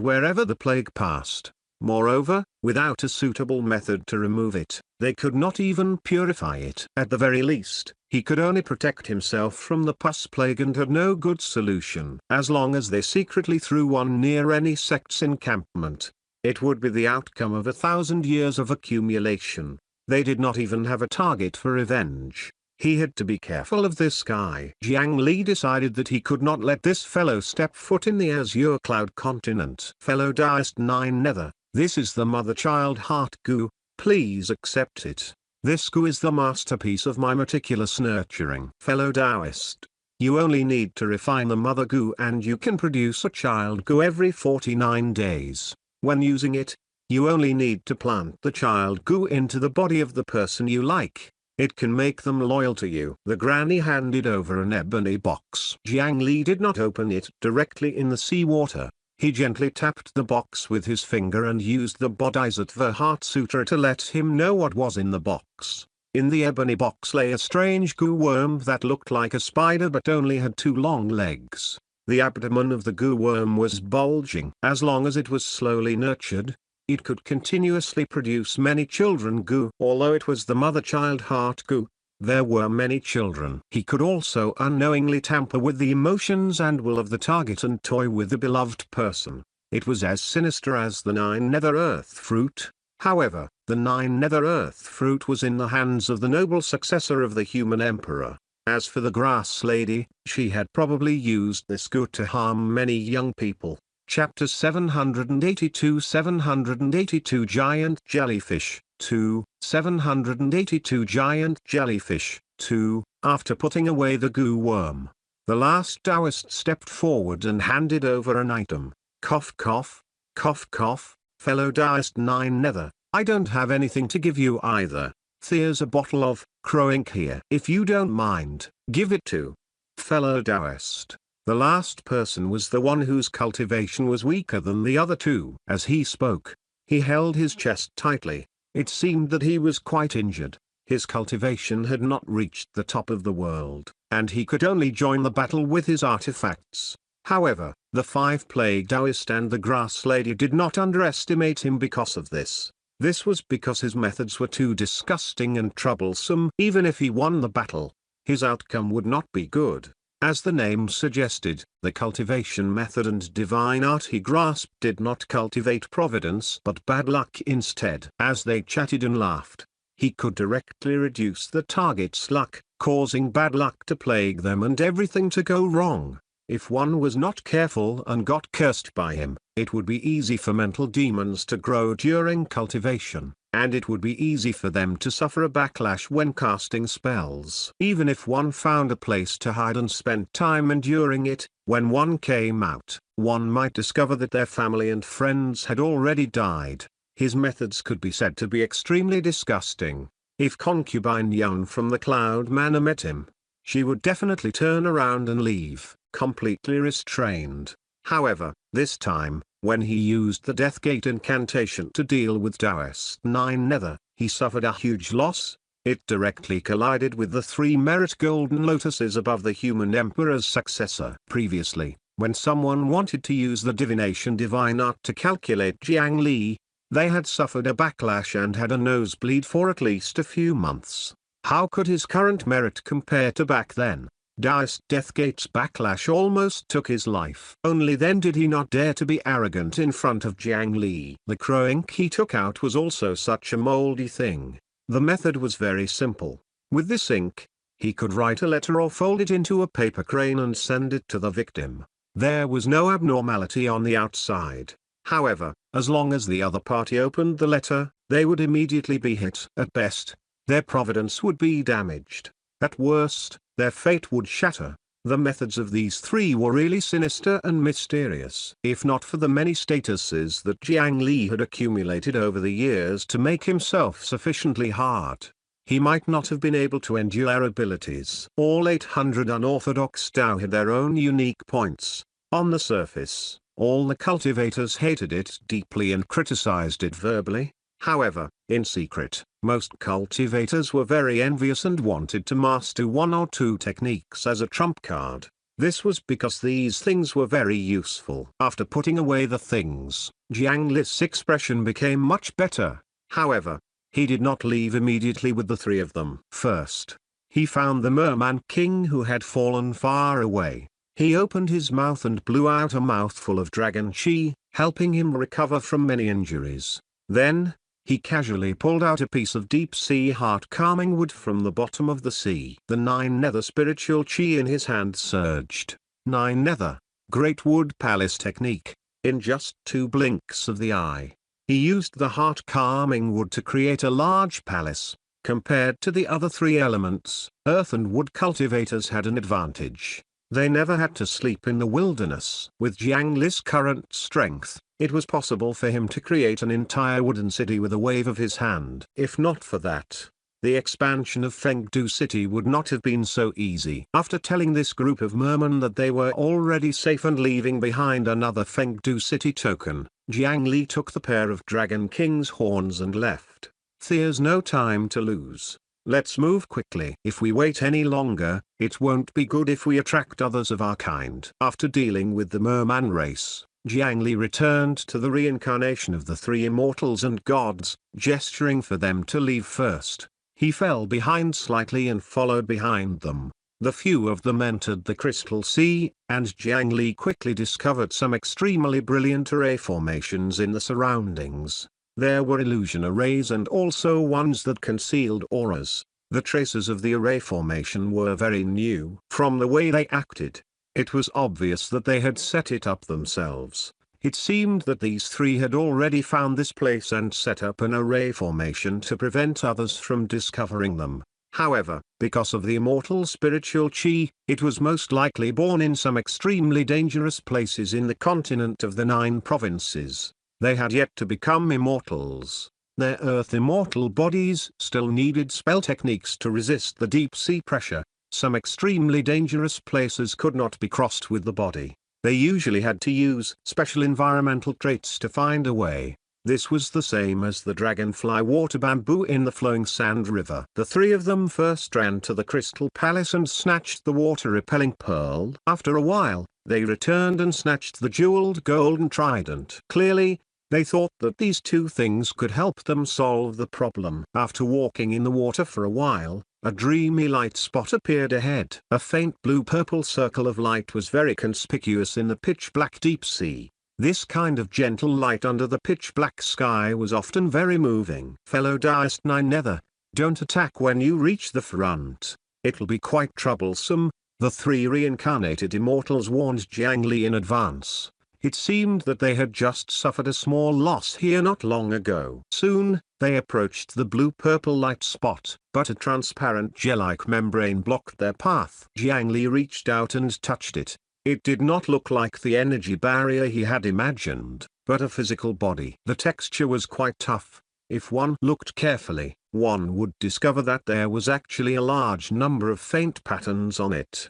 wherever the plague passed. Moreover, without a suitable method to remove it, they could not even purify it. At the very least, he could only protect himself from the pus plague and had no good solution. As long as they secretly threw one near any sect's encampment, it would be the outcome of 1,000 years of accumulation. They did not even have a target for revenge. He had to be careful of this guy. Jiang Li decided that he could not let this fellow step foot in the Azure Cloud continent. Fellow Daoist 9 Nether, this is the mother-child heart goo, please accept it. This goo is the masterpiece of my meticulous nurturing. Fellow Taoist, you only need to refine the mother goo and you can produce a child goo every 49 days. When using it, you only need to plant the child goo into the body of the person you like. It can make them loyal to you. The granny handed over an ebony box. Jiang Li did not open it directly in the seawater. He gently tapped the box with his finger and used the Bodhisattva Heart Sutra to let him know what was in the box. In the ebony box lay a strange goo worm that looked like a spider but only had 2 long legs. The abdomen of the goo worm was bulging. As long as it was slowly nurtured, it could continuously produce many children goo. Although it was the mother-child heart goo, there were many children. He could also unknowingly tamper with the emotions and will of the target and toy with the beloved person. It was as sinister as the 9 Nether Earth fruit. However, the 9 Nether Earth fruit was in the hands of the noble successor of the human emperor. As for the grass lady, she had probably used this goo to harm many young people. Chapter 782 782 Giant Jellyfish 2 782 Giant Jellyfish 2 After putting away the goo worm, the last Taoist stepped forward and handed over an item. Cough cough, cough cough, fellow Taoist 9 Nether, I don't have anything to give you either. There's a bottle of crowing here. If you don't mind, give it to fellow Taoist. The last person was the one whose cultivation was weaker than the other 2. As he spoke, he held his chest tightly. It seemed that he was quite injured. His cultivation had not reached the top of the world, and he could only join the battle with his artifacts. However, the 5 Plague Taoist and the Grass Lady did not underestimate him because of this. This was because his methods were too disgusting and troublesome. Even if he won the battle, his outcome would not be good. As the name suggested, the cultivation method and divine art he grasped did not cultivate providence but bad luck instead. As they chatted and laughed, he could directly reduce the target's luck, causing bad luck to plague them and everything to go wrong. If one was not careful and got cursed by him, it would be easy for mental demons to grow during cultivation, and it would be easy for them to suffer a backlash when casting spells. Even if one found a place to hide and spent time enduring it, when one came out, one might discover that their family and friends had already died. His methods could be said to be extremely disgusting. If concubine Yun from the Cloud Manor met him, she would definitely turn around and leave, completely restrained. However, this time, when he used the Death Gate incantation to deal with Taoist 9 Nether, he suffered a huge loss. It directly collided with the 3 merit golden lotuses above the human emperor's successor. Previously, when someone wanted to use the divination divine art to calculate Jiang Li, they had suffered a backlash and had a nosebleed for at least a few months. How could his current merit compare to back then? Taoist Deathgate's backlash almost took his life. Only then did he not dare to be arrogant in front of Jiang Li. The crow ink he took out was also such a moldy thing. The method was very simple. With this ink, he could write a letter or fold it into a paper crane and send it to the victim. There was no abnormality on the outside. However, as long as the other party opened the letter, they would immediately be hit. At best, their providence would be damaged. At worst, their fate would shatter. The methods of these 3 were really sinister and mysterious. If not for the many statuses that Jiang Li had accumulated over the years to make himself sufficiently hard, he might not have been able to endure abilities. All 800 unorthodox Tao had their own unique points. On the surface, all the cultivators hated it deeply and criticized it verbally. However, in secret, most cultivators were very envious and wanted to master 1 or 2 techniques as a trump card. This was because these things were very useful. After putting away the things, Jiang Li's expression became much better. However, he did not leave immediately with the three of them. First, he found the Merman King who had fallen far away. He opened his mouth and blew out a mouthful of dragon chi, helping him recover from many injuries. Then, he casually pulled out a piece of deep-sea heart-calming wood from the bottom of the sea. The 9 nether spiritual chi in his hand surged. 9 nether, Great Wood Palace technique. In just 2 blinks of the eye, he used the heart-calming wood to create a large palace. Compared to the other 3 elements, earth and wood cultivators had an advantage. They never had to sleep in the wilderness. With Jiang Li's current strength, it was possible for him to create an entire wooden city with a wave of his hand. If not for that, the expansion of Fengdu City would not have been so easy. After telling this group of mermen that they were already safe and leaving behind another Fengdu City token, Jiang Li took the pair of Dragon King's horns and left. There's no time to lose. Let's move quickly. If we wait any longer, it won't be good if we attract others of our kind. After dealing with the merman race, Jiang Li returned to the reincarnation of the 3 immortals and gods, gesturing for them to leave first. He fell behind slightly and followed behind them. The few of them entered the Crystal Sea, and Jiang Li quickly discovered some extremely brilliant array formations in the surroundings. There were illusion arrays and also ones that concealed auras. The traces of the array formation were very new. From the way they acted, it was obvious that they had set it up themselves. It seemed that these 3 had already found this place and set up an array formation to prevent others from discovering them. However, because of the immortal spiritual chi, it was most likely born in some extremely dangerous places in the continent of the 9 provinces. They had yet to become immortals. Their earth immortal bodies still needed spell techniques to resist the deep sea pressure. Some extremely dangerous places could not be crossed with the body. They usually had to use special environmental traits to find a way. This was the same as the dragonfly water bamboo in the flowing sand river. The 3 of them first ran to the crystal palace and snatched the water-repelling pearl. After a while, they returned and snatched the jeweled golden trident. Clearly, they thought that these 2 things could help them solve the problem. After walking in the water for a while, a dreamy light spot appeared ahead. A faint blue-purple circle of light was very conspicuous in the pitch-black deep sea. This kind of gentle light under the pitch-black sky was often very moving. Fellow Diest 9 Nether, don't attack when you reach the front. It'll be quite troublesome, the 3 reincarnated immortals warned Jiang Li in advance. It seemed that they had just suffered a small loss here not long ago. Soon, they approached the blue-purple light spot, but a transparent gel-like membrane blocked their path. Jiang Li reached out and touched it. It did not look like the energy barrier he had imagined, but a physical body. The texture was quite tough. If one looked carefully, one would discover that there was actually a large number of faint patterns on it.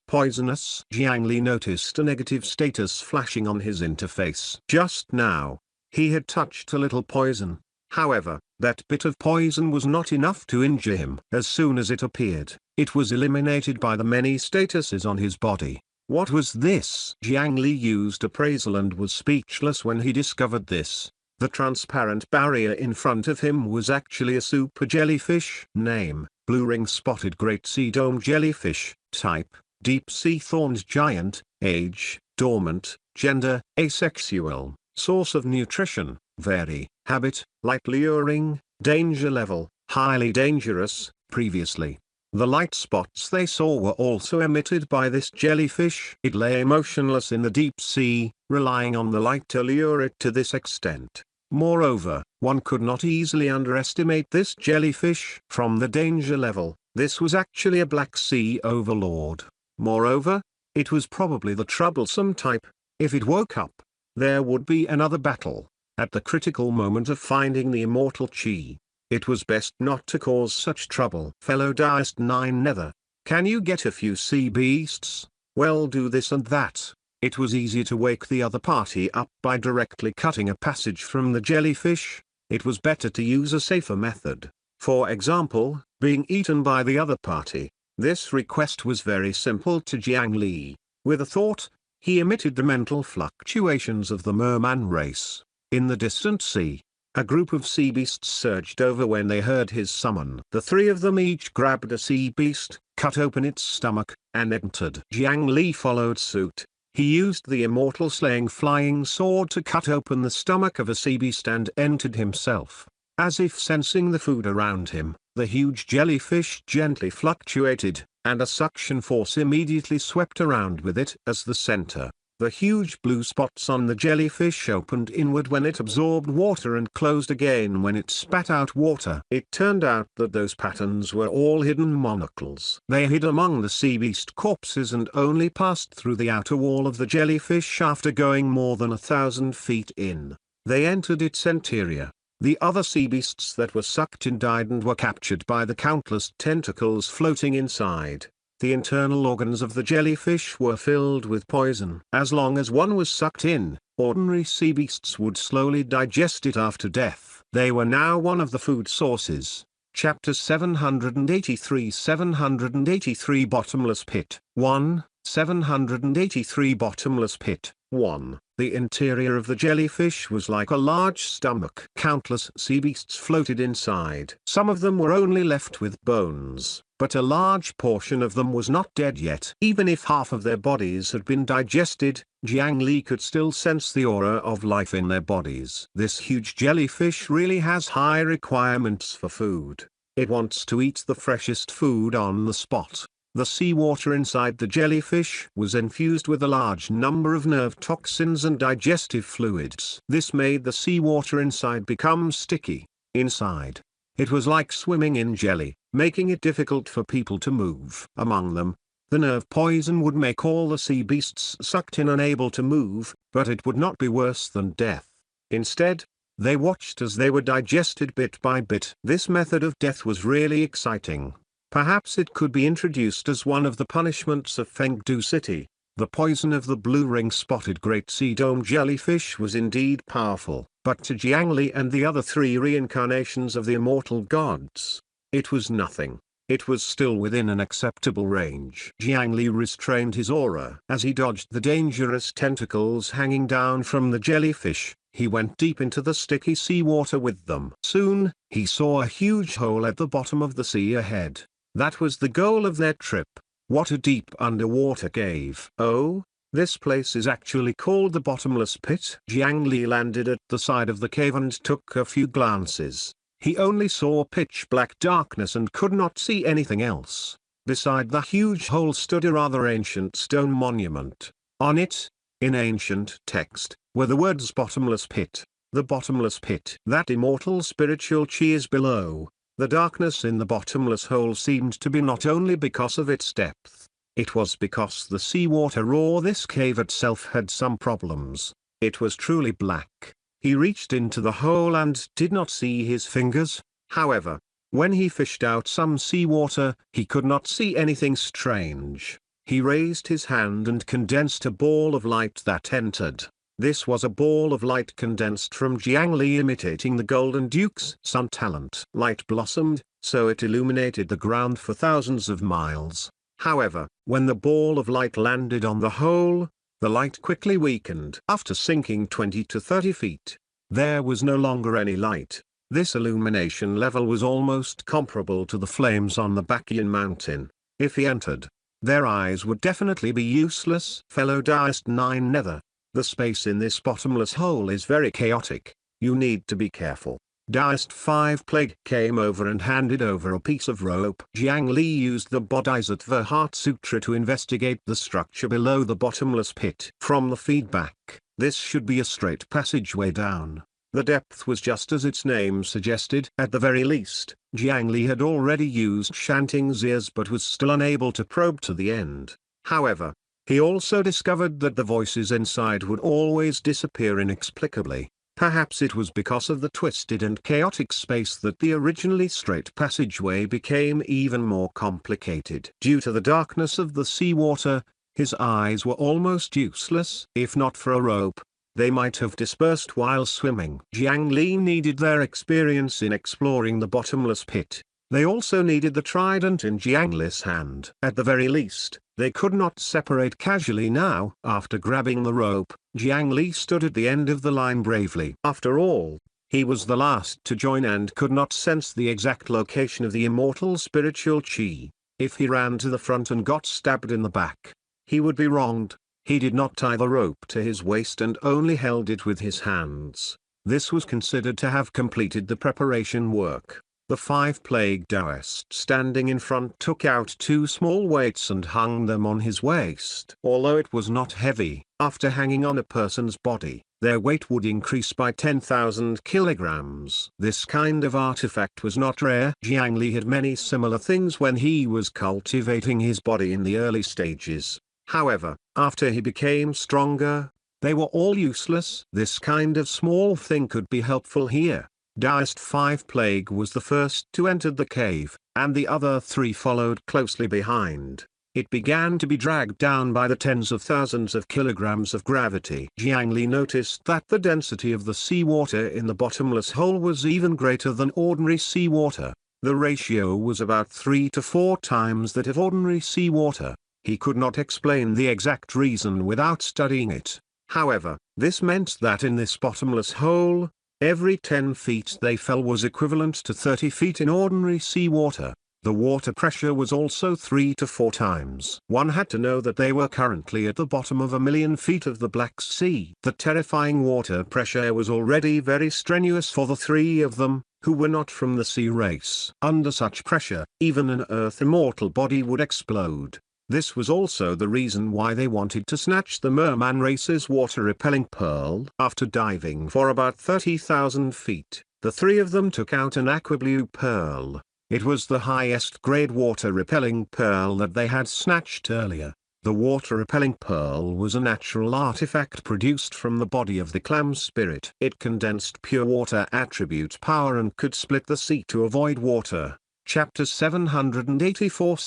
Poisonous? Jiang Li noticed a negative status flashing on his interface. Just now, he had touched a little poison. However, that bit of poison was not enough to injure him. As soon as it appeared, it was eliminated by the many statuses on his body. What was this? Jiang Li used appraisal and was speechless when he discovered this. The transparent barrier in front of him was actually a super jellyfish. Name, blue ring-spotted great sea dome jellyfish. Type, deep sea thorned giant. Age, dormant. Gender, asexual. Source of nutrition, vary. Habit, light luring. Danger level, highly dangerous. Previously, the light spots they saw were also emitted by this jellyfish. It lay motionless in the deep sea, relying on the light to lure it to this extent. Moreover, one could not easily underestimate this jellyfish. From the danger level, this was actually a Black Sea overlord. Moreover, it was probably the troublesome type. If it woke up, there would be another battle. At the critical moment of finding the immortal chi, it was best not to cause such trouble. Fellow Diest 9 Nether, can you get a few sea beasts? Well, do this and that. It was easy to wake the other party up by directly cutting a passage from the jellyfish. It was better to use a safer method. For example, being eaten by the other party. This request was very simple to Jiang Li. With a thought, he emitted the mental fluctuations of the merman race. In the distant sea, a group of sea beasts surged over when they heard his summon. The three of them each grabbed a sea beast, cut open its stomach, and entered. Jiang Li followed suit. He used the immortal slaying flying sword to cut open the stomach of a sea beast and entered himself. As if sensing the food around him, the huge jellyfish gently fluctuated, and a suction force immediately swept around with it as the center. The huge blue spots on the jellyfish opened inward when it absorbed water and closed again when it spat out water. It turned out that those patterns were all hidden monocles. They hid among the sea beast corpses and only passed through the outer wall of the jellyfish after going more than 1,000 feet in. They entered its interior. The other sea beasts that were sucked in died and were captured by the countless tentacles floating inside. The internal organs of the jellyfish were filled with poison. As long as one was sucked in, ordinary sea beasts would slowly digest it after death. They were now one of the food sources. Chapter 783 783 Bottomless Pit 1. 783 Bottomless Pit 1. The interior of the jellyfish was like a large stomach. Countless sea beasts floated inside. Some of them were only left with bones, but a large portion of them was not dead yet. Even if half of their bodies had been digested, Jiang Li could still sense the aura of life in their bodies. This huge jellyfish really has high requirements for food. It wants to eat the freshest food on the spot. The seawater inside the jellyfish was infused with a large number of nerve toxins and digestive fluids. This made the seawater inside become sticky. Inside, it was like swimming in jelly, making it difficult for people to move. Among them, the nerve poison would make all the sea beasts sucked in unable to move, but it would not be worse than death. Instead, they watched as they were digested bit by bit. This method of death was really exciting. Perhaps it could be introduced as one of the punishments of Fengdu City. The poison of the blue ring-spotted great sea dome jellyfish was indeed powerful, but to Jiang Li and the other three reincarnations of the immortal gods, it was nothing. It was still within an acceptable range. Jiang Li restrained his aura. As he dodged the dangerous tentacles hanging down from the jellyfish, he went deep into the sticky seawater with them. Soon, he saw a huge hole at the bottom of the sea ahead. That was the goal of their trip. What a deep underwater cave. Oh, this place is actually called the Bottomless Pit. Jiang Li landed at the side of the cave and took a few glances. He only saw pitch black darkness and could not see anything else. Beside the huge hole stood a rather ancient stone monument. On it, in ancient text, were the words Bottomless Pit. The Bottomless Pit. That immortal spiritual chi is below. The darkness in the bottomless hole seemed to be not only because of its depth. It was because the seawater or this cave itself had some problems. It was truly black. He reached into the hole and did not see his fingers. However, when he fished out some seawater, he could not see anything strange. He raised his hand and condensed a ball of light that entered. This was a ball of light condensed from Jiang Li imitating the Golden Duke's sun talent. Light blossomed, so it illuminated the ground for thousands of miles. However, when the ball of light landed on the hole, the light quickly weakened. After sinking 20 to 30 feet, there was no longer any light. This illumination level was almost comparable to the flames on the Bakian mountain. If he entered, their eyes would definitely be useless. Fellow Diest 9 Nether. The space in this bottomless hole is very chaotic. You need to be careful. Diest 5 Plague came over and handed over a piece of rope. Jiang Li used the Bodhisattva Heart Sutra to investigate the structure below the bottomless pit. From the feedback, this should be a straight passageway down. The depth was just as its name suggested. At the very least, Jiang Li had already used Shanting's ears but was still unable to probe to the end. However, he also discovered that the voices inside would always disappear inexplicably. Perhaps it was because of the twisted and chaotic space that the originally straight passageway became even more complicated. Due to the darkness of the seawater, his eyes were almost useless. If not for a rope, they might have dispersed while swimming. Jiang Li needed their experience in exploring the bottomless pit. They also needed the trident in Jiang Li's hand. At the very least, they could not separate casually now. After grabbing the rope, Jiang Li stood at the end of the line bravely. After all, he was the last to join and could not sense the exact location of the immortal spiritual chi. If he ran to the front and got stabbed in the back, he would be wronged. He did not tie the rope to his waist and only held it with his hands. This was considered to have completed the preparation work. The 5 plague Taoists standing in front took out 2 small weights and hung them on his waist. Although it was not heavy, after hanging on a person's body, their weight would increase by 10,000 kilograms. This kind of artifact was not rare. Jiang Li had many similar things when he was cultivating his body in the early stages. However, after he became stronger, they were all useless. This kind of small thing could be helpful here. Taoist 5 plague was the first to enter the cave, and the other 3 followed closely behind. It began to be dragged down by the tens of thousands of kilograms of gravity. Jiang Li noticed that the density of the seawater in the bottomless hole was even greater than ordinary seawater. The ratio was about 3 to 4 times that of ordinary seawater. He could not explain the exact reason without studying it. However, this meant that in this bottomless hole, every 10 feet they fell was equivalent to 30 feet in ordinary seawater. The water pressure was also 3 to 4 times. One had to know that they were currently at the bottom of 1,000,000 feet of the Black Sea. The terrifying water pressure was already very strenuous for the 3 of them, who were not from the sea race. Under such pressure, even an Earth immortal body would explode. This was also the reason why they wanted to snatch the merman race's water-repelling pearl. After diving for about 30,000 feet, the 3 of them took out an aquablue pearl. It was the highest grade water-repelling pearl that they had snatched earlier. The water-repelling pearl was a natural artifact produced from the body of the clam spirit. It condensed pure water attribute power and could split the sea to avoid water. Chapter 784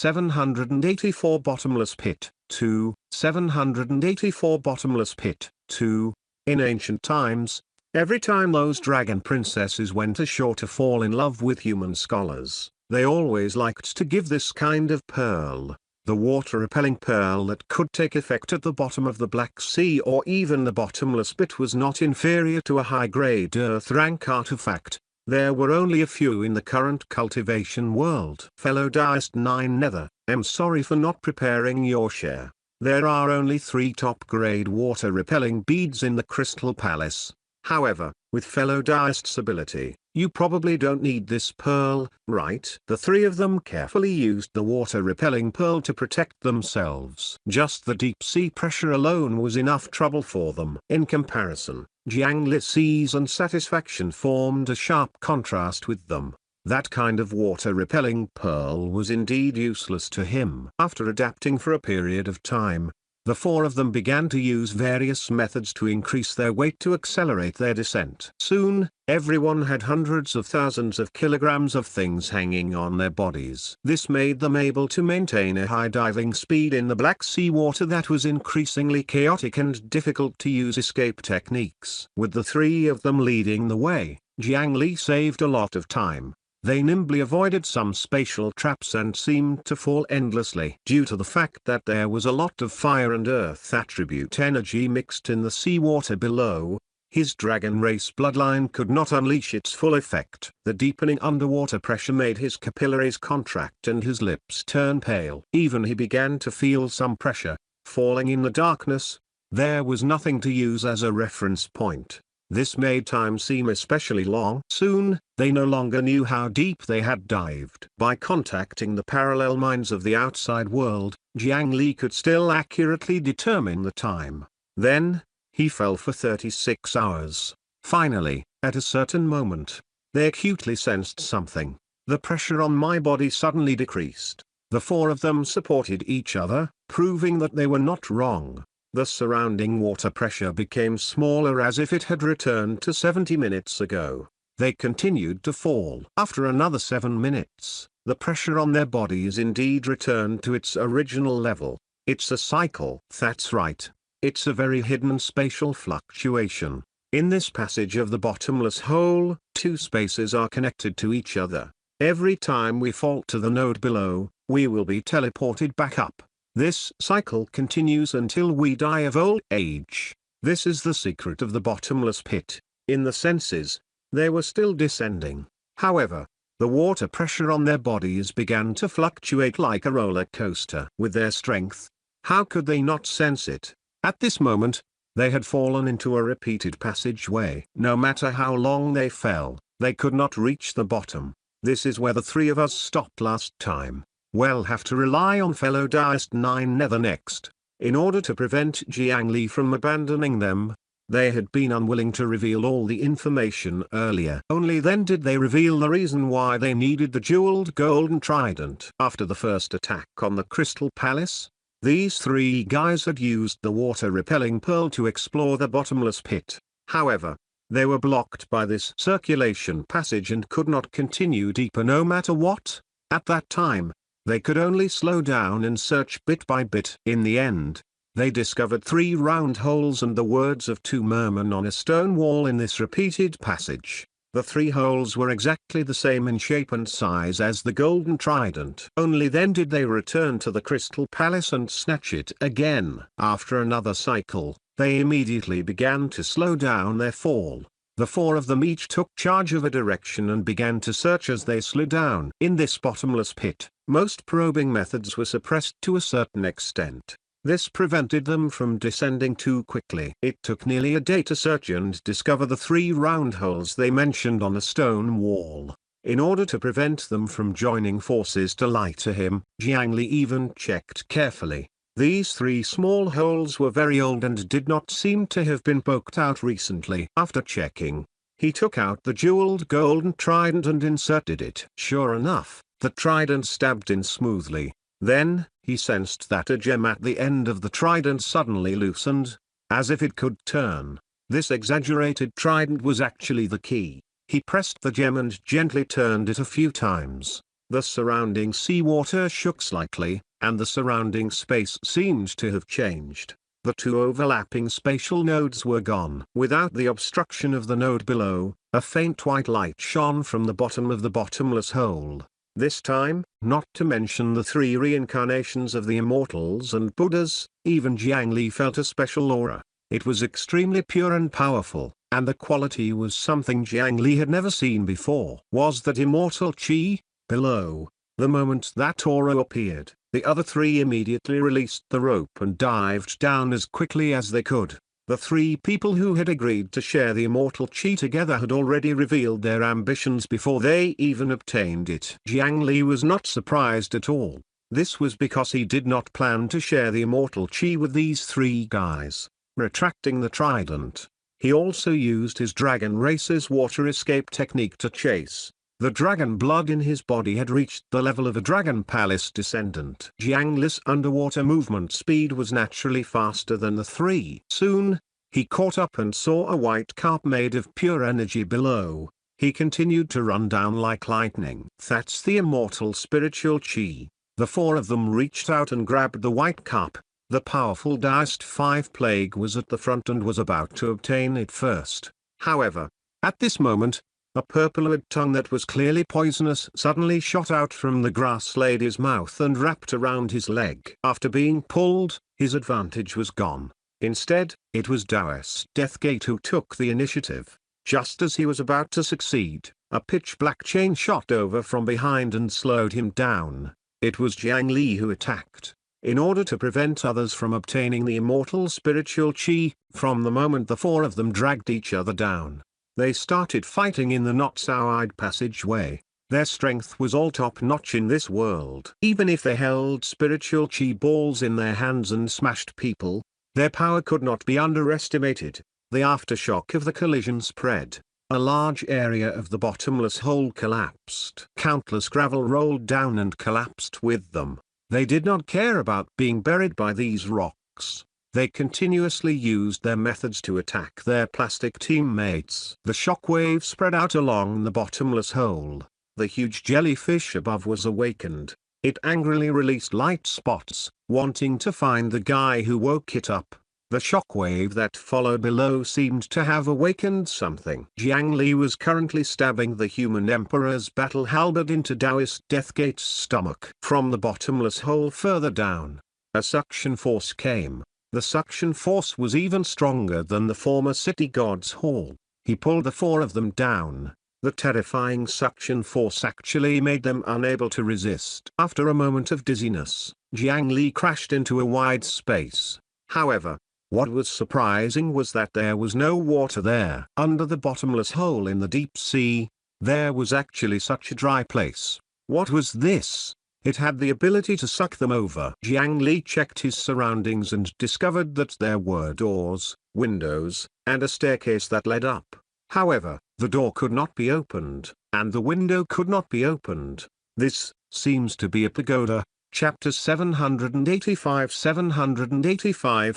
Bottomless Pit 2, 784 Bottomless Pit 2. In ancient times, every time those dragon princesses went ashore to fall in love with human scholars, they always liked to give this kind of pearl, the water-repelling pearl that could take effect at the bottom of the Black Sea or even the bottomless pit was not inferior to a high-grade Earth-rank artifact. There were only a few in the current cultivation world. Fellow Taoist 9 Nether, am sorry for not preparing your share. There are only 3 top-grade water-repelling beads in the Crystal Palace. However, with fellow Taoist's ability, you probably don't need this pearl, right? The 3 of them carefully used the water-repelling pearl to protect themselves. Just the deep sea pressure alone was enough trouble for them. In comparison, Jiang Li's ease and satisfaction formed a sharp contrast with them. That kind of water-repelling pearl was indeed useless to him. After adapting for a period of time, the 4 of them began to use various methods to increase their weight to accelerate their descent. Soon, everyone had hundreds of thousands of kilograms of things hanging on their bodies. This made them able to maintain a high diving speed in the Black Sea water that was increasingly chaotic and difficult to use escape techniques. With the 3 of them leading the way, Jiang Li saved a lot of time. They nimbly avoided some spatial traps and seemed to fall endlessly. Due to the fact that there was a lot of fire and earth attribute energy mixed in the seawater below, his dragon race bloodline could not unleash its full effect. The deepening underwater pressure made his capillaries contract and his lips turn pale. Even he began to feel some pressure, falling in the darkness. There was nothing to use as a reference point. This made time seem especially long. Soon, they no longer knew how deep they had dived. By contacting the parallel minds of the outside world, Jiang Li could still accurately determine the time. Then, he fell for 36 hours. Finally, at a certain moment, they acutely sensed something. The pressure on my body suddenly decreased. The 4 of them supported each other, proving that they were not wrong. The surrounding water pressure became smaller as if it had returned to 70 minutes ago. They continued to fall. After another 7 minutes, the pressure on their bodies indeed returned to its original level. It's a cycle. That's right. It's a very hidden spatial fluctuation. In this passage of the bottomless hole, 2 spaces are connected to each other. Every time we fall to the node below, we will be teleported back up. This cycle continues until we die of old age. This is the secret of the bottomless pit. In the senses, they were still descending. However, the water pressure on their bodies began to fluctuate like a roller coaster. With their strength, how could they not sense it? At this moment, they had fallen into a repeated passageway. No matter how long they fell, they could not reach the bottom. This is where the three of us stopped last time. We'll have to rely on fellow Diest 9 Nether next. In order to prevent Jiang Li from abandoning them, they had been unwilling to reveal all the information earlier. Only then did they reveal the reason why they needed the jeweled golden trident. After the first attack on the Crystal Palace, these three guys had used the water-repelling pearl to explore the bottomless pit. However, they were blocked by this circulation passage and could not continue deeper no matter what. At that time, they could only slow down and search bit by bit. In the end, they discovered 3 round holes and the words of 2 mermen on a stone wall in this repeated passage. The 3 holes were exactly the same in shape and size as the golden trident. Only then did they return to the Crystal Palace and snatch it again. After another cycle, they immediately began to slow down their fall. The 4 of them each took charge of a direction and began to search as they slid down. In this bottomless pit, most probing methods were suppressed to a certain extent. This prevented them from descending too quickly. It took nearly a day to search and discover the 3 round holes they mentioned on the stone wall. In order to prevent them from joining forces to lie to him, Jiang Li even checked carefully. These 3 small holes were very old and did not seem to have been poked out recently. After checking, he took out the jeweled golden trident and inserted it. Sure enough, the trident stabbed in smoothly. Then, he sensed that a gem at the end of the trident suddenly loosened, as if it could turn. This exaggerated trident was actually the key. He pressed the gem and gently turned it a few times. The surrounding seawater shook slightly, and the surrounding space seemed to have changed. The 2 overlapping spatial nodes were gone. Without the obstruction of the node below, a faint white light shone from the bottom of the bottomless hole. This time, not to mention the 3 reincarnations of the immortals and Buddhas, even Jiang Li felt a special aura. It was extremely pure and powerful, and the quality was something Jiang Li had never seen before. Was that immortal chi? Below, the moment that aura appeared, the other 3 immediately released the rope and dived down as quickly as they could. The 3 people who had agreed to share the immortal chi together had already revealed their ambitions before they even obtained it. Jiang Li was not surprised at all. This was because he did not plan to share the immortal chi with these 3 guys. Retracting the trident, he also used his dragon race's water escape technique to chase. The dragon blood in his body had reached the level of a Dragon Palace descendant. Jiang Li's underwater movement speed was naturally faster than the 3. Soon, he caught up and saw a white carp made of pure energy below. He continued to run down like lightning. That's the immortal spiritual chi. The 4 of them reached out and grabbed the white carp. The powerful Diest 5 plague was at the front and was about to obtain it first. However, at this moment, a purple-red tongue that was clearly poisonous suddenly shot out from the grass lady's mouth and wrapped around his leg. After being pulled, his advantage was gone. Instead, it was Daoist Deathgate who took the initiative. Just as he was about to succeed, a pitch-black chain shot over from behind and slowed him down. It was Jiang Li who attacked. In order to prevent others from obtaining the immortal spiritual chi, from the moment the 4 of them dragged each other down, they started fighting in the not-so-wide passageway. Their strength was all top-notch in this world. Even if they held spiritual chi balls in their hands and smashed people, their power could not be underestimated. The aftershock of the collision spread. A large area of the bottomless hole collapsed. Countless gravel rolled down and collapsed with them. They did not care about being buried by these rocks. They continuously used their methods to attack their plastic teammates. The shockwave spread out along the bottomless hole. The huge jellyfish above was awakened. It angrily released light spots, wanting to find the guy who woke it up. The shockwave that followed below seemed to have awakened something. Jiang Li was currently stabbing the human emperor's battle halberd into Taoist Deathgate's stomach. From the bottomless hole further down, a suction force came. The suction force was even stronger than the former city god's hall. He pulled the four of them down. The terrifying suction force actually made them unable to resist. After a moment of dizziness, Jiang Li crashed into a wide space. However, what was surprising was that there was no water there. Under the bottomless hole in the deep sea, there was actually such a dry place. What was this? It had the ability to suck them over. Jiang Li checked his surroundings and discovered that there were doors, windows, and a staircase that led up. However, the door could not be opened, and the window could not be opened. This seems to be a pagoda. Chapter 785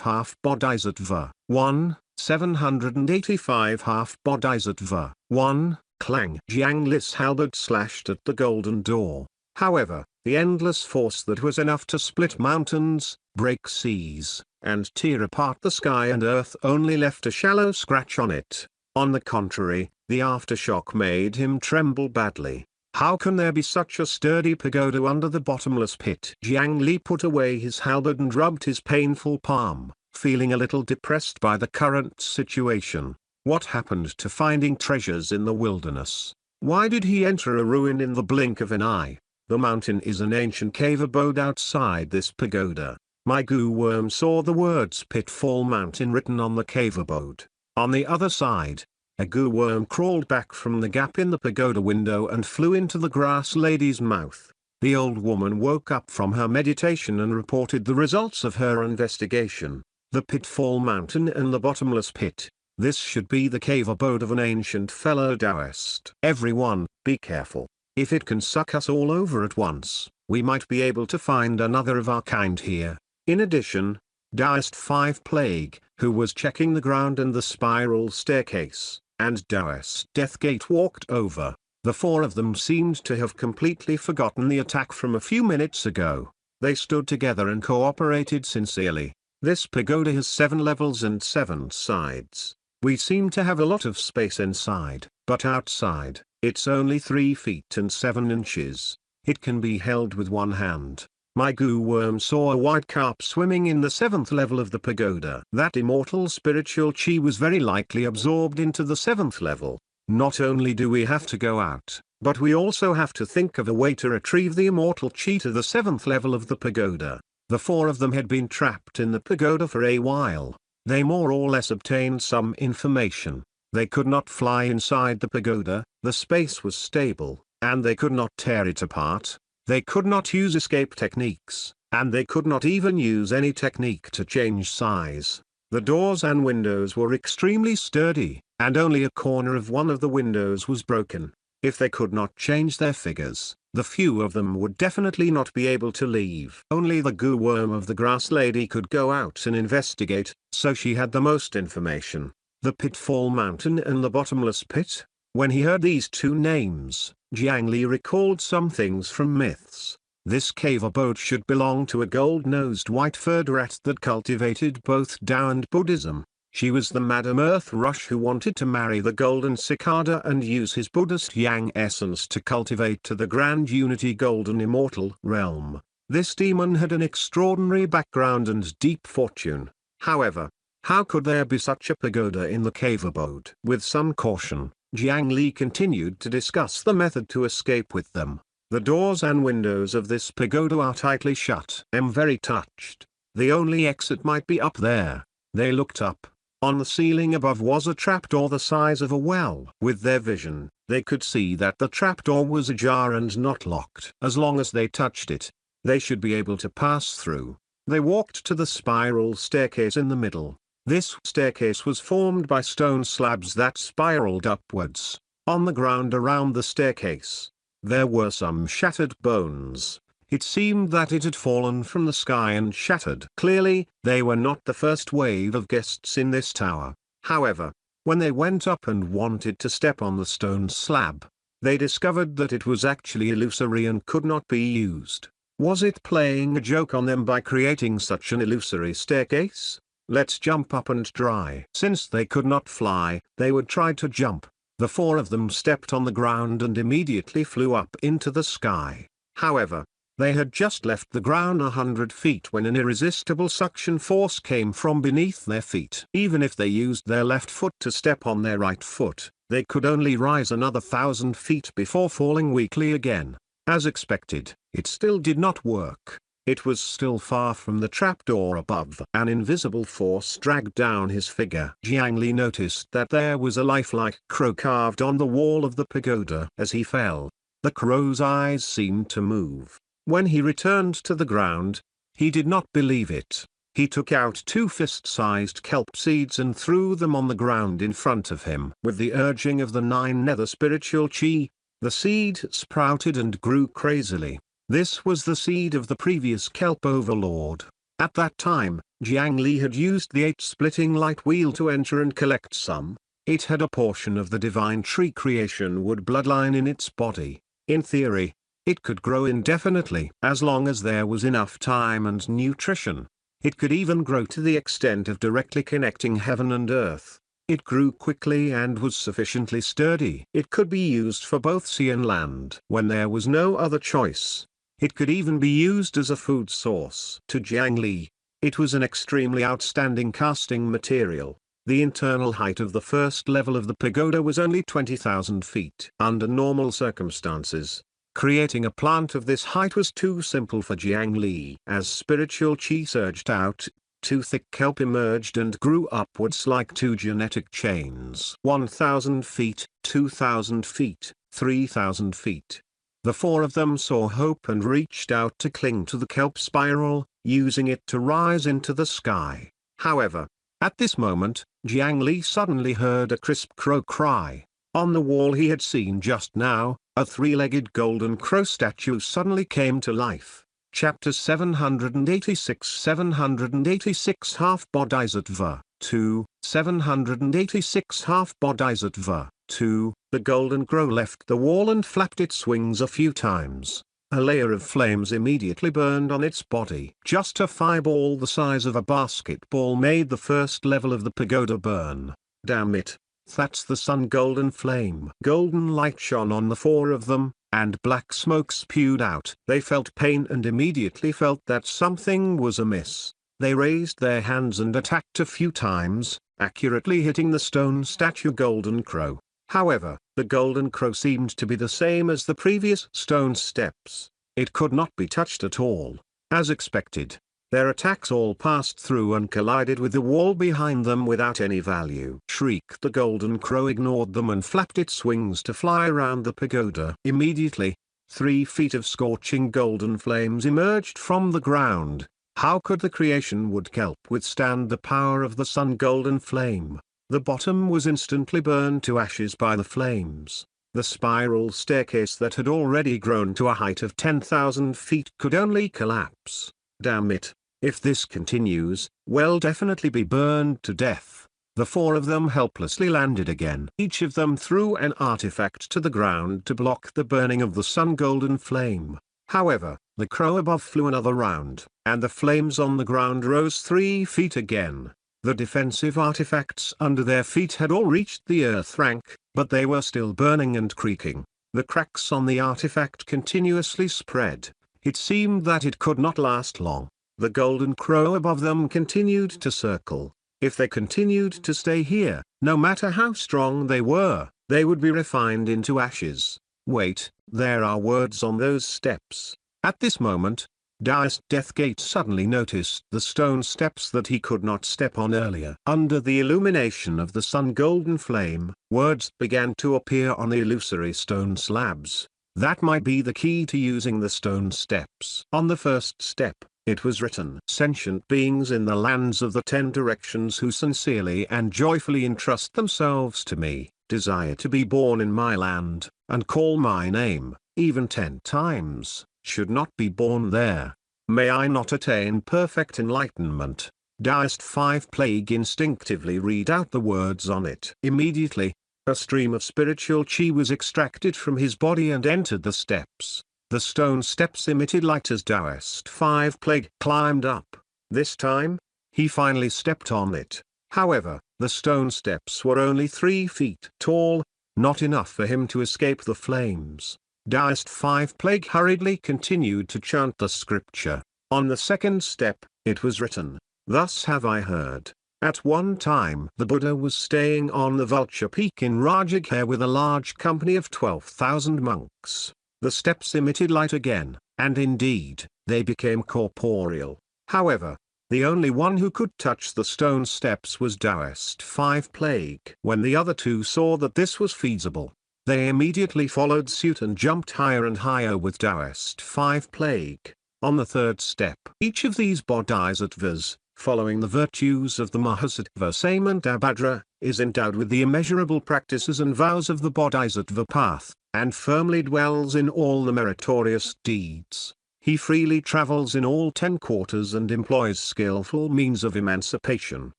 Half Bodhisattva 1, 785 Half Bodhisattva 1, Clang. Jiang Li's halberd slashed at the golden door. However, the endless force that was enough to split mountains, break seas, and tear apart the sky and earth only left a shallow scratch on it. On the contrary, the aftershock made him tremble badly. How can there be such a sturdy pagoda under the bottomless pit? Jiang Li put away his halberd and rubbed his painful palm, feeling a little depressed by the current situation. What happened to finding treasures in the wilderness? Why did he enter a ruin in the blink of an eye? The mountain is an ancient cave abode outside this pagoda. My goo worm saw the words Pitfall Mountain written on the cave abode. On the other side, a goo worm crawled back from the gap in the pagoda window and flew into the grass lady's mouth. The old woman woke up from her meditation and reported the results of her investigation. The Pitfall Mountain and the bottomless pit. This should be the cave abode of an ancient fellow Taoist. Everyone, be careful. If it can suck us all over at once, we might be able to find another of our kind here. In addition, Taoist 5 Plague, who was checking the ground and the spiral staircase, and Taoist Deathgate walked over. The four of them seemed to have completely forgotten the attack from a few minutes ago. They stood together and cooperated sincerely. This pagoda has 7 levels and 7 sides. We seem to have a lot of space inside, but outside, it's only 3 feet and 7 inches. It can be held with one hand. My goo worm saw a white carp swimming in the 7th level of the pagoda. That immortal spiritual chi was very likely absorbed into the 7th level. Not only do we have to go out, but we also have to think of a way to retrieve the immortal chi to the 7th level of the pagoda. The four of them had been trapped in the pagoda for a while. They more or less obtained some information. They could not fly inside the pagoda, the space was stable, and they could not tear it apart. They could not use escape techniques, and they could not even use any technique to change size. The doors and windows were extremely sturdy, and only a corner of one of the windows was broken. If they could not change their figures, the few of them would definitely not be able to leave. Only the goo worm of the grass lady could go out and investigate, so she had the most information. The Pitfall Mountain and the Bottomless Pit. When he heard these two names, Jiang Li recalled some things from myths. This cave abode should belong to a gold-nosed white-furred rat that cultivated both Tao and Buddhism. She was the Madame Earth Rush who wanted to marry the golden cicada and use his Buddhist yang essence to cultivate to the grand unity golden immortal realm. This demon had an extraordinary background and deep fortune. However, how could there be such a pagoda in the cave abode? With some caution, Jiang Li continued to discuss the method to escape with them. The doors and windows of this pagoda are tightly shut. I'm very touched. The only exit might be up there. They looked up. On the ceiling above was a trapdoor the size of a well. With their vision, they could see that the trapdoor was ajar and not locked. As long as they touched it, they should be able to pass through. They walked to the spiral staircase in the middle. This staircase was formed by stone slabs that spiraled upwards. On the ground around the staircase, there were some shattered bones. It seemed that it had fallen from the sky and shattered. Clearly, they were not the first wave of guests in this tower. However, when they went up and wanted to step on the stone slab, they discovered that it was actually illusory and could not be used. Was it playing a joke on them by creating such an illusory staircase? let's jump up and try." Since they could not fly, they would try to jump. The four of them stepped on the ground and immediately flew up into the sky. However, they had just left the ground 100 feet when an irresistible suction force came from beneath their feet. Even if they used their left foot to step on their right foot, they could only rise another 1,000 feet before falling weakly again. As expected, it still did not work. It was still far from the trapdoor above. An invisible force dragged down his figure. Jiang Li noticed that there was a lifelike crow carved on the wall of the pagoda. As he fell, the crow's eyes seemed to move. When he returned to the ground, he did not believe it. He took out 2 fist-sized kelp seeds and threw them on the ground in front of him. With the urging of the 9 nether spiritual chi, the seed sprouted and grew crazily. This was the seed of the previous kelp overlord. At that time, Jiang Li had used the 8-splitting light wheel to enter and collect some. It had a portion of the divine tree creation wood bloodline in its body. In theory, it could grow indefinitely as long as there was enough time and nutrition. It could even grow to the extent of directly connecting heaven and earth. It grew quickly and was sufficiently sturdy. It could be used for both sea and land when there was no other choice. It could even be used as a food source. To Jiang Li, it was an extremely outstanding casting material. The internal height of the first level of the pagoda was only 20,000 feet. Under normal circumstances, creating a plant of this height was too simple for Jiang Li. As spiritual chi surged out, 2 thick kelp emerged and grew upwards like 2 genetic chains. 1,000 feet, 2,000 feet, 3,000 feet. The 4 of them saw hope and reached out to cling to the kelp spiral, using it to rise into the sky. However, at this moment, Jiang Li suddenly heard a crisp crow cry. On the wall he had seen just now, a 3-legged golden crow statue suddenly came to life. Chapter 786 786 Half Bodhisattva 2, 786 Half Bodhisattva 2. The golden crow left the wall and flapped its wings a few times. A layer of flames immediately burned on its body. Just a fireball the size of a basketball made the first level of the pagoda burn. Damn it. That's the sun golden flame. Golden light shone on the 4 of them, and black smoke spewed out. They felt pain and immediately felt that something was amiss. They raised their hands and attacked a few times, accurately hitting the stone statue golden crow. However, the golden crow seemed to be the same as the previous stone steps. It could not be touched at all. As expected, their attacks all passed through and collided with the wall behind them without any value. Shriek! The golden crow ignored them and flapped its wings to fly around the pagoda. Immediately, 3 feet of scorching golden flames emerged from the ground. How could the creation wood kelp withstand the power of the sun golden flame? The bottom was instantly burned to ashes by the flames. The spiral staircase that had already grown to a height of 10,000 feet could only collapse. Damn it. If this continues, we'll definitely be burned to death. The 4 of them helplessly landed again. Each of them threw an artifact to the ground to block the burning of the sun golden flame. However, the crow above flew another round, and the flames on the ground rose 3 feet again. The defensive artifacts under their feet had all reached the earth rank, but they were still burning and creaking. The cracks on the artifact continuously spread. It seemed that it could not last long. The golden crow above them continued to circle. If they continued to stay here, no matter how strong they were, they would be refined into ashes. Wait, there are words on those steps. At this moment, Daoist Deathgate suddenly noticed the stone steps that he could not step on earlier. Under the illumination of the sun golden flame, words began to appear on the illusory stone slabs. That might be the key to using the stone steps. On the first step, it was written, "Sentient beings in the lands of the 10 directions who sincerely and joyfully entrust themselves to me, desire to be born in my land, and call my name, even 10 times, should not be born there. May I not attain perfect enlightenment." Daoist 5 Plague instinctively read out the words on it. Immediately, a stream of spiritual chi was extracted from his body and entered the steps. The stone steps emitted light as Daoist 5 Plague climbed up. This time, He finally stepped on it. However, the stone steps were only 3 feet tall, not enough for him to escape the flames. Taoist 5 Plague hurriedly continued to chant the scripture. On the second step, it was written, "Thus have I heard. At one time the Buddha was staying on the Vulture Peak in Rajagir with a large company of 12,000 monks. The steps emitted light again, and indeed, they became corporeal. However, the only one who could touch the stone steps was Taoist 5 Plague. When the other two saw that this was feasible, they immediately followed suit and jumped higher and higher with Taoist 5 Plague. On the third step, each of these bodhisattvas, following the virtues of the Mahasattva Samantabhadra, is endowed with the immeasurable practices and vows of the bodhisattva path, and firmly dwells in all the meritorious deeds. He freely travels in all 10 quarters and employs skillful means of emancipation.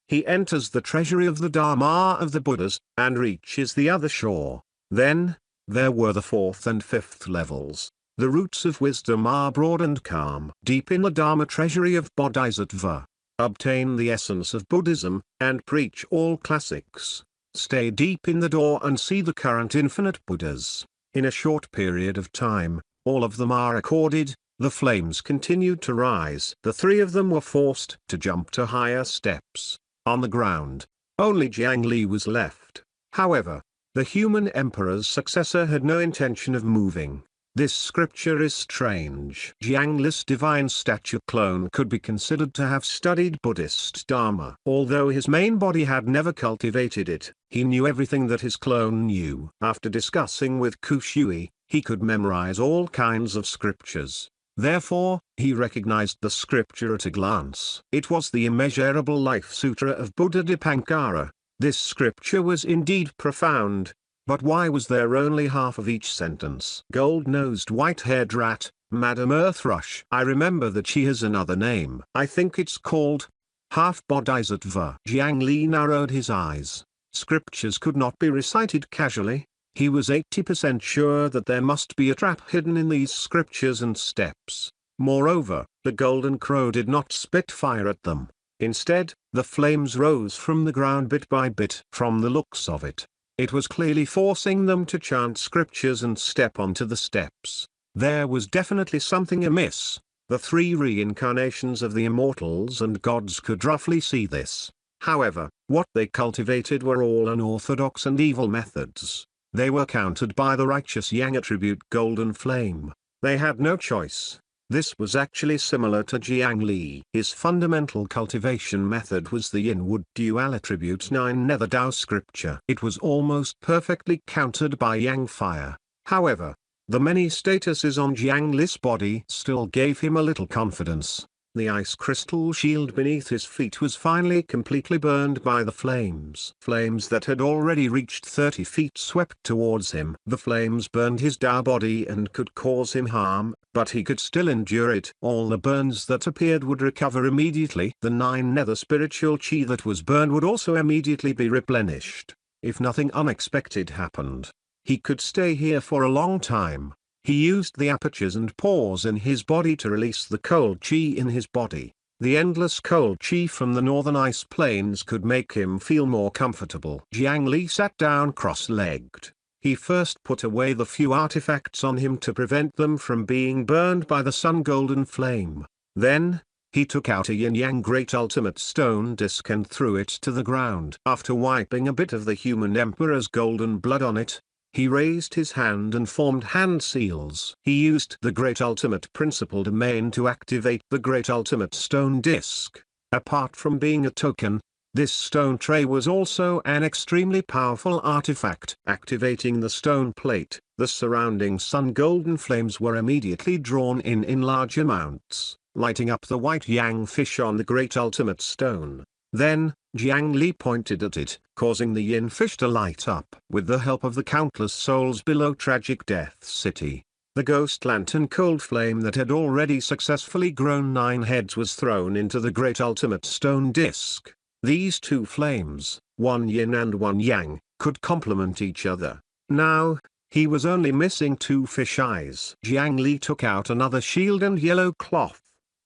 He enters the treasury of the Dharma of the Buddhas, and reaches the other shore. Then, there were the 4th and 5th levels. The roots of wisdom are broad and calm. Deep in the Dharma treasury of Bodhisattva, obtain the essence of Buddhism, and preach all classics. Stay deep in the door and see the current infinite Buddhas. In a short period of time, all of them are accorded. The flames continued to rise. The 3 of them were forced to jump to higher steps. On the ground, only Jiang Li was left. However, the human emperor's successor had no intention of moving. This scripture is strange. Jiang Li's divine statue clone could be considered to have studied Buddhist Dharma. Although his main body had never cultivated it, he knew everything that his clone knew. After discussing with Kushui, he could memorize all kinds of scriptures. Therefore, he recognized the scripture at a glance. It was the immeasurable Life Sutra of Buddha Dipankara. This scripture was indeed profound. But why was there only half of each sentence? Gold-nosed white-haired rat, Madame Earthrush. I remember that she has another name. I think it's called half Bodhisattva. Jiang Li narrowed his eyes. Scriptures could not be recited casually. He was 80% sure that there must be a trap hidden in these scriptures and steps. Moreover, the golden crow did not spit fire at them. Instead, the flames rose from the ground bit by bit. From the looks of it, it was clearly forcing them to chant scriptures and step onto the steps. There was definitely something amiss. The 3 reincarnations of the immortals and gods could roughly see this. However, what they cultivated were all unorthodox and evil methods. They were countered by the righteous Yang attribute golden flame. They had no choice. This was actually similar to Jiang Li. His fundamental cultivation method was the Yin Wood dual attribute 9 Nether Dao scripture. It was almost perfectly countered by Yang fire. However, the many statuses on Jiang Li's body still gave him a little confidence. The ice crystal shield beneath his feet was finally completely burned by the flames. Flames that had already reached 30 feet swept towards him. The flames burned his Tao body and could cause him harm, but he could still endure it. All the burns that appeared would recover immediately. The 9 nether spiritual chi that was burned would also immediately be replenished. If nothing unexpected happened, he could stay here for a long time. He used the apertures and pores in his body to release the cold chi in his body. The endless cold chi from the northern ice plains could make him feel more comfortable. Jiang Li sat down cross-legged. He first put away the few artifacts on him to prevent them from being burned by the sun golden flame. Then, he took out a yin-yang great ultimate stone disc and threw it to the ground. After wiping a bit of the human emperor's golden blood on it, he raised his hand and formed hand seals. He used the Great Ultimate Principle Domain to activate the Great Ultimate Stone Disc. Apart from being a token, this stone tray was also an extremely powerful artifact. Activating the stone plate, the surrounding sun golden flames were immediately drawn in large amounts, lighting up the white yang fish on the Great Ultimate Stone. Then, Jiang Li pointed at it, causing the yin fish to light up. With the help of the countless souls below Tragic Death City, the ghost lantern cold flame that had already successfully grown 9 heads was thrown into the Great Ultimate Stone Disc. These 2 flames, one yin and one yang, could complement each other. Now, he was only missing 2 fish eyes. Jiang Li took out another shield and yellow cloth.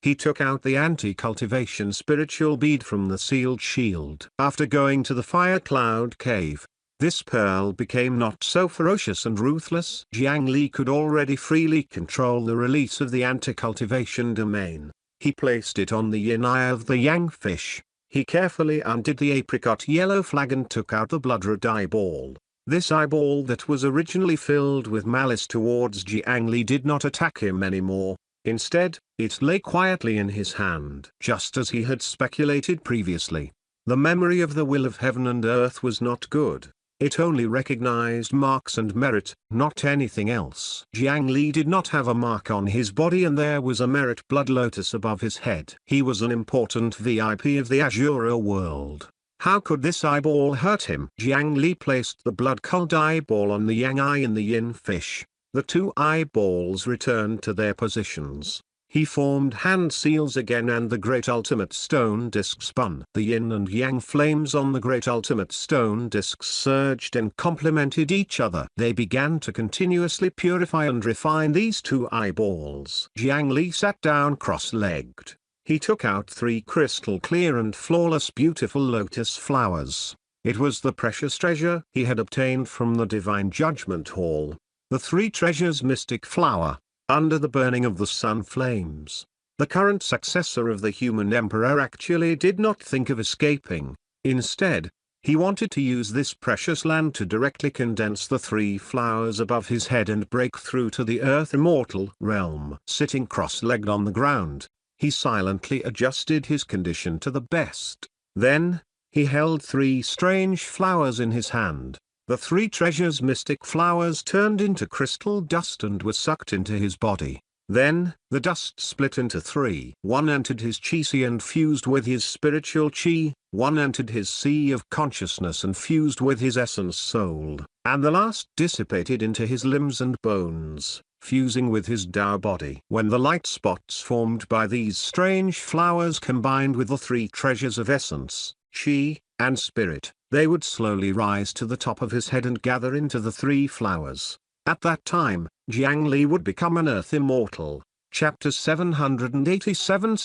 he took out the anti-cultivation spiritual bead from the sealed shield. After going to the fire cloud cave, this pearl became not so ferocious and ruthless. Jiang Li could already freely control the release of the anti-cultivation domain. He placed it on the yin eye of the yang fish. He carefully undid the apricot yellow flag and took out the blood-red eyeball. This eyeball that was originally filled with malice towards Jiang Li did not attack him anymore. Instead, it lay quietly in his hand. Just as he had speculated previously, the memory of the will of heaven and earth was not good. It only recognized marks and merit, not anything else. Jiang Li did not have a mark on his body and there was a merit blood lotus above his head. He was an important VIP of the Azure world. How could this eyeball hurt him? Jiang Li placed the blood-colored eyeball on the yang eye in the yin fish. The two eyeballs returned to their positions. He formed hand seals again and the great ultimate stone disc spun. The yin and yang flames on the great ultimate stone discs surged and complemented each other. They began to continuously purify and refine these two eyeballs. Jiang Li sat down cross-legged. He took out 3 crystal clear and flawless beautiful lotus flowers. It was the precious treasure he had obtained from the Divine Judgment Hall. The 3 treasures mystic flower, under the burning of the sun flames. The current successor of the human emperor actually did not think of escaping. Instead, he wanted to use this precious land to directly condense the 3 flowers above his head and break through to the earth immortal realm. Sitting cross-legged on the ground, he silently adjusted his condition to the best. Then, he held 3 strange flowers in his hand. The 3 treasures mystic flowers turned into crystal dust and were sucked into his body. Then, the dust split into 3. One entered his chi sea and fused with his spiritual chi, one entered his sea of consciousness and fused with his essence soul, and the last dissipated into his limbs and bones, fusing with his Tao body. When the light spots formed by these strange flowers combined with the 3 treasures of essence, chi, and spirit, they would slowly rise to the top of his head and gather into the 3 flowers. At that time, Jiang Li would become an earth immortal. Chapter 787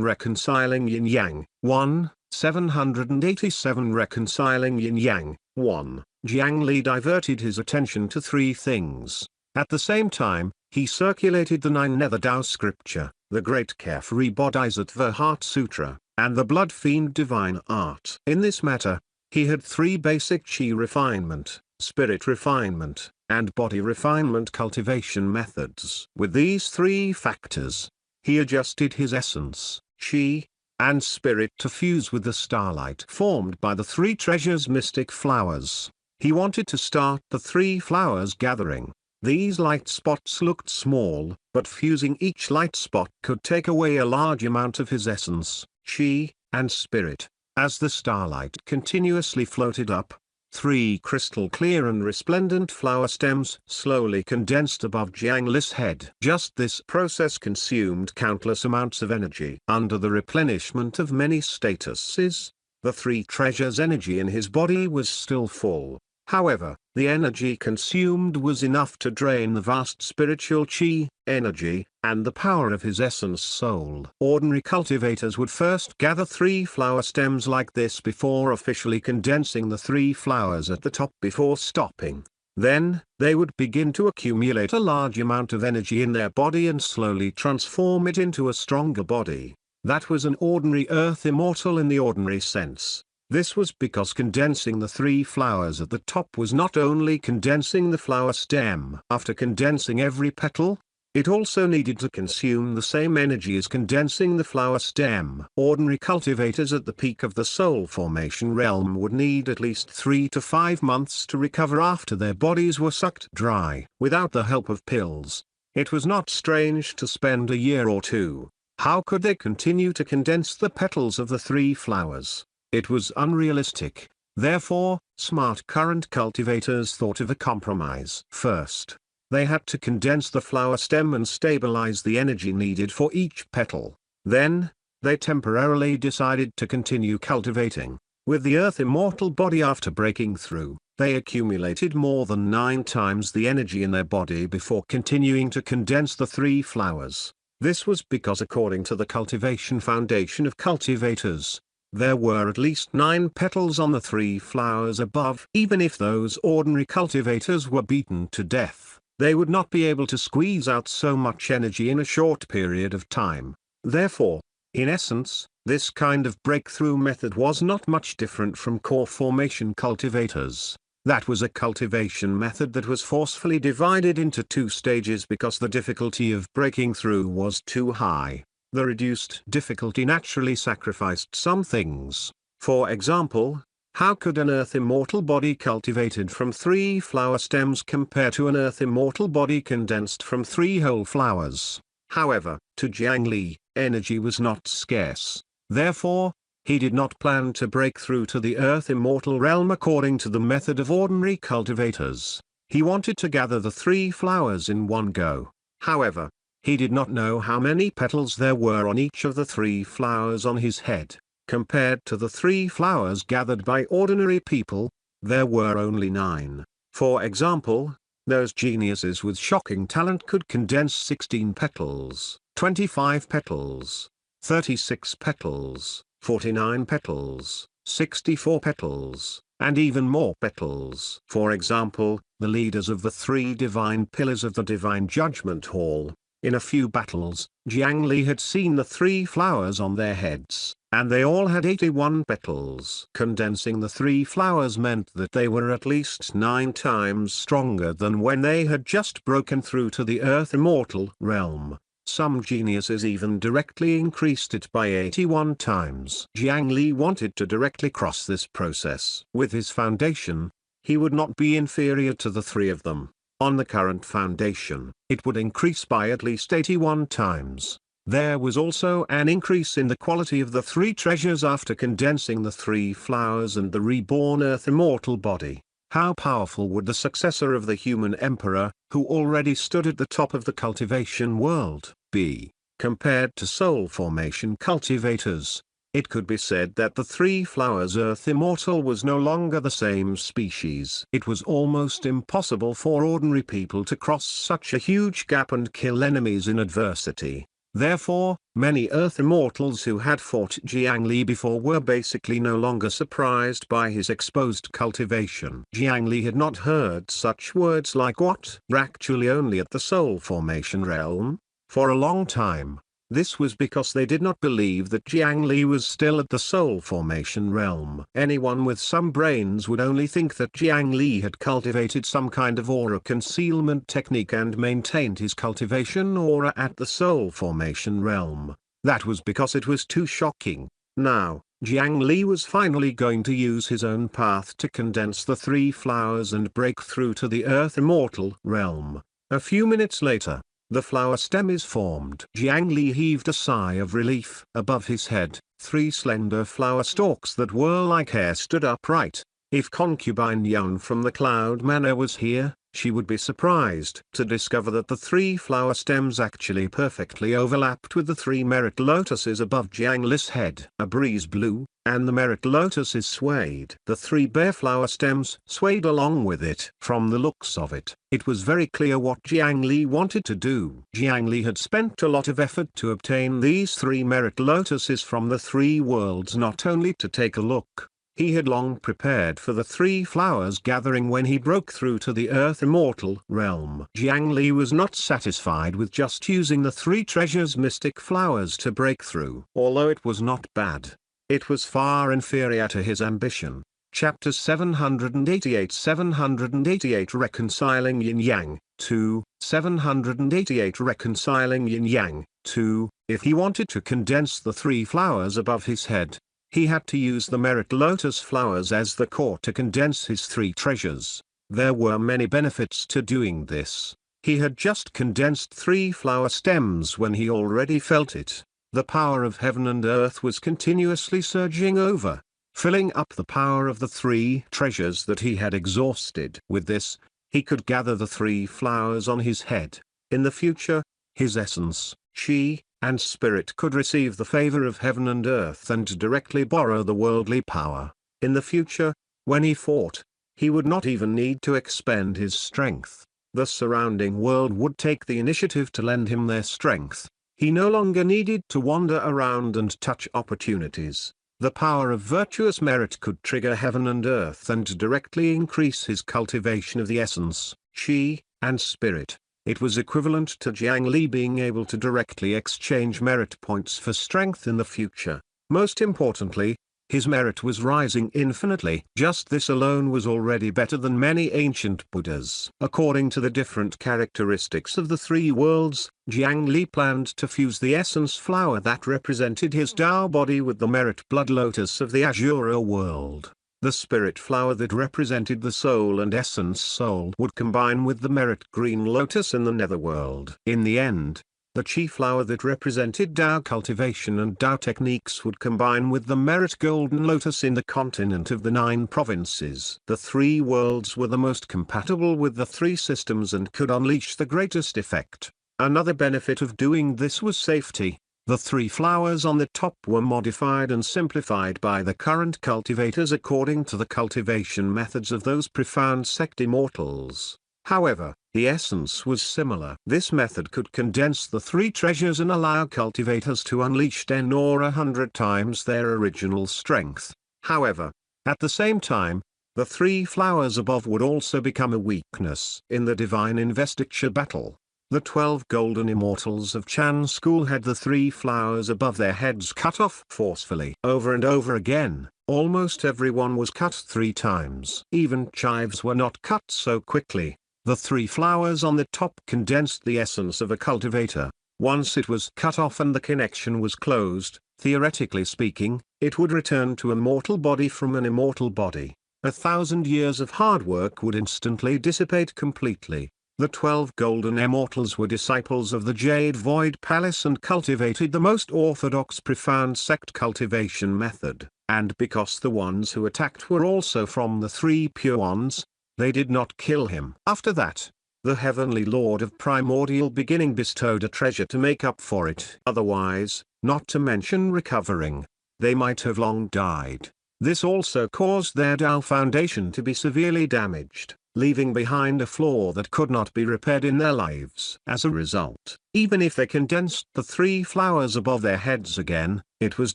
Reconciling Yin Yang 1. 787 Reconciling Yin Yang 1. Jiang Li diverted his attention to 3 things. At the same time, he circulated the 9 Nether Tao scripture, the Great Carefree Bodhisattva Heart Sutra, and the Blood Fiend Divine Art. In this matter, he had 3 basic chi refinement, spirit refinement, and body refinement cultivation methods. With these 3 factors, he adjusted his essence, chi, and spirit to fuse with the starlight formed by the 3 treasures mystic flowers. He wanted to start the 3 flowers gathering. These light spots looked small, but fusing each light spot could take away a large amount of his essence, chi, and spirit. As the starlight continuously floated up, 3 crystal clear and resplendent flower stems slowly condensed above Jiang Li's head. Just this process consumed countless amounts of energy. Under the replenishment of many statuses, the 3 treasures' energy in his body was still full. However, the energy consumed was enough to drain the vast spiritual chi, energy, and the power of his essence soul. Ordinary cultivators would first gather 3 flower stems like this before officially condensing the 3 flowers at the top before stopping. Then, they would begin to accumulate a large amount of energy in their body and slowly transform it into a stronger body. That was an ordinary earth immortal in the ordinary sense. This was because condensing the 3 flowers at the top was not only condensing the flower stem. After condensing every petal, it also needed to consume the same energy as condensing the flower stem. Ordinary cultivators at the peak of the soul formation realm would need at least 3 to 5 months to recover after their bodies were sucked dry. Without the help of pills, it was not strange to spend a year or 2. How could they continue to condense the petals of the 3 flowers? It was unrealistic. Therefore, smart current cultivators thought of a compromise. First, they had to condense the flower stem and stabilize the energy needed for each petal. Then, they temporarily decided to continue cultivating. With the earth immortal body after breaking through, they accumulated more than 9 times the energy in their body before continuing to condense the 3 flowers. This was because according to the Cultivation Foundation of cultivators, there were at least 9 petals on the 3 flowers above. Even if those ordinary cultivators were beaten to death, they would not be able to squeeze out so much energy in a short period of time. Therefore, in essence, this kind of breakthrough method was not much different from core formation cultivators. That was a cultivation method that was forcefully divided into 2 stages because the difficulty of breaking through was too high. The reduced difficulty naturally sacrificed some things. For example, how could an earth immortal body cultivated from 3 flower stems compare to an earth immortal body condensed from 3 whole flowers? However, to Jiang Li, energy was not scarce. Therefore, he did not plan to break through to the earth immortal realm according to the method of ordinary cultivators. He wanted to gather the 3 flowers in one go. However, he did not know how many petals there were on each of the 3 flowers on his head. Compared to the 3 flowers gathered by ordinary people, there were only 9. For example, those geniuses with shocking talent could condense 16 petals, 25 petals, 36 petals, 49 petals, 64 petals, and even more petals. For example, the leaders of the 3 divine pillars of the divine judgment hall. In a few battles, Jiang Li had seen the 3 flowers on their heads, and they all had 81 petals. Condensing the 3 flowers meant that they were at least 9 times stronger than when they had just broken through to the earth immortal realm. Some geniuses even directly increased it by 81 times. Jiang Li wanted to directly cross this process. With his foundation, he would not be inferior to the 3 of them. On the current foundation, it would increase by at least 81 times. There was also an increase in the quality of the 3 treasures after condensing the 3 flowers and the reborn earth immortal body. How powerful would the successor of the human emperor, who already stood at the top of the cultivation world, be? Compared to soul formation cultivators, it could be said that the 3 flowers earth immortal was no longer the same species. It was almost impossible for ordinary people to cross such a huge gap and kill enemies in adversity. Therefore, many earth immortals who had fought Jiang Li before were basically no longer surprised by his exposed cultivation. Jiang Li had not heard such words like what? Actually only at the soul formation realm. For a long time, this was because they did not believe that Jiang Li was still at the soul formation realm. Anyone with some brains would only think that Jiang Li had cultivated some kind of aura concealment technique and maintained his cultivation aura at the soul formation realm. That was because it was too shocking. Now, Jiang Li was finally going to use his own path to condense the 3 flowers and break through to the earth immortal realm. A few minutes later, the flower stem is formed. Jiang Li heaved a sigh of relief. Above his head, 3 slender flower stalks that were like hair stood upright. If concubine Yun from the Cloud Manor was here, she would be surprised to discover that the 3 flower stems actually perfectly overlapped with the 3 merit lotuses above Jiang Li's head. A breeze blew, and the merit lotuses swayed. The 3 bare flower stems swayed along with it. From the looks of it, it was very clear what Jiang Li wanted to do. Jiang Li had spent a lot of effort to obtain these 3 merit lotuses from the 3 worlds, not only to take a look. He had long prepared for the 3 flowers gathering when he broke through to the earth immortal realm. Jiang Li was not satisfied with just using the 3 treasures mystic flowers to break through. Although it was not bad, it was far inferior to his ambition. Chapter 788 Reconciling Yin Yang 2, 788 Reconciling Yin Yang 2. If he wanted to condense the 3 flowers above his head, he had to use the merit lotus flowers as the core to condense his 3 treasures. There were many benefits to doing this. He had just condensed 3 flower stems when he already felt it. The power of heaven and earth was continuously surging over, filling up the power of the 3 treasures that he had exhausted. With this, he could gather the 3 flowers on his head. In the future, his essence, chi, and spirit could receive the favor of heaven and earth and directly borrow the worldly power. In the future, when he fought, he would not even need to expend his strength. The surrounding world would take the initiative to lend him their strength. He no longer needed to wander around and touch opportunities. The power of virtuous merit could trigger heaven and earth and directly increase his cultivation of the essence, qi, and spirit. It was equivalent to Jiang Li being able to directly exchange merit points for strength in the future. Most importantly, his merit was rising infinitely. Just this alone was already better than many ancient Buddhas. According to the different characteristics of the three worlds, Jiang Li planned to fuse the essence flower that represented his Tao body with the merit blood lotus of the Azure world. The spirit flower that represented the soul and essence soul would combine with the merit green lotus in the netherworld. In the end, the Qi flower that represented Tao cultivation and Tao techniques would combine with the merit golden lotus in the continent of the 9 provinces. The three worlds were the most compatible with the three systems and could unleash the greatest effect. Another benefit of doing this was safety. The three flowers on the top were modified and simplified by the current cultivators according to the cultivation methods of those profound sect immortals. However, the essence was similar. This method could condense the three treasures and allow cultivators to unleash 10 or 100 times their original strength. However, at the same time, the three flowers above would also become a weakness. In the divine investiture battle, the 12 golden immortals of Chan school had the three flowers above their heads cut off forcefully. Over and over again, almost everyone was cut 3 times. Even chives were not cut so quickly. The three flowers on the top condensed the essence of a cultivator. Once it was cut off and the connection was closed, theoretically speaking, it would return to a mortal body from an immortal body. 1,000 years of hard work would instantly dissipate completely. The 12 golden immortals were disciples of the Jade Void Palace and cultivated the most orthodox profound sect cultivation method. And because the ones who attacked were also from the three pure ones, they did not kill him. After that, the heavenly Lord of primordial beginning bestowed a treasure to make up for it. Otherwise, not to mention recovering, they might have long died. This also caused their Tao foundation to be severely damaged, leaving behind a flaw that could not be repaired in their lives. As a result, even if they condensed the three flowers above their heads again, it was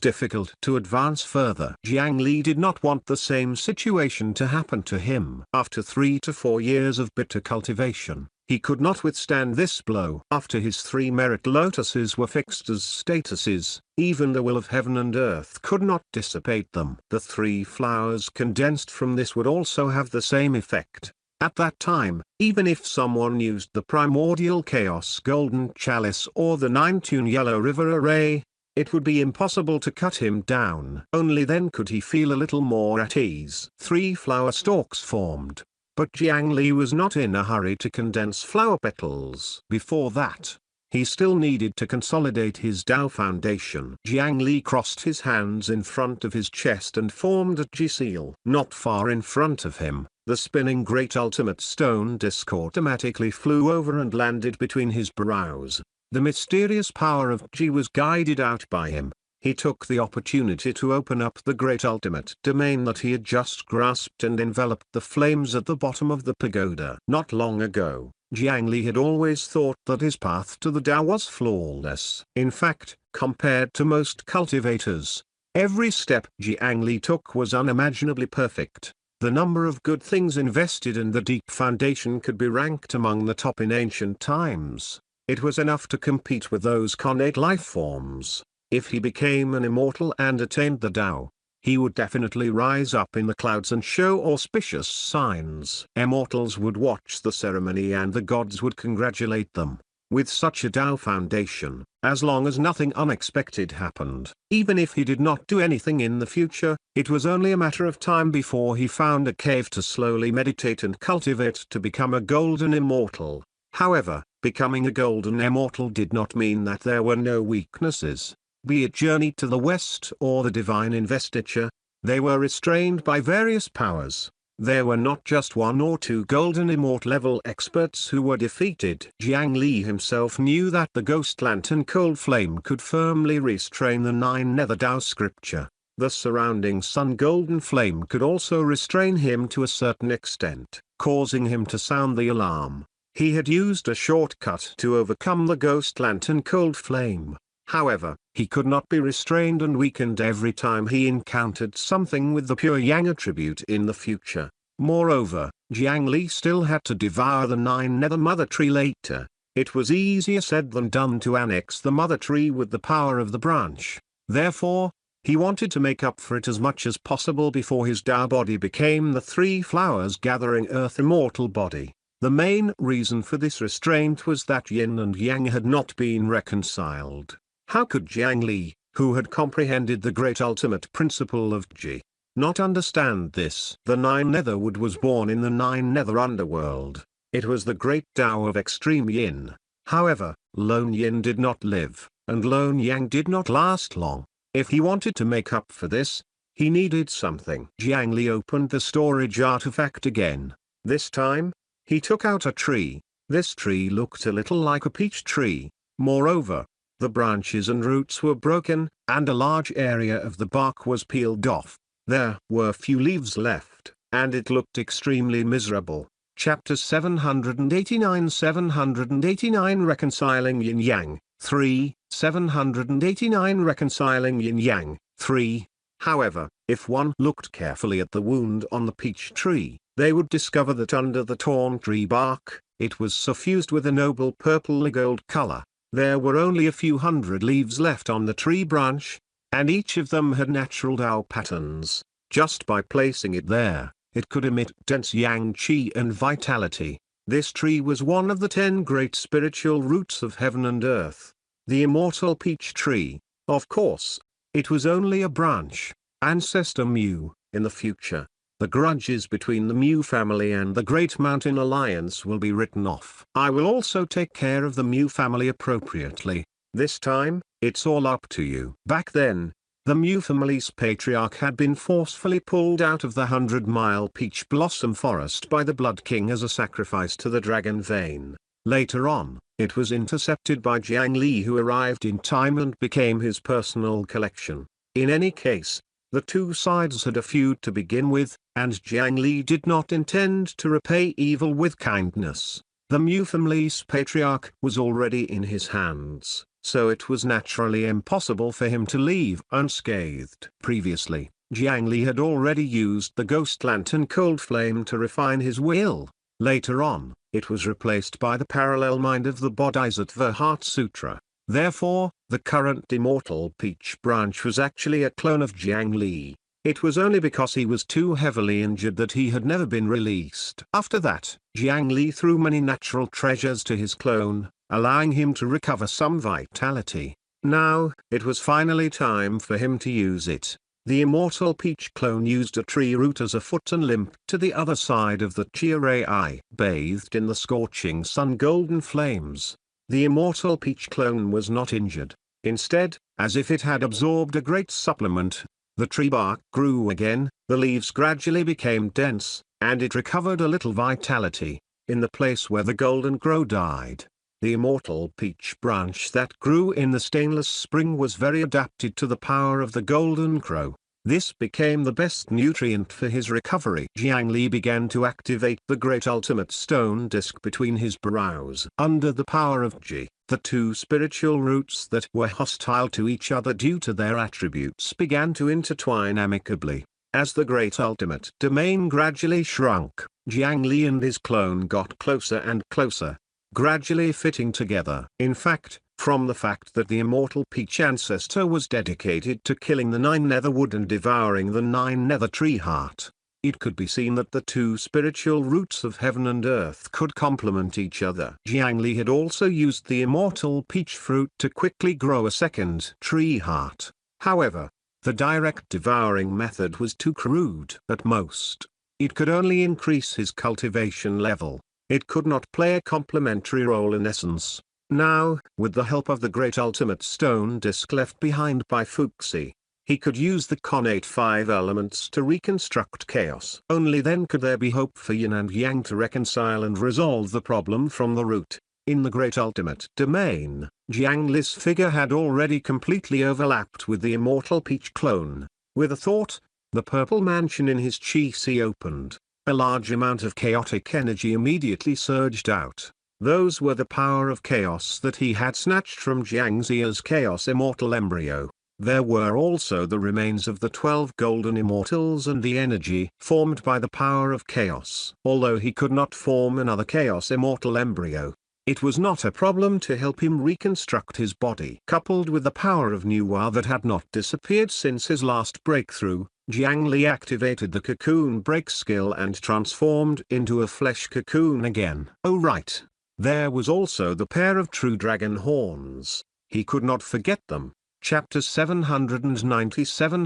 difficult to advance further. Jiang Li did not want the same situation to happen to him. After 3 to 4 years of bitter cultivation, he could not withstand this blow. After his 3 merit lotuses were fixed as statuses, even the will of heaven and earth could not dissipate them. The 3 flowers condensed from this would also have the same effect. At that time, even if someone used the primordial chaos golden chalice or the 9-tune yellow river array, it would be impossible to cut him down. Only then could he feel a little more at ease. 3 flower stalks formed. But Jiang Li was not in a hurry to condense flower petals. Before that, he still needed to consolidate his Tao foundation. Jiang Li crossed his hands in front of his chest and formed a Ji seal. Not far in front of him, the spinning great ultimate stone disk automatically flew over and landed between his brows. The mysterious power of Ji was guided out by him. He took the opportunity to open up the great ultimate domain that he had just grasped and enveloped the flames at the bottom of the pagoda. Not long ago, Jiang Li had always thought that his path to the Tao was flawless. In fact, compared to most cultivators, every step Jiang Li took was unimaginably perfect. The number of good things invested in the deep foundation could be ranked among the top in ancient times. It was enough to compete with those connate life forms. If he became an immortal and attained the Tao, he would definitely rise up in the clouds and show auspicious signs. Immortals would watch the ceremony and the gods would congratulate them. With such a Tao foundation, as long as nothing unexpected happened, even if he did not do anything in the future, it was only a matter of time before he found a cave to slowly meditate and cultivate to become a golden immortal. However, becoming a golden immortal did not mean that there were no weaknesses. Be it Journey to the West or the Divine Investiture, they were restrained by various powers. There were not just 1 or 2 golden immortal level experts who were defeated. Jiang Li himself knew that the ghost lantern cold flame could firmly restrain the 9 nether Tao scripture. The surrounding sun golden flame could also restrain him to a certain extent, causing him to sound the alarm. He had used a shortcut to overcome the ghost lantern cold flame. However, he could not be restrained and weakened every time he encountered something with the pure yang attribute in the future. Moreover, Jiang Li still had to devour the 9 nether mother tree later. It was easier said than done to annex the mother tree with the power of the branch. Therefore, he wanted to make up for it as much as possible before his Tao body became the 3 flowers gathering earth immortal body. The main reason for this restraint was that yin and yang had not been reconciled. How could Jiang Li, who had comprehended the great ultimate principle of Ji, not understand this? The 9 Netherwood was born in the 9 Nether underworld. It was the great Tao of extreme yin. However, lone yin did not live, and lone yang did not last long. If he wanted to make up for this, he needed something. Jiang Li opened the storage artifact again. This time, he took out a tree. This tree looked a little like a peach tree. Moreover, the branches and roots were broken, and a large area of the bark was peeled off. There were few leaves left, and it looked extremely miserable. Chapter 789 Reconciling Yin Yang, 3, 789 Reconciling Yin Yang, 3. However, if one looked carefully at the wound on the peach tree, they would discover that under the torn tree bark, it was suffused with a noble purple-gold color. There were only a few hundred leaves left on the tree branch, and each of them had natural Tao patterns. Just by placing it there, it could emit dense yang qi and vitality. This tree was one of the 10 great spiritual roots of heaven and earth. The immortal peach tree. Of course, it was only a branch. Ancestor Mu. In the future, the grudges between the Mu family and the Great Mountain Alliance will be written off. I will also take care of the Mu family appropriately. This time, it's all up to you. Back then, the Mu family's patriarch had been forcefully pulled out of the 100-mile peach blossom forest by the Blood King as a sacrifice to the dragon vein. Later on, it was intercepted by Jiang Li, who arrived in time and became his personal collection. In any case, the two sides had a feud to begin with, and Jiang Li did not intend to repay evil with kindness. The Mu family's patriarch was already in his hands, so it was naturally impossible for him to leave unscathed. Previously, Jiang Li had already used the ghost lantern cold flame to refine his will. Later on, it was replaced by the parallel mind of the Bodhisattva Heart Sutra. Therefore, the current immortal peach branch was actually a clone of Jiang Li. It was only because he was too heavily injured that he had never been released. After that, Jiang Li threw many natural treasures to his clone, allowing him to recover some vitality. Now, it was finally time for him to use it. The immortal peach clone used a tree root as a foot and limped to the other side of the Chiarai, bathed in the scorching sun golden flames. The immortal peach clone was not injured. Instead, as if it had absorbed a great supplement, the tree bark grew again, the leaves gradually became dense, and it recovered a little vitality. In the place where the golden crow died, the immortal peach branch that grew in the stainless spring was very adapted to the power of the golden crow. This became the best nutrient for his recovery. Jiang Li began to activate the great ultimate stone disc between his brows. Under the power of Ji, the two spiritual roots that were hostile to each other due to their attributes began to intertwine amicably. As the great ultimate domain gradually shrunk, Jiang Li and his clone got closer and closer, gradually fitting together. In fact, from the fact that the immortal peach ancestor was dedicated to killing the 9 netherwood and devouring the 9 nether tree heart, it could be seen that the two spiritual roots of heaven and earth could complement each other. Jiang Li had also used the immortal peach fruit to quickly grow a second tree heart. However, the direct devouring method was too crude. At most, it could only increase his cultivation level. It could not play a complementary role in essence. Now, with the help of the great ultimate stone disc left behind by Fuxi, he could use the connate 5 elements to reconstruct chaos. Only then could there be hope for yin and yang to reconcile and resolve the problem from the root. In the great ultimate domain, Jiang Li's figure had already completely overlapped with the immortal peach clone. With a thought, the purple mansion in his chi-si opened. A large amount of chaotic energy immediately surged out. Those were the power of chaos that he had snatched from Jiangxia's chaos immortal embryo. There were also the remains of the 12 golden immortals and the energy formed by the power of chaos. Although he could not form another chaos immortal embryo, it was not a problem to help him reconstruct his body. Coupled with the power of Nuwa that had not disappeared since his last breakthrough, Jiang Li activated the cocoon break skill and transformed into a flesh cocoon again. Oh right. There was also the pair of true dragon horns. He could not forget them. Chapter 790 Certain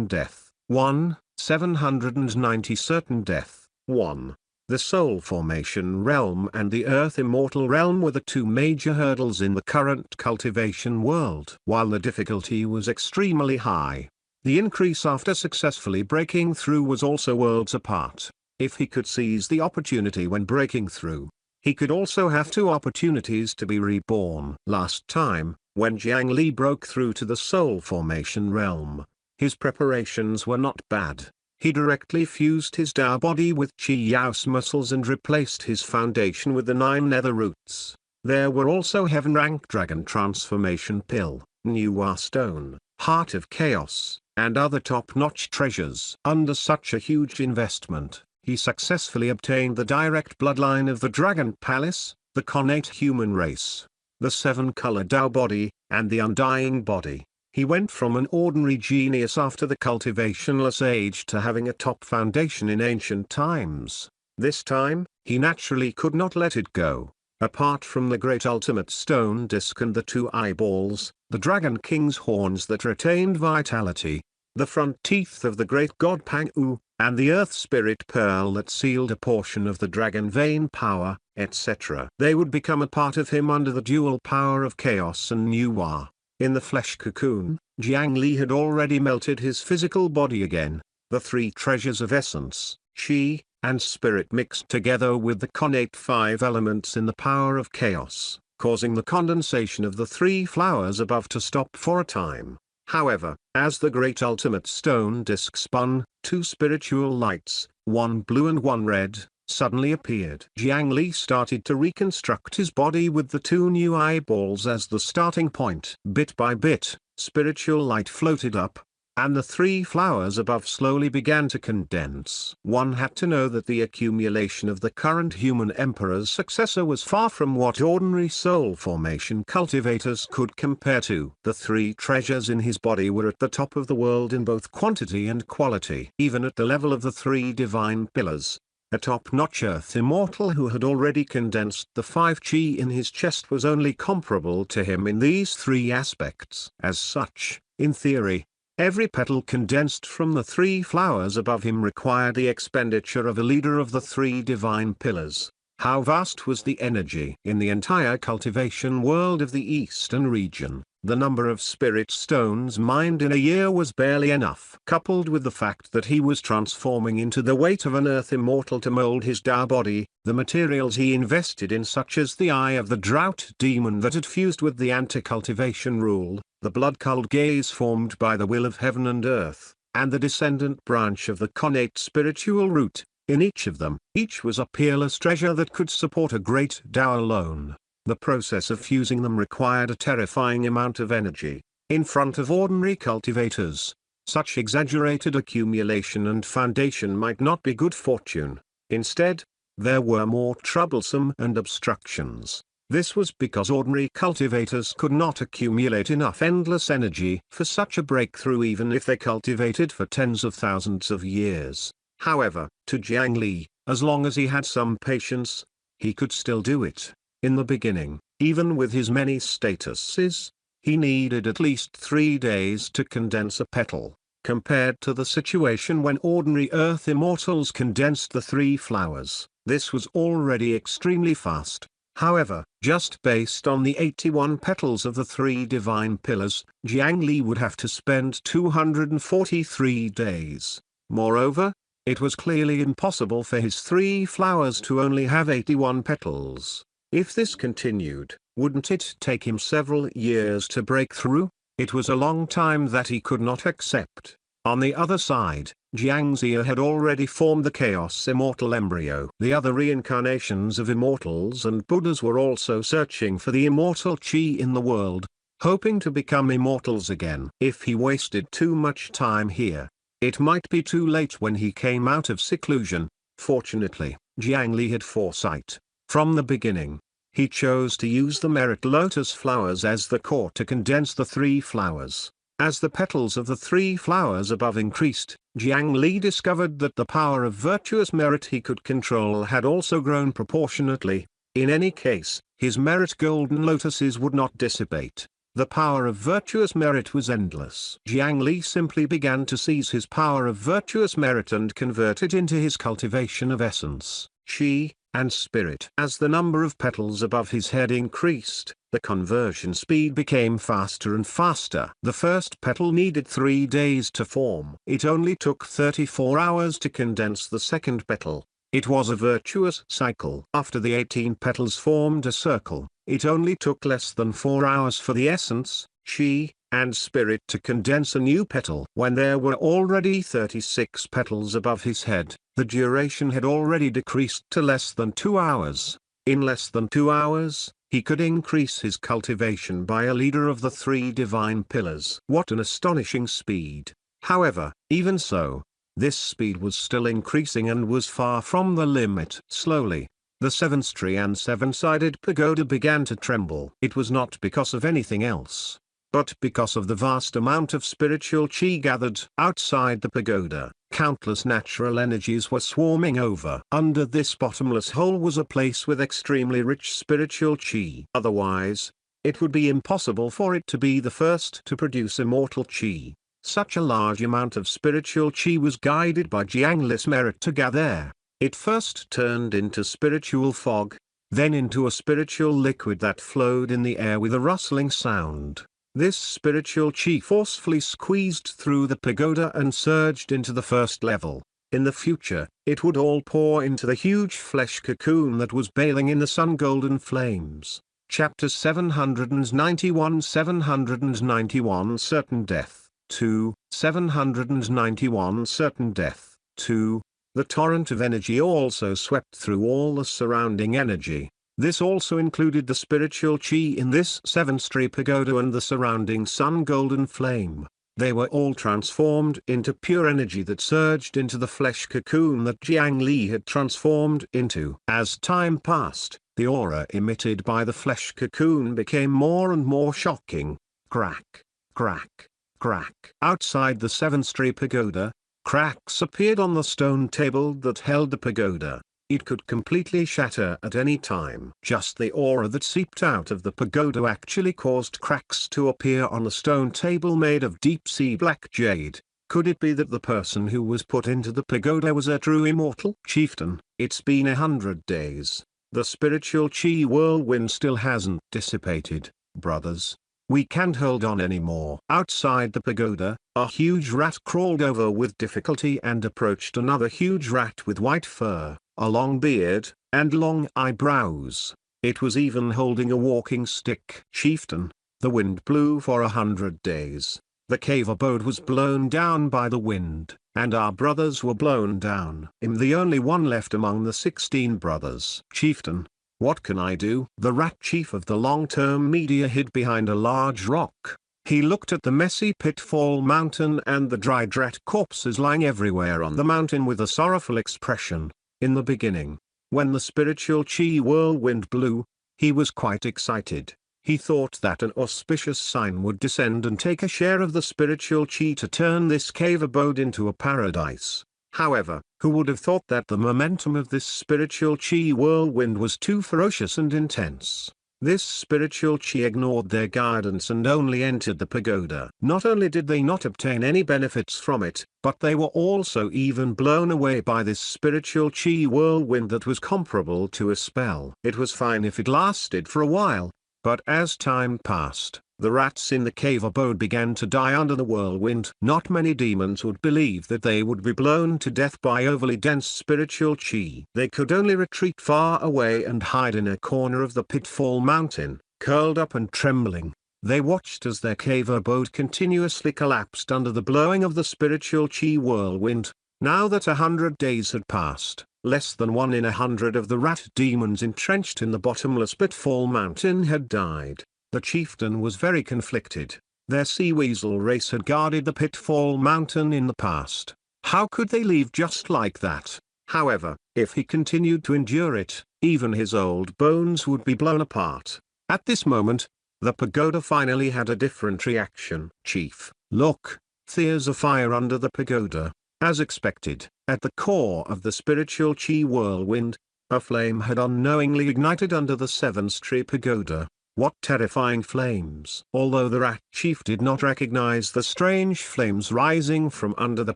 Death 1. 790 Certain Death 1. The Soul Formation Realm and the Earth Immortal Realm were the two major hurdles in the current cultivation world. While the difficulty was extremely high, the increase after successfully breaking through was also worlds apart. If he could seize the opportunity when breaking through, he could also have two opportunities to be reborn. Last time, when Jiang Li broke through to the Soul Formation Realm, his preparations were not bad. He directly fused his Tao body with Qi Yao's muscles and replaced his foundation with the 9 nether roots. There were also Heaven Rank Dragon Transformation Pill, Nuwa Stone, Heart of Chaos, and other top-notch treasures. Under such a huge investment, he successfully obtained the direct bloodline of the Dragon Palace, the connate human race, the 7-color Tao body, and the undying body. He went from an ordinary genius after the cultivationless age to having a top foundation in ancient times. This time, he naturally could not let it go. Apart from the great ultimate stone disc and the 2 eyeballs, the Dragon King's horns that retained vitality, the front teeth of the great god Pang-u, and the Earth Spirit Pearl that sealed a portion of the Dragon Vein power, etc. They would become a part of him under the dual power of Chaos and Nuwa. In the flesh cocoon, Jiang Li had already melted his physical body again. The 3 treasures of essence, Qi, and spirit mixed together with the connate 5 elements in the power of chaos, causing the condensation of the 3 flowers above to stop for a time. However, as the great ultimate stone disc spun, 2 spiritual lights, one blue and one red, suddenly appeared. Jiang Li started to reconstruct his body with the 2 new eyeballs as the starting point. Bit by bit, spiritual light floated up, and the 3 flowers above slowly began to condense. One had to know that the accumulation of the current human emperor's successor was far from what ordinary soul formation cultivators could compare to. The 3 treasures in his body were at the top of the world in both quantity and quality. Even at the level of the 3 divine pillars, a top-notch Earth Immortal who had already condensed the 5 Qi in his chest was only comparable to him in these 3 aspects. As such, in theory, every petal condensed from the 3 flowers above him required the expenditure of a leader of the 3 divine pillars. How vast was the energy in the entire cultivation world of the Eastern region. The number of spirit stones mined in a year was barely enough. Coupled with the fact that he was transforming into the weight of an Earth Immortal to mold his Tao body, the materials he invested in such as the Eye of the Drought Demon that had fused with the anti-cultivation rule, the blood-culled gaze formed by the will of heaven and earth, and the descendant branch of the connate spiritual root, in each of them, each was a peerless treasure that could support a great Tao alone. The process of fusing them required a terrifying amount of energy. In front of ordinary cultivators, such exaggerated accumulation and foundation might not be good fortune. Instead, there were more troublesome and obstructions. This was because ordinary cultivators could not accumulate enough endless energy for such a breakthrough even if they cultivated for tens of thousands of years. However, to Jiang Li, as long as he had some patience, he could still do it. In the beginning, even with his many statuses, he needed at least 3 days to condense a petal, compared to the situation when ordinary Earth Immortals condensed the 3 flowers. This was already extremely fast. However, just based on the 81 petals of the 3 divine pillars, Jiang Li would have to spend 243 days. Moreover, it was clearly impossible for his 3 flowers to only have 81 petals. If this continued, wouldn't it take him several years to break through? It was a long time that he could not accept. On the other side, Jiangxia had already formed the Chaos Immortal embryo. The other reincarnations of immortals and Buddhas were also searching for the immortal Qi in the world, hoping to become immortals again. If he wasted too much time here, it might be too late when he came out of seclusion. Fortunately, Jiang Li had foresight. From the beginning, he chose to use the merit lotus flowers as the core to condense the three flowers. As the petals of the three flowers above increased, Jiang Li discovered that the power of virtuous merit he could control had also grown proportionately. In any case, his merit golden lotuses would not dissipate. The power of virtuous merit was endless. Jiang Li simply began to seize his power of virtuous merit and convert it into his cultivation of essence, qi, and spirit. As the number of petals above his head increased, the conversion speed became faster and faster. The first petal needed 3 days to form. It only took 34 hours to condense the second petal. It was a virtuous cycle. After the 18 petals formed a circle, it only took less than 4 hours for the essence, qi, and spirit to condense a new petal. When there were already 36 petals above his head, the duration had already decreased to less than 2 hours. In less than 2 hours, he could increase his cultivation by a leader of the 3 divine pillars. What an astonishing speed! However, even so, this speed was still increasing and was far from the limit. Slowly, the seven-tree and seven-sided pagoda began to tremble. It was not because of anything else, but because of the vast amount of spiritual qi gathered outside the pagoda. Countless natural energies were swarming over. Under this bottomless hole was a place with extremely rich spiritual qi. Otherwise, it would be impossible for it to be the first to produce immortal qi. Such a large amount of spiritual qi was guided by Jiang Li's merit to gather. It first turned into spiritual fog, then into a spiritual liquid that flowed in the air with a rustling sound. This spiritual qi forcefully squeezed through the pagoda and surged into the first level. In the future, it would all pour into the huge flesh cocoon that was bathing in the sun-golden flames. Chapter 791 791 Certain Death 2. 791 Certain Death 2. The torrent of energy also swept through all the surrounding energy. This also included the spiritual qi in this seven-tree pagoda and the surrounding sun-golden flame. They were all transformed into pure energy that surged into the flesh cocoon that Jiang Li had transformed into. As time passed, the aura emitted by the flesh cocoon became more and more shocking. Crack, crack, crack. Outside the seven-tree pagoda, cracks appeared on the stone table that held the pagoda. It could completely shatter at any time. Just the aura that seeped out of the pagoda actually caused cracks to appear on the stone table made of deep-sea black jade. Could it be that the person who was put into the pagoda was a true immortal? Chieftain, it's been 100 days. The spiritual qi whirlwind still hasn't dissipated, brothers. We can't hold on anymore. Outside the pagoda, a huge rat crawled over with difficulty and approached another huge rat with white fur, a long beard, and long eyebrows. It was even holding a walking stick. Chieftain, the wind blew for 100 days. The cave abode was blown down by the wind, and our brothers were blown down. I'm the only one left among the 16 brothers. Chieftain, what can I do? The rat chief of the long-term media hid behind a large rock. He looked at the messy pitfall mountain and the dried rat corpses lying everywhere on the mountain with a sorrowful expression. In the beginning, when the spiritual qi whirlwind blew, he was quite excited. He thought that an auspicious sign would descend and take a share of the spiritual qi to turn this cave abode into a paradise. However, who would have thought that the momentum of this spiritual qi whirlwind was too ferocious and intense? This spiritual qi ignored their guidance and only entered the pagoda. Not only did they not obtain any benefits from it, but they were also even blown away by this spiritual qi whirlwind that was comparable to a spell. It was fine if it lasted for a while, but as time passed, the rats in the cave abode began to die under the whirlwind. Not many demons would believe that they would be blown to death by overly dense spiritual qi. They could only retreat far away and hide in a corner of the pitfall mountain, curled up and trembling. They watched as their cave abode continuously collapsed under the blowing of the spiritual chi whirlwind. Now that 100 days had passed, less than 1 in 100 of the rat demons entrenched in the bottomless pitfall mountain had died. The chieftain was very conflicted. Their sea weasel race had guarded the pitfall mountain in the past. How could they leave just like that? However, if he continued to endure it, even his old bones would be blown apart. At this moment, the pagoda finally had a different reaction. Chief, look, there's a fire under the pagoda. As expected, at the core of the spiritual chi whirlwind, a flame had unknowingly ignited under the 7th-tree pagoda. What terrifying flames! Although the rat chief did not recognize the strange flames rising from under the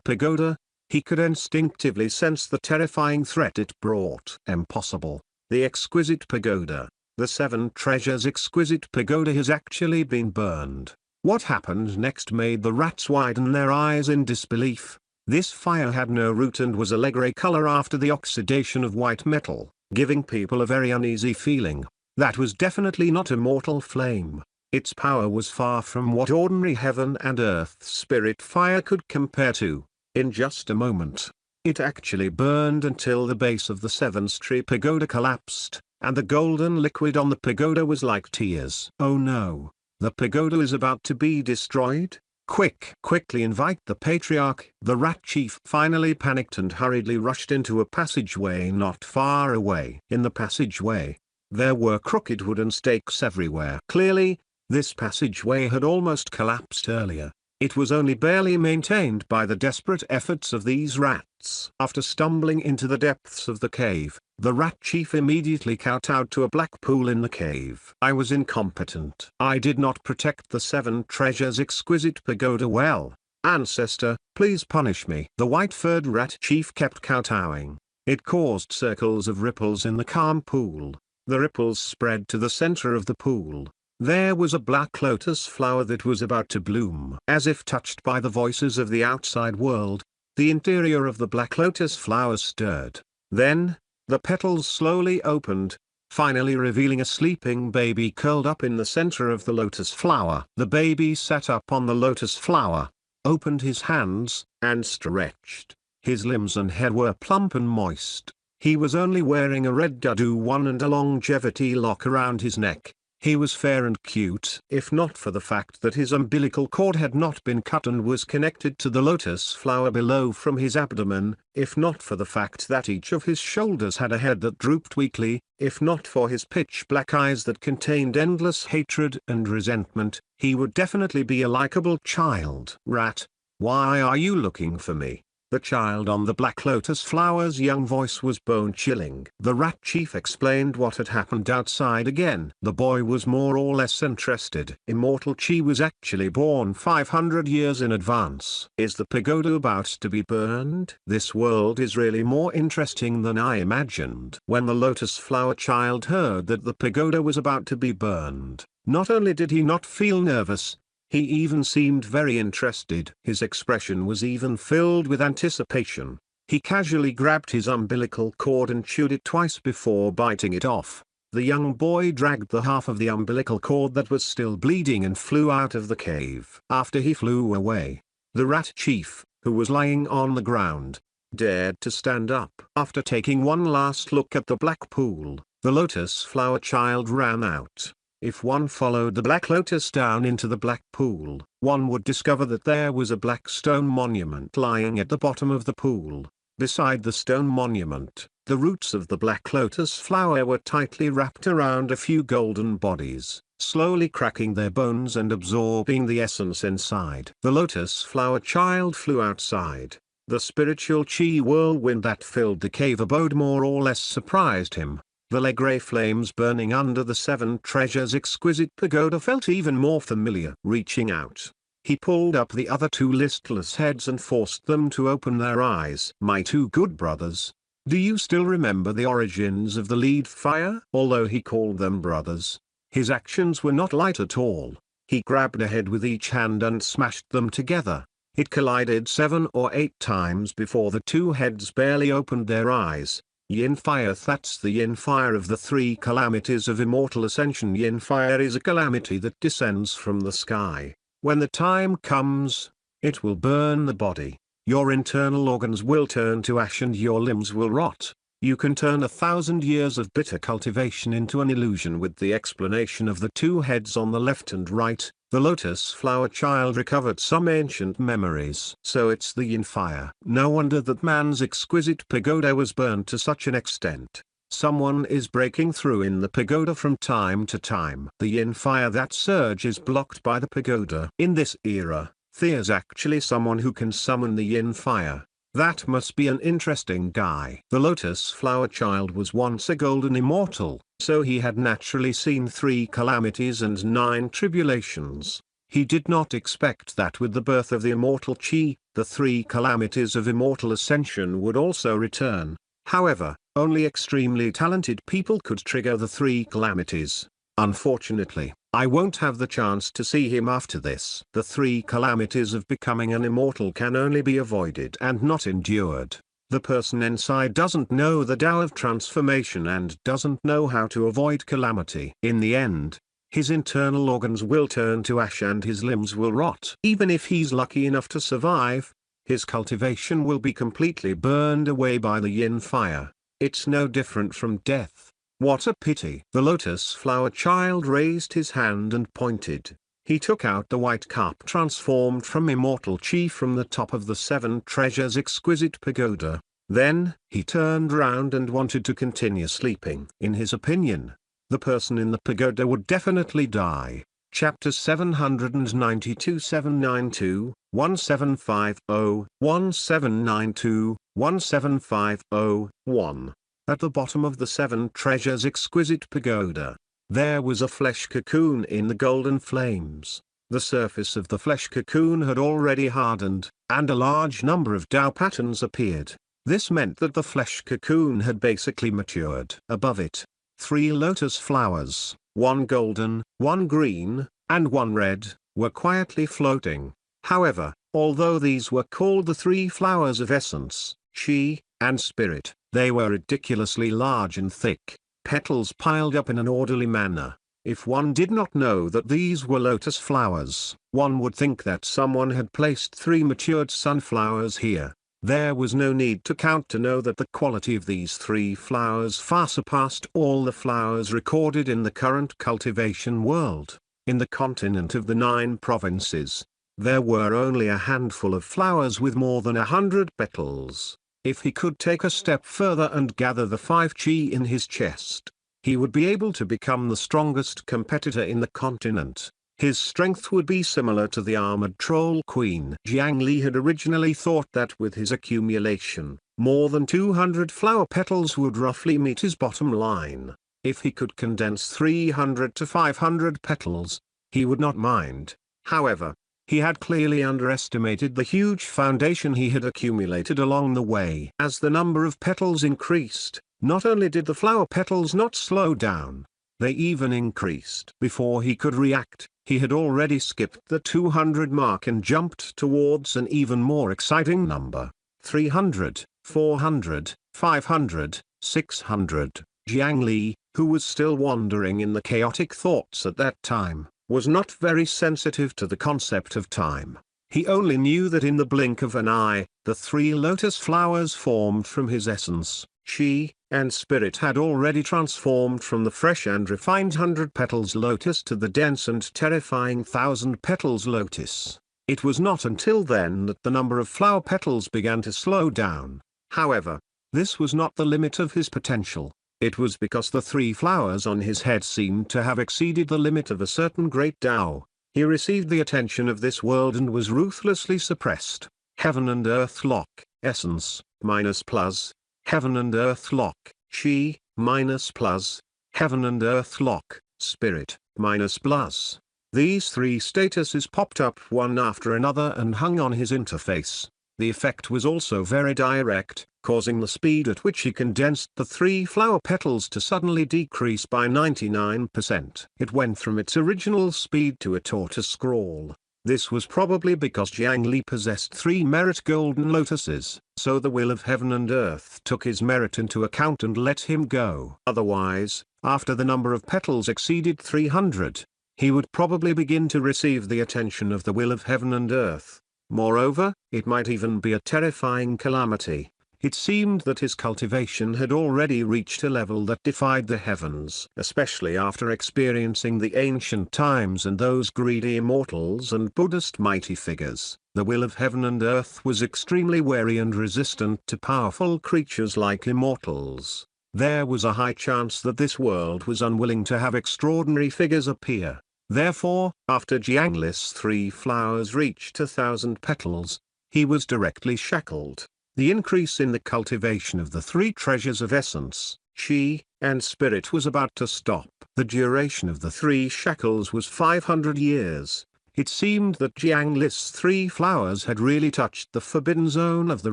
pagoda, he could instinctively sense the terrifying threat it brought. Impossible. The exquisite pagoda, the 7 treasures exquisite pagoda has actually been burned. What happened next made the rats widen their eyes in disbelief. This fire had no root and was a grey color after the oxidation of white metal, giving people a very uneasy feeling. That was definitely not a mortal flame. Its power was far from what ordinary heaven and earth spirit fire could compare to. In just a moment, it actually burned until the base of the 7th-tree pagoda collapsed, and the golden liquid on the pagoda was like tears. Oh no, the pagoda is about to be destroyed? Quickly invite the patriarch. The rat chief finally panicked and hurriedly rushed into a passageway not far away. In the passageway, there were crooked wooden stakes everywhere. Clearly, this passageway had almost collapsed earlier. It was only barely maintained by the desperate efforts of these rats. After stumbling into the depths of the cave, the rat chief immediately kowtowed to a black pool in the cave. I was incompetent. I did not protect the 7 treasures exquisite pagoda well. Ancestor, please punish me. The white-furred rat chief kept kowtowing. It caused circles of ripples in the calm pool. The ripples spread to the center of the pool. There was a black lotus flower that was about to bloom. As if touched by the voices of the outside world, the interior of the black lotus flower stirred. Then, the petals slowly opened, finally revealing a sleeping baby curled up in the center of the lotus flower. The baby sat up on the lotus flower, opened his hands, and stretched. His limbs and hair were plump and moist. He was only wearing a red one and a longevity lock around his neck. He was fair and cute, if not for the fact that his umbilical cord had not been cut and was connected to the lotus flower below from his abdomen, if not for the fact that each of his shoulders had a head that drooped weakly, if not for his pitch black eyes that contained endless hatred and resentment, he would definitely be a likable child. Rat, why are you looking for me? The child on the black lotus flower's young voice was bone-chilling. The rat chief explained what had happened outside again. The boy was more or less interested. Immortal chi was actually born 500 years in advance. Is the pagoda about to be burned? This world is really more interesting than I imagined. When the lotus flower child heard that the pagoda was about to be burned, not only did he not feel nervous, he even seemed very interested. His expression was even filled with anticipation. He casually grabbed his umbilical cord and chewed it twice before biting it off. The young boy dragged the half of the umbilical cord that was still bleeding and flew out of the cave. After he flew away, the rat chief, who was lying on the ground, dared to stand up. After taking one last look at the black pool, the lotus flower child ran out. If one followed the black lotus down into the black pool, one would discover that there was a black stone monument lying at the bottom of the pool. Beside the stone monument, the roots of the black lotus flower were tightly wrapped around a few golden bodies, slowly cracking their bones and absorbing the essence inside. The lotus flower child flew outside. The spiritual chi whirlwind that filled the cave abode more or less surprised him. The grey flames burning under the 7 treasures exquisite pagoda felt even more familiar. Reaching out, he pulled up the other 2 listless heads and forced them to open their eyes. My 2 good brothers, do you still remember the origins of the lead fire? Although he called them brothers, his actions were not light at all. He grabbed a head with each hand and smashed them together. It collided 7 or 8 times before the 2 heads barely opened their eyes. Yin fire. That's the yin fire of the three calamities of immortal ascension. Yin fire is a calamity that descends from the sky. When the time comes, it will burn the body. Your internal organs will turn to ash and your limbs will rot. You can turn 1,000 years of bitter cultivation into an illusion with the explanation of the two heads on the left and right. The lotus flower child recovered some ancient memories. So it's the yin fire. No wonder that man's exquisite pagoda was burned to such an extent. Someone is breaking through in the pagoda from time to time. The yin fire that surge is blocked by the pagoda. In this era, there's actually someone who can summon the yin fire. That must be an interesting guy. The lotus flower child was once a golden immortal, so he had naturally seen 3 calamities and 9 tribulations. He did not expect that with the birth of the immortal chi, the 3 calamities of immortal ascension would also return. However, only extremely talented people could trigger the 3 calamities. Unfortunately, I won't have the chance to see him after this. The 3 calamities of becoming an immortal can only be avoided and not endured. The person inside doesn't know the Tao of transformation and doesn't know how to avoid calamity. In the end, his internal organs will turn to ash and his limbs will rot. Even if he's lucky enough to survive, his cultivation will be completely burned away by the yin fire. It's no different from death. What a pity. The lotus flower child raised his hand and pointed. He took out the white cup transformed from immortal chi from the top of the 7 treasures exquisite pagoda. Then, he turned round and wanted to continue sleeping. In his opinion, the person in the pagoda would definitely die. Chapter 792 792, 1750, 1792, 1750, 1. At the bottom of the 7 treasures exquisite pagoda, there was a flesh cocoon in the golden flames. The surface of the flesh cocoon had already hardened, and a large number of Tao patterns appeared. This meant that the flesh cocoon had basically matured. Above it, 3 lotus flowers, 1 golden, 1 green, and 1 red, were quietly floating. However, although these were called the 3 flowers of essence, chi, and spirit, they were ridiculously large and thick, petals piled up in an orderly manner. If one did not know that these were lotus flowers, one would think that someone had placed 3 matured sunflowers here. There was no need to count to know that the quality of these 3 flowers far surpassed all the flowers recorded in the current cultivation world. In the continent of the 9 provinces, there were only a handful of flowers with more than 100 petals. If he could take a step further and gather the 5 chi in his chest, he would be able to become the strongest competitor in the continent. His strength would be similar to the armored troll queen. Jiang Li had originally thought that with his accumulation, more than 200 flower petals would roughly meet his bottom line. If he could condense 300 to 500 petals, he would not mind. However, he had clearly underestimated the huge foundation he had accumulated along the way. As the number of petals increased, not only did the flower petals not slow down, they even increased. Before he could react, he had already skipped the 200 mark and jumped towards an even more exciting number. 300, 400, 500, 600. Jiang Li, who was still wandering in the chaotic thoughts at that time, was not very sensitive to the concept of time. He only knew that in the blink of an eye, the 3 lotus flowers formed from his essence, chi, and spirit had already transformed from the fresh and refined 100 petals lotus to the dense and terrifying 1,000 petals lotus. It was not until then that the number of flower petals began to slow down. However, this was not the limit of his potential. It was because the 3 flowers on his head seemed to have exceeded the limit of a certain great Tao. He received the attention of this world and was ruthlessly suppressed. Heaven and earth lock, essence, minus plus. Heaven and earth lock, chi, minus plus. Heaven and earth lock, spirit, minus plus. These 3 statuses popped up one after another and hung on his interface. The effect was also very direct, causing the speed at which he condensed the 3 flower petals to suddenly decrease by 99%. It went from its original speed to a tortoise scrawl. This was probably because Jiang Li possessed 3 merit golden lotuses, so the will of heaven and earth took his merit into account and let him go. Otherwise, after the number of petals exceeded 300, he would probably begin to receive the attention of the will of heaven and earth. Moreover, it might even be a terrifying calamity. It seemed that his cultivation had already reached a level that defied the heavens, especially after experiencing the ancient times and those greedy immortals and Buddhist mighty figures. The will of heaven and earth was extremely wary and resistant to powerful creatures like immortals. There was a high chance that this world was unwilling to have extraordinary figures appear. Therefore, after Jiang Li's 3 flowers reached 1,000 petals, he was directly shackled. The increase in the cultivation of the 3 treasures of essence, chi, and spirit was about to stop. The duration of the 3 shackles was 500 years. It seemed that Jiang Li's 3 flowers had really touched the forbidden zone of the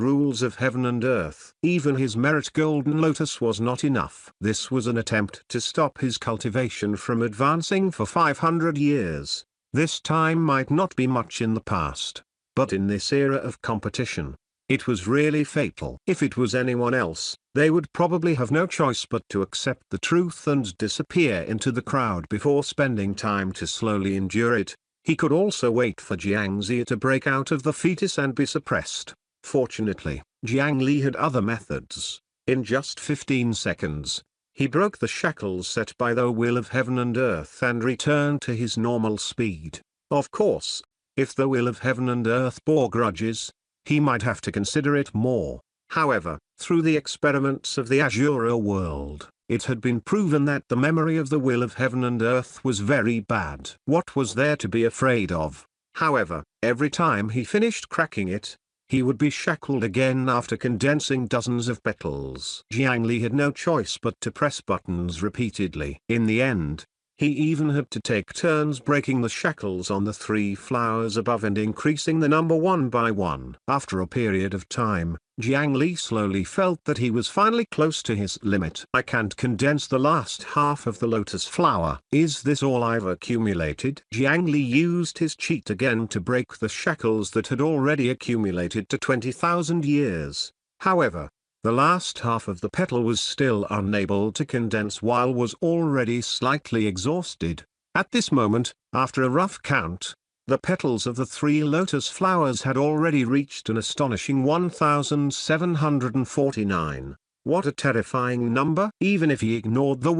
rules of heaven and earth. Even his merit golden lotus was not enough. This was an attempt to stop his cultivation from advancing for 500 years. This time might not be much in the past, but in this era of competition, it was really fatal. If it was anyone else, they would probably have no choice but to accept the truth and disappear into the crowd before spending time to slowly endure it. He could also wait for Jiang Li to break out of the fetus and be suppressed. Fortunately, Jiang Li had other methods. In just 15 seconds, he broke the shackles set by the will of heaven and earth and returned to his normal speed. Of course, if the will of heaven and earth bore grudges, he might have to consider it more. However, through the experiments of the Azura world, it had been proven that the memory of the will of heaven and earth was very bad. What was there to be afraid of? However, every time he finished cracking it, he would be shackled again after condensing dozens of petals. Jiang Li had no choice but to press buttons repeatedly. In the end, he even had to take turns breaking the shackles on the 3 flowers above and increasing the number one by one. After a period of time, Jiang Li slowly felt that he was finally close to his limit. I can't condense the last half of the lotus flower. Is this all I've accumulated? Jiang Li used his cheat again to break the shackles that had already accumulated to 20,000 years. However, the last half of the petal was still unable to condense while was already slightly exhausted. At this moment, after a rough count, the petals of the 3 lotus flowers had already reached an astonishing 1,749. What a terrifying number! Even if he ignored the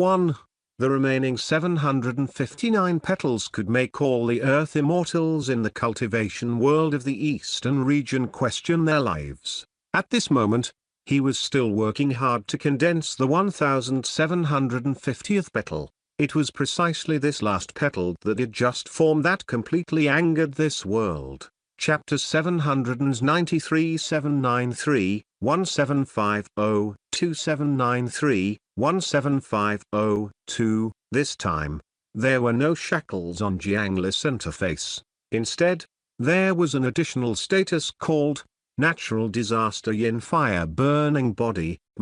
remaining 759 petals could make all the earth immortals in the cultivation world of the eastern region question their lives. At this moment, he was still working hard to condense the 1,750th petal. It was precisely this last petal that had just formed that completely angered this world. Chapter 793 793, 1750, 2793, 1750, This time, there were no shackles on Jiang Li's interface. Instead, there was an additional status called Natural Disaster Yin Fire Burning Body, +.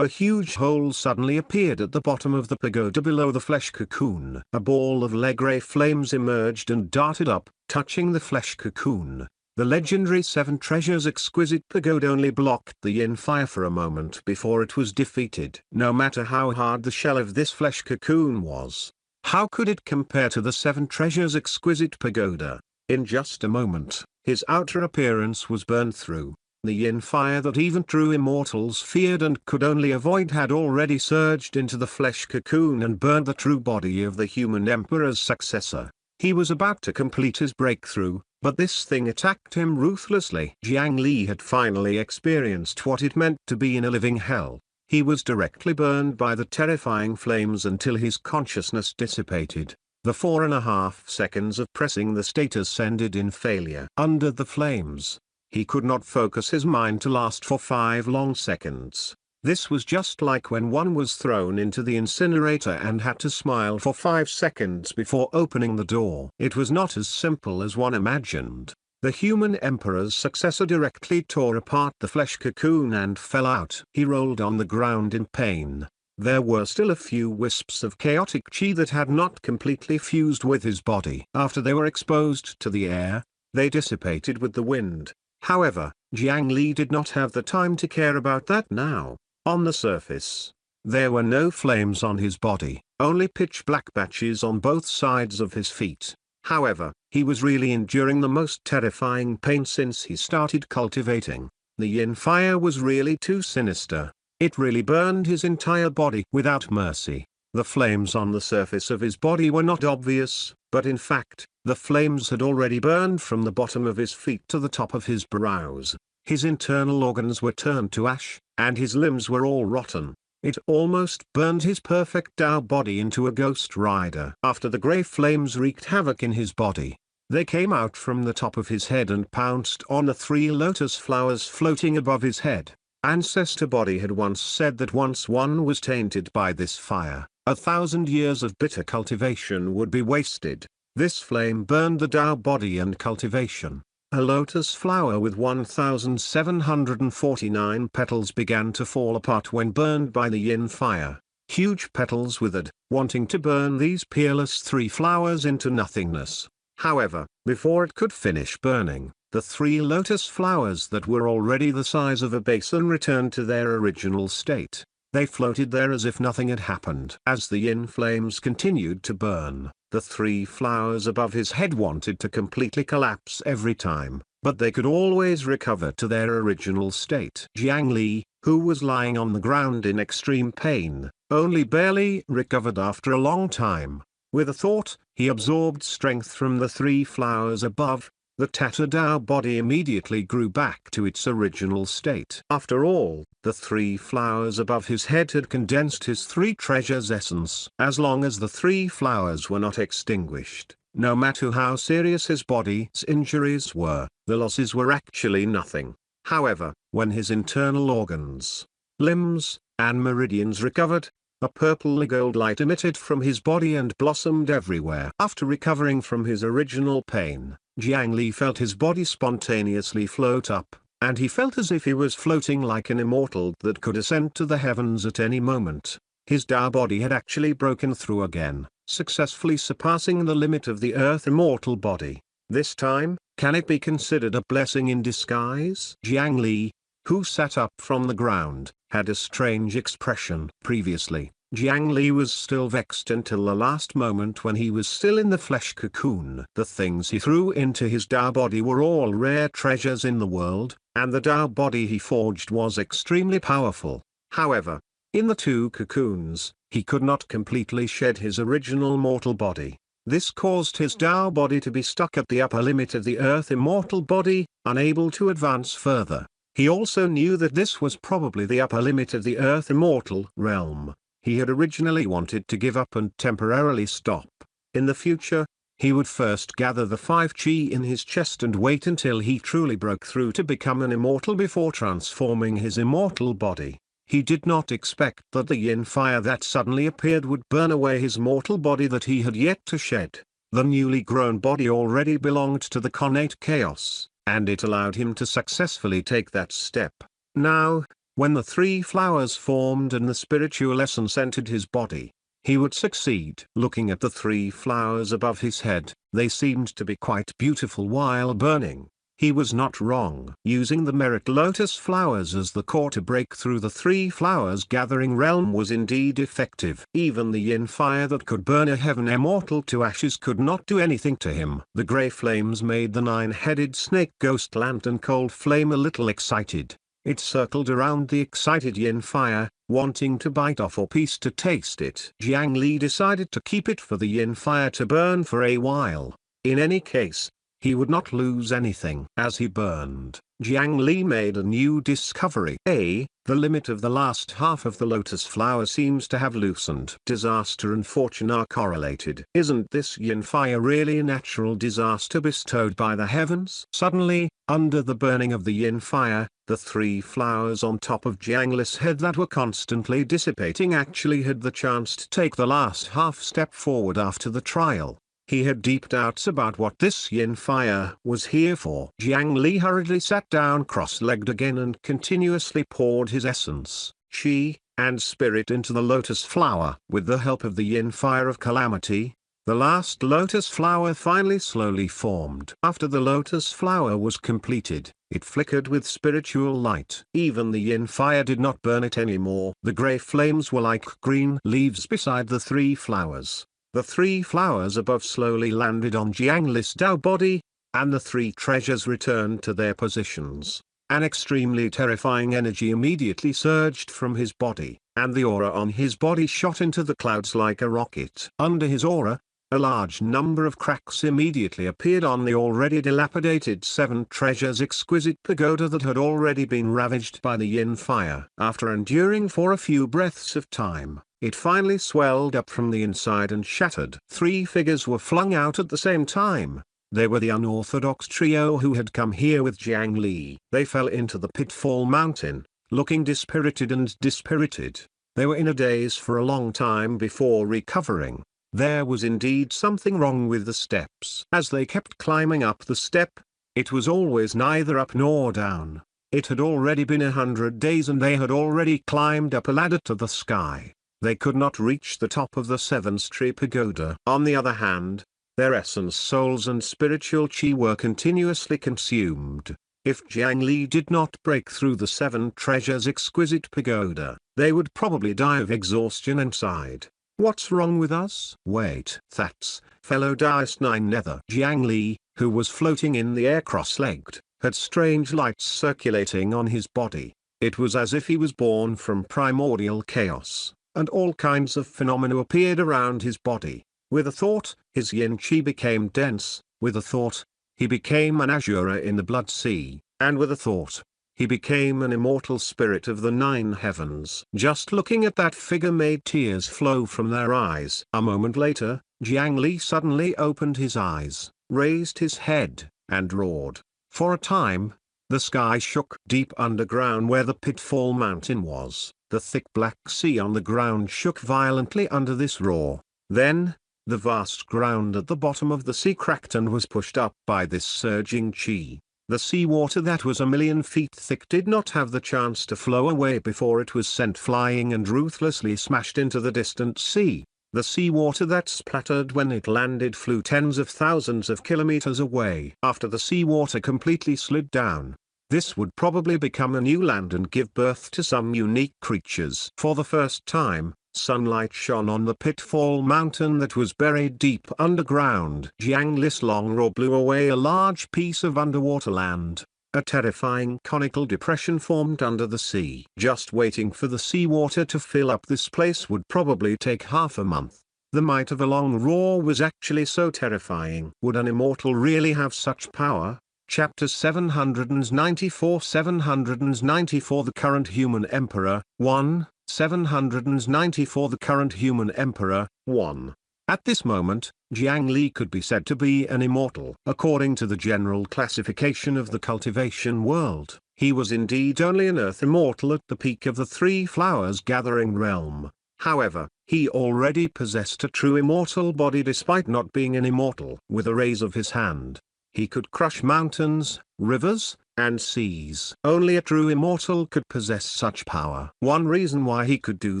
A huge hole suddenly appeared at the bottom of the pagoda below the flesh cocoon. A ball of Legray flames emerged and darted up, touching the flesh cocoon. The legendary 7 treasures exquisite pagoda only blocked the yin fire for a moment before it was defeated. No matter how hard the shell of this flesh cocoon was, how could it compare to the 7 treasures exquisite pagoda? In just a moment, his outer appearance was burned through. The yin fire that even true immortals feared and could only avoid had already surged into the flesh cocoon and burned the true body of the human emperor's successor. He was about to complete his breakthrough, but this thing attacked him ruthlessly. Jiang Li had finally experienced what it meant to be in a living hell. He was directly burned by the terrifying flames until his consciousness dissipated. The 4.5 seconds of pressing the status ended in failure. Under the flames, he could not focus his mind to last for 5 long seconds. This was just like when one was thrown into the incinerator and had to smile for 5 seconds before opening the door. It was not as simple as one imagined. The human emperor's successor directly tore apart the flesh cocoon and fell out. He rolled on the ground in pain. there were still a few wisps of chaotic chi that had not completely fused with his body. After they were exposed to the air, they dissipated with the wind. However, Jiang Li did not have the time to care about that now. On the surface, there were no flames on his body, only pitch black patches on both sides of his feet. However, he was really enduring the most terrifying pain since he started cultivating. The yin fire was really too sinister. It really burned his entire body without mercy. The flames on the surface of his body were not obvious, but in fact, the flames had already burned from the bottom of his feet to the top of his brows. His internal organs were turned to ash, and his limbs were all rotten. It almost burned his perfect Tao body into a ghost rider. After the grey flames wreaked havoc in his body, they came out from the top of his head and pounced on the 3 lotus flowers floating above his head. Ancestor body had once said that once one was tainted by this fire, 1,000 years of bitter cultivation would be wasted. This flame burned the Tao body and cultivation. A lotus flower with 1,749 petals began to fall apart when burned by the yin fire. Huge petals withered, wanting to burn these peerless 3 flowers into nothingness. However, before it could finish burning, the 3 lotus flowers that were already the size of a basin returned to their original state. They floated there as if nothing had happened. As the yin flames continued to burn, the 3 flowers above his head wanted to completely collapse every time, but they could always recover to their original state. Jiang Li, who was lying on the ground in extreme pain, only barely recovered after a long time. With a thought, he absorbed strength from the 3 flowers above. The tattered Tao body immediately grew back to its original state. After all, the 3 flowers above his head had condensed his 3 treasures' essence. As long as the 3 flowers were not extinguished, no matter how serious his body's injuries were, the losses were actually nothing. However, when his internal organs, limbs, and meridians recovered, a purple gold light emitted from his body and blossomed everywhere. After recovering from his original pain, Jiang Li felt his body spontaneously float up, and he felt as if he was floating like an immortal that could ascend to the heavens at any moment. His Tao body had actually broken through again, successfully surpassing the limit of the earth immortal body. This time, can it be considered a blessing in disguise? Jiang Li, who sat up from the ground, had a strange expression. Previously, Jiang Li was still vexed until the last moment when he was still in the flesh cocoon. The things he threw into his Tao body were all rare treasures in the world, and the Tao body he forged was extremely powerful. However, in the 2 cocoons, he could not completely shed his original mortal body. This caused his Tao body to be stuck at the upper limit of the earth immortal body, unable to advance further. He also knew that this was probably the upper limit of the earth immortal realm. He had originally wanted to give up and temporarily stop. In the future, he would first gather the 5 chi in his chest and wait until he truly broke through to become an immortal before transforming his immortal body. He did not expect that the yin fire that suddenly appeared would burn away his mortal body that he had yet to shed. The newly grown body already belonged to the connate chaos, and it allowed him to successfully take that step. Now, when the 3 flowers formed and the spiritual essence entered his body, he would succeed. Looking at the 3 flowers above his head, they seemed to be quite beautiful while burning. He was not wrong. Using the merit lotus flowers as the core to break through the 3 flowers gathering realm was indeed effective. Even the yin fire that could burn a heaven immortal to ashes could not do anything to him. The grey flames made the 9-headed snake ghost lantern cold flame a little excited. It circled around the excited yin fire, wanting to bite off a piece to taste it. Jiang Li decided to keep it for the yin fire to burn for a while. In any case, he would not lose anything. As he burned, Jiang Li made a new discovery. The limit of the last half of the lotus flower seems to have loosened. Disaster and fortune are correlated. Isn't this yin fire really a natural disaster bestowed by the heavens? Suddenly, under the burning of the yin fire, the 3 flowers on top of Jiang Li's head that were constantly dissipating actually had the chance to take the last half step forward after the trial. He had deep doubts about what this yin fire was here for. Jiang Li hurriedly sat down cross-legged again and continuously poured his essence, chi, and spirit into the lotus flower. With the help of the yin fire of calamity, the last lotus flower finally slowly formed. After the lotus flower was completed, it flickered with spiritual light. Even the yin fire did not burn it anymore. The grey flames were like green leaves beside the three flowers. The three flowers above slowly landed on Jiang Li's Dao body, and the three treasures returned to their positions. An extremely terrifying energy immediately surged from his body, and the aura on his body shot into the clouds like a rocket. Under his aura, a large number of cracks immediately appeared on the already dilapidated seven treasures exquisite pagoda that had already been ravaged by the yin fire. After enduring for a few breaths of time, it finally swelled up from the inside and shattered. Three figures were flung out at the same time. They were the unorthodox trio who had come here with Jiang Li. They fell into the pitfall mountain, looking dispirited and dispirited. They were in a daze for a long time before recovering. There was indeed something wrong with the steps. As they kept climbing up the step, it was always neither up nor down. It had already been 100 days and they had already climbed up a ladder to the sky. They could not reach the top of the seven-tree pagoda. On the other hand, their essence, souls and spiritual chi were continuously consumed. If Jiang Li did not break through the seven treasures exquisite pagoda, they would probably die of exhaustion inside. What's wrong with us? Wait, that's fellow Daoist 9 Nether. Jiang Li, who was floating in the air cross-legged, had strange lights circulating on his body. It was as if he was born from primordial chaos, and all kinds of phenomena appeared around his body. With a thought, his yin chi became dense. With a thought, he became an azura in the blood sea, and with a thought, he became an immortal spirit of the nine heavens. Just looking at that figure made tears flow from their eyes. A moment later, Jiang Li suddenly opened his eyes, raised his head, and roared. For a time, the sky shook. Deep underground where the pitfall mountain was, the thick black sea on the ground shook violently under this roar. Then, the vast ground at the bottom of the sea cracked and was pushed up by this surging chi. The seawater that was 1,000,000 feet thick did not have the chance to flow away before it was sent flying and ruthlessly smashed into the distant sea. The seawater that splattered when it landed flew tens of thousands of kilometers away. After the seawater completely slid down, this would probably become a new land and give birth to some unique creatures. For the first time, sunlight shone on the pitfall mountain that was buried deep underground. Jiang Li's long roar blew away a large piece of underwater land. A terrifying conical depression formed under the sea. Just waiting for the seawater to fill up this place would probably take half a month. The might of a long roar was actually so terrifying. Would an immortal really have such power? Chapter 794 794 The Current Human Emperor, 1. 794 The Current Human Emperor, 1. At this moment, Jiang Li could be said to be an immortal. According to the general classification of the cultivation world, he was indeed only an earth immortal at the peak of the three flowers gathering realm. However, he already possessed a true immortal body despite not being an immortal. With a raise of his hand, he could crush mountains, rivers, and seas. Only a true immortal could possess such power. One reason why he could do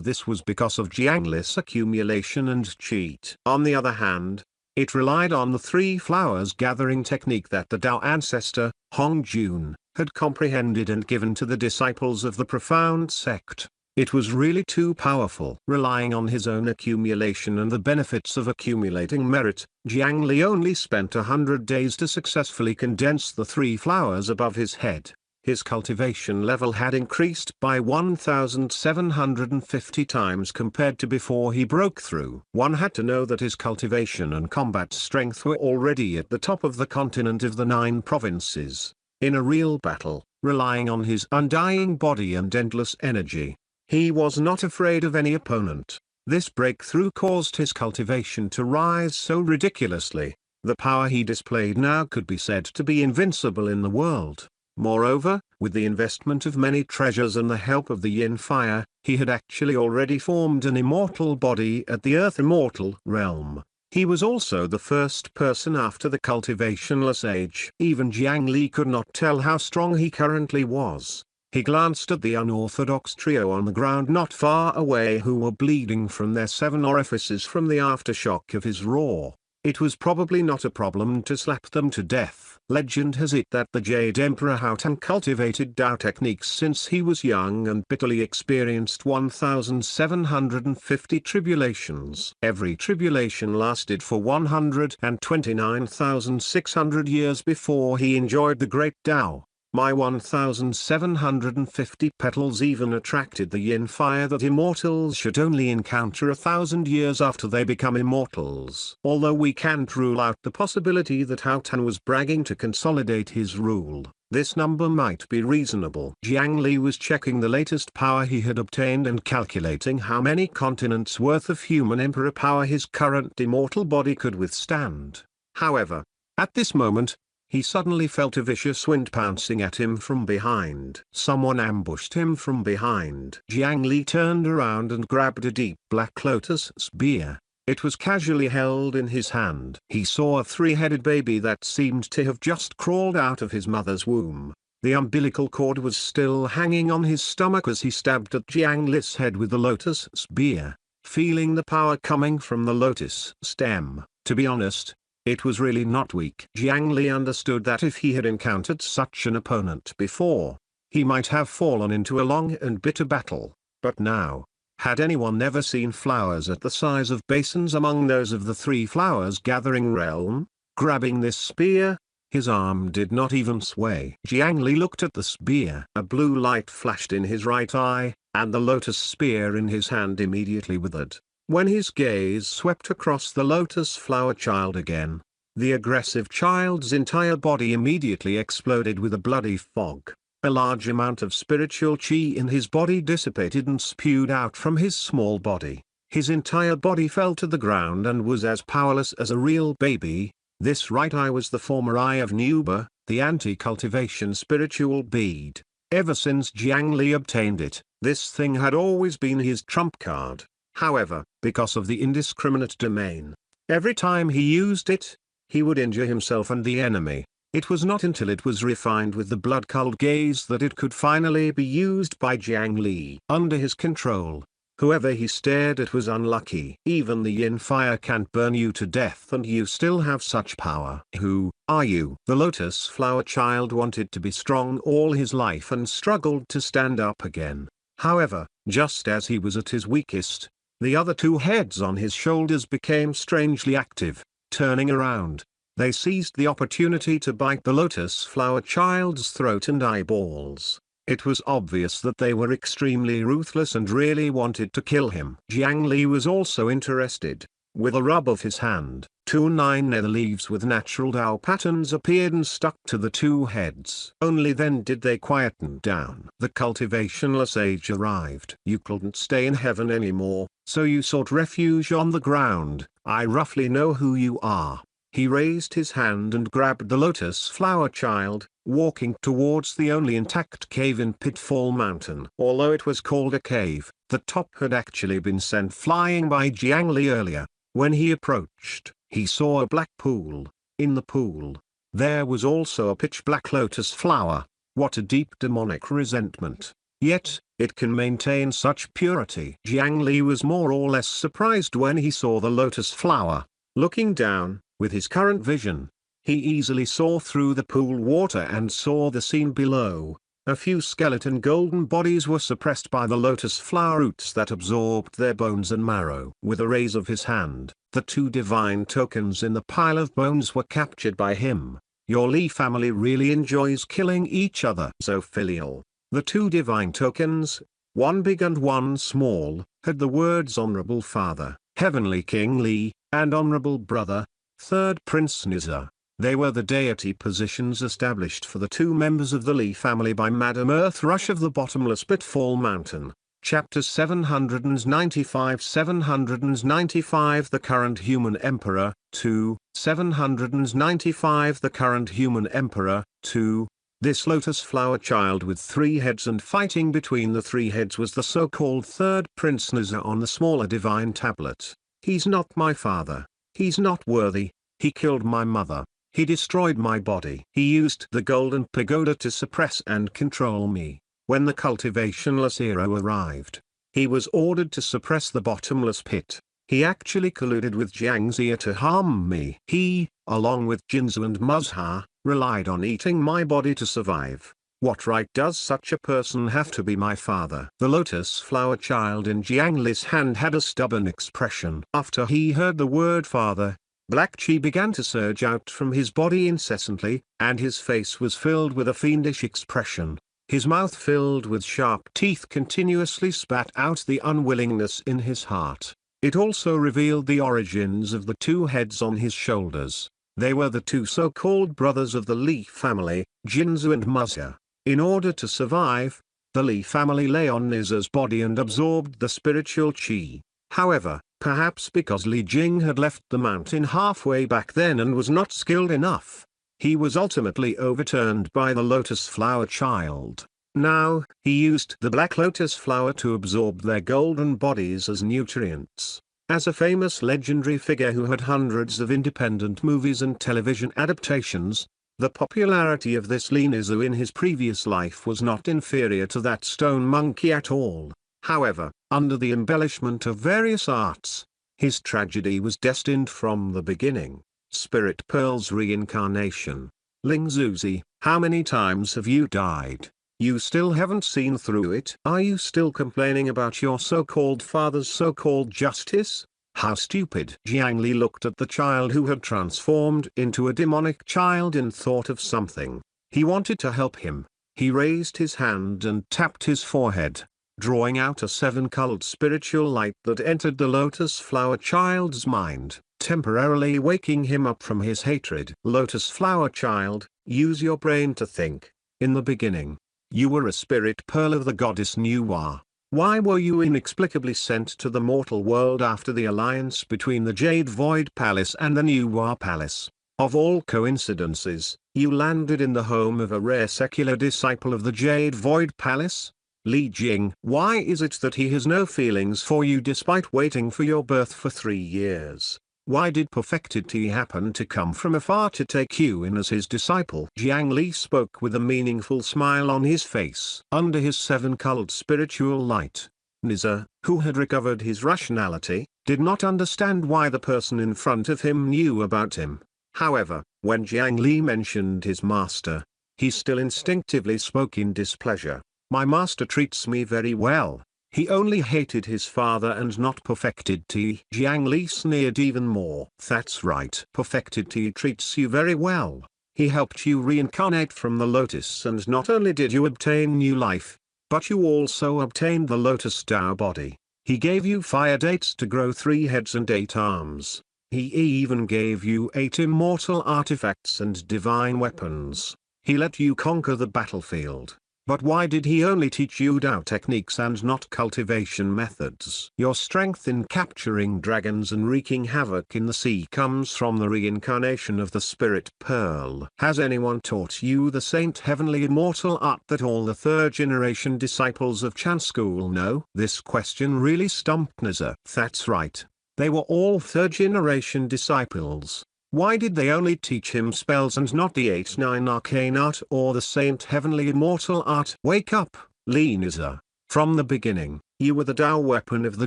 this was because of Jiang Li's accumulation and cheat. On the other hand, it relied on the three flowers gathering technique that the Tao ancestor, Hong Jun, had comprehended and given to the disciples of the profound sect. It was really too powerful. Relying on his own accumulation and the benefits of accumulating merit, Jiang Li only spent 100 days to successfully condense the three flowers above his head. His cultivation level had increased by 1,750 times compared to before he broke through. One had to know that his cultivation and combat strength were already at the top of the continent of the 9 provinces. In a real battle, relying on his undying body and endless energy, he was not afraid of any opponent. This breakthrough caused his cultivation to rise so ridiculously. The power he displayed now could be said to be invincible in the world. Moreover, with the investment of many treasures and the help of the yin fire, he had actually already formed an immortal body at the earth immortal realm. He was also the first person after the cultivationless age. Even Jiang Li could not tell how strong he currently was. He glanced at the unorthodox trio on the ground not far away who were bleeding from their 7 orifices from the aftershock of his roar. It was probably not a problem to slap them to death. Legend has it that the Jade Emperor Houghton cultivated Tao techniques since he was young and bitterly experienced 1,750 tribulations. Every tribulation lasted for 129,600 years before he enjoyed the great Tao. My 1,750 petals even attracted the yin fire that immortals should only encounter 1,000 years after they become immortals. Although we can't rule out the possibility that Houghton was bragging to consolidate his rule, this number might be reasonable. Jiang Li was checking the latest power he had obtained and calculating how many continents worth of human emperor power his current immortal body could withstand. However, at this moment, he suddenly felt a vicious wind pouncing at him from behind. Someone ambushed him from behind. Jiang Li turned around and grabbed a deep black lotus spear. It was casually held in his hand. He saw a 3-headed baby that seemed to have just crawled out of his mother's womb. The umbilical cord was still hanging on his stomach as he stabbed at Jiang Li's head with the lotus spear, feeling the power coming from the lotus stem. To be honest, it was really not weak. Jiang Li understood that if he had encountered such an opponent before, he might have fallen into a long and bitter battle. But now, had anyone never seen flowers at the size of basins among those of the 3 flowers gathering realm? Grabbing this spear, his arm did not even sway. Jiang Li looked at the spear. A blue light flashed in his right eye, and the lotus spear in his hand immediately withered. When his gaze swept across the lotus flower child again, the aggressive child's entire body immediately exploded with a bloody fog. A large amount of spiritual chi in his body dissipated and spewed out from his small body. His entire body fell to the ground and was as powerless as a real baby. This right eye was the former eye of Nuba, the anti-cultivation spiritual bead. Ever since Jiang Li obtained it, this thing had always been his trump card. However, because of the indiscriminate domain, every time he used it, he would injure himself and the enemy. It was not until it was refined with the blood-colored gaze that it could finally be used by Jiang Li. Under his control, whoever he stared at was unlucky. Even the yin fire can't burn you to death and you still have such power. Who are you? The lotus flower child wanted to be strong all his life and struggled to stand up again. However, just as he was at his weakest, the other 2 heads on his shoulders became strangely active. Turning around, they seized the opportunity to bite the lotus flower child's throat and eyeballs. It was obvious that they were extremely ruthless and really wanted to kill him. Jiang Li was also interested. With a rub of his hand, 2 9 nether leaves with natural Tao patterns appeared and stuck to the 2 heads. Only then did they quieten down. The cultivationless age arrived. You couldn't stay in heaven anymore, so you sought refuge on the ground. I roughly know who you are. He raised his hand and grabbed the lotus flower child, walking towards the only intact cave in Pitfall Mountain. Although it was called a cave, the top had actually been sent flying by Jiang Li earlier. When he approached, he saw a black pool. In the pool, there was also a pitch-black lotus flower. What a deep demonic resentment. Yet, it can maintain such purity. Jiang Li was more or less surprised when he saw the lotus flower. Looking down, with his current vision, he easily saw through the pool water and saw the scene below. A few skeleton golden bodies were suppressed by the lotus flower roots that absorbed their bones and marrow. With a raise of his hand, the 2 divine tokens in the pile of bones were captured by him. Your Li family really enjoys killing each other. So filial. The 2 divine tokens, one big and one small, had the words Honorable Father, Heavenly King Li, and Honorable Brother, Third Prince Nizar. They were the deity positions established for the 2 members of the Li family by Madame Earthrush of the Bottomless Pitfall Mountain. Chapter 795 795 The Current Human Emperor, 2, 795 The Current Human Emperor, 2. This lotus flower child with 3 heads and fighting between the 3 heads was the so-called Third Prince Nizar on the smaller divine tablet. He's not my father. He's not worthy. He killed my mother. He destroyed my body. He used the golden pagoda to suppress and control me. When the cultivationless era arrived, he was ordered to suppress the bottomless pit. He actually colluded with Jiang Ziya to harm me. He, along with Jinzu and Muzha, relied on eating my body to survive. What right does such a person have to be my father? The lotus flower child in Jiang Li's hand had a stubborn expression. After he heard the word father, black chi began to surge out from his body incessantly, and his face was filled with a fiendish expression. His mouth filled with sharp teeth continuously spat out the unwillingness in his heart. It also revealed the origins of the two heads on his shoulders. They were the two so-called brothers of the Li family, Jinzu and Muzha. In order to survive, the Li family lay on Niza's body and absorbed the spiritual qi. However, perhaps because Li Jing had left the mountain halfway back then and was not skilled enough, he was ultimately overturned by the lotus flower child. Now, he used the black lotus flower to absorb their golden bodies as nutrients. As a famous legendary figure who had hundreds of independent movies and television adaptations, the popularity of this Li Nizu in his previous life was not inferior to that stone monkey at all. However, under the embellishment of various arts, his tragedy was destined from the beginning. Spirit Pearl's reincarnation. Ling Zuzi, how many times have you died? You still haven't seen through it? Are you still complaining about your so-called father's so-called justice? How stupid! Jiang Li looked at the child who had transformed into a demonic child and thought of something. He wanted to help him. He raised his hand and tapped his forehead, drawing out a seven-colored spiritual light that entered the lotus flower child's mind, temporarily waking him up from his hatred. Lotus flower child, use your brain to think. In the beginning, you were a spirit pearl of the goddess Nuwa. Why were you inexplicably sent to the mortal world after the alliance between the Jade Void Palace and the Nuwa Palace? Of all coincidences, you landed in the home of a rare secular disciple of the Jade Void Palace? Li Jing. Why is it that he has no feelings for you despite waiting for your birth for 3 years? Why did Perfected Tea happen to come from afar to take you in as his disciple? Jiang Li spoke with a meaningful smile on his face. Under his seven-colored spiritual light, Niza, who had recovered his rationality, did not understand why the person in front of him knew about him. However, when Jiang Li mentioned his master, he still instinctively spoke in displeasure. My master treats me very well. He only hated his father and not Perfected Tea. Jiang Li sneered even more. That's right. Perfected Tea treats you very well. He helped you reincarnate from the lotus, and not only did you obtain new life, but you also obtained the lotus Tao body. He gave you fire dates to grow 3 heads and 8 arms. He even gave you 8 immortal artifacts and divine weapons. He let you conquer the battlefield. But why did he only teach you Dao techniques and not cultivation methods? Your strength in capturing dragons and wreaking havoc in the sea comes from the reincarnation of the Spirit Pearl. Has anyone taught you the Saint Heavenly Immortal Art that all the third-generation disciples of Chan School know? This question really stumped Niza. That's right. They were all third-generation disciples. Why did they only teach him spells and not the 8-9 arcane art or the Saint Heavenly Immortal Art? Wake up, Li Niza. From the beginning, you were the Tao weapon of the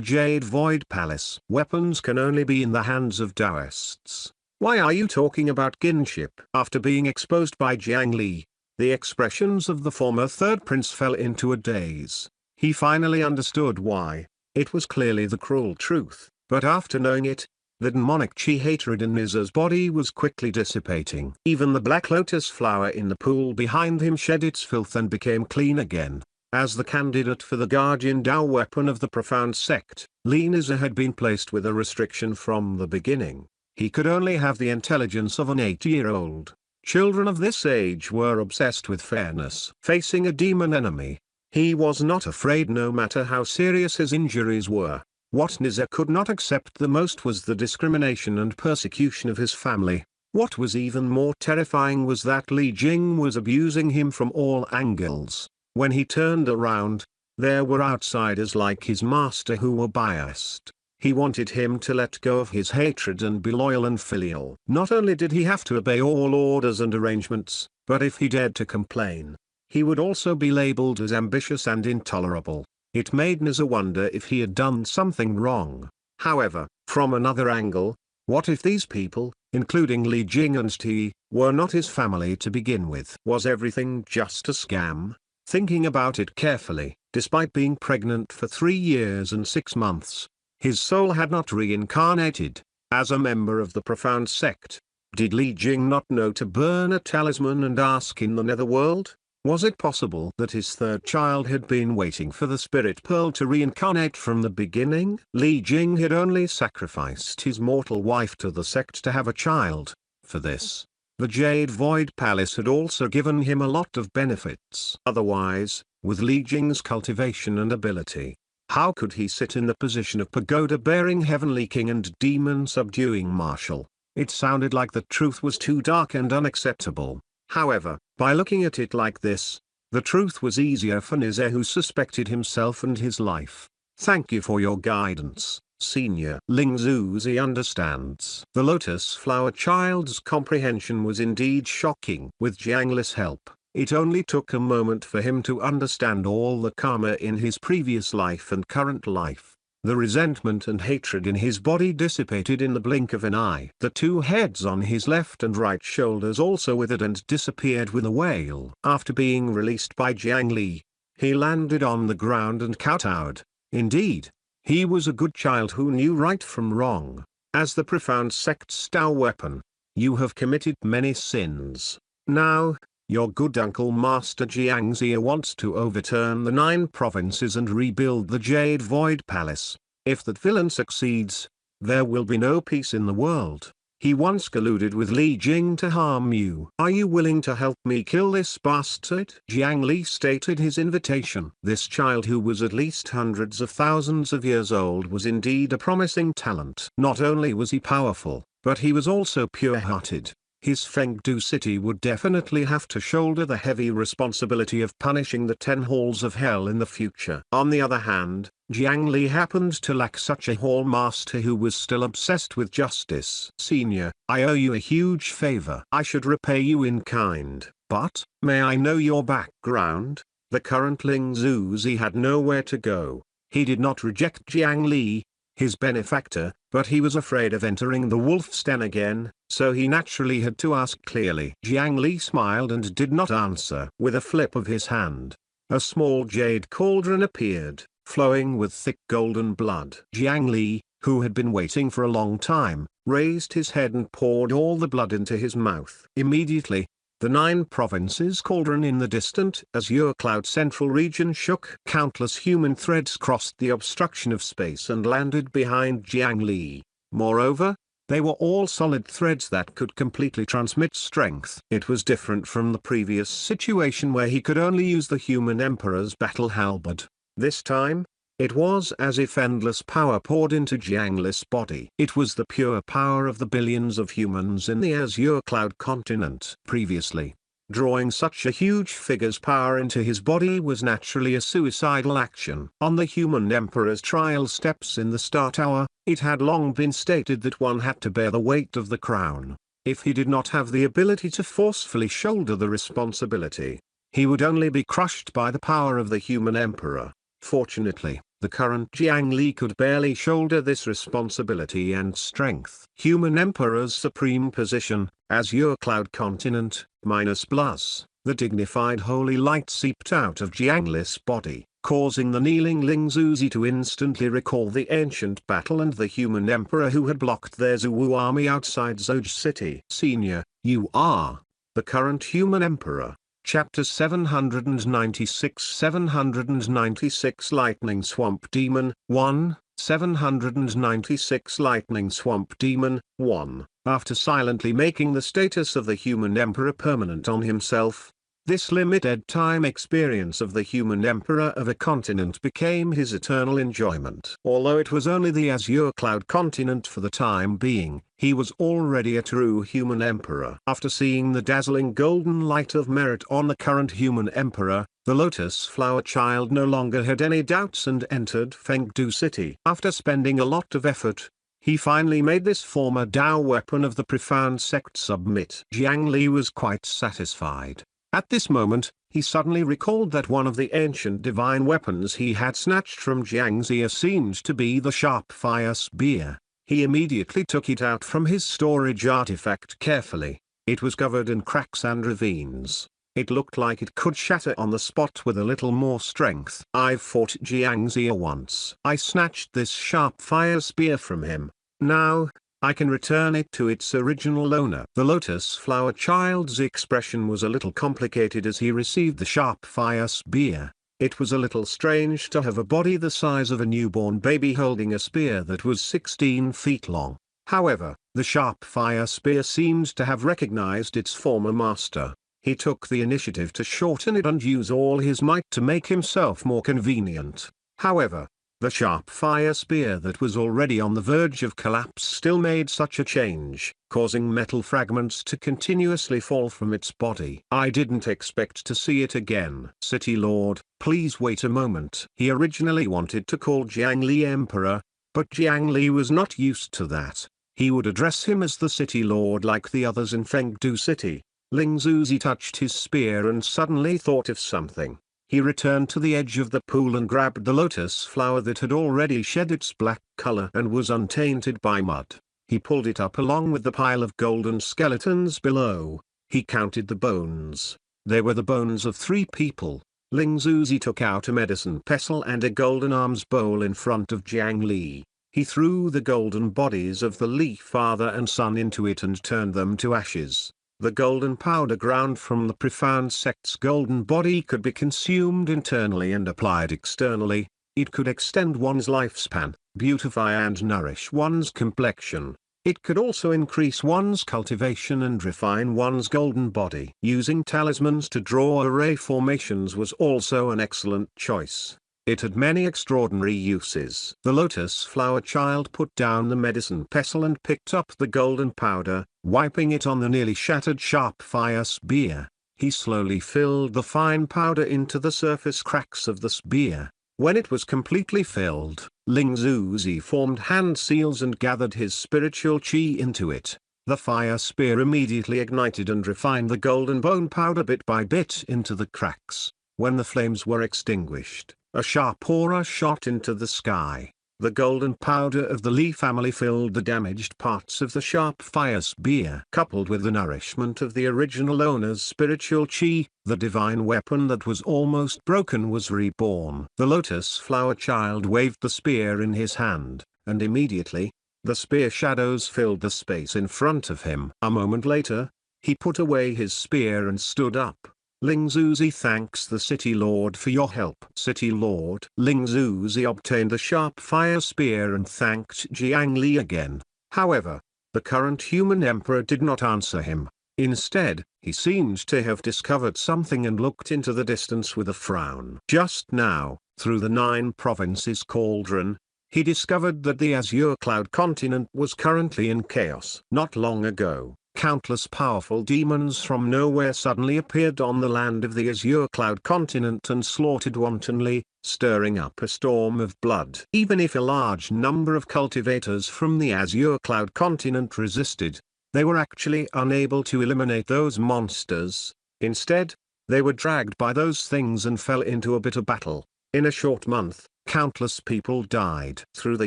Jade Void Palace. Weapons can only be in the hands of Taoists. Why are you talking about kinship? After being exposed by Jiang Li, the expressions of the former third prince fell into a daze. He finally understood why. It was clearly the cruel truth, but after knowing it, the demonic chi hatred in Niza's body was quickly dissipating. Even the black lotus flower in the pool behind him shed its filth and became clean again. As the candidate for the guardian Tao weapon of the profound sect, Li Niza had been placed with a restriction from the beginning. He could only have the intelligence of an 8-year-old. Children of this age were obsessed with fairness. Facing a demon enemy, he was not afraid no matter how serious his injuries were. What Niza could not accept the most was the discrimination and persecution of his family. What was even more terrifying was that Li Jing was abusing him from all angles. When he turned around, there were outsiders like his master who were biased. He wanted him to let go of his hatred and be loyal and filial. Not only did he have to obey all orders and arrangements, but if he dared to complain, he would also be labeled as ambitious and intolerable. It made Nizar wonder if he had done something wrong. However, from another angle, what if these people, including Li Jing and Ti, were not his family to begin with? Was everything just a scam? Thinking about it carefully, despite being pregnant for 3 years and 6 months, his soul had not reincarnated as a member of the profound sect. Did Li Jing not know to burn a talisman and ask in the netherworld? Was it possible that his third child had been waiting for the spirit pearl to reincarnate from the beginning? Li Jing had only sacrificed his mortal wife to the sect to have a child. For this, the Jade Void Palace had also given him a lot of benefits. Otherwise, with Li Jing's cultivation and ability, how could he sit in the position of pagoda-bearing heavenly king and demon-subduing marshal? It sounded like the truth was too dark and unacceptable. However, by looking at it like this, the truth was easier for Nizar, who suspected himself and his life. Thank you for your guidance, Senior. Ling Zuzi understands. The Lotus Flower Child's comprehension was indeed shocking. With Jiang Li's help, it only took a moment for him to understand all the karma in his previous life and current life. The resentment and hatred in his body dissipated in the blink of an eye. The 2 heads on his left and right shoulders also withered and disappeared with a wail. After being released by Jiang Li, he landed on the ground and kowtowed. Indeed, he was a good child who knew right from wrong. As the profound sect's star weapon, you have committed many sins. Now, your good uncle Master Jiangxia wants to overturn the 9 provinces and rebuild the Jade Void Palace. If that villain succeeds, there will be no peace in the world. He once colluded with Li Jing to harm you. Are you willing to help me kill this bastard? Jiang Li stated his invitation. This child, who was at least hundreds of thousands of years old, was indeed a promising talent. Not only was he powerful, but he was also pure-hearted. His Fengdu city would definitely have to shoulder the heavy responsibility of punishing the 10 halls of hell in the future. On the other hand, Jiang Li happened to lack such a hall master who was still obsessed with justice. Senior, I owe you a huge favor. I should repay you in kind, but, may I know your background? The current Ling Zuzi had nowhere to go. He did not reject Jiang Li, his benefactor, but he was afraid of entering the wolf's den again, so he naturally had to ask clearly. Jiang Li smiled and did not answer. With a flip of his hand, a small jade cauldron appeared, flowing with thick golden blood. Jiang Li, who had been waiting for a long time, raised his head and poured all the blood into his mouth. Immediately, the 9 provinces cauldron in the distant azure cloud central region shook. Countless human threads crossed the obstruction of space and landed behind Jiang Li. Moreover, they were all solid threads that could completely transmit strength. It was different from the previous situation where he could only use the human emperor's battle halberd. This time, it was as if endless power poured into Jiang Li's body. It was the pure power of the billions of humans in the Azure Cloud continent. Previously, drawing such a huge figure's power into his body was naturally a suicidal action. On the human emperor's trial steps in the Star Tower, it had long been stated that one had to bear the weight of the crown. If he did not have the ability to forcefully shoulder the responsibility, he would only be crushed by the power of the human emperor. Fortunately, the current Jiang Li could barely shoulder this responsibility and strength. Human Emperor's supreme position, Azure Cloud Continent, +. The dignified holy light seeped out of Jiang Li's body, causing the kneeling Ling Zuzi to instantly recall the ancient battle and the human emperor who had blocked their Zhuwu army outside Zhoj City. Senior, you are the current human emperor. Chapter 796 796 Lightning Swamp Demon 1, 796 Lightning Swamp Demon 1. After silently making the status of the human emperor permanent on himself, this limited time experience of the human emperor of a continent became his eternal enjoyment. Although it was only the Azure Cloud continent for the time being, he was already a true human emperor. After seeing the dazzling golden light of merit on the current human emperor, the Lotus Flower Child no longer had any doubts and entered Fengdu City. After spending a lot of effort, he finally made this former Tao weapon of the profound sect submit. Jiang Li was quite satisfied. At this moment, he suddenly recalled that one of the ancient divine weapons he had snatched from Jiangxia seemed to be the sharp fire spear. He immediately took it out from his storage artifact carefully. It was covered in cracks and ravines. It looked like it could shatter on the spot with a little more strength. "I've fought Jiangxia once. I snatched this sharp fire spear from him. Now, I can return it to its original owner." The lotus flower child's expression was a little complicated as he received the sharp fire spear. It was a little strange to have a body the size of a newborn baby holding a spear that was 16 feet long. However, the sharp fire spear seemed to have recognized its former master. He took the initiative to shorten it and use all his might to make himself more convenient. However, the sharp fire spear that was already on the verge of collapse still made such a change, causing metal fragments to continuously fall from its body. "I didn't expect to see it again." "City Lord, please wait a moment." He originally wanted to call Jiang Li Emperor, but Jiang Li was not used to that. He would address him as the City Lord like the others in Fengdu City. Ling Zuzi touched his spear and suddenly thought of something. He returned to the edge of the pool and grabbed the lotus flower that had already shed its black color and was untainted by mud. He pulled it up along with the pile of golden skeletons below. He counted the bones. They were the bones of 3 people. Ling Zuzi took out a medicine pestle and a golden alms bowl in front of Jiang Li. He threw the golden bodies of the Li father and son into it and turned them to ashes. The golden powder ground from the profound sect's golden body could be consumed internally and applied externally. It could extend one's lifespan, beautify and nourish one's complexion. It could also increase one's cultivation and refine one's golden body. Using talismans to draw array formations was also an excellent choice. It had many extraordinary uses. The lotus flower child put down the medicine pestle and picked up the golden powder, wiping it on the nearly shattered sharp fire spear. He slowly filled the fine powder into the surface cracks of the spear. When it was completely filled, Ling Zuzi formed hand seals and gathered his spiritual chi into it. The fire spear immediately ignited and refined the golden bone powder bit by bit into the cracks. When the flames were extinguished, a sharp aura shot into the sky. The golden powder of the Li family filled the damaged parts of the sharp fire spear. Coupled with the nourishment of the original owner's spiritual chi, the divine weapon that was almost broken was reborn. The lotus flower child waved the spear in his hand, and immediately, the spear shadows filled the space in front of him. A moment later, he put away his spear and stood up. Ling Zuzi thanks the City Lord for your help. City Lord. Ling Zuzi obtained the sharp fire spear and thanked Jiang Li again. However, the current human emperor did not answer him. Instead, he seemed to have discovered something and looked into the distance with a frown. Just now, through the 9 provinces cauldron, he discovered that the azure cloud continent was currently in chaos. Not long ago, countless powerful demons from nowhere suddenly appeared on the land of the azure cloud continent and slaughtered wantonly, stirring up a storm of blood. Even if a large number of cultivators from the azure cloud continent resisted, they were actually unable to eliminate those monsters. Instead, they were dragged by those things and fell into a bitter battle. In a short month, countless people died. Through the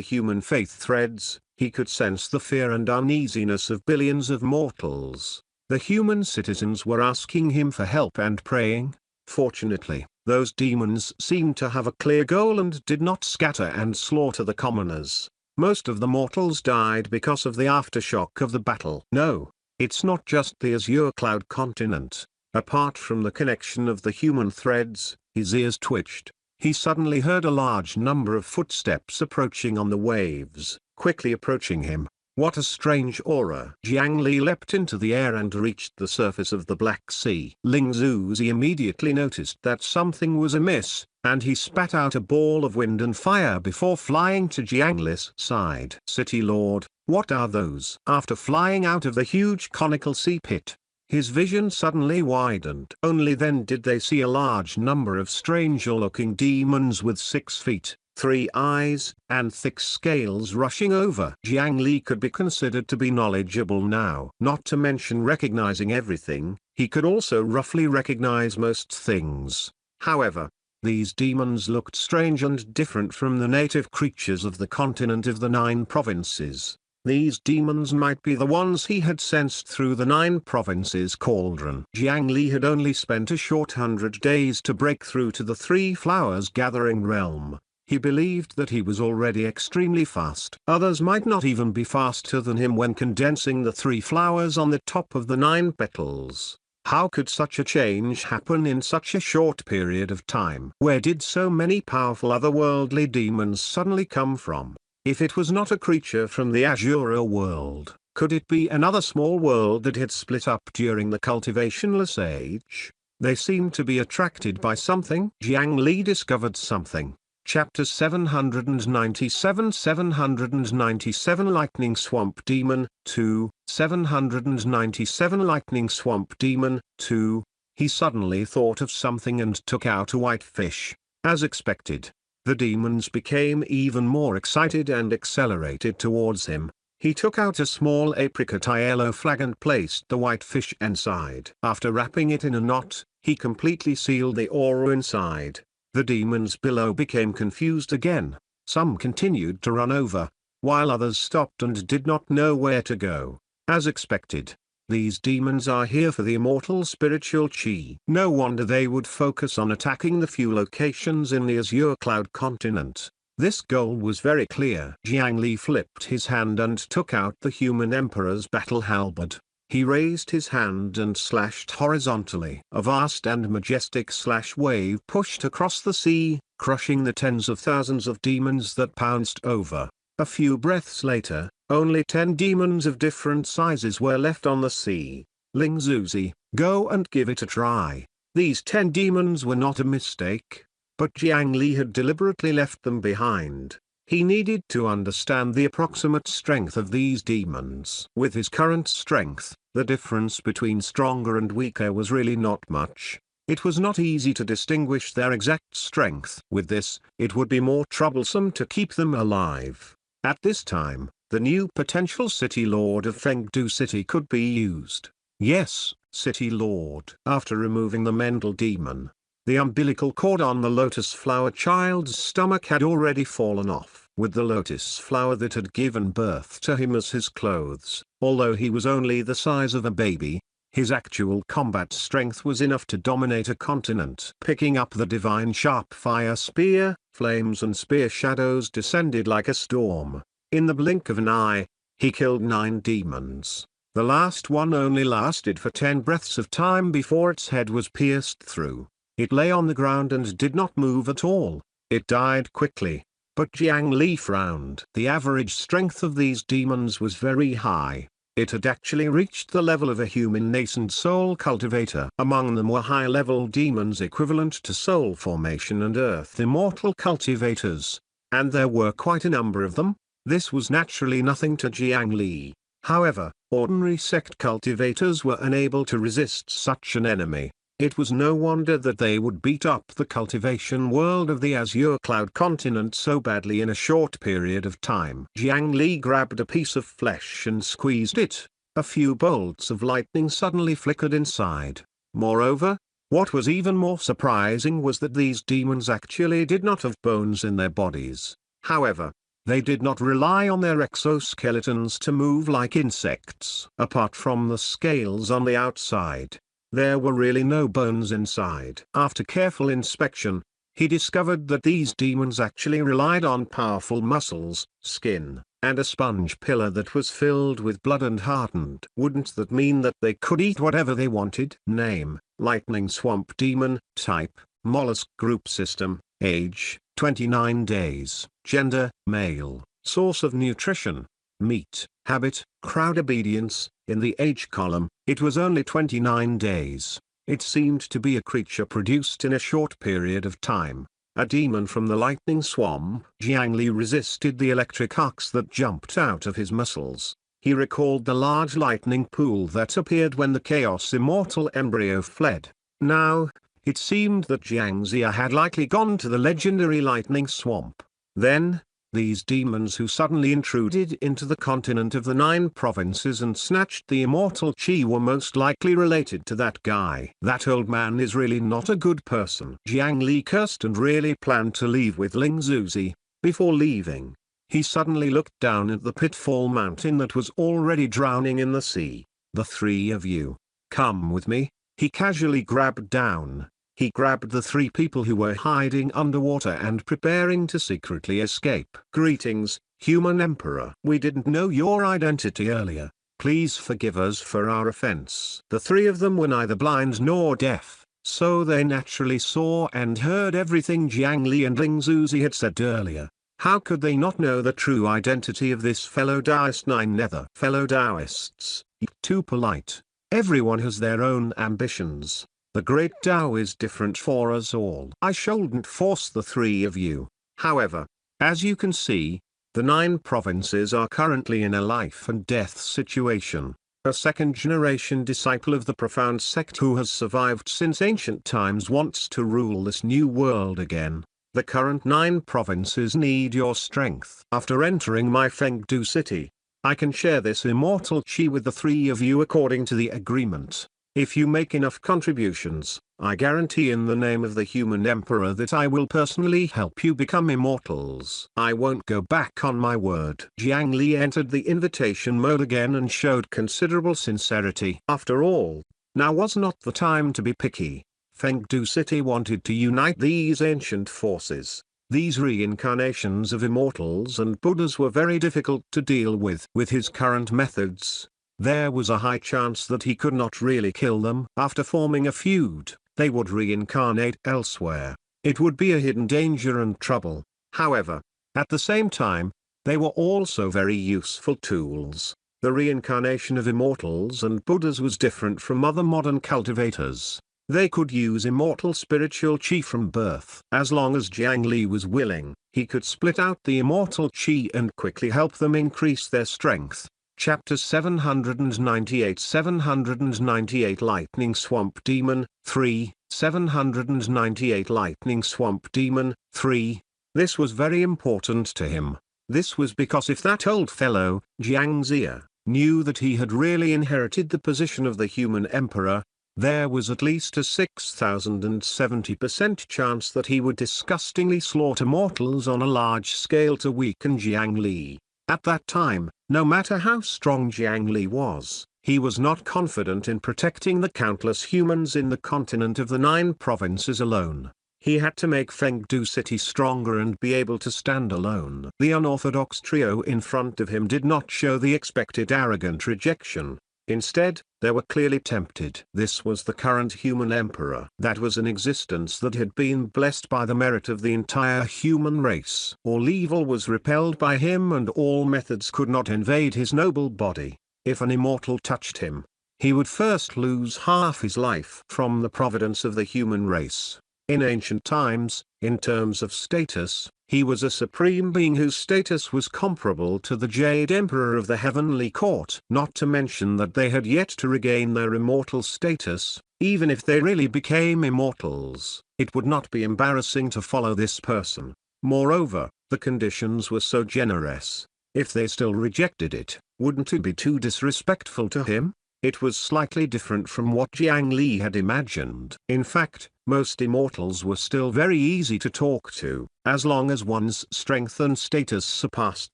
human faith threads, he could sense the fear and uneasiness of billions of mortals. The human citizens were asking him for help and praying. Fortunately, those demons seemed to have a clear goal and did not scatter and slaughter the commoners. Most of the mortals died because of the aftershock of the battle. No, it's not just the azure cloud continent. Apart from the connection of the human threads, his ears twitched. He suddenly heard a large number of footsteps approaching on the waves, quickly approaching him. What a strange aura! Jiang Li leapt into the air and reached the surface of the Black Sea. Ling Zuzi immediately noticed that something was amiss, and he spat out a ball of wind and fire before flying to Jiang Li's side. City Lord, what are those? After flying out of the huge conical sea pit, his vision suddenly widened. Only then did they see a large number of stranger-looking demons with 6 feet, 3 eyes, and thick scales rushing over. Jiang Li could be considered to be knowledgeable now. Not to mention recognizing everything, he could also roughly recognize most things. However, these demons looked strange and different from the native creatures of the continent of the 9 provinces. These demons might be the ones he had sensed through the 9 provinces cauldron. Jiang Li had only spent a short 100 days to break through to the 3 flowers gathering realm. He believed that he was already extremely fast. Others might not even be faster than him when condensing the 3 flowers on the top of the 9 petals. How could such a change happen in such a short period of time? Where did so many powerful otherworldly demons suddenly come from? If it was not a creature from the Azure world, could it be another small world that had split up during the cultivationless age? They seemed to be attracted by something. Jiang Li discovered something. Chapter 797 797 Lightning Swamp Demon 2 797 Lightning Swamp Demon 2 He suddenly thought of something and took out a white fish. As expected, the demons became even more excited and accelerated towards him. He took out a small apricot yellow flag and placed the white fish inside. After wrapping it in a knot, he completely sealed the aura inside. The demons below became confused again. Some continued to run over, while others stopped and did not know where to go. As expected, these demons are here for the immortal spiritual chi. No wonder they would focus on attacking the few locations in the Azure Cloud continent. This goal was very clear. Jiang Li flipped his hand and took out the human emperor's battle halberd. He raised his hand and slashed horizontally. A vast and majestic slash wave pushed across the sea, crushing the tens of thousands of demons that pounced over. A few breaths later, only 10 demons of different sizes were left on the sea. Ling Zuzi, go and give it a try. These 10 demons were not a mistake, but Jiang Li had deliberately left them behind. He needed to understand the approximate strength of these demons. With his current strength, the difference between stronger and weaker was really not much. It was not easy to distinguish their exact strength. With this, it would be more troublesome to keep them alive. At this time, the new potential City Lord of Fengdu City could be used. Yes, City Lord. After removing the mental demon, the umbilical cord on the lotus flower child's stomach had already fallen off. With the lotus flower that had given birth to him as his clothes, although he was only the size of a baby, his actual combat strength was enough to dominate a continent. Picking up the divine sharp fire spear, flames and spear shadows descended like a storm. In the blink of an eye, he killed 9 demons. The last one only lasted for 10 breaths of time before its head was pierced through. It lay on the ground and did not move at all. It died quickly. But Jiang Li frowned. The average strength of these demons was very high. It had actually reached the level of a human nascent soul cultivator. Among them were high-level demons equivalent to soul formation and earth immortal cultivators. And there were quite a number of them. This was naturally nothing to Jiang Li. However, ordinary sect cultivators were unable to resist such an enemy. It was no wonder that they would beat up the cultivation world of the Azure Cloud continent so badly in a short period of time. Jiang Li grabbed a piece of flesh and squeezed it. A few bolts of lightning suddenly flickered inside. Moreover, what was even more surprising was that these demons actually did not have bones in their bodies. However, they did not rely on their exoskeletons to move like insects. Apart from the scales on the outside, there were really no bones inside. After careful inspection, he discovered that these demons actually relied on powerful muscles, skin, and a sponge pillar that was filled with blood and hardened. Wouldn't that mean that they could eat whatever they wanted? Name, Lightning Swamp Demon. Type, Mollusk Group System. Age, 29 days. Gender, male. Source of nutrition, meat. Habit, crowd obedience. In the age column, it was only 29 days. It seemed to be a creature produced in a short period of time. A demon from the lightning swamp. Jiang Li resisted the electric arcs that jumped out of his muscles. He recalled the large lightning pool that appeared when the Chaos Immortal embryo fled. Now, it seemed that Jiang Xia had likely gone to the legendary lightning swamp. Then, these demons who suddenly intruded into the continent of the 9 provinces and snatched the immortal chi were most likely related to that guy. That old man is really not a good person. Jiang Li cursed and really planned to leave with Ling Zuzi. Before leaving, he suddenly looked down at the pitfall mountain that was already drowning in the sea. The 3 of you, come with me. He casually grabbed down. He grabbed the 3 people who were hiding underwater and preparing to secretly escape. Greetings, human emperor. We didn't know your identity earlier. Please forgive us for our offense. The 3 of them were neither blind nor deaf, so they naturally saw and heard everything Jiang Li and Ling Zuzi had said earlier. How could they not know the true identity of this fellow Taoist? 9 nether fellow Taoists, too polite. Everyone has their own ambitions. The great Tao is different for us all. I shouldn't force the 3 of you. However, as you can see, the 9 provinces are currently in a life and death situation. A second-generation disciple of the profound sect who has survived since ancient times wants to rule this new world again. The current 9 provinces need your strength. After entering my Fengdu city, I can share this immortal chi with the 3 of you according to the agreement. If you make enough contributions, I guarantee in the name of the human emperor that I will personally help you become immortals. I won't go back on my word. Jiang Li entered the invitation mode again and showed considerable sincerity. After all, now was not the time to be picky. Fengdu City wanted to unite these ancient forces. These reincarnations of immortals and Buddhas were very difficult to deal with. With his current methods, there was a high chance that he could not really kill them. After forming a feud, they would reincarnate elsewhere. It would be a hidden danger and trouble. However, at the same time, they were also very useful tools. The reincarnation of immortals and Buddhas was different from other modern cultivators. They could use immortal spiritual chi from birth. As long as Jiang Li was willing, he could split out the immortal chi and quickly help them increase their strength. Chapter 798 798 Lightning Swamp Demon, 3, 798 Lightning Swamp Demon, 3. This was very important to him. This was because if that old fellow, Jiang Zia, knew that he had really inherited the position of the human emperor, there was at least a 6,070% chance that he would disgustingly slaughter mortals on a large scale to weaken Jiang Li. At that time, no matter how strong Jiang Li was, he was not confident in protecting the countless humans in the continent of the 9 provinces alone. He had to make Fengdu City stronger and be able to stand alone. The unorthodox trio in front of him did not show the expected arrogant rejection. Instead, they were clearly tempted. This was the current human emperor. That was an existence that had been blessed by the merit of the entire human race. All evil was repelled by him and all methods could not invade his noble body. If an immortal touched him, he would first lose half his life from the providence of the human race. In ancient times, in terms of status, he was a supreme being whose status was comparable to the Jade Emperor of the Heavenly Court. Not to mention that they had yet to regain their immortal status. Even if they really became immortals, it would not be embarrassing to follow this person. Moreover, the conditions were so generous. If they still rejected it, wouldn't it be too disrespectful to him? It was slightly different from what Jiang Li had imagined. In fact, most immortals were still very easy to talk to, as long as one's strength and status surpassed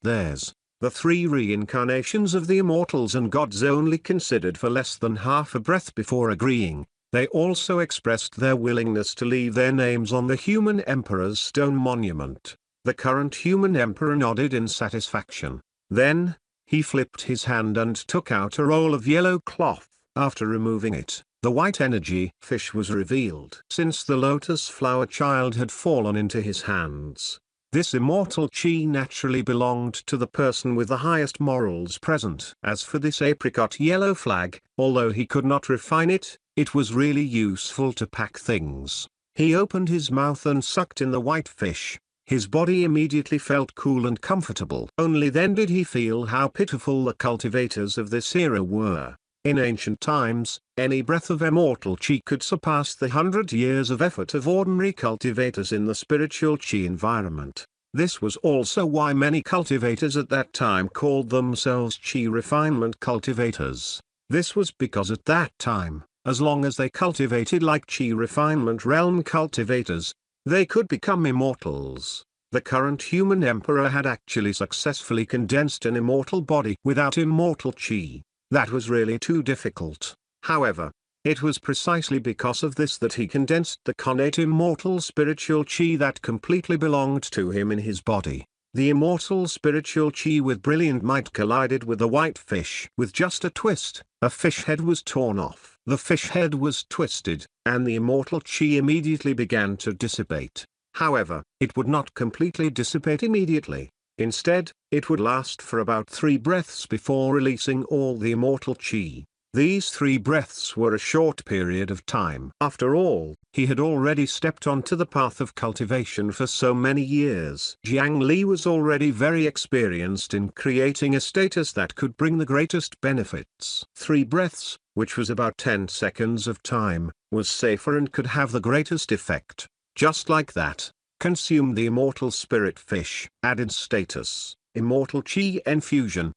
theirs. The 3 reincarnations of the immortals and gods only considered for less than half a breath before agreeing. They also expressed their willingness to leave their names on the human emperor's stone monument. The current human emperor nodded in satisfaction. Then, he flipped his hand and took out a roll of yellow cloth. After removing it, the white energy fish was revealed. Since the lotus flower child had fallen into his hands, this immortal chi naturally belonged to the person with the highest morals present. As for this apricot yellow flag, although he could not refine it, it was really useful to pack things. He opened his mouth and sucked in the white fish. His body immediately felt cool and comfortable. Only then did he feel how pitiful the cultivators of this era were. In ancient times, any breath of immortal chi could surpass the 100 years of effort of ordinary cultivators in the spiritual chi environment. This was also why many cultivators at that time called themselves chi refinement cultivators. This was because at that time, as long as they cultivated like chi refinement realm cultivators, they could become immortals. The current human emperor had actually successfully condensed an immortal body without immortal chi. That was really too difficult. However, it was precisely because of this that he condensed the connate immortal spiritual chi that completely belonged to him in his body. The immortal spiritual chi with brilliant might collided with the white fish. With just a twist, a fish head was torn off. The fish head was twisted, and the immortal chi immediately began to dissipate. However, it would not completely dissipate immediately. Instead, it would last for about 3 breaths before releasing all the immortal chi. These 3 breaths were a short period of time. After all, he had already stepped onto the path of cultivation for so many years. Jiang Li was already very experienced in creating a status that could bring the greatest benefits. 3 breaths, which was about 10 seconds of time, was safer and could have the greatest effect. Just like that, consume the immortal spirit fish. Added status, immortal chi infusion,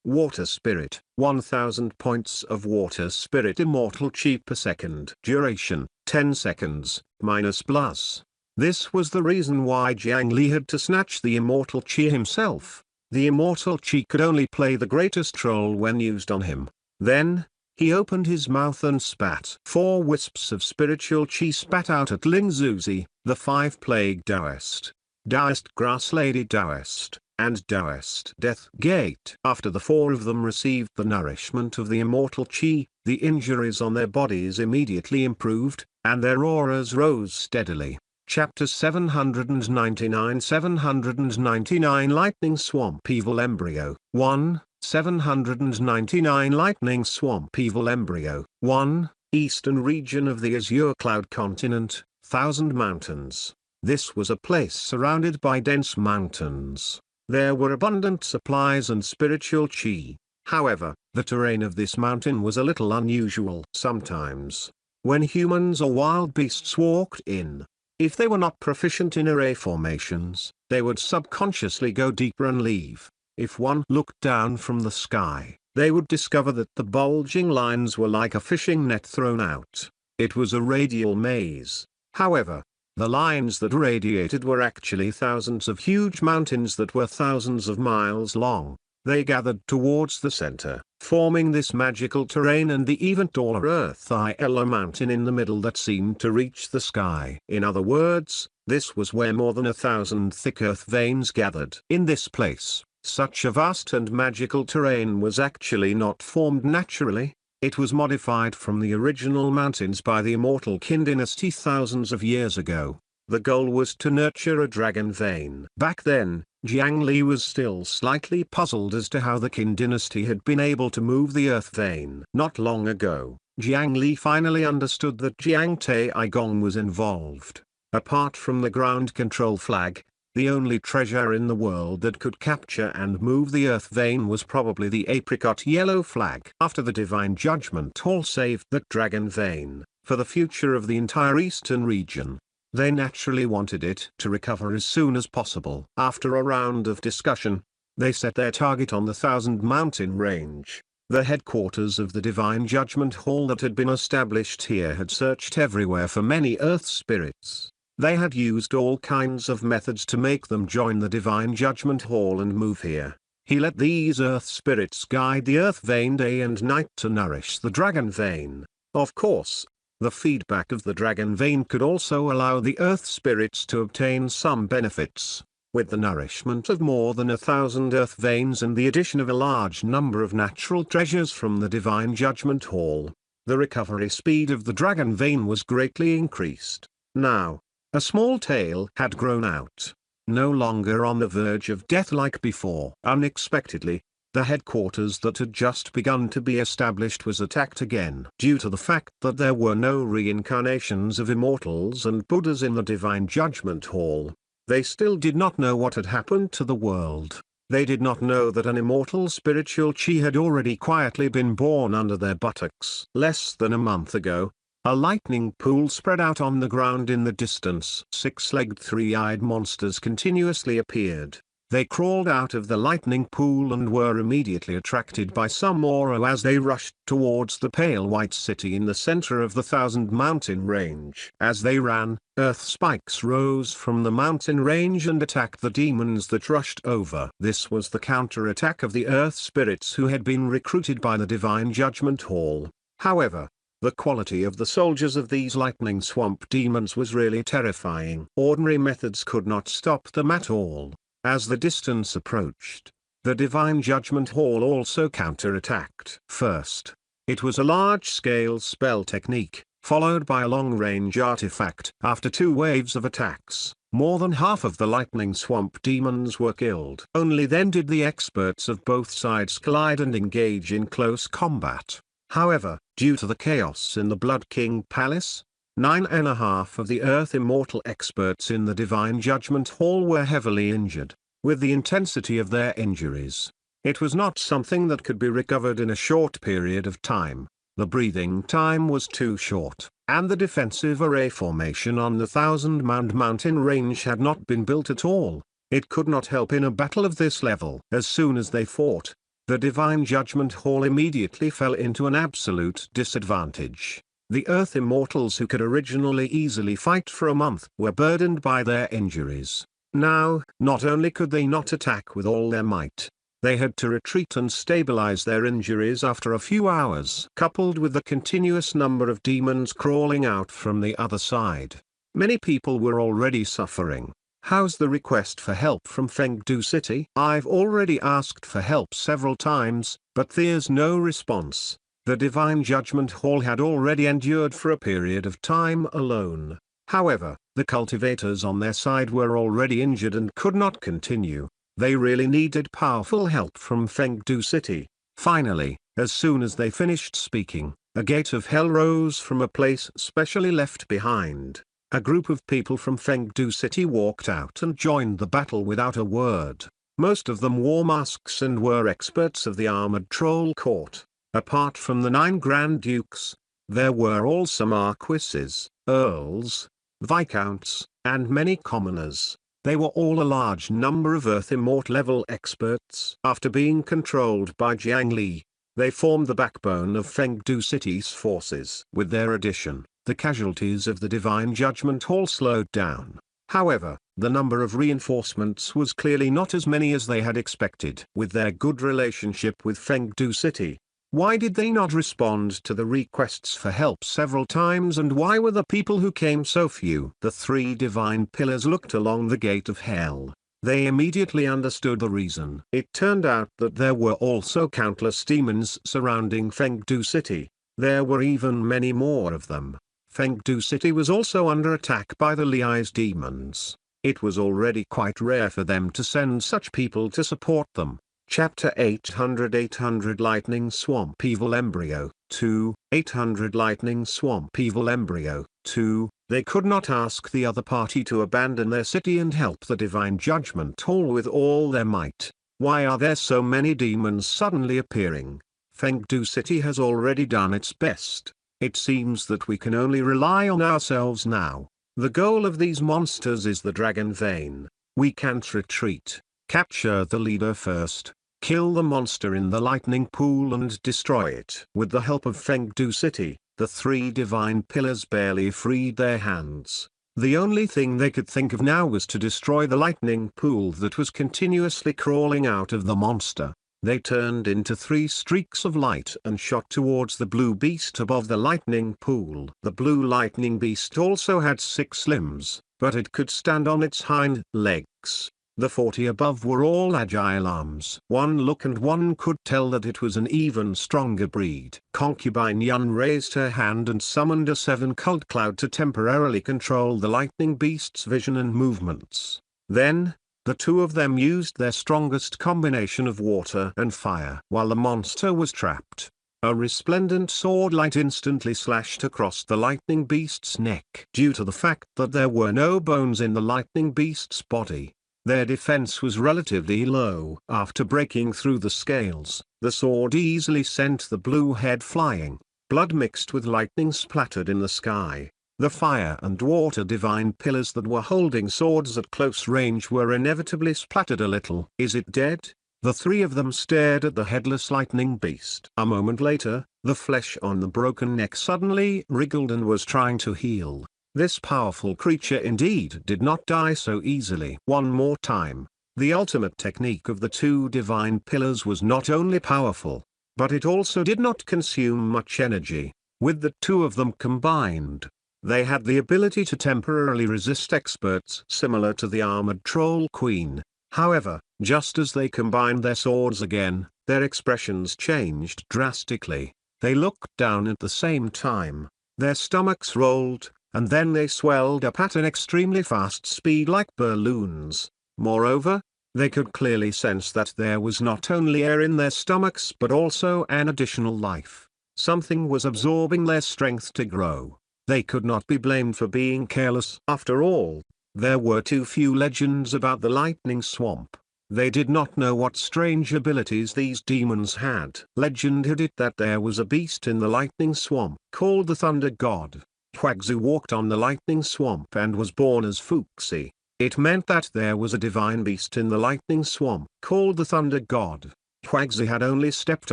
water spirit, 1000 points of water spirit immortal chi per second. Duration, 10 seconds, minus plus. This was the reason why Jiang Li had to snatch the immortal chi himself. The immortal chi could only play the greatest role when used on him. Then, he opened his mouth and spat. 4 wisps of spiritual chi spat out at Ling Zuzi, the 5-plague Taoist. Taoist Grass Lady Taoist, and Taoist Death Gate. After the 4 of them received the nourishment of the immortal chi, the injuries on their bodies immediately improved, and their auras rose steadily. Chapter 799 799 Lightning Swamp Evil Embryo 1. 799 Lightning Swamp Evil Embryo 1. Eastern region of the Azure Cloud Continent, 1000 Mountains. This was a place surrounded by dense mountains. There were abundant supplies and spiritual chi. However, the terrain of this mountain was a little unusual. Sometimes, when humans or wild beasts walked in, if they were not proficient in array formations, they would subconsciously go deeper and leave. If one looked down from the sky, they would discover that the bulging lines were like a fishing net thrown out. It was a radial maze. However, the lines that radiated were actually thousands of huge mountains that were thousands of miles long. They gathered towards the center, forming this magical terrain and the even taller Earth Ilo mountain in the middle that seemed to reach the sky. In other words, this was where more than 1,000 thick earth veins gathered. In this place, such a vast and magical terrain was actually not formed naturally. It was modified from the original mountains by the immortal Qin dynasty thousands of years ago. The goal was to nurture a dragon vein. Back then, Jiang Li was still slightly puzzled as to how the Qin dynasty had been able to move the earth vein. Not long ago, Jiang Li finally understood that Jiang Taigong was involved. Apart from the ground control flag, the only treasure in the world that could capture and move the earth vein was probably the apricot yellow flag. After the divine judgment hall saved that dragon vein, for the future of the entire eastern region, they naturally wanted it to recover as soon as possible. After a round of discussion, they set their target on the 1000 Mountain Range. The headquarters of the divine judgment hall that had been established here had searched everywhere for many earth spirits. They had used all kinds of methods to make them join the divine judgment hall and move here. He let these earth spirits guide the earth vein day and night to nourish the dragon vein. Of course, the feedback of the dragon vein could also allow the earth spirits to obtain some benefits. With the nourishment of more than 1,000 earth veins and the addition of a large number of natural treasures from the divine judgment hall, the recovery speed of the dragon vein was greatly increased. Now, a small tail had grown out. No longer on the verge of death like before. Unexpectedly, the headquarters that had just begun to be established was attacked again. Due to the fact that there were no reincarnations of immortals and Buddhas in the divine judgment hall, they still did not know what had happened to the world. They did not know that an immortal spiritual chi had already quietly been born under their buttocks. Less than a month ago, A lightning pool spread out on the ground in the distance. Six-legged three-eyed monsters continuously appeared. They crawled out of the lightning pool and were immediately attracted by some aura as they rushed towards the pale white city in the center of the Thousand Mountain Range. As they ran, earth spikes rose from the mountain range and attacked the demons that rushed over. This was the counterattack of the earth spirits who had been recruited by the Divine Judgment Hall. However, the quality of the soldiers of these lightning swamp demons was really terrifying. Ordinary methods could not stop them at all. As the distance approached, the Divine Judgment Hall also counterattacked. First, it was a large-scale spell technique, followed by a long-range artifact. After 2 waves of attacks, more than half of the lightning swamp demons were killed. Only then did the experts of both sides collide and engage in close combat. However, due to the chaos in the Blood King Palace, 9.5 of the Earth Immortal experts in the Divine Judgment Hall were heavily injured. With the intensity of their injuries, it was not something that could be recovered in a short period of time. The breathing time was too short, and the defensive array formation on the Thousand Mountain Range had not been built at all. It could not help in a battle of this level. As soon as they fought, the Divine Judgment Hall immediately fell into an absolute disadvantage. The Earth Immortals who could originally easily fight for a month were burdened by their injuries. Now, not only could they not attack with all their might, they had to retreat and stabilize their injuries after a few hours. Coupled with the continuous number of demons crawling out from the other side, many people were already suffering. How's the request for help from Fengdu City? I've already asked for help several times, but there's no response. The Divine Judgment Hall had already endured for a period of time alone. However, the cultivators on their side were already injured and could not continue. They really needed powerful help from Fengdu City. Finally, as soon as they finished speaking, a gate of hell rose from a place specially left behind. A group of people from Fengdu City walked out and joined the battle without a word. Most of them wore masks and were experts of the armored troll court. Apart from the 9 Grand Dukes, there were also marquises, earls, viscounts, and many commoners. They were all a large number of Earth Immortal level experts. After being controlled by Jiang Li, they formed the backbone of Fengdu City's forces. With their addition, the casualties of the Divine Judgment Hall slowed down. However, the number of reinforcements was clearly not as many as they had expected. With their good relationship with Fengdu City, why did they not respond to the requests for help several times, and why were the people who came so few? The 3 divine pillars looked along the gate of hell. They immediately understood the reason. It turned out that there were also countless demons surrounding Fengdu City. There were even many more of them. Fengdu City was also under attack by the Liai's demons. It was already quite rare for them to send such people to support them. Chapter 800 Lightning Swamp Evil Embryo 2, 800 Lightning Swamp Evil Embryo 2. They could not ask the other party to abandon their city and help the Divine Judgment Hall with all their might. Why are there so many demons suddenly appearing? Fengdu City has already done its best. It seems that we can only rely on ourselves now. The goal of these monsters is the Dragon Vein. We can't retreat. Capture the leader first, kill the monster in the lightning pool and destroy it. With the help of Fengdu City, the 3 divine pillars barely freed their hands. The only thing they could think of now was to destroy the lightning pool that was continuously crawling out of the monster. They turned into 3 streaks of light and shot towards the blue beast above the lightning pool. The blue lightning beast also had 6 limbs, but it could stand on its hind legs. The 40 above were all agile arms. One look and one could tell that it was an even stronger breed. Concubine Yun raised her hand and summoned a 7 cult cloud to temporarily control the lightning beast's vision and movements. Then, the 2 of them used their strongest combination of water and fire. While the monster was trapped, a resplendent sword light instantly slashed across the lightning beast's neck. Due to the fact that there were no bones in the lightning beast's body, their defense was relatively low. After breaking through the scales, the sword easily sent the blue head flying. Blood mixed with lightning splattered in the sky. The fire and water divine pillars that were holding swords at close range were inevitably splattered a little. Is it dead? The three of them stared at the headless lightning beast. A moment later, the flesh on the broken neck suddenly wriggled and was trying to heal. This powerful creature indeed did not die so easily. One more time. The ultimate technique of the two divine pillars was not only powerful, but it also did not consume much energy. With the two of them combined, they had the ability to temporarily resist experts similar to the armored troll queen. However, just as they combined their swords again, their expressions changed drastically. They looked down at the same time. Their stomachs rolled, and then they swelled up at an extremely fast speed like balloons. Moreover, they could clearly sense that there was not only air in their stomachs but also an additional life. Something was absorbing their strength to grow. They could not be blamed for being careless. After all, there were too few legends about the lightning swamp. They did not know what strange abilities these demons had. Legend had it that there was a beast in the lightning swamp called the Thunder God. Huangzi walked on the lightning swamp and was born as Fuxi. It meant that there was a divine beast in the lightning swamp called the Thunder God. Huangzi had only stepped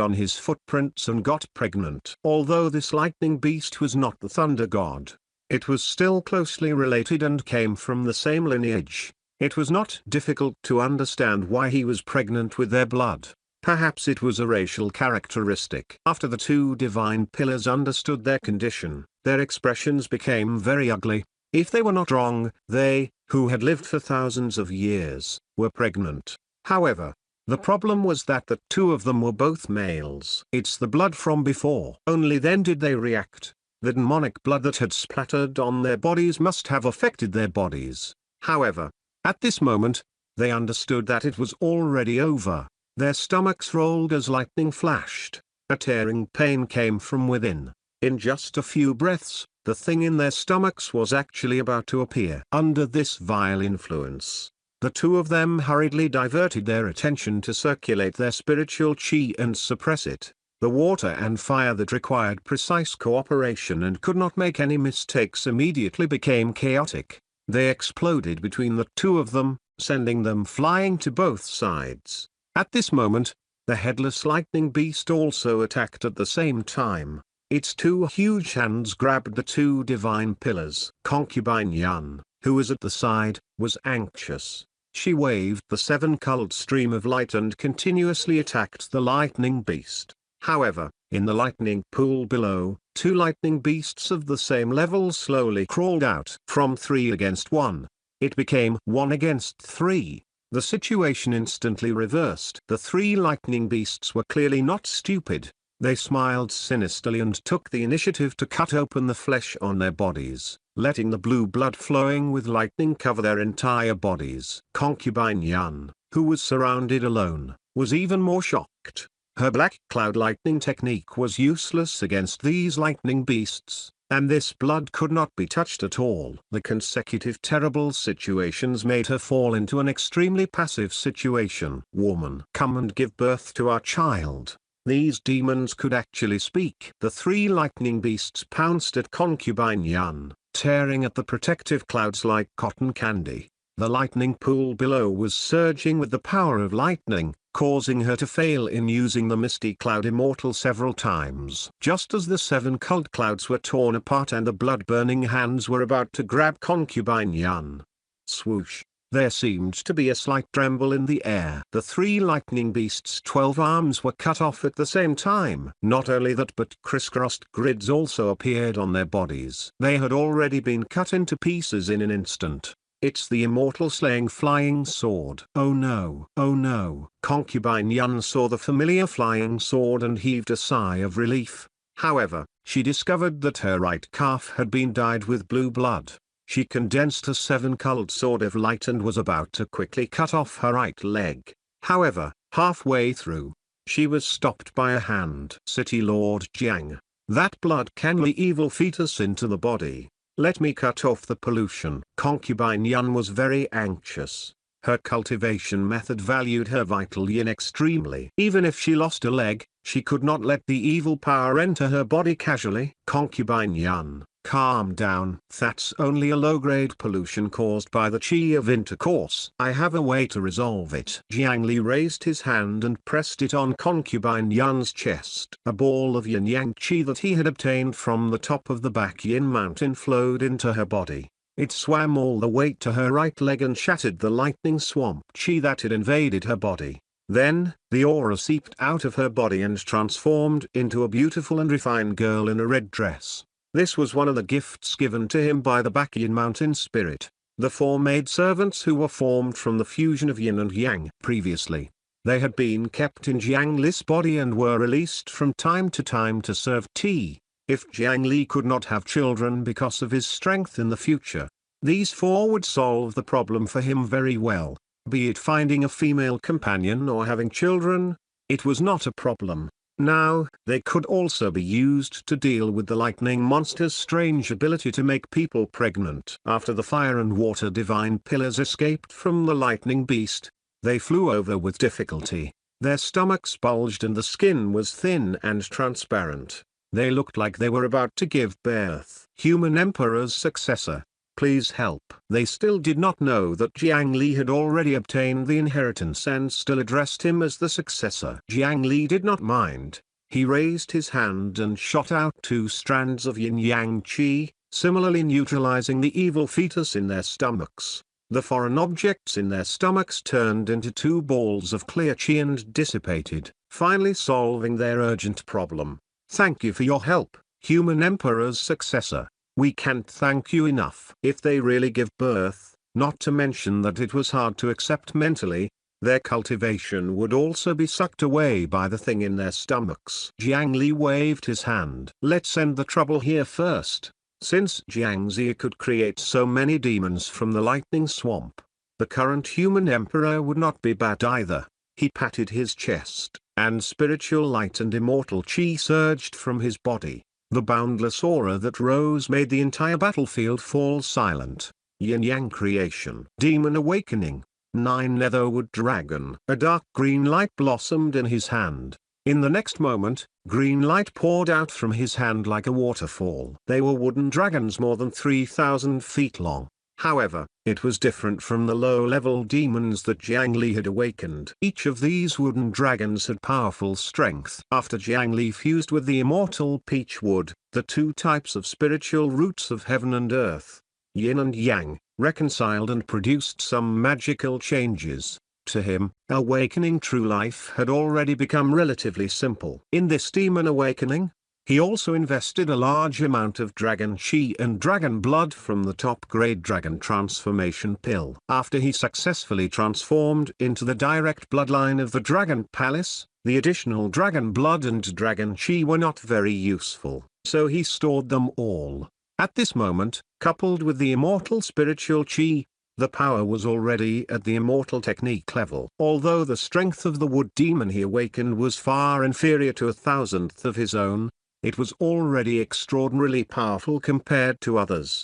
on his footprints and got pregnant. Although this lightning beast was not the Thunder God, it was still closely related and came from the same lineage. It was not difficult to understand why he was pregnant with their blood. Perhaps it was a racial characteristic. After the two divine pillars understood their condition, their expressions became very ugly. If they were not wrong, they, who had lived for thousands of years, were pregnant. However, the problem was that the two of them were both males. It's the blood from before. Only then did they react. The demonic blood that had splattered on their bodies must have affected their bodies. However, at this moment, they understood that it was already over. Their stomachs rolled as lightning flashed. A tearing pain came from within. In just a few breaths, the thing in their stomachs was actually about to appear. Under this vile influence, the two of them hurriedly diverted their attention to circulate their spiritual chi and suppress it. The water and fire that required precise cooperation and could not make any mistakes immediately became chaotic. They exploded between the two of them, sending them flying to both sides. At this moment, the headless lightning beast also attacked at the same time. Its two huge hands grabbed the two divine pillars. Concubine Yun, who was at the side, was anxious. She waved the seven-colored stream of light and continuously attacked the lightning beast. However, in the lightning pool below, two lightning beasts of the same level slowly crawled out. From 3 against 1, it became 1 against 3. The situation instantly reversed. The three lightning beasts were clearly not stupid. They smiled sinisterly and took the initiative to cut open the flesh on their bodies, letting the blue blood flowing with lightning cover their entire bodies. Concubine Yun, who was surrounded alone, was even more shocked. Her black cloud lightning technique was useless against these lightning beasts, and this blood could not be touched at all. The consecutive terrible situations made her fall into an extremely passive situation. Woman, come and give birth to our child. These demons could actually speak. The three lightning beasts pounced at Concubine Yun, tearing at the protective clouds like cotton candy. The lightning pool below was surging with the power of lightning, causing her to fail in using the misty cloud immortal several times. Just as the 7 cold clouds were torn apart and the blood-burning hands were about to grab Concubine Yun. Swoosh! There seemed to be a slight tremble in the air. The three lightning beasts' 12 arms were cut off at the same time. Not only that, but crisscrossed grids also appeared on their bodies. They had already been cut into pieces in an instant. It's the immortal slaying flying sword. Oh no! Oh no! Concubine Yun saw the familiar flying sword and heaved a sigh of relief. However, she discovered that her right calf had been dyed with blue blood. She condensed a 7-colored sword of light and was about to quickly cut off her right leg. However, halfway through, she was stopped by a hand. City Lord Jiang, that blood can lure evil fetus into the body. Let me cut off the pollution. Concubine Yun was very anxious. Her cultivation method valued her vital yin extremely. Even if she lost a leg, she could not let the evil power enter her body casually. Concubine Yan, calm down. That's only a low-grade pollution caused by the chi of intercourse. I have a way to resolve it. Jiang Li raised his hand and pressed it on concubine Yan's chest. A ball of yin-yang chi that he had obtained from the top of the back yin mountain flowed into her body. It swam all the way to her right leg and shattered the lightning swamp chi that had invaded her body. Then, the aura seeped out of her body and transformed into a beautiful and refined girl in a red dress. This was one of the gifts given to him by the Bakyan mountain spirit, the four maidservants who were formed from the fusion of yin and yang. Previously, they had been kept in Jiang Li's body and were released from time to serve tea. If Jiang Li could not have children because of his strength in the future, these four would solve the problem for him very well. Be it finding a female companion or having children, it was not a problem. Now, they could also be used to deal with the lightning monster's strange ability to make people pregnant. After the fire and water divine pillars escaped from the lightning beast, they flew over with difficulty. Their stomachs bulged and the skin was thin and transparent. They looked like they were about to give birth. Human Emperor's successor, please help. They still did not know that Jiang Li had already obtained the inheritance and still addressed him as the successor. Jiang Li did not mind. He raised his hand and shot out 2 strands of yin-yang chi, similarly neutralizing the evil fetus in their stomachs. The foreign objects in their stomachs turned into 2 balls of clear chi and dissipated, finally solving their urgent problem. Thank you for your help, Human Emperor's successor. We can't thank you enough. If they really give birth, not to mention that it was hard to accept mentally, their cultivation would also be sucked away by the thing in their stomachs. Jiang Li waved his hand. Let's end the trouble here first. Since Jiang Zi could create so many demons from the lightning swamp, the current human emperor would not be bad either. He patted his chest, and spiritual light and immortal chi surged from his body. The boundless aura that rose made the entire battlefield fall silent. Yin-Yang creation. Demon awakening. 9 Netherwood dragon. A dark green light blossomed in his hand. In the next moment, green light poured out from his hand like a waterfall. They were wooden dragons more than 3,000 feet long. However, it was different from the low-level demons that Jiang Li had awakened. Each of these wooden dragons had powerful strength. After Jiang Li fused with the immortal peach wood, the 2 types of spiritual roots of heaven and earth, yin and yang, reconciled and produced some magical changes. To him, awakening true life had already become relatively simple. In this demon awakening, he also invested a large amount of dragon chi and dragon blood from the top-grade dragon transformation pill. After he successfully transformed into the direct bloodline of the dragon palace, the additional dragon blood and dragon chi were not very useful, so he stored them all. At this moment, coupled with the immortal spiritual chi, the power was already at the immortal technique level. Although the strength of the wood demon he awakened was far inferior to 1,000th of his own, it was already extraordinarily powerful compared to others.